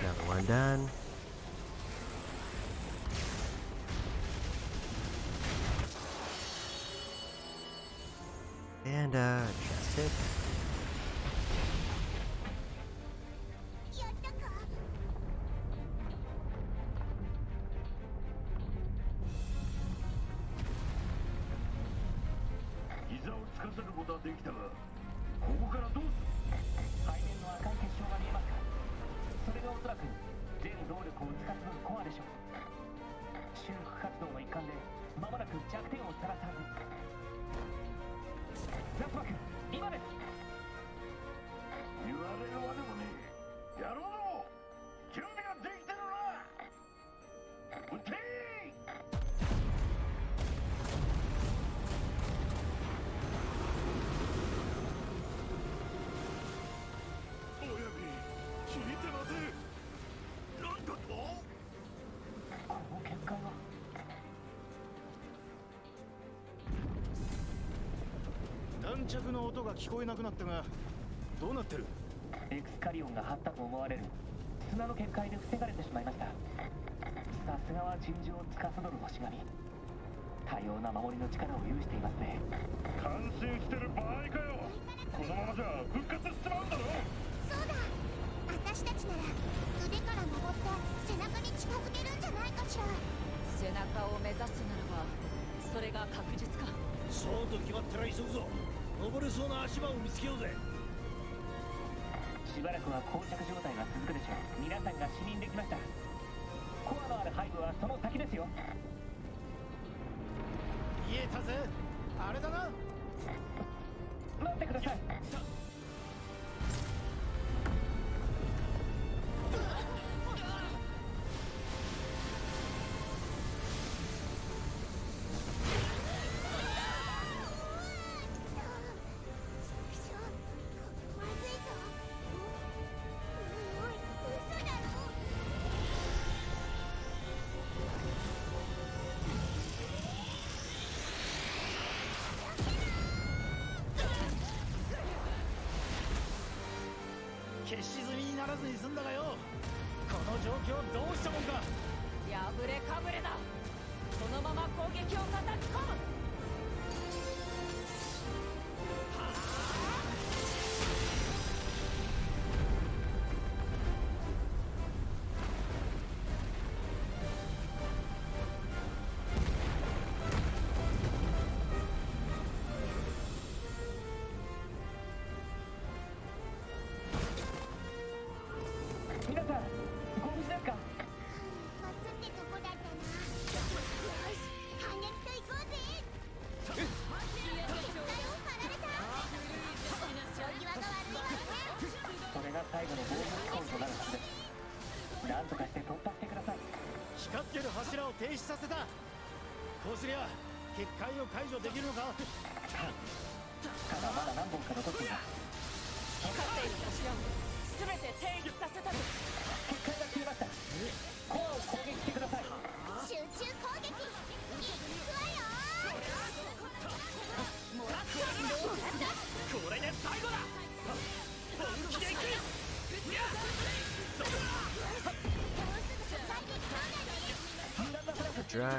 Another one done. And just hit. 粘着の音が聞こえなくなったが、どうなってる？エクスカリオンが張ったと思われる砂の結界で防がれてしまいました。さすがは尋常を司る星神。多様な守りの力を有していますね。感心してる場合かよ。このままじゃ復活しちまうんだろ。そうだ、私たちなら腕から登って背中に近づけるんじゃないかしら。背中を目指すならばそれが確実か。そうと決まったら急ぐぞ。登れそうな足場を見つけようぜ。しばらくは膠着状態が続くでしょう。皆さんが視認できました。コアのある背部はその先ですよ。見えたぜ。あれだな。待ってください。消し済みにならずに済んだがよ。この状況どうしたもんか。破れかぶれだ。このまま攻撃を叩き込む。皆さん、ご無事ですか？松ってとこだったな。よし、反撃と行こうぜ。結界を張られた。手際が悪いわね。それが最後の防護機構となるはずです。なんとかして突破してください。光ってる柱を停止させた。こうすりゃ結界を解除できるのか。ただまだ何本か残っています。光っている柱を全て停止させたぞ。結界が消えました。コアを攻撃してください。集中攻撃。行くわよ。もらったこれで最後だ。本気でいく。Drive. も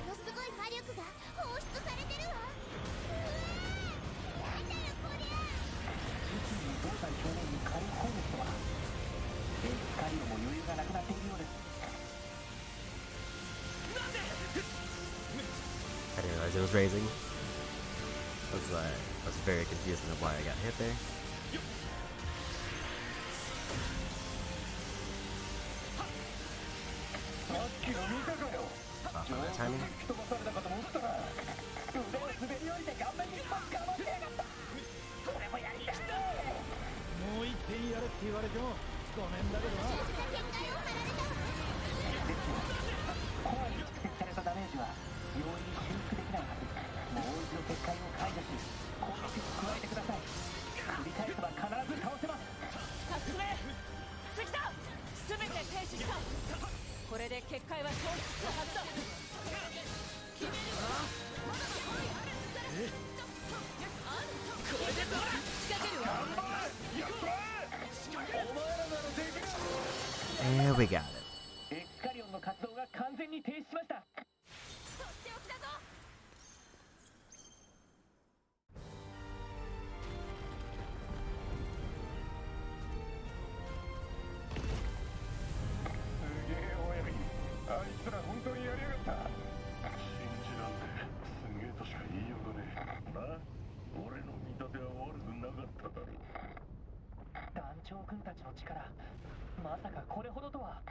のすごい魔力が放出されてるわ。なんだよこりゃ。宇宙の胴体表面に火力攻撃とは。エクスカリオンも余裕がなくなっているようです。I didn't realize it was raising. I was very confused on why I got hit there. Off on that timing. 吹き飛ばされたかと思ったら腕を滑り降りて顔面に一発かまってやがった。これもやりたい。もう一遍やれって言われてもごめんだけどな。コアに蓄積されたダメージは容易に修復できないはず。もう一度結界を解除し攻撃を加えてください。繰り返せば必ず倒せます。2つ目関田、全て停止した。これで結界は消失するはずだ。これでどうだ。仕掛けるわ。And we got it. エクスカリオンの活動が完全に停止しました。すげえ親指。あいつら本当にやりやがった。信じらんねえ。すげえとしか言いようがねえ。な、俺の見立ては悪くなかっただろう。団長君たちの力、まさかこれほどとは。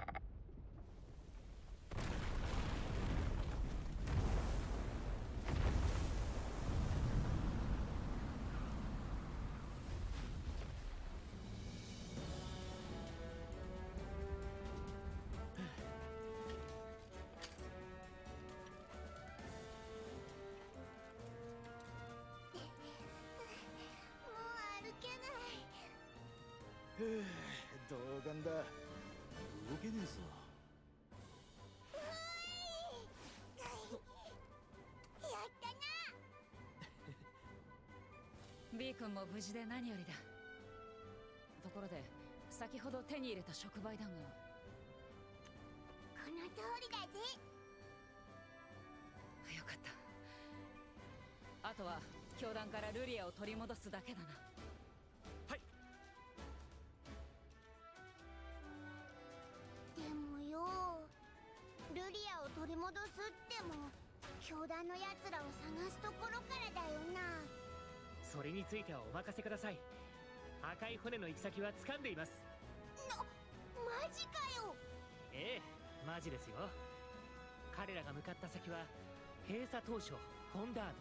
童顔だ。動けねえぞ。やった B 君も無事で何よりだ。ところで先ほど手に入れた触媒弾が。この通りだぜ。よかった。あとは教団からルリアを取り戻すだけだな。でもよ、ルリアを取り戻すっても教団のやつらを探すところからだよな。それについてはお任せください。赤い骨の行き先は掴んでいます。マジかよ。ええ、マジですよ。彼らが向かった先は閉鎖当初フォンダーヌ、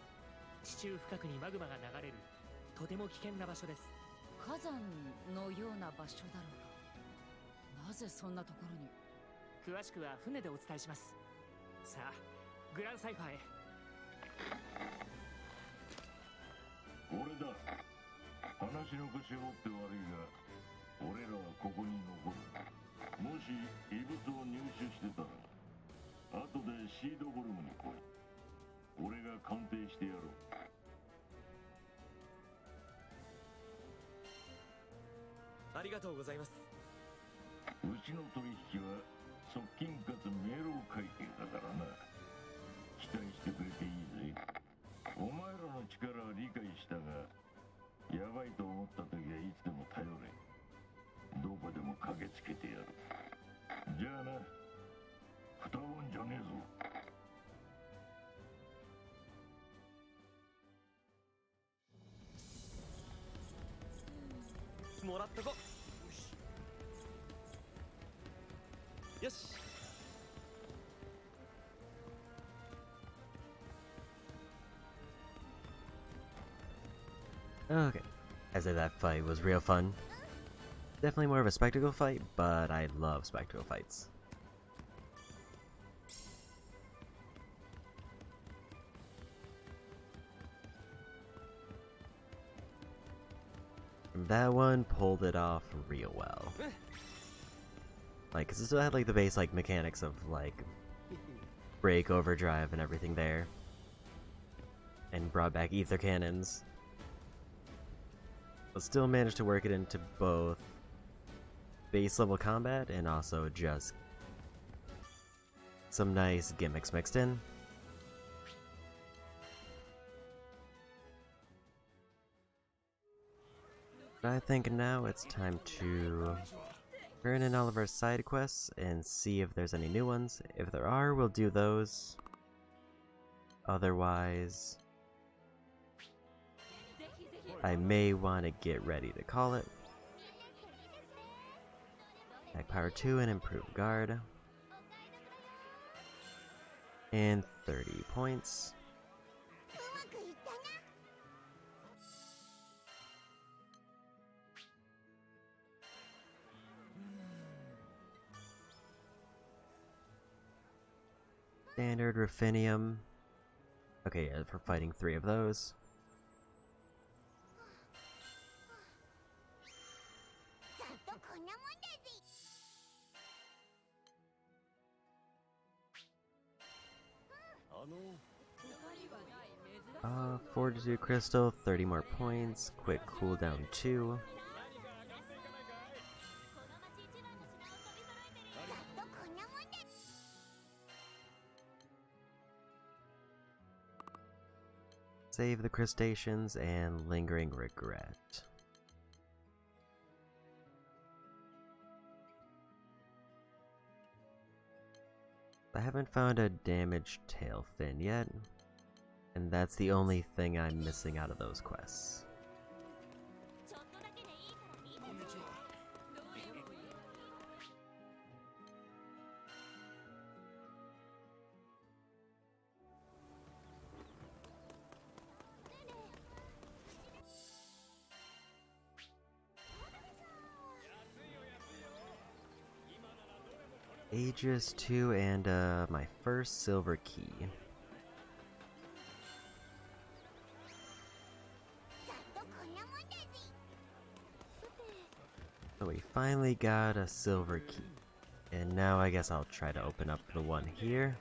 地中深くにマグマが流れるとても危険な場所です。火山のような場所だろうか。なぜそんなところに。詳しくは船でお伝えします。さあ、グランサイファーへ。俺だ。話の腰を折って悪いが、俺らはここに残る。もし異物を入手してたら後でシードボルムに来い。俺が鑑定してやろう。ありがとうございます。うちの取引は側近かつ明朗会計だからな。期待してくれていいぜ。お前らの力は理解したが、やばいと思った時はいつでも頼れ。どこでも駆けつけてやる。じゃあな、ふたぼんじゃねえぞ。もらっとこ。よし。Okay, I said that fight was real fun. Definitely more of a spectacle fight, but I love spectacle fights. That one pulled it off real well. Like, 'cause it still had like the base like mechanics of like brake, overdrive, and everything there, and brought back ether cannons, but still managed to work it into both base level combat and also just some nice gimmicks mixed in. But I think now it's time to turn in all of our side quests and see if there's any new ones. If there are, we'll do those. Otherwise, I may want to get ready to call it. Attack power 2 and improve guard. And 30 points. Standard Ruffinium. Okay, yeah, for fighting 3 of those. Fortitude Crystal, 30 more points. Quick cooldown 2. Save the crustaceans and lingering regret. I haven't found a damaged tail fin yet, and that's the only thing I'm missing out of those quests. Aegis 2 and my first silver key. So we finally got a silver key. And now I guess I'll try to open up the one here.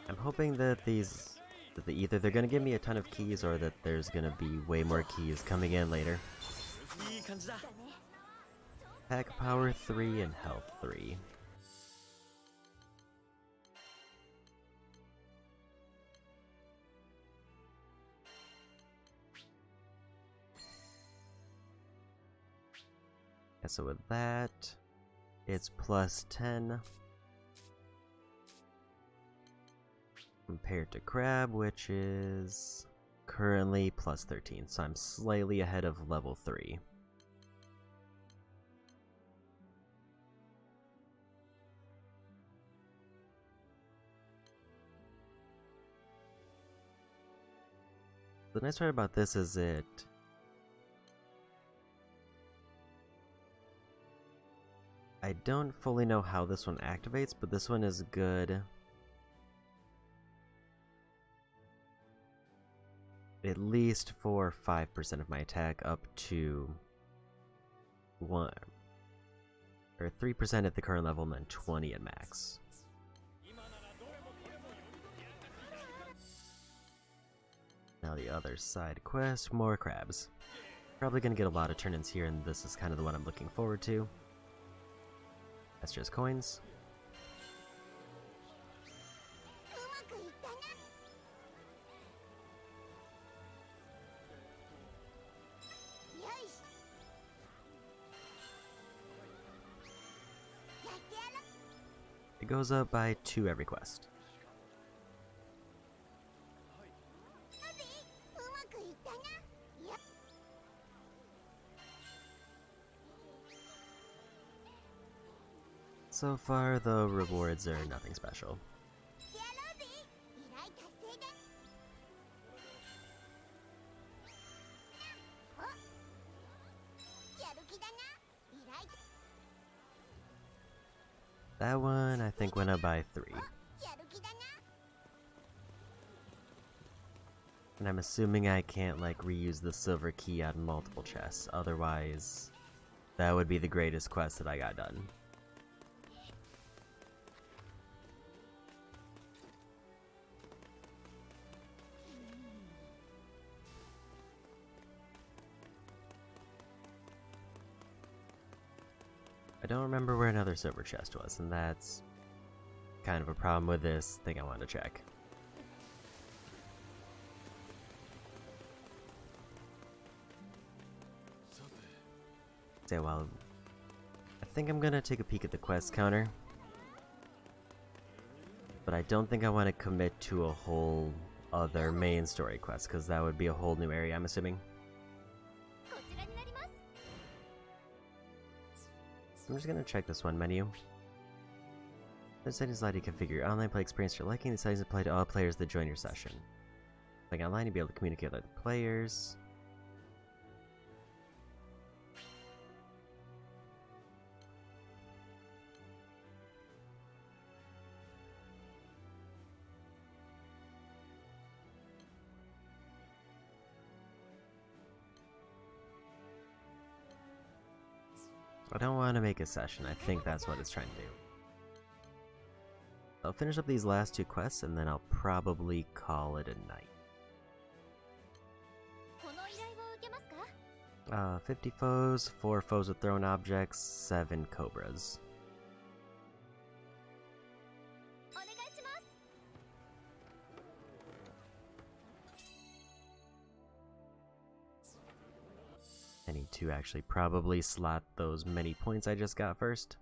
I'm hoping that these that either they're gonna give me a ton of keys or that there's gonna be way more keys coming in later. Attack power 3 and health 3. Yeah, so with that, it's plus 10 compared to Crab, which is currently plus 13, so I'm slightly ahead of level 3. The nice part about this is I don't fully know how this one activates, but this one is good at least for 5% of my attack up to 1 or 3% at the current level and then 20 at max. Now the other side quest, more crabs. Probably gonna get a lot of turn-ins here, and this is kind of the one I'm looking forward to. That's just coins. It goes up by 2 every quest. So far, the rewards are nothing special. That one, I think, went up by 3. And I'm assuming I can't, like, reuse the silver key on multiple chests. Otherwise, that would be the greatest quest that I got done. I don't remember where another silver chest was, and that's kind of a problem with this thing I wanted to check. So, well, I think I'm gonna take a peek at the quest counter, but I don't think I want to commit to a whole other main story quest, because that would be a whole new area, I'm assuming. I'm just gonna check this one menu. The settings allow you to configure your online play experience to your liking. The settings apply to all players that join your session. Playing online, you'll be able to communicate with other players. I don't want to make a session. I think that's what it's trying to do. I'll finish up these last 2 quests and then I'll probably call it a night. 50 foes, 4 foes with thrown objects, 7 cobras. I need to actually probably slot those many points I just got first.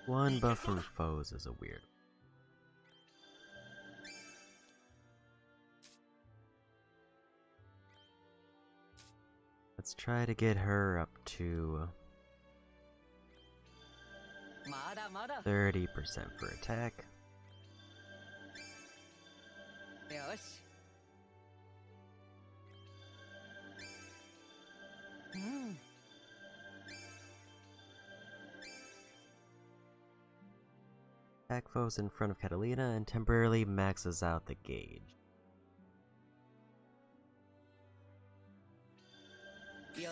One buff from foes is a weird. Let's try to get her up to 30% for attack. attack foes in front of Catalina and temporarily maxes out the gauge. I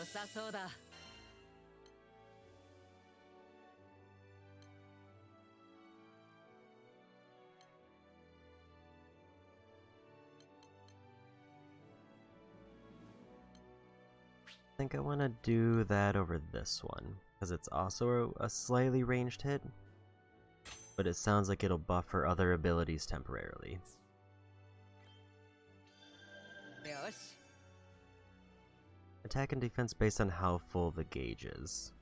think I want to do that over this one, because it's also a slightly ranged hit, but it sounds like it'll buffer other abilities temporarily. Attack and defense based on how full the gauge is.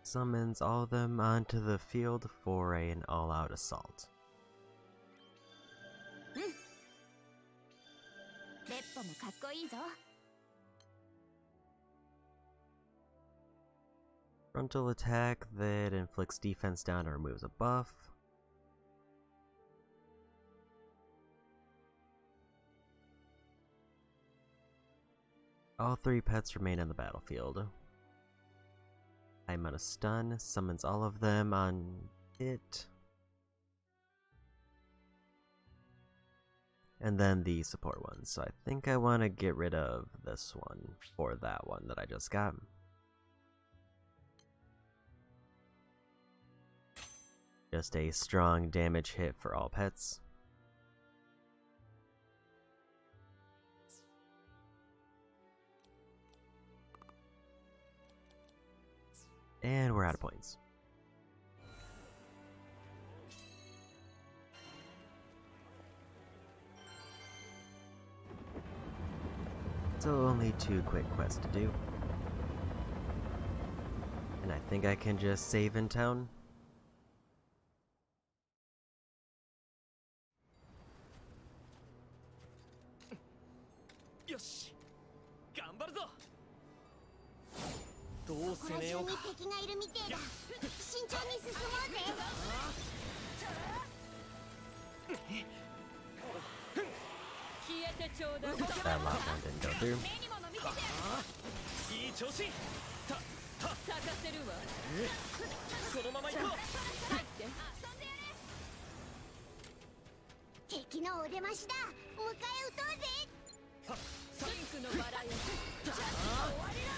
Summons all of them onto the field for an all-out assault. Frontal attack that inflicts defense down or removes a buff. All 3 pets remain on the battlefield. I'm on a stun, summons all of them on it. And then the support ones. So I think I want to get rid of this one for that one that I just got. Just a strong damage hit for all pets. And we're out of points. So only 2 quick quests to do. And I think I can just save in town. Yoshi! どう攻めようか。敵がいるみてえだ。慎重に進もうぜ。消えてちょうだい。 That lockdown didn't go through. いい調子。咲かせるわ。このまま行こう。入って。敵のお出ましだ。迎え撃とうぜ。ピンクのバラよ。じゃあ終わりだ。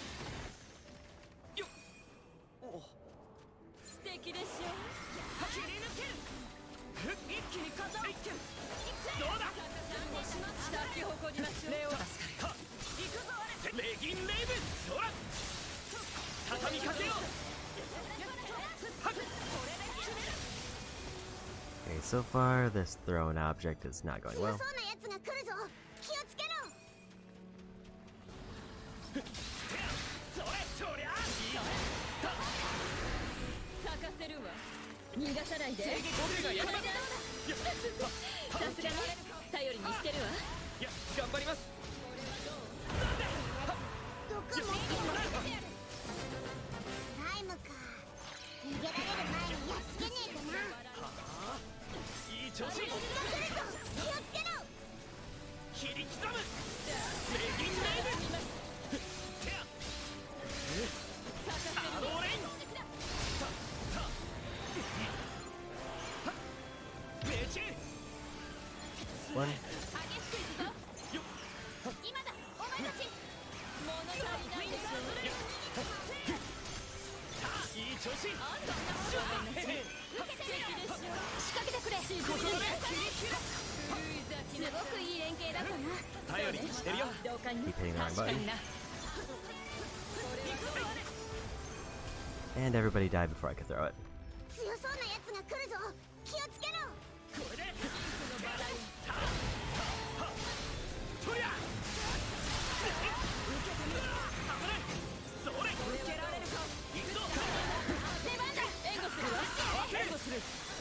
素敵でしょ。切り抜ける。一気に片をつける。どうだ。咲き誇りましょう。レオ助かる。行くぞあれ。レギンレイブ。そら。畳みかけよう。 Okay, so far this thrown object is not going well. 逃がさないで。さすがに頼りにしてるわ。いや、頑張ります。どこ持ってる。タイムか。逃げられる前にやっつけねえとな。いい調子。気をつけろ。切り刻む。レギンレイブ。アローレイン。 One. 今だ、お前たち。物足りないでしょ。いい調子。素敵でしょ。仕掛けてくれ。すごくいい連携だったな。頼りにしてるよ。 Keep hitting the wrong button. And everybody died before I could throw it. 強そうなやつが来るぞ。気をつけろ。これで。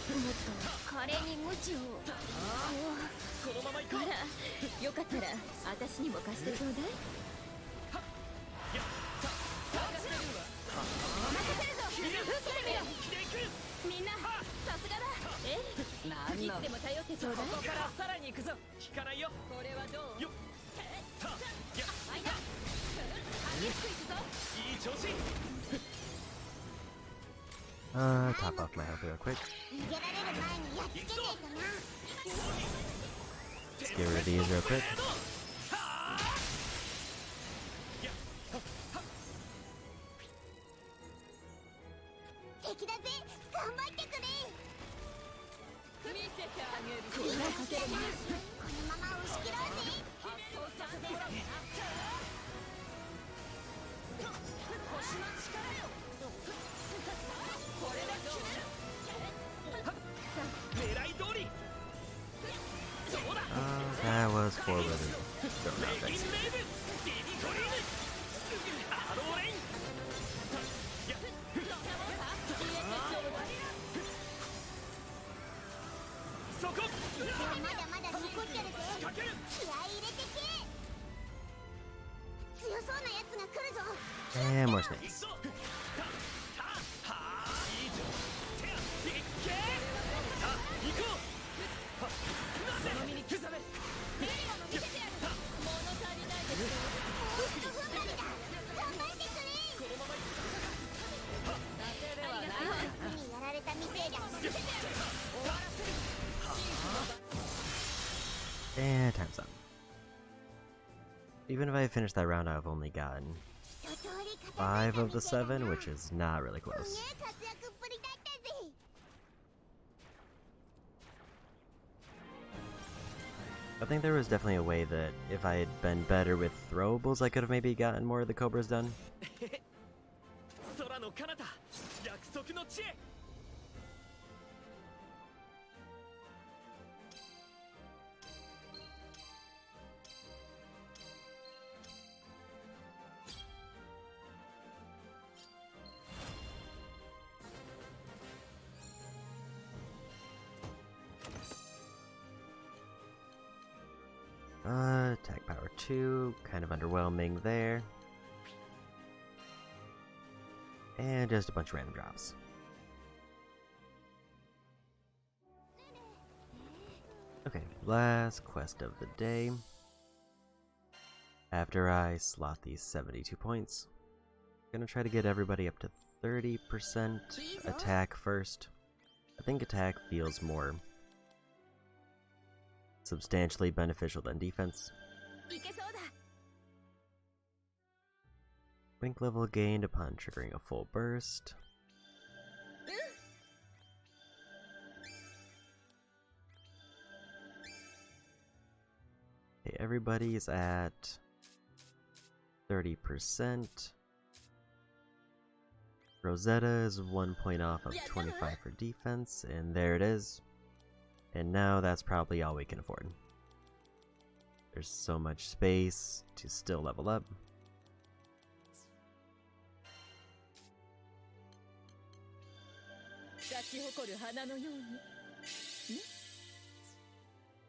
もっと華麗に無知を。このまま行こう。あら、よかったら私にも貸してちょうだい。任せるぞ。受けてみろ。つでも頼ってちょうだい。ここからさらに行くぞ。聞かないよ。これはどう？よっ。た。や。間。激しく行くぞ。いい調子。Top off my health real quick. Let's get rid of these real quick. That was forward. Don't know, thanks. And more snakes. And time's up. Even if I finish that round, I've only gotten 5 of the 7, which is not really close. I think there was definitely a way that if I had been better with throwables, I could have maybe gotten more of the cobras done. Attack power 2, kind of underwhelming there. And just a bunch of random drops. Okay, last quest of the day. After I slot these 72 points, I'm gonna try to get everybody up to 30% attack first. I think attack feels more substantially beneficial than defense. Wink level gained upon triggering a full burst. Okay, everybody's at 30%. Rosetta is 1 point off of 25 for defense, and there it is. And now that's probably all we can afford. There's so much space to still level up.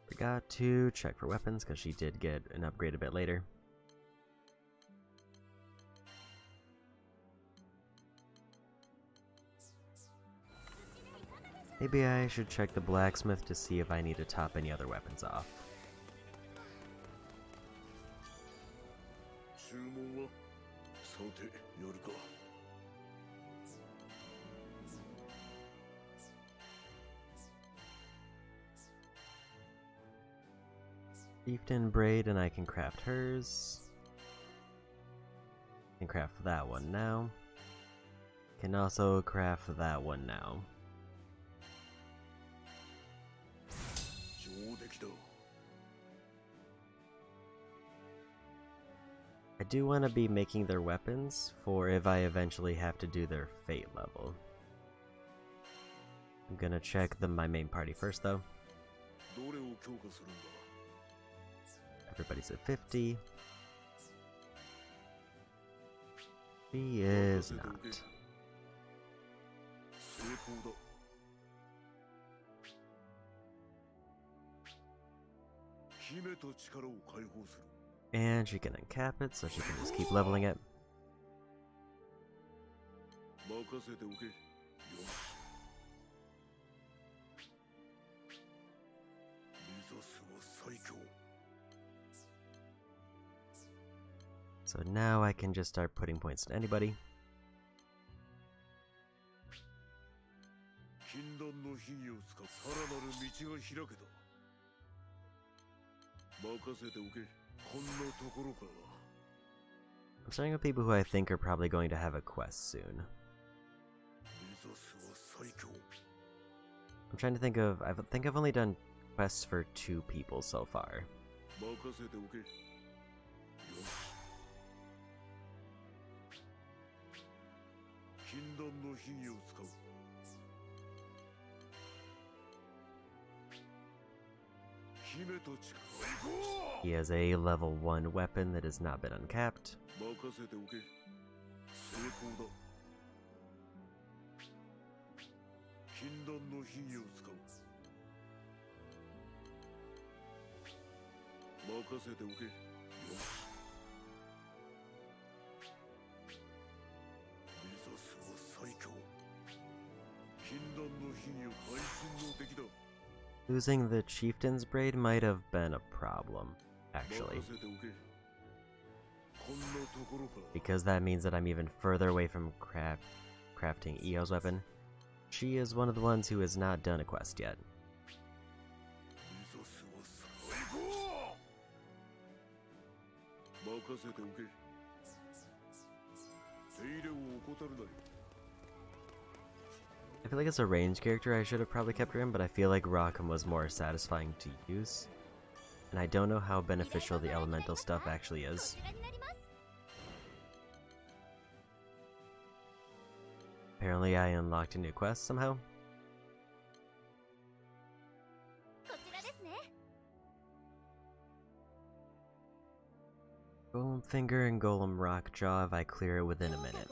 Forgot to check for weapons because she did get an upgrade a bit later. Maybe I should check the blacksmith to see if I need to top any other weapons off. Chieftain braid, and I can craft hers. Can craft that one now. Can also craft that one now. I do want to be making their weapons for if I eventually have to do their fate level. I'm gonna check my main party first though. Everybody's at 50. He is not. And she can uncap it, so she can just keep leveling it. So now I can just start putting points to anybody. I'm starting with people who I think are probably going to have a quest soon. I'm trying to think of... I think I've only done quests for 2 people so far. He has a level 1 weapon that has not been uncapped. Losing the Chieftain's Braid might have been a problem, actually. Because that means that I'm even further away from crafting Io's weapon. She is one of the ones who has not done a quest yet. I feel like as a range character I should have probably kept her in, but I feel like Rockham was more satisfying to use. And I don't know how beneficial the elemental stuff actually is. Apparently I unlocked a new quest somehow. Golem Finger and Golem Rockjaw if I clear it within a minute.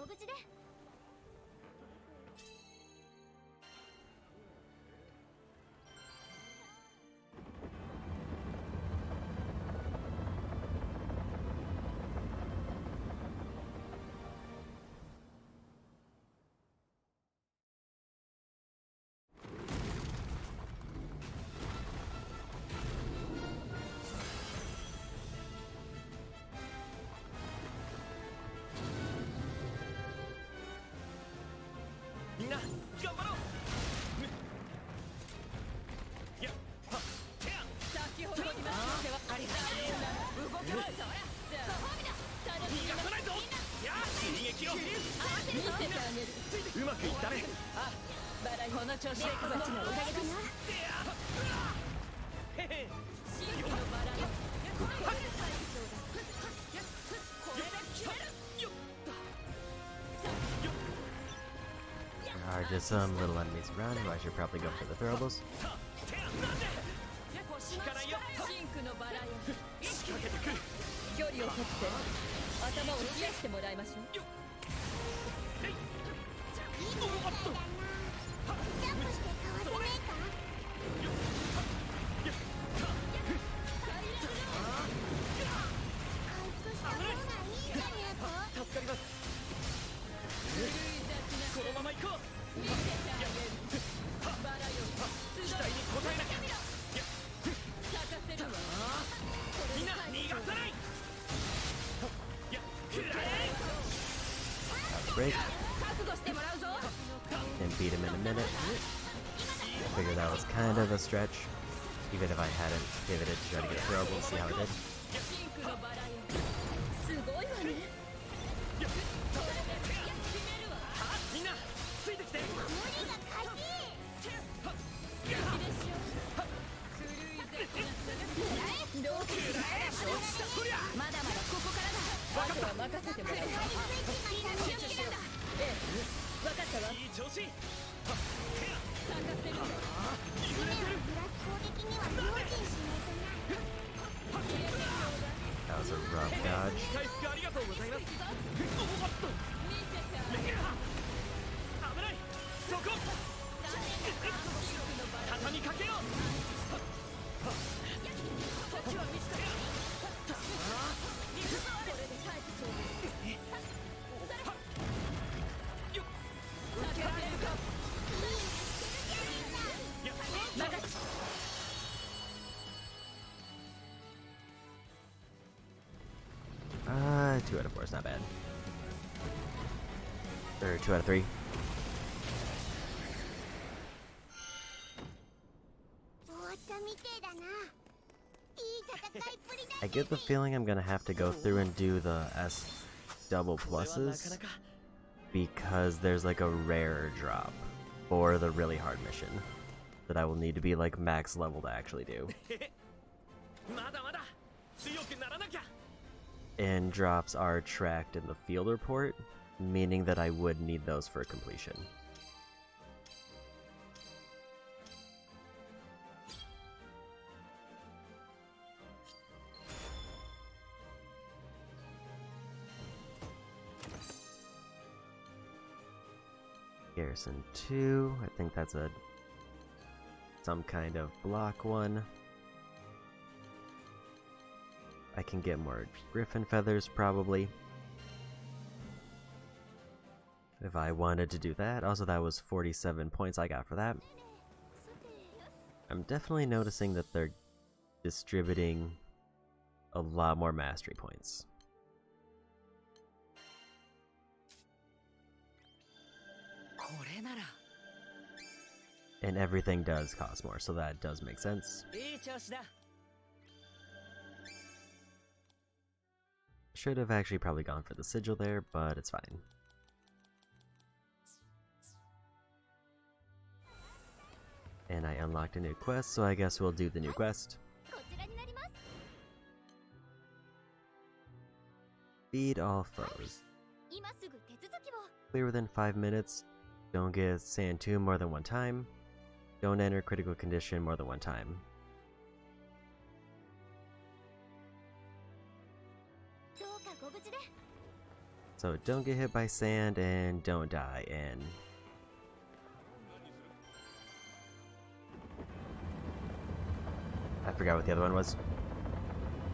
There are just some little enemies around who I should probably go for the throwables. Break. And beat him in a minute. I figured that was kind of a stretch, even if I hadn't pivoted to try to get throwable. See how it did. That was a rough dodge. 2 out of 4 is not bad. Or 2 out of 3. I get the feeling I'm gonna have to go through and do the S double pluses because there's like a rare drop for the really hard mission that I will need to be like max level to actually do. And drops are tracked in the field report, meaning that I would need those for completion. Garrison 2, I think that's some kind of block one. I can get more griffin feathers probably if I wanted to do that. Also, that was 47 points I got for that. I'm definitely noticing that they're distributing a lot more mastery points. And everything does cost more, so that does make sense. Should have actually probably gone for the sigil there, but it's fine. And I unlocked a new quest, so I guess we'll do the new quest. Feed all foes. Clear within 5 minutes. Don't get sand tomb more than 1 time. Don't enter critical condition more than 1 time. So don't get hit by sand and don't die, and I forgot what the other one was.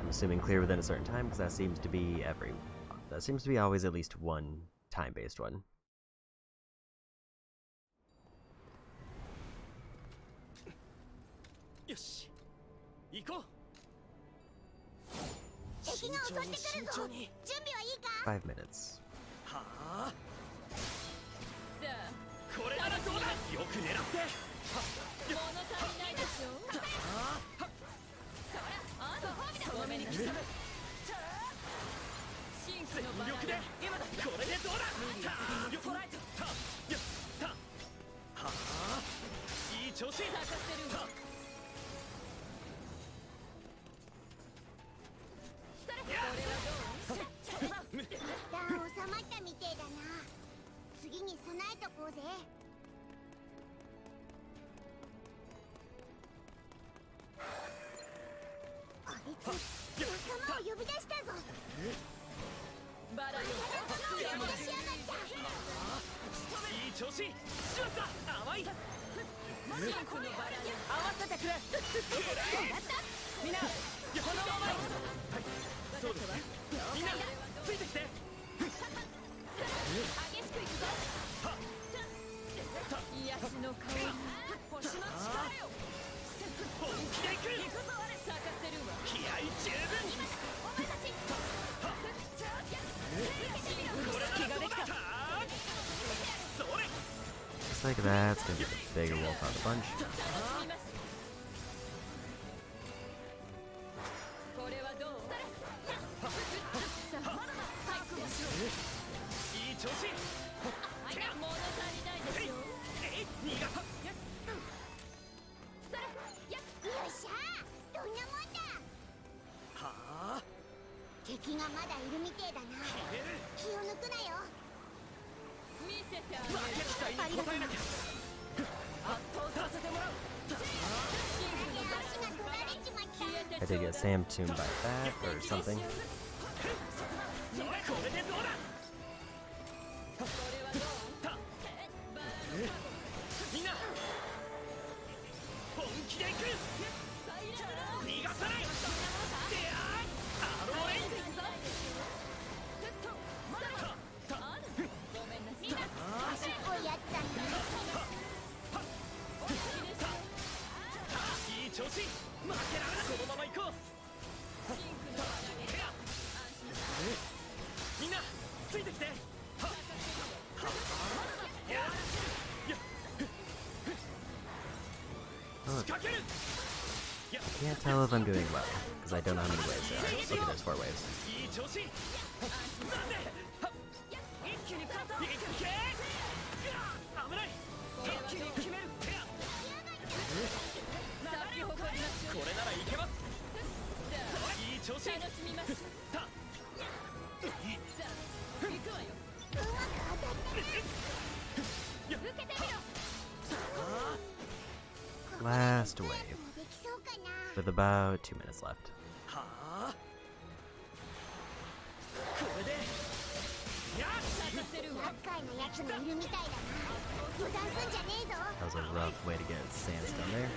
I'm assuming clear within a certain time because that seems to be always at least one time-based one. Yoshi, 5 minutes. Just like that, it's gonna be the bigger wolf out of the bunch. I did get Sam tuned by that or something. Can't tell if I'm doing well, because I don't know how many waves there are. Okay, there's 4 waves. Last wave. With about 2 minutes left. That was a rough way to get sandstone there.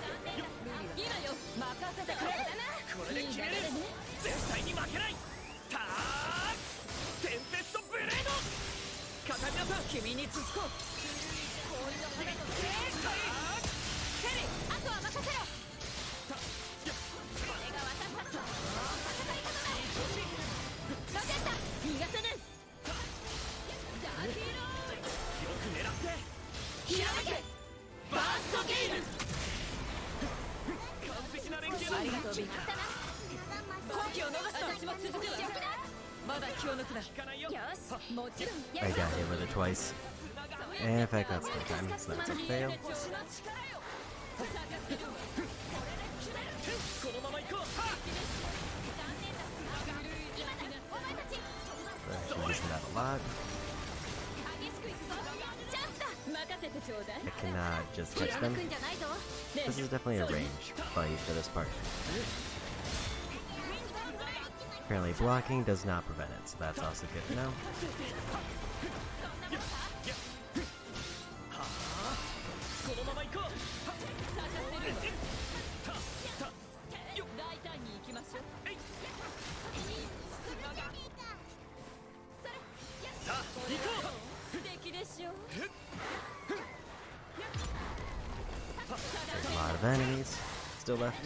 I got hit with it twice. And in fact, that's the time, so that's a fail. We're using that a lot. I cannot just catch them. This is definitely a range fight for this part. Apparently blocking does not prevent it, so that's also good to know. There's a lot of enemies still left.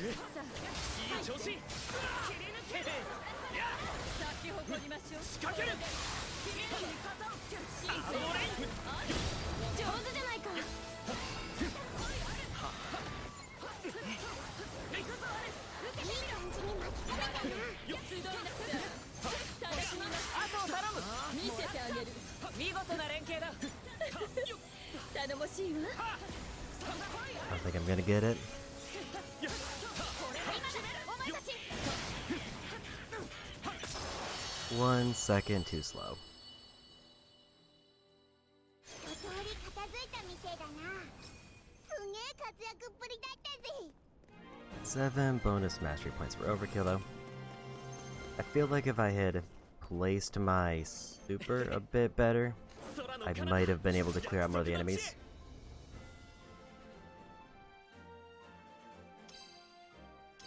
I don't think I'm gonna get it. One second too slow. Seven bonus mastery points for overkill though. I feel like if I had placed my super a bit better, I might have been able to clear out more of the enemies.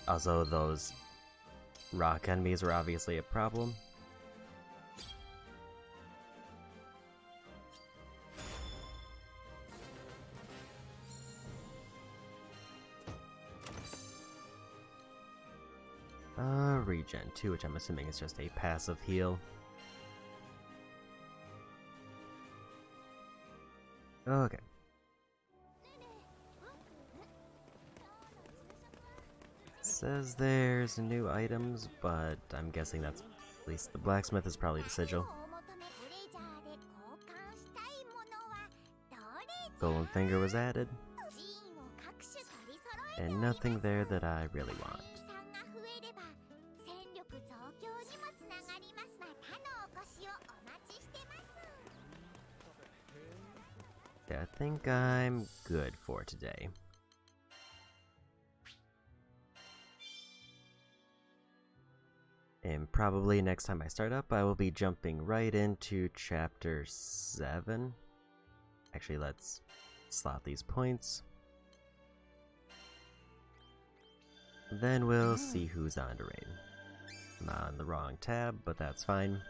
Also, those rock enemies were obviously a problem. Regen 2, which I'm assuming is just a passive heal. Okay. It says there's new items, but I'm guessing that's, at least the blacksmith is probably the sigil. Golden finger was added. And nothing there that I really want. Yeah, I think I'm good for today. And probably next time I start up, I will be jumping right into Chapter 7. Actually, let's slot these points. Then we'll see who's on to raid. I'm on the wrong tab, but that's fine.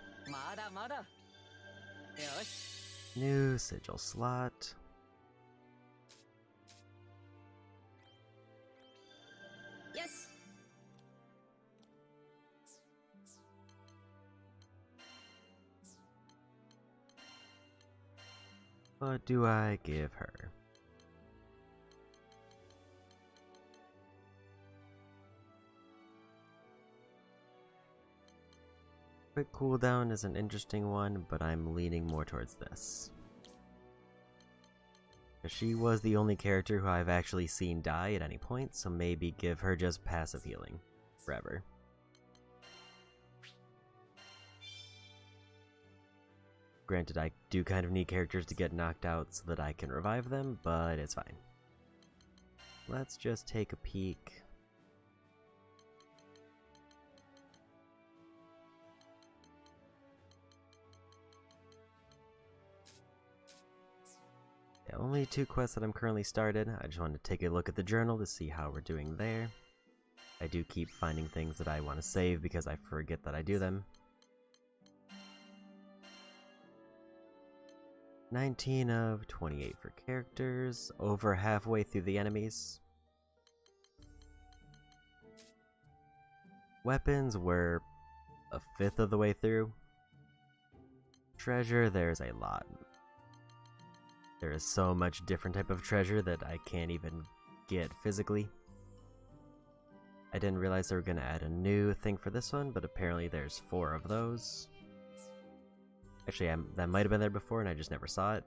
New sigil slot. Yes. What do I give her? Quick cooldown is an interesting one, but I'm leaning more towards this. She was the only character who I've actually seen die at any point, so maybe give her just passive healing forever. Granted, I do kind of need characters to get knocked out so that I can revive them, but it's fine. Let's just take a peek. Yeah, only 2 quests that I'm currently started. I just wanted to take a look at the journal to see how we're doing there. I do keep finding things that I want to save because I forget that I do them. 19 of 28 for characters, over halfway through the enemies. Weapons were a fifth of the way through. Treasure, there's a lot. There is so much different type of treasure that I can't even get physically. I didn't realize they were going to add a new thing for this one, but apparently there's 4 of those. Actually, that might have been there before and I just never saw it.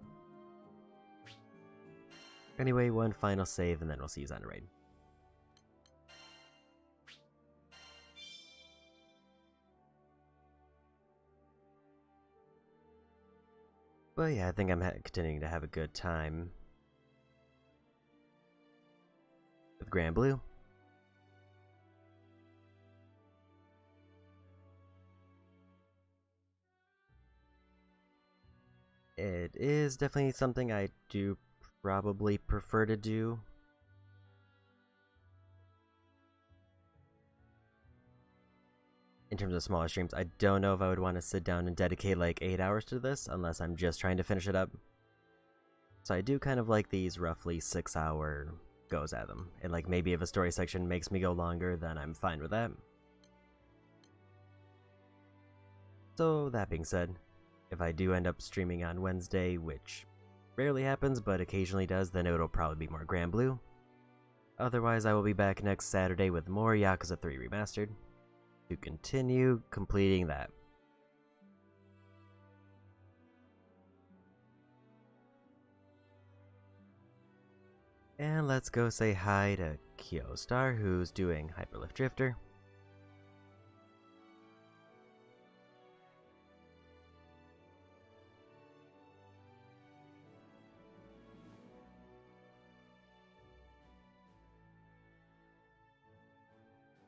Anyway, one final save and then we'll see you on the raid. But yeah, I think I'm continuing to have a good time with Granblue. It is definitely something I do probably prefer to do. In terms of smaller streams, I don't know if I would want to sit down and dedicate like 8 hours to this unless I'm just trying to finish it up. So I do kind of like these roughly 6-hour goes at them. And like maybe if a story section makes me go longer, then I'm fine with that. So that being said, if I do end up streaming on Wednesday, which rarely happens but occasionally does, then it'll probably be more Granblue. Otherwise, I will be back next Saturday with more Yakuza 3 Remastered to continue completing that. And let's go say hi to Kyostar, who's doing Hyperlift Drifter.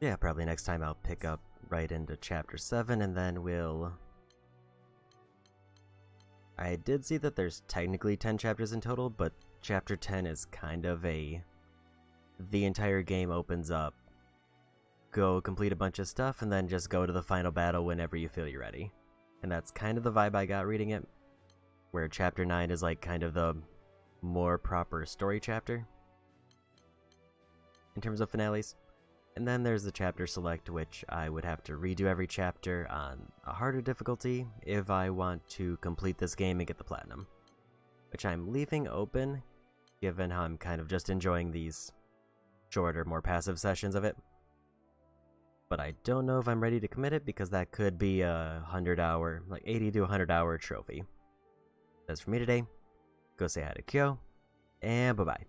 Yeah, probably next time I'll pick up right into Chapter 7, and then we'll... I did see that there's technically 10 chapters in total, but Chapter 10 is kind of a... The entire game opens up, go complete a bunch of stuff, and then just go to the final battle whenever you feel you're ready. And that's kind of the vibe I got reading it, where Chapter 9 is like kind of the more proper story chapter in terms of finales. And then there's the chapter select, which I would have to redo every chapter on a harder difficulty if I want to complete this game and get the platinum. Which I'm leaving open, given how I'm kind of just enjoying these shorter, more passive sessions of it. But I don't know if I'm ready to commit it, because that could be a 100-hour, like 80 to 100-hour trophy. That's for me today. Go say hi to Kyo, and bye-bye.